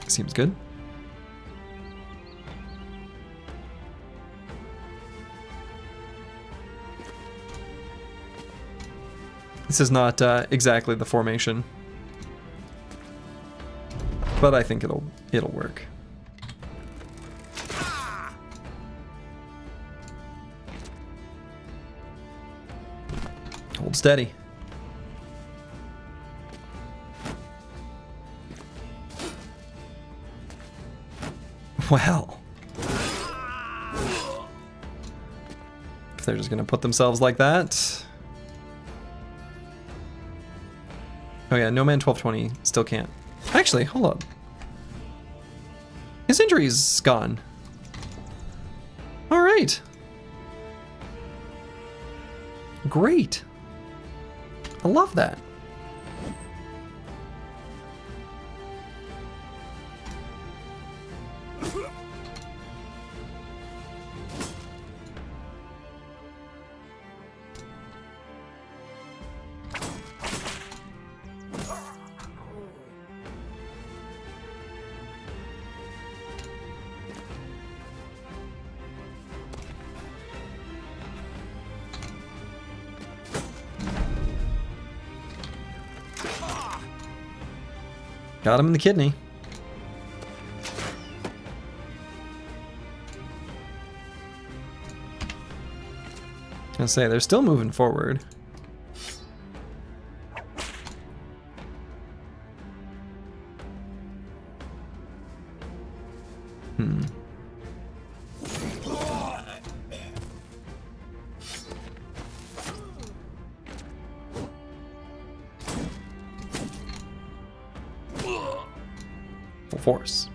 Seems good. This is not exactly the formation, but I think it'll work. Hold steady. Well, if they're just gonna put themselves like that. Oh yeah, no man 1220 still can't. Actually, hold up. His injury's gone. All right. Great. I love that. Got him in the kidney. I was gonna say, they're still moving forward. Full force.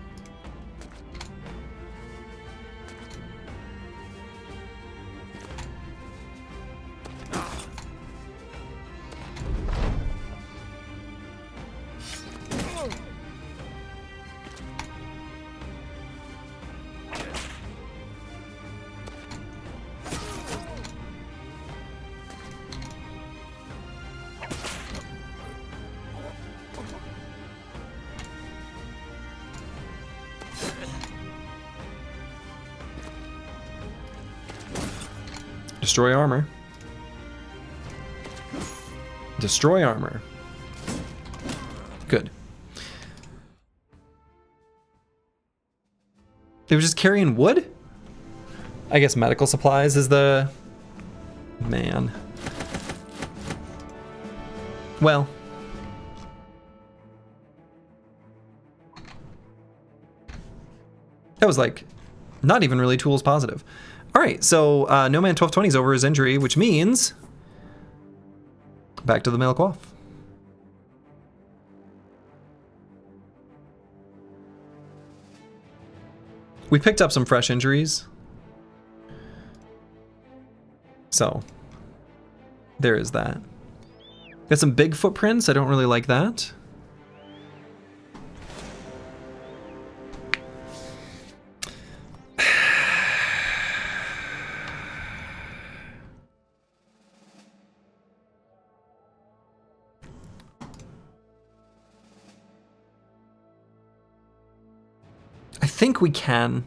Destroy armor. Destroy armor. Good. They were just carrying wood? I guess medical supplies is the... Man. Well. That was like, not even really tools positive. All right, so No Man 1220 is over his injury, which means back to the milk off. We picked up some fresh injuries, so there is that. Got some big footprints. I don't really like that. I think we can.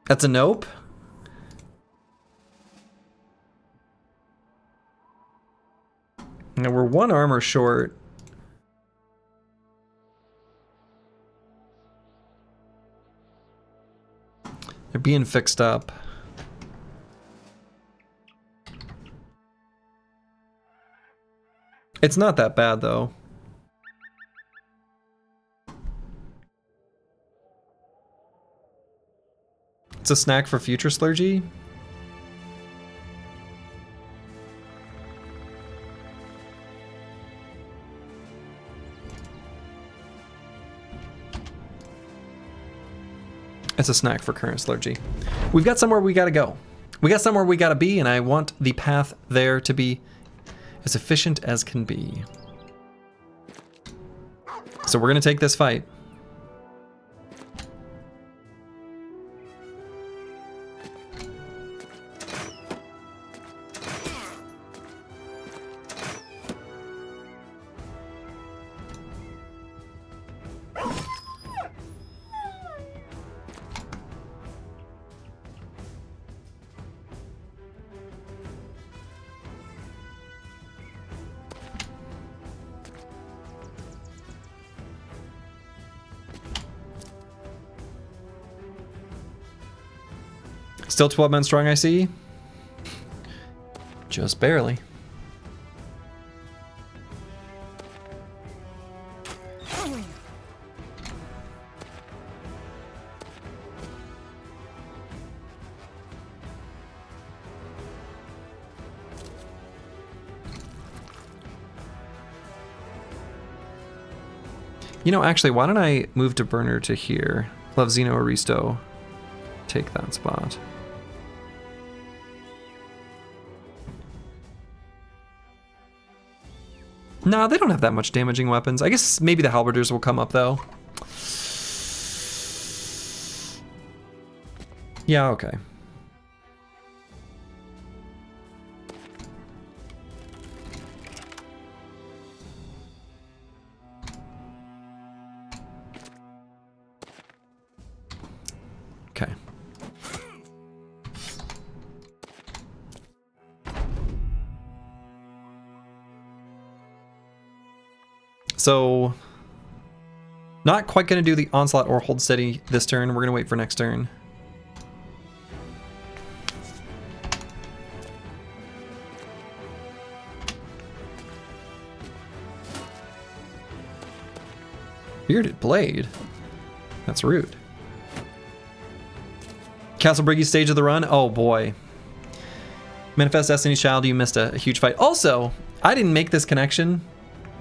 That's a nope. Now we're 1 armor short. They're being fixed up. It's not that bad though. It's a snack for future Slurgy. It's a snack for current Slurgy. We've got somewhere we gotta go. We got somewhere we gotta be, and I want the path there to be as efficient as can be. So we're gonna take this fight. Still 12 men strong, I see. Just barely. You know, actually, why don't I move to Burner to here? Love Xeno Aristo. Take that spot. Nah, they don't have that much damaging weapons. I guess maybe the halberders will come up though. Yeah, okay. Okay. So, not quite going to do the onslaught or hold steady this turn. We're going to wait for next turn. Bearded Blade? That's rude. Castle Briggy stage of the run? Oh boy. Manifest Destiny's Child, you missed a huge fight. Also, I didn't make this connection.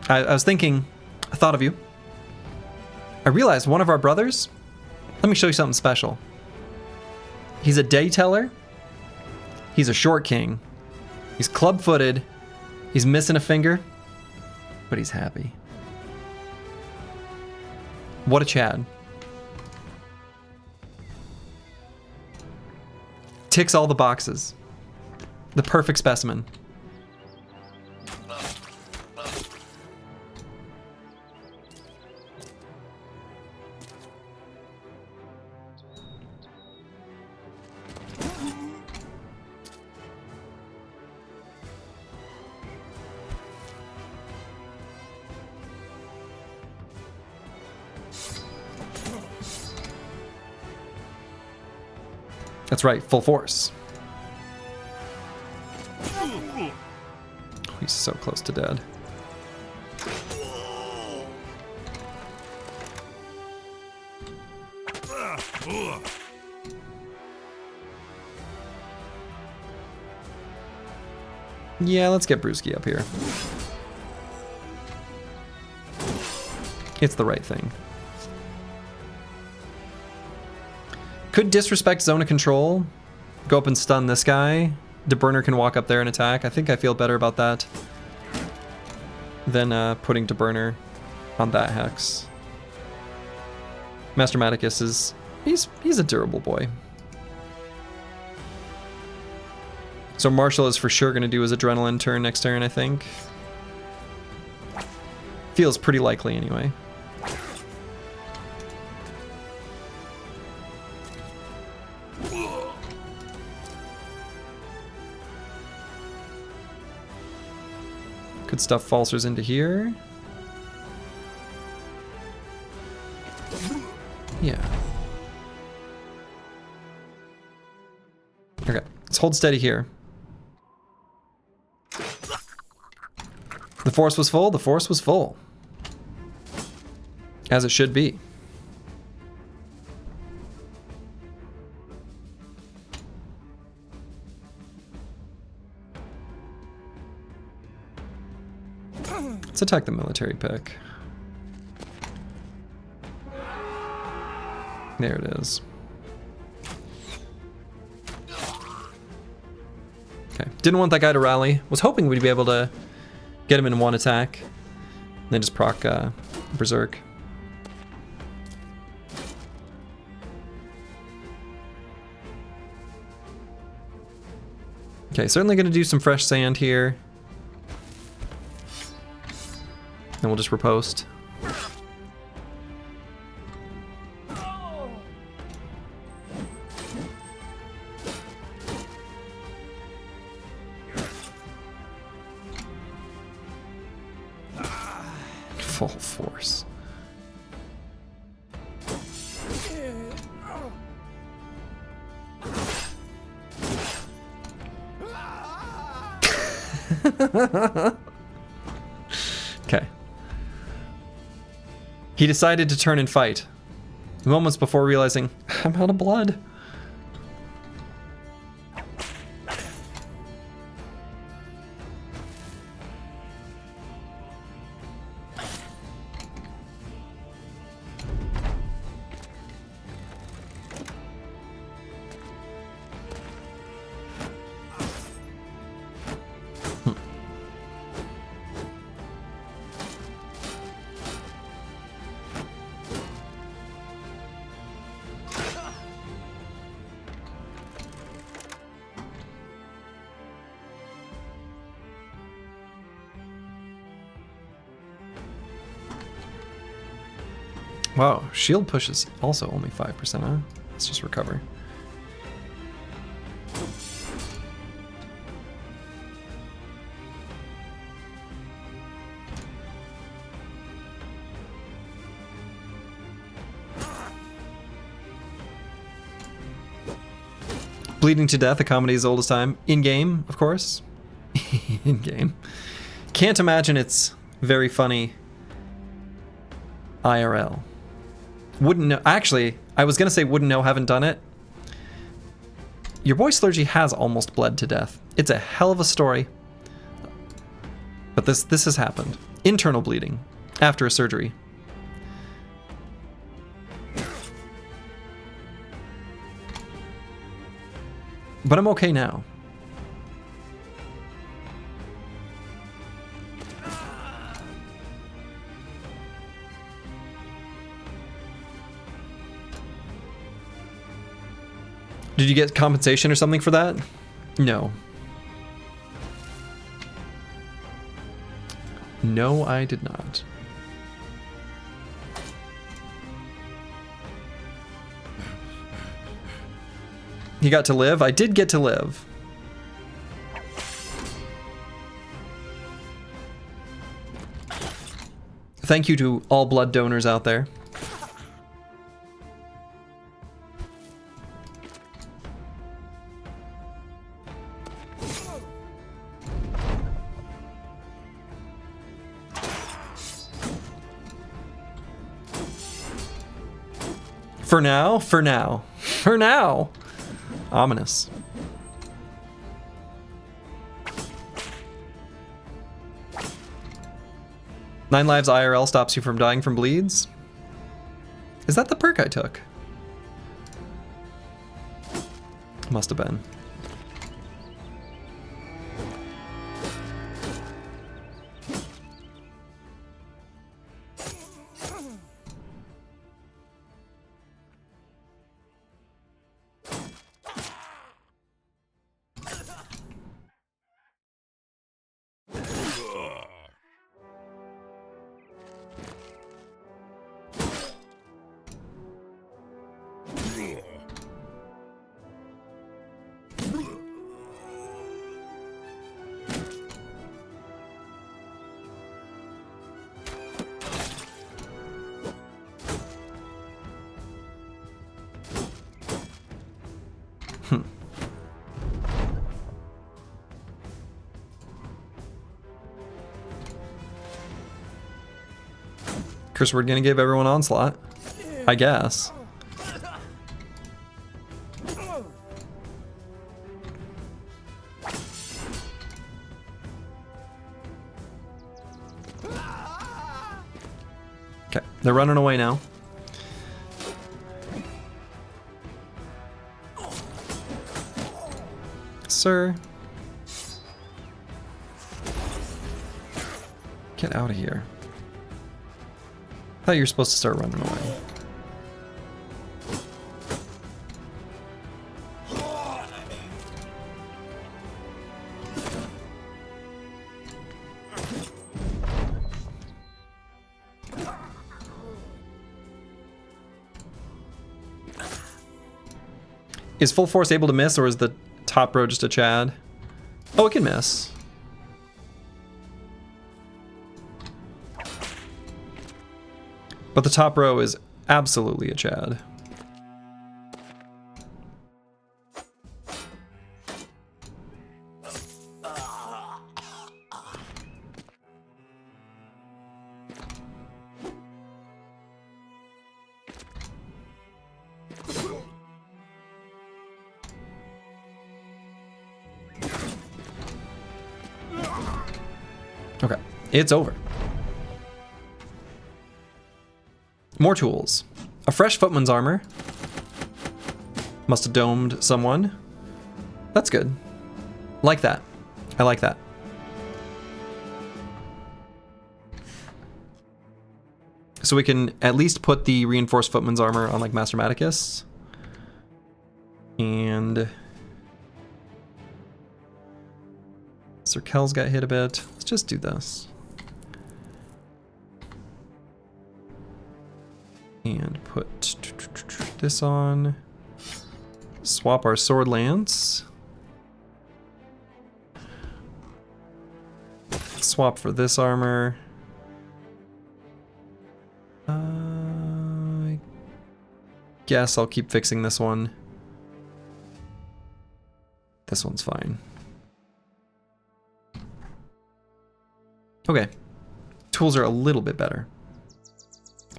I was thinking, I thought of you. I realized one of our brothers, let me show you something special. He's a day teller. He's a short king. He's club-footed. He's missing a finger, but he's happy. What a Chad. Ticks all the boxes. The perfect specimen. That's right, full force. Oh, he's so close to dead. Yeah, let's get Brewski up here. It's the right thing. Could disrespect zone of control. Go up and stun this guy. DeBurner can walk up there and attack. I think I feel better about that than putting DeBurner on that hex. Master Maticus is... He's a durable boy. So Marshall is for sure going to do his adrenaline turn next turn, I think. Feels pretty likely anyway. Could stuff Falsers into here. Yeah. Okay, let's hold steady here. The force was full, the force was full. As it should be. Let's attack the military pick. There it is. Okay, didn't want that guy to rally. Was hoping we'd be able to get him in one attack. And then just proc Berserk. Okay, certainly gonna do some fresh sand here. Then we'll just riposte. Full force. Okay. He decided to turn and fight. Moments before realizing, I'm out of blood. Wow, shield push is also only 5%, huh? Let's just recover. Bleeding to death, a comedy as old as time. In-game, of course. In-game. Can't imagine it's very funny IRL. Wouldn't know. Actually, I was gonna say wouldn't know, haven't done it. Your boy Slurgy has almost bled to death. It's a hell of a story. But this has happened. Internal bleeding after a surgery. But I'm okay now. Did you get compensation or something for that? No. No, I did not. You got to live? I did get to live. Thank you to all blood donors out there. For now, for now, for now. Ominous. Nine lives IRL stops you from dying from bleeds? Is that the perk I took? Must have been. Curse word gonna give everyone onslaught, I guess. Okay, they're running away now. Sir. Get out of here. I thought you were supposed to start running away. Is full force able to miss, or is the top row just a Chad? Oh, it can miss. But the top row is absolutely a Chad. Okay, it's over. More tools. A fresh footman's armor. Must have domed someone. That's good. Like that. I like that. So we can at least put the reinforced footman's armor on like Master Maticus. And Sir Kel's got hit a bit. Let's just do this. And put this on. Swap our sword lance. Swap for this armor. I guess I'll keep fixing this one. This one's fine. Okay. Tools are a little bit better.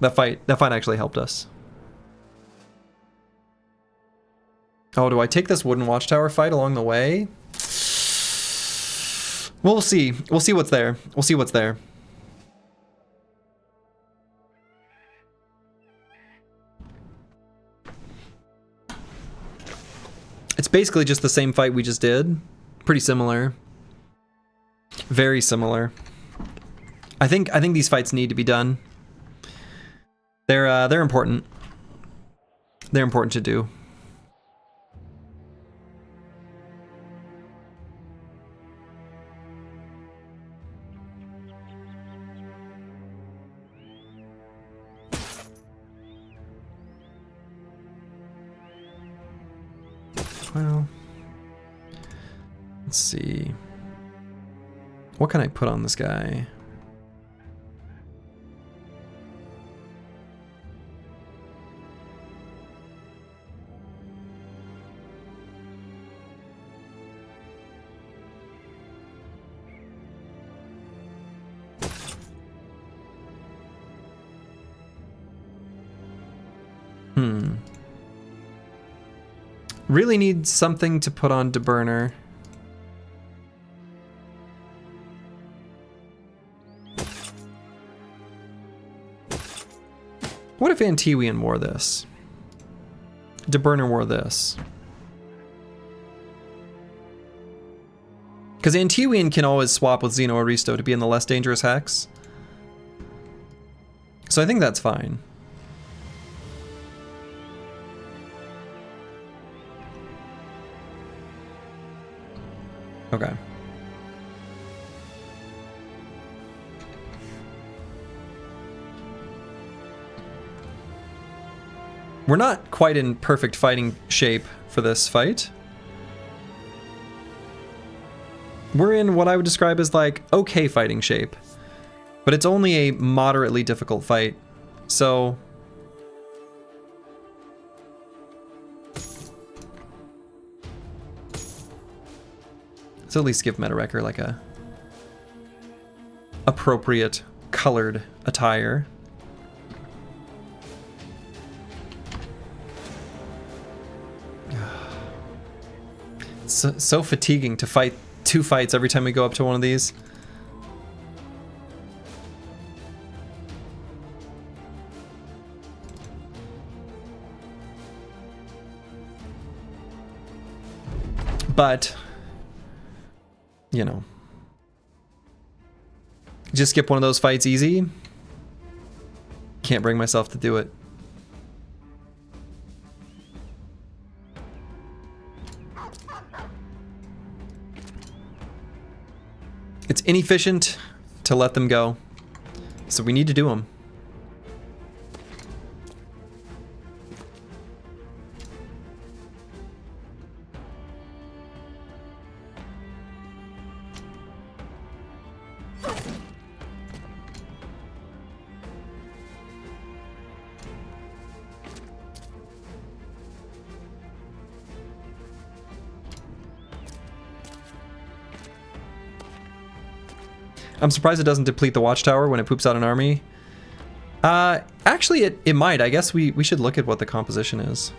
That fight actually helped us. Oh, do I take this wooden watchtower fight along the way? We'll see. We'll see what's there. We'll see what's there. It's basically just the same fight we just did. Pretty similar. Very similar. I think these fights need to be done. They're important. They're important to do. Well, let's see. What can I put on this guy? Really need something to put on DeBurner. What if Antiwian wore this? DeBurner wore this. Because Antiwian can always swap with Xeno Aristo to be in the less dangerous hex. So I think that's fine. Okay. We're not quite in perfect fighting shape for this fight. We're in what I would describe as like okay fighting shape, but it's only a moderately difficult fight. So So at least give Meta-Wrecker like a appropriate colored attire. It's so fatiguing to fight 2 fights every time we go up to one of these. But, you know, just skip one of those fights easy. Can't bring myself to do it. It's inefficient to let them go, so we need to do them. I'm surprised it doesn't deplete the watchtower when it poops out an army. Actually, it might. I guess we should look at what the composition is.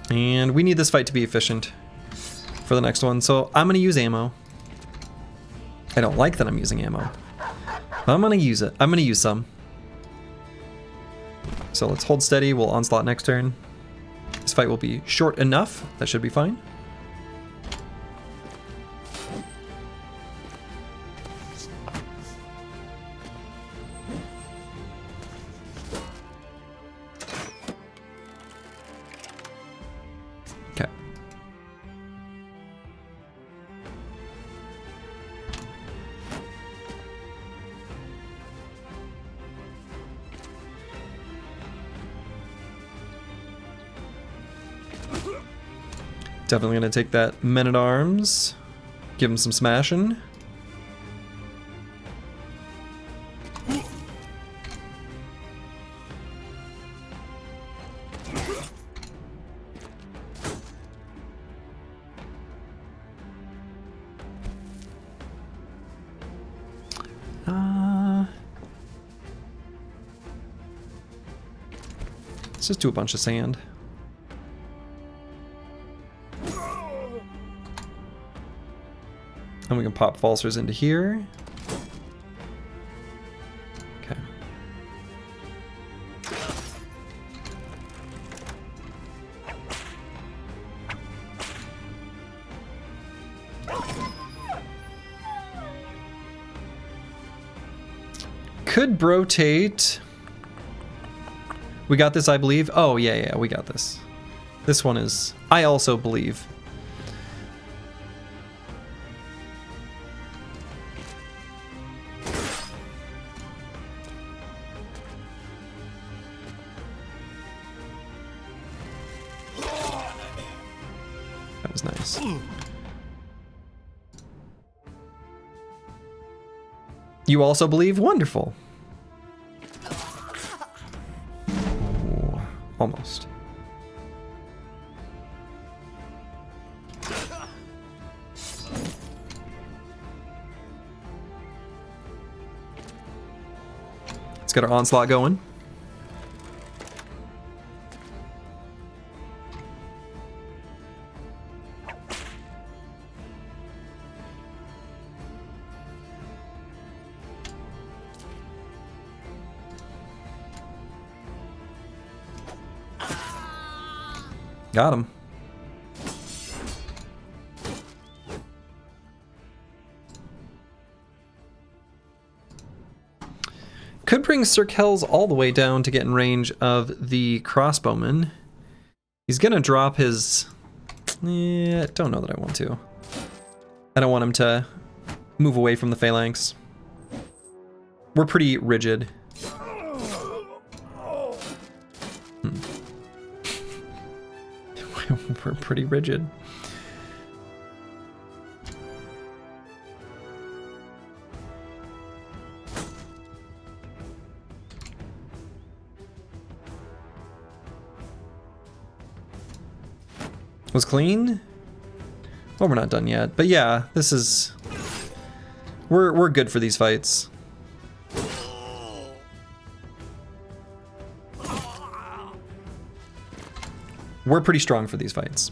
And we need this fight to be efficient for the next one, so I'm going to use ammo. I don't like that I'm using ammo. I'm going to use it. I'm going to use some. So let's hold steady. We'll onslaught next turn. This fight will be short enough. That should be fine. Definitely gonna take that Men-at-Arms, give him some smashing. Let's just do a bunch of sand. And we can pop Falsers into here. Okay. Could rotate. We got this, I believe. Oh, yeah, we got this. This one is, I also believe. That was nice. You also believe? Wonderful. Ooh, almost. Let's get our onslaught going. Got him. Could bring Sir Kells all the way down to get in range of the crossbowman. He's gonna drop his... Yeah, don't know that I want to. I don't want him to move away from the phalanx. We're pretty rigid. We're pretty rigid. Was clean? Well, we're not done yet, but yeah, this is... We're good for these fights. We're pretty strong for these fights.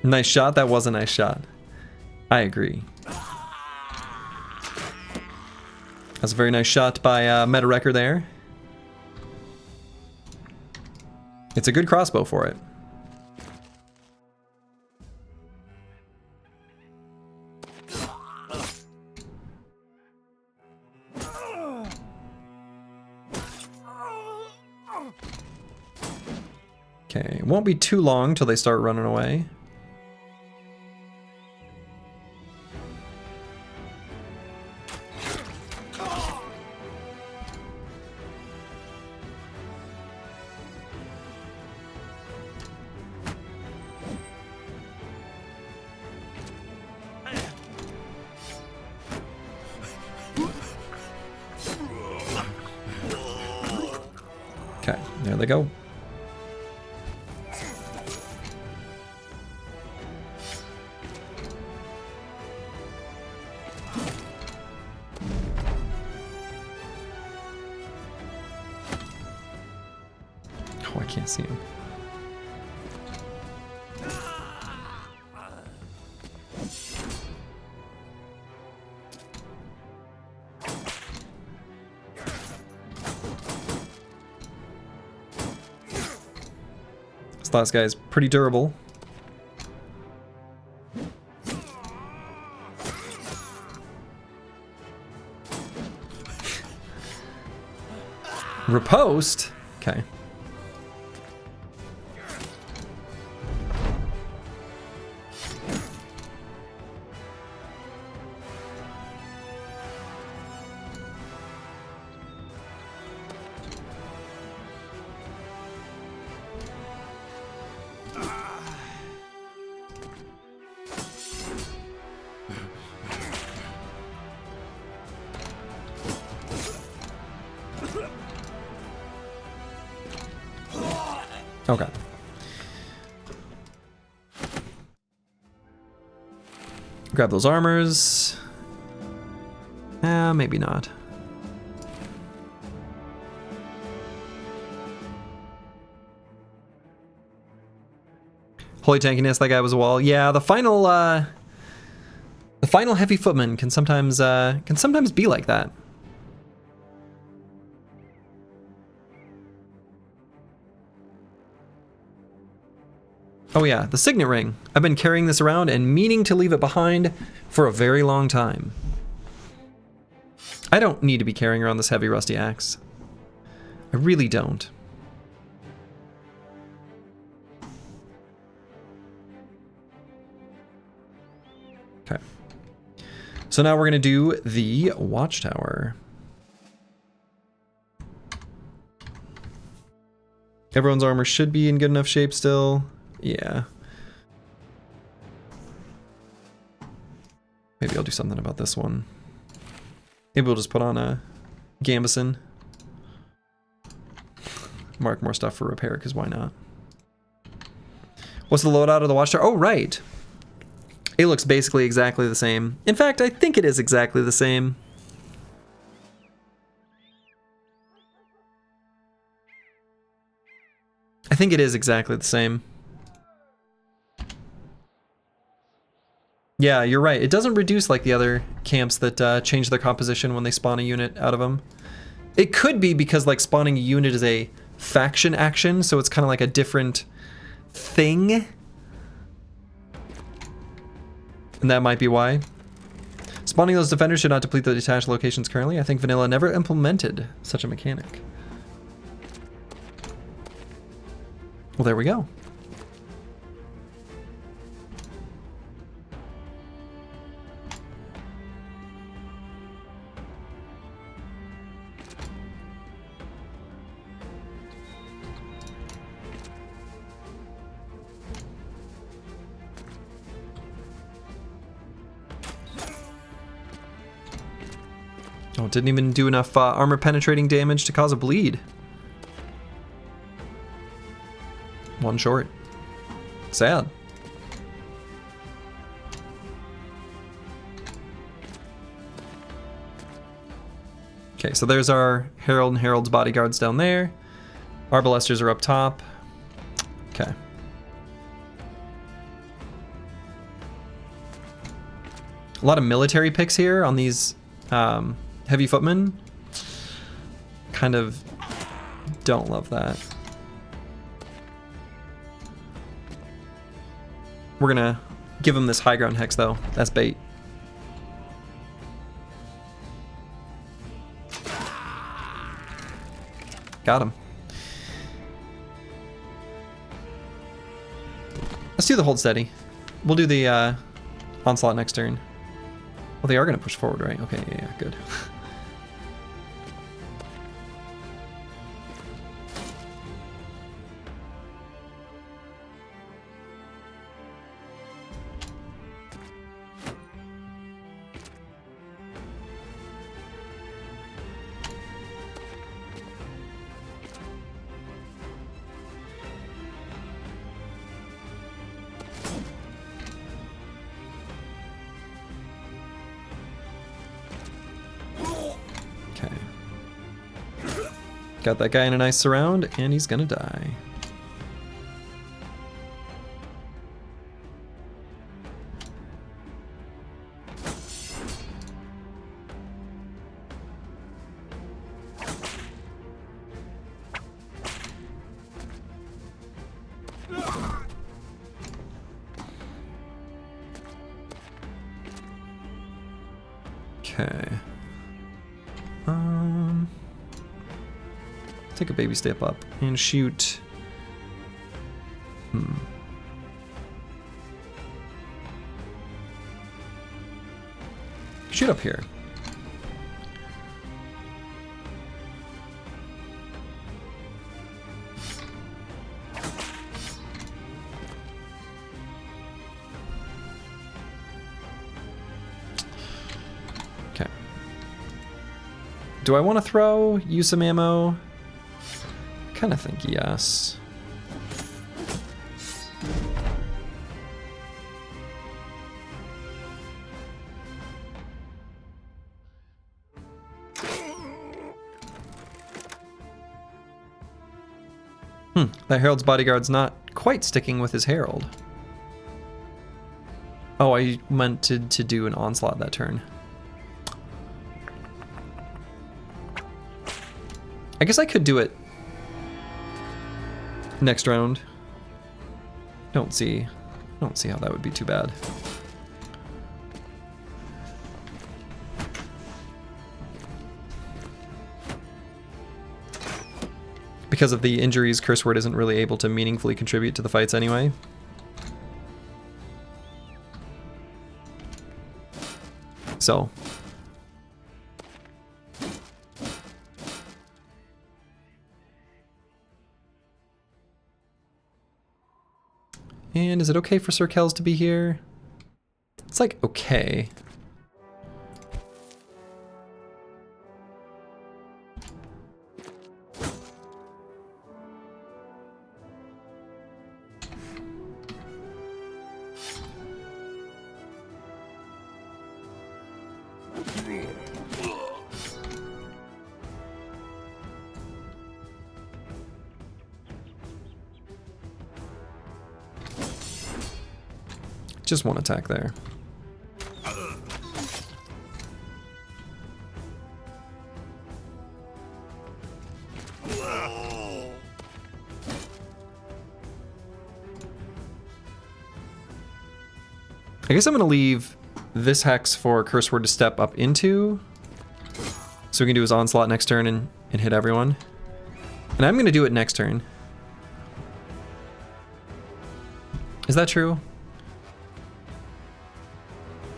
Nice shot. That was a nice shot. I agree. That's a very nice shot by Meta Wrecker there. It's a good crossbow for it. Okay, it won't be too long till they start running away. Okay, there they go. Oh, I can't see him. This last guy is pretty durable. Riposte? Okay. Okay. Grab those armors. Maybe not. Holy tankiness, that guy was a wall. Yeah, the final heavy footman can sometimes be like that. Oh yeah, the signet ring. I've been carrying this around and meaning to leave it behind for a very long time. I don't need to be carrying around this heavy rusty axe. I really don't. Okay. So now we're gonna do the watchtower. Everyone's armor should be in good enough shape still. Yeah. Maybe I'll do something about this one. Maybe we'll just put on a gambeson. Mark more stuff for repair, because why not? What's the loadout of the watchtower? Oh, right. It looks basically exactly the same. In fact, I think it is exactly the same. I think it is exactly the same. Yeah, you're right. It doesn't reduce like the other camps that change their composition when they spawn a unit out of them. It could be because like spawning a unit is a faction action, so it's kind of like a different thing. And that might be why. Spawning those defenders should not deplete the detached locations currently. I think vanilla never implemented such a mechanic. Well, there we go. Oh, it didn't even do enough armor penetrating damage to cause a bleed. One short. Sad. Okay, so there's our Herald and Herald's bodyguards down there. Arbalesters are up top. Okay. A lot of military picks here on these heavy footmen. Kind of don't love that. We're gonna give him this high ground hex though. That's bait. Got him. Let's do the hold steady. We'll do the onslaught next turn. Well, they are gonna push forward, right? Okay, yeah, good. Got that guy in a nice surround, and he's gonna die. Okay. Take a baby step up and shoot. Shoot up here. Okay. Do I want to throw? Use some ammo? Kind of think yes. That Herald's bodyguard's not quite sticking with his Herald. Oh, I meant to do an onslaught that turn. I guess I could do it next round. Don't see how that would be too bad. Because of the injuries, Curse Word isn't really able to meaningfully contribute to the fights anyway. So. And is it okay for Sir Kells to be here? It's like okay. Just one attack there. I guess I'm going to leave this hex for Curse Word to step up into, so we can do his Onslaught next turn and hit everyone. And I'm going to do it next turn. Is that true?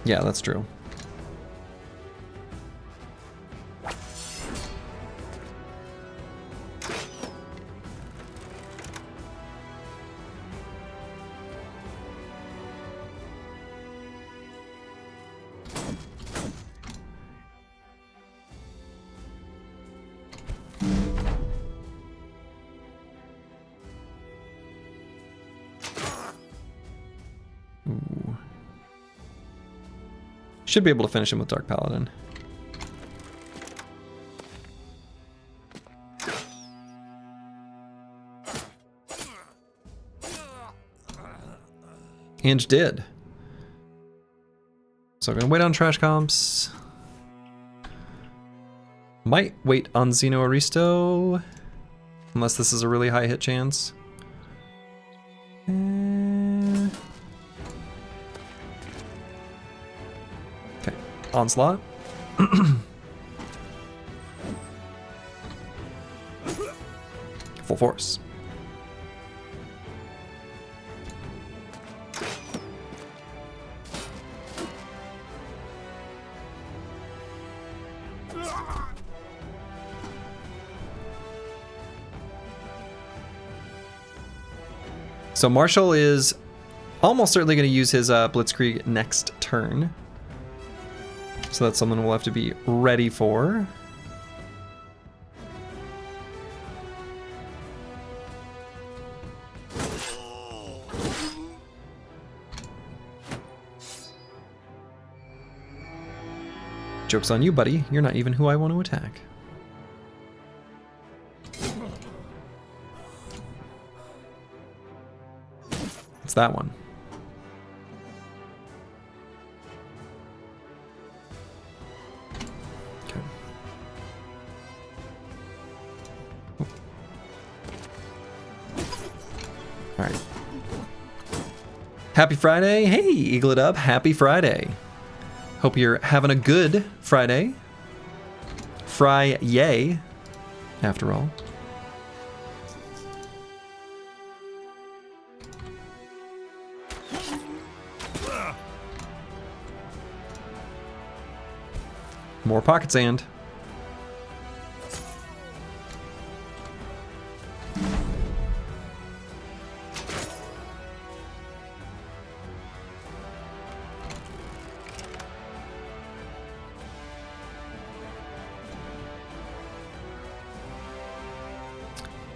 Yeah, that's true. Ooh. Should be able to finish him with Dark Paladin. And did. So I'm gonna wait on trash comps. Might wait on Xeno Aristo, unless this is a really high hit chance. Okay, Onslaught. Full force. So Marshall is almost certainly going to use his Blitzkrieg next turn. So that's something we'll have to be ready for. Joke's on you, buddy. You're not even who I want to attack. It's that one. Okay. All right. Happy Friday. Hey, Eaglet Up. Happy Friday. Hope you're having a good Friday. Fry-yay, after all. More pocket sand.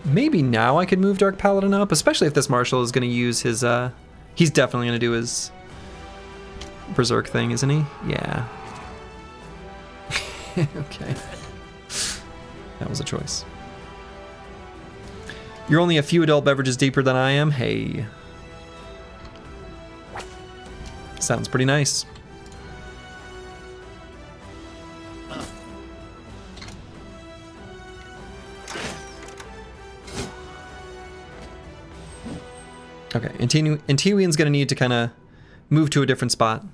Maybe now I could move Dark Paladin up, especially if this Marshal is going to use his, he's definitely going to do his Berserk thing, isn't he? Yeah. Okay. That was a choice. You're only a few adult beverages deeper than I am? Hey. Sounds pretty nice. Okay, Antiwian's gonna need to kind of move to a different spot.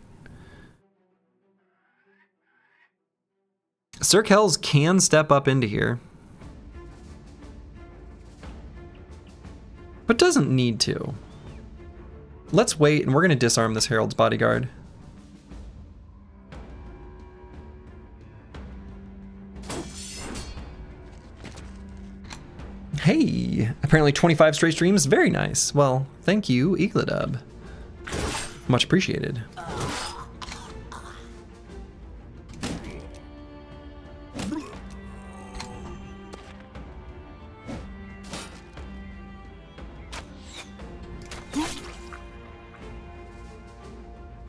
Sir Kells can step up into here, but doesn't need to. Let's wait, and we're gonna disarm this Herald's Bodyguard. Hey, apparently 25 straight streams, very nice. Well, thank you, Eagledub. Much appreciated.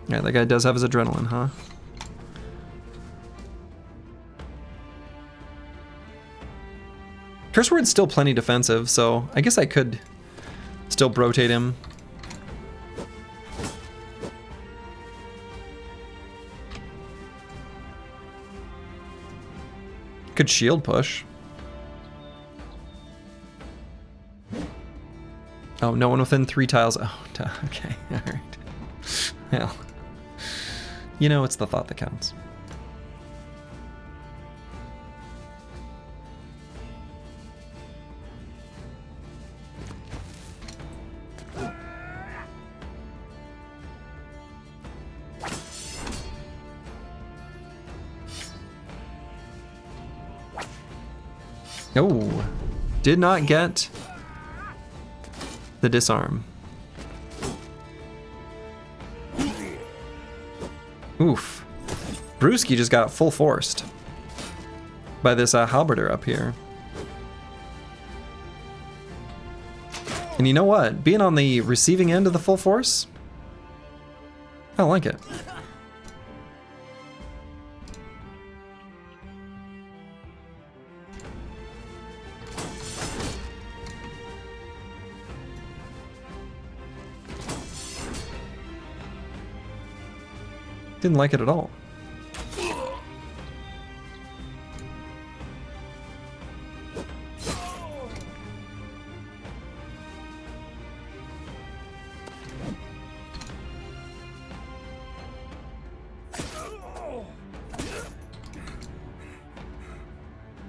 Yeah, that guy does have his adrenaline, huh? Curse Word's still plenty defensive, so I guess I could still rotate him. Could shield push. Oh, no one within 3 tiles. Oh, okay. All right. Well, you know, it's the thought that counts. Oh, did not get the disarm. Oof. Brewski just got full forced by this halberder up here. And you know what? Being on the receiving end of the full force, I like it. Didn't like it at all.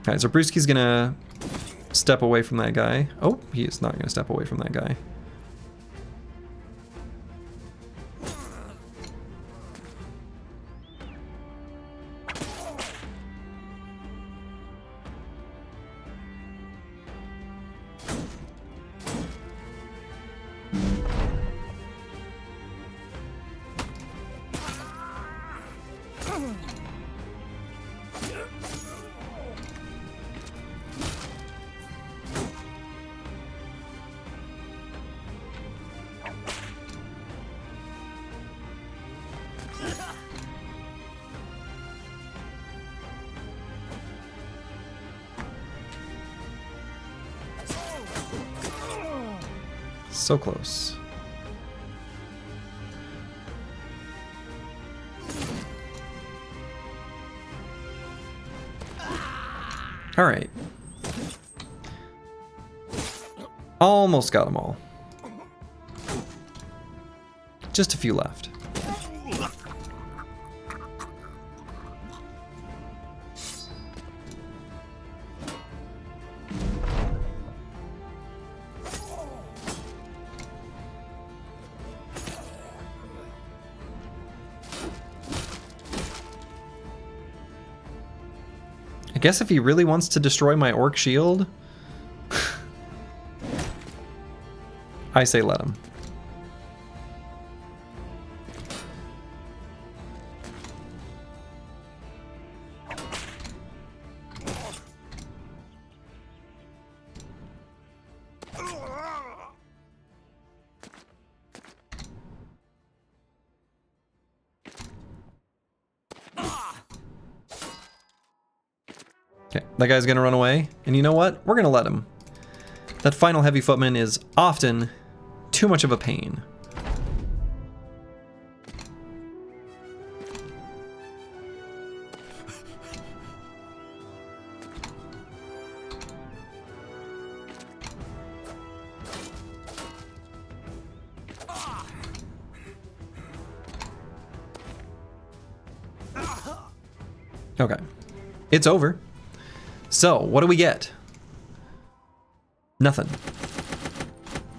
Alright, so Brewski's gonna step away from that guy. Oh, he is not gonna step away from that guy. So close. All right. Almost got them all. Just a few left. I guess if he really wants to destroy my orc shield, I say let him. Okay, that guy's gonna run away, and you know what? We're gonna let him. That final heavy footman is often too much of a pain. Okay, it's over. So, what do we get? Nothing.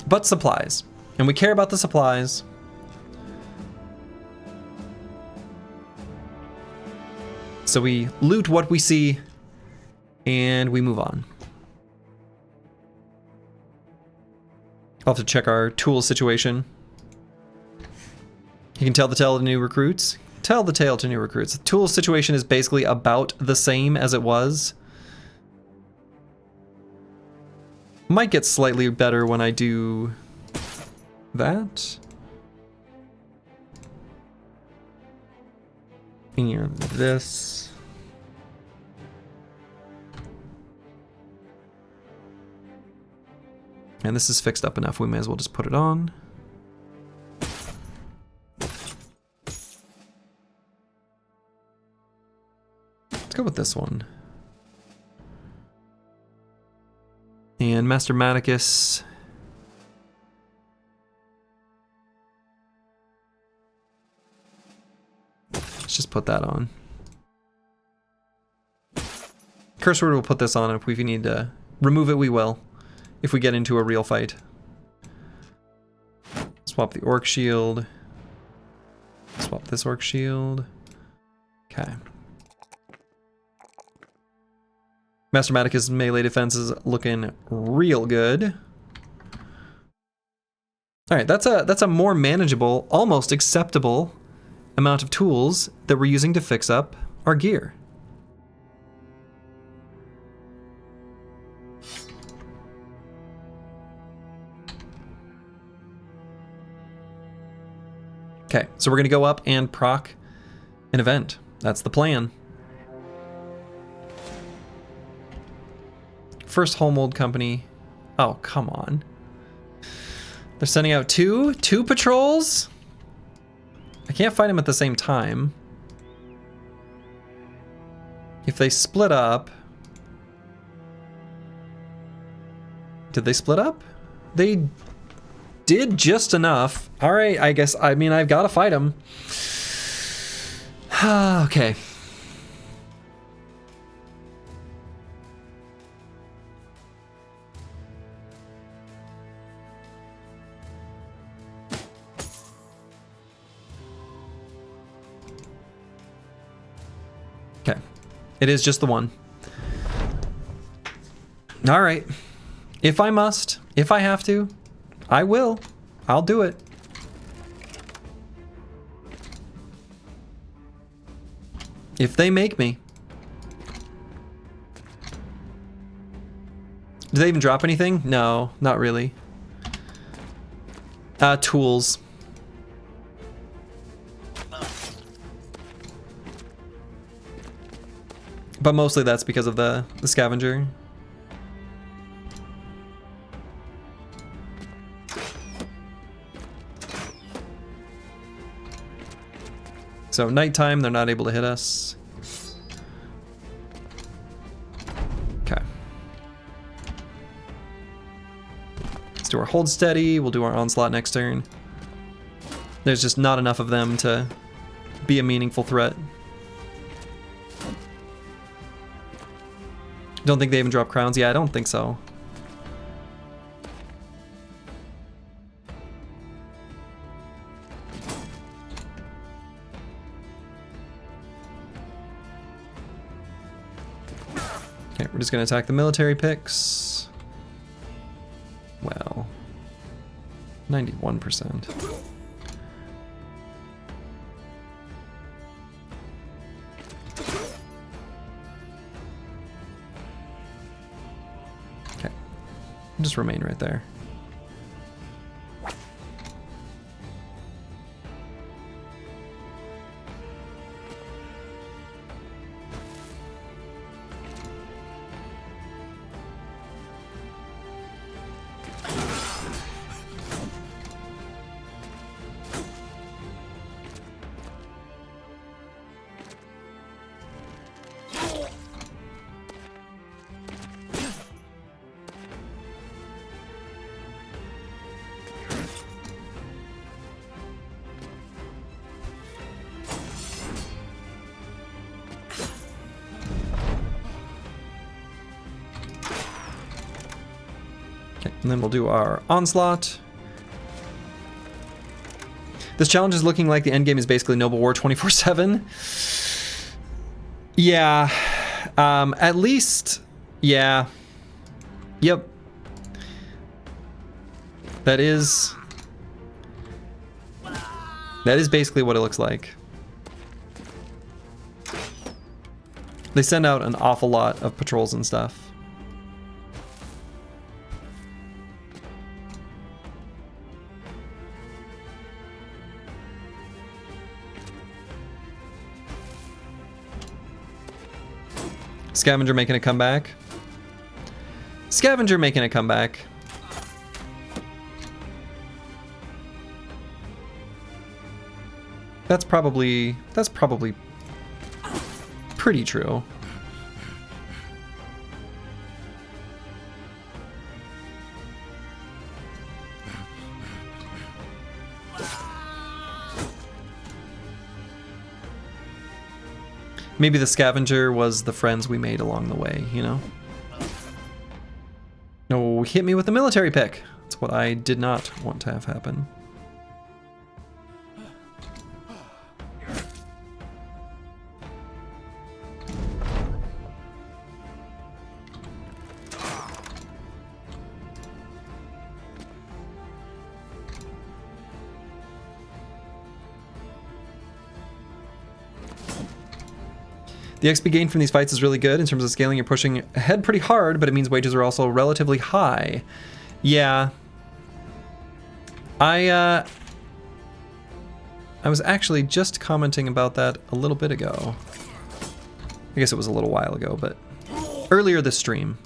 But supplies. And we care about the supplies. So we loot what we see, and we move on. I'll have to check our tool situation. You can tell the tale to new recruits. Tell the tale to new recruits. The tool situation is basically about the same as it was. Might get slightly better when I do that. Here, this. And this is fixed up enough, we may as well just put it on. Let's go with this one. And Master Maticus. Let's just put that on. Curse Word will put this on if we need to remove it, we will. If we get into a real fight. Swap the Orc Shield. Swap this Orc Shield. Okay. Master Maticus' melee defense is looking real good. Alright, that's a more manageable, almost acceptable amount of tools that we're using to fix up our gear. Okay, so we're gonna go up and proc an event. That's the plan. First Homewold Company. Oh, come on. They're sending out two patrols? I can't fight them at the same time. If they split up... Did they split up? They did just enough. Alright, I guess, I mean, I've got to fight them. Okay. Okay. It is just the one. Alright. If I must, if I have to, I will. I'll do it. If they make me. Do they even drop anything? No, not really. Tools. But mostly that's because of the scavenger. So nighttime, they're not able to hit us. Okay. Let's do our hold steady. We'll do our onslaught next turn. There's just not enough of them to be a meaningful threat. Don't think they even drop crowns? Yeah, I don't think so. Okay, we're just gonna attack the military picks. Well, 91%. Okay, just remain right there. And then we'll do our onslaught. This challenge is looking like the endgame is basically Noble War 24/7. Yeah. At least, yeah. Yep. That is basically what it looks like. They send out an awful lot of patrols and stuff. Scavenger making a comeback. Scavenger making a comeback. That's probably pretty true. Maybe the scavenger was the friends we made along the way, you know? No, hit me with the military pick. That's what I did not want to have happen. The XP gain from these fights is really good. In terms of scaling, you're pushing ahead pretty hard, but it means wages are also relatively high. Yeah. I was actually just commenting about that a little bit ago. I guess it was a little while ago, but earlier this stream.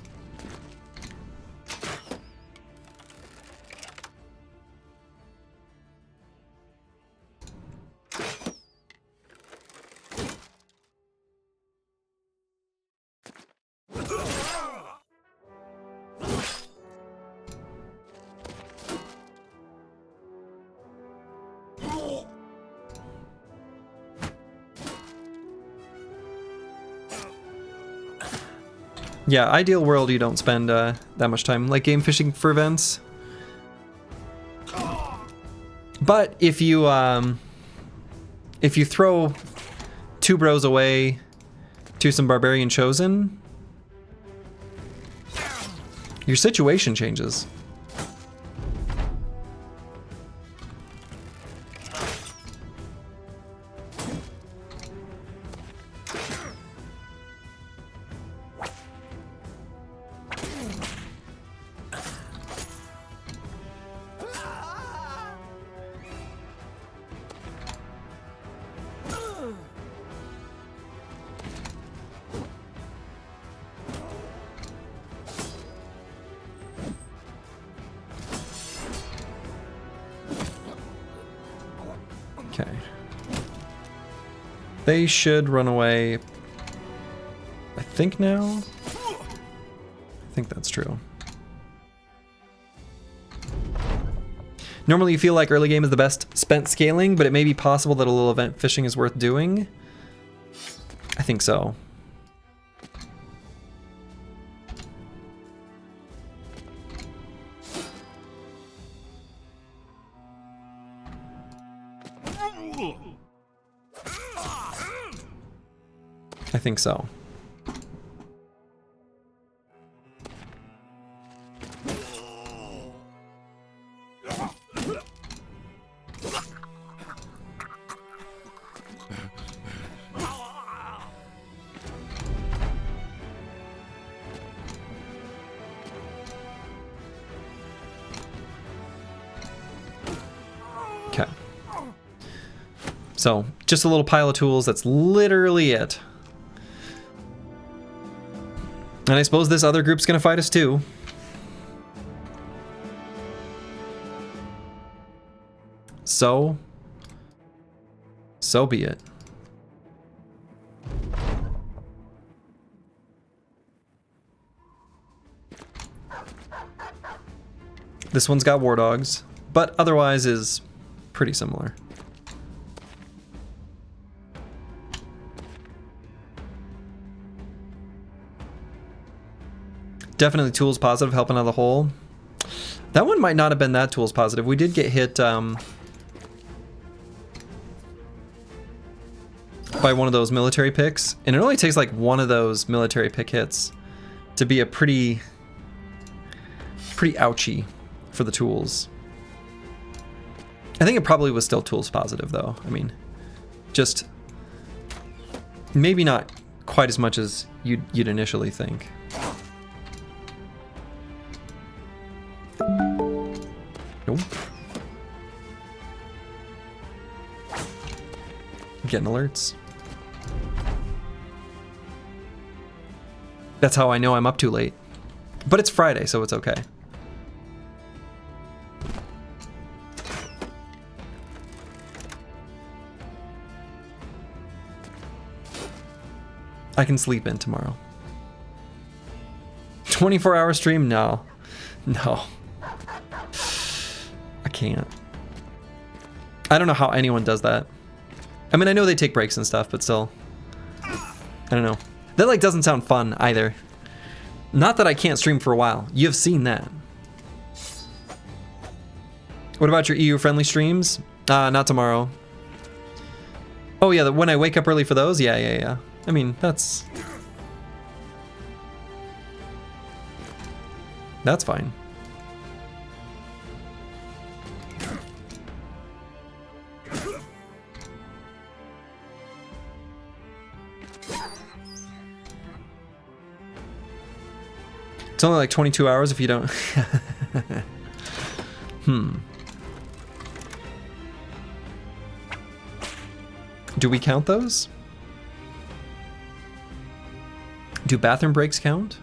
Yeah, ideal world, you don't spend that much time like game fishing for events. But if you throw 2 bros away to some barbarian chosen, your situation changes. Okay. They should run away, I think now? I think that's true. Normally you feel like early game is the best spent scaling, but it may be possible that a little event fishing is worth doing. I think so. I think so. Okay. So, just a little pile of tools, that's literally it. And I suppose this other group's gonna fight us too. So be it. This one's got war dogs, but otherwise is pretty similar. Definitely tools positive, helping out the hole. That one might not have been that tools positive. We did get hit by one of those military picks, and it only takes like one of those military pick hits to be a pretty ouchy for the tools. I think it probably was still tools positive though. I mean, just maybe not quite as much as you'd initially think. Nope. Getting alerts. That's how I know I'm up too late. But it's Friday, so it's okay. I can sleep in tomorrow. 24-hour stream? No. No. I can't. I don't know how anyone does that. I mean, I know they take breaks and stuff, but still. I don't know. That like doesn't sound fun either. Not that I can't stream for a while. You've seen that. What about your EU-friendly streams? Not tomorrow. Oh yeah, when I wake up early for those? Yeah. I mean, that's fine. It's only like 22 hours if you don't. Do we count those? Do bathroom breaks count?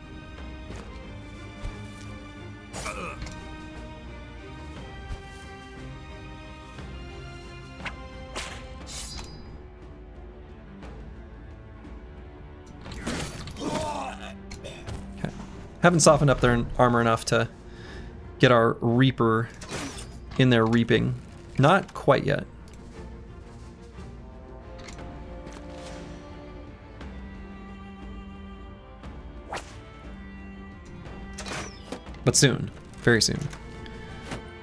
Haven't softened up their armor enough to get our Reaper in there reaping. Not quite yet. But soon. Very soon.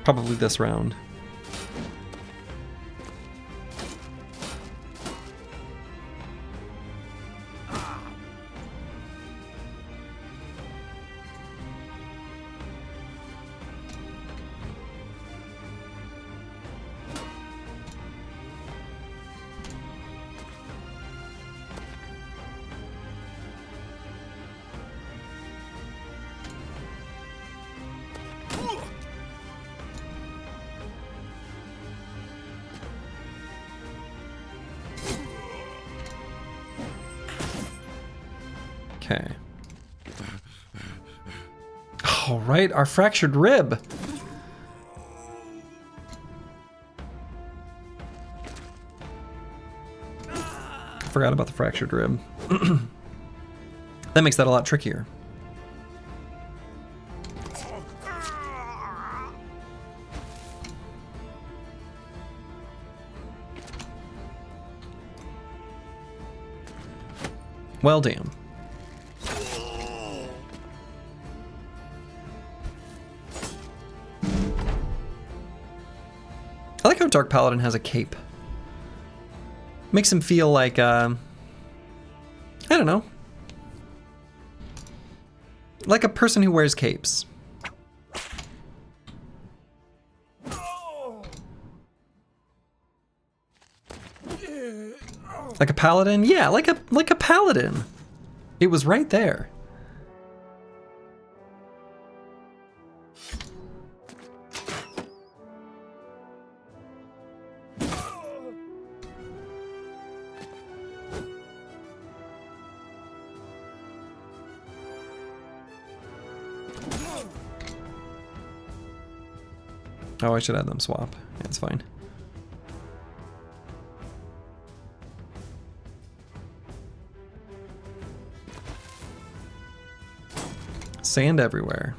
Probably this round. Okay. All right, our fractured rib. Forgot about the fractured rib. That makes that a lot trickier. Well, damn. I like how Dark Paladin has a cape. Makes him feel like, I don't know. Like a person who wears capes. Like a paladin? Yeah, like a paladin. It was right there. Oh, I should have them swap. Yeah, it's fine. Sand everywhere.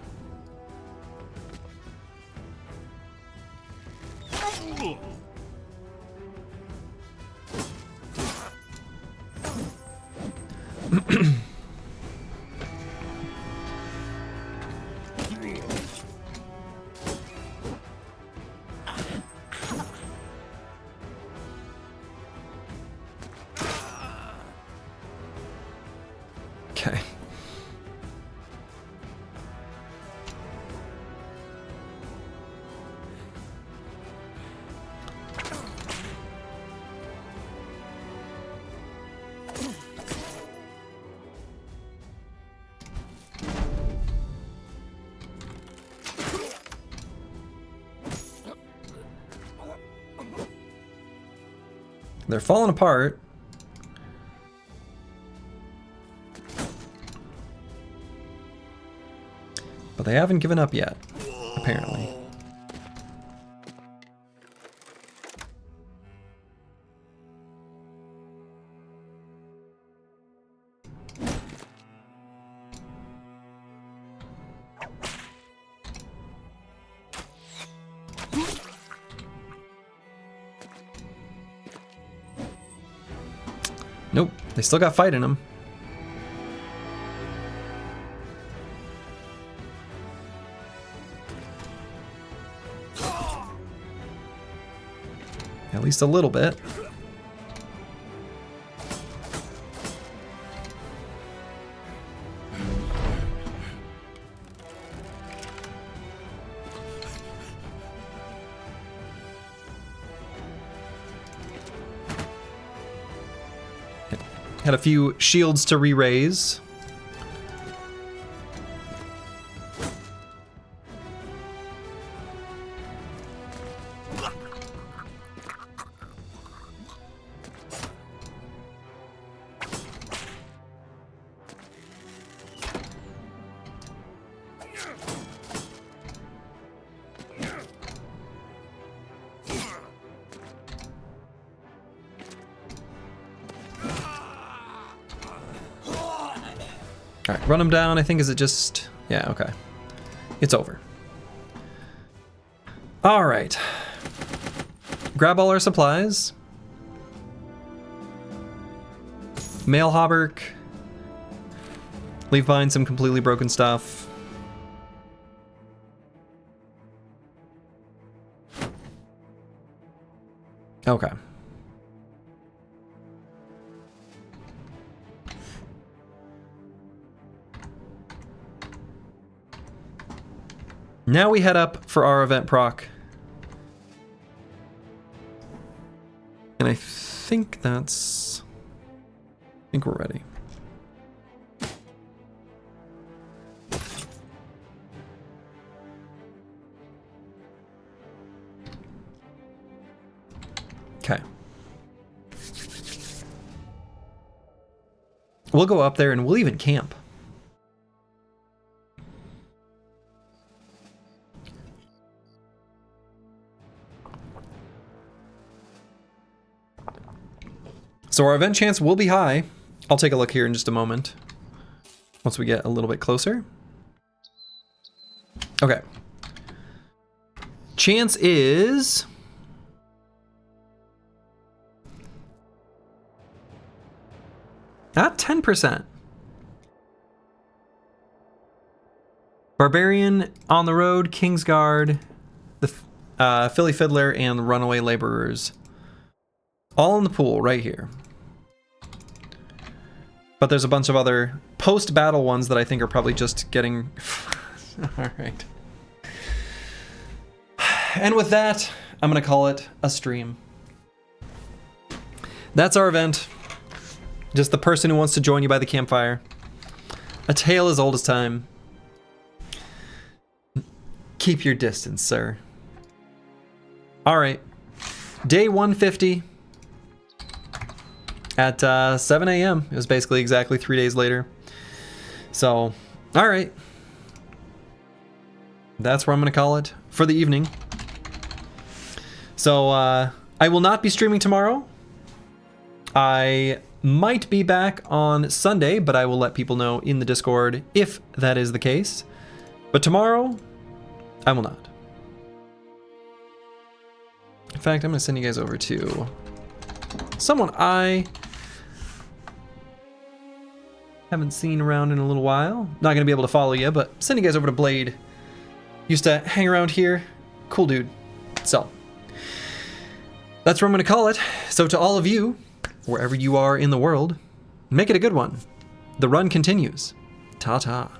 Okay. They're falling apart. But they haven't given up yet, apparently. Nope, they still got fight in them. At least a little bit. Had a few shields to re-raise. All right, run him down. I think, is it just... Yeah, okay. It's over. All right. Grab all our supplies. Mail Hauberk. Leave behind some completely broken stuff. Okay. Now we head up for our event proc. And I think that's... I think we're ready. Okay. We'll go up there and we'll even camp. So our event chance will be high. I'll take a look here in just a moment. Once we get a little bit closer. Okay. Chance is... at 10%. Barbarian, On the Road, Kingsguard, the Philly Fiddler, and Runaway Laborers. All in the pool right here. But there's a bunch of other post-battle ones that I think are probably just getting... Alright. And with that, I'm going to call it a stream. That's our event. Just the person who wants to join you by the campfire. A tale as old as time. Keep your distance, sir. Alright. Day 150. At 7 a.m. It was basically exactly 3 days later. So, alright. That's where I'm going to call it for the evening. So, I will not be streaming tomorrow. I might be back on Sunday, but I will let people know in the Discord if that is the case. But tomorrow, I will not. In fact, I'm going to send you guys over to someone I haven't seen around in a little while. Not going to be able to follow you, but send you guys over to Blade. Used to hang around here. Cool dude. So, that's where I'm going to call it. So to all of you, wherever you are in the world, make it a good one. The run continues. Ta-ta.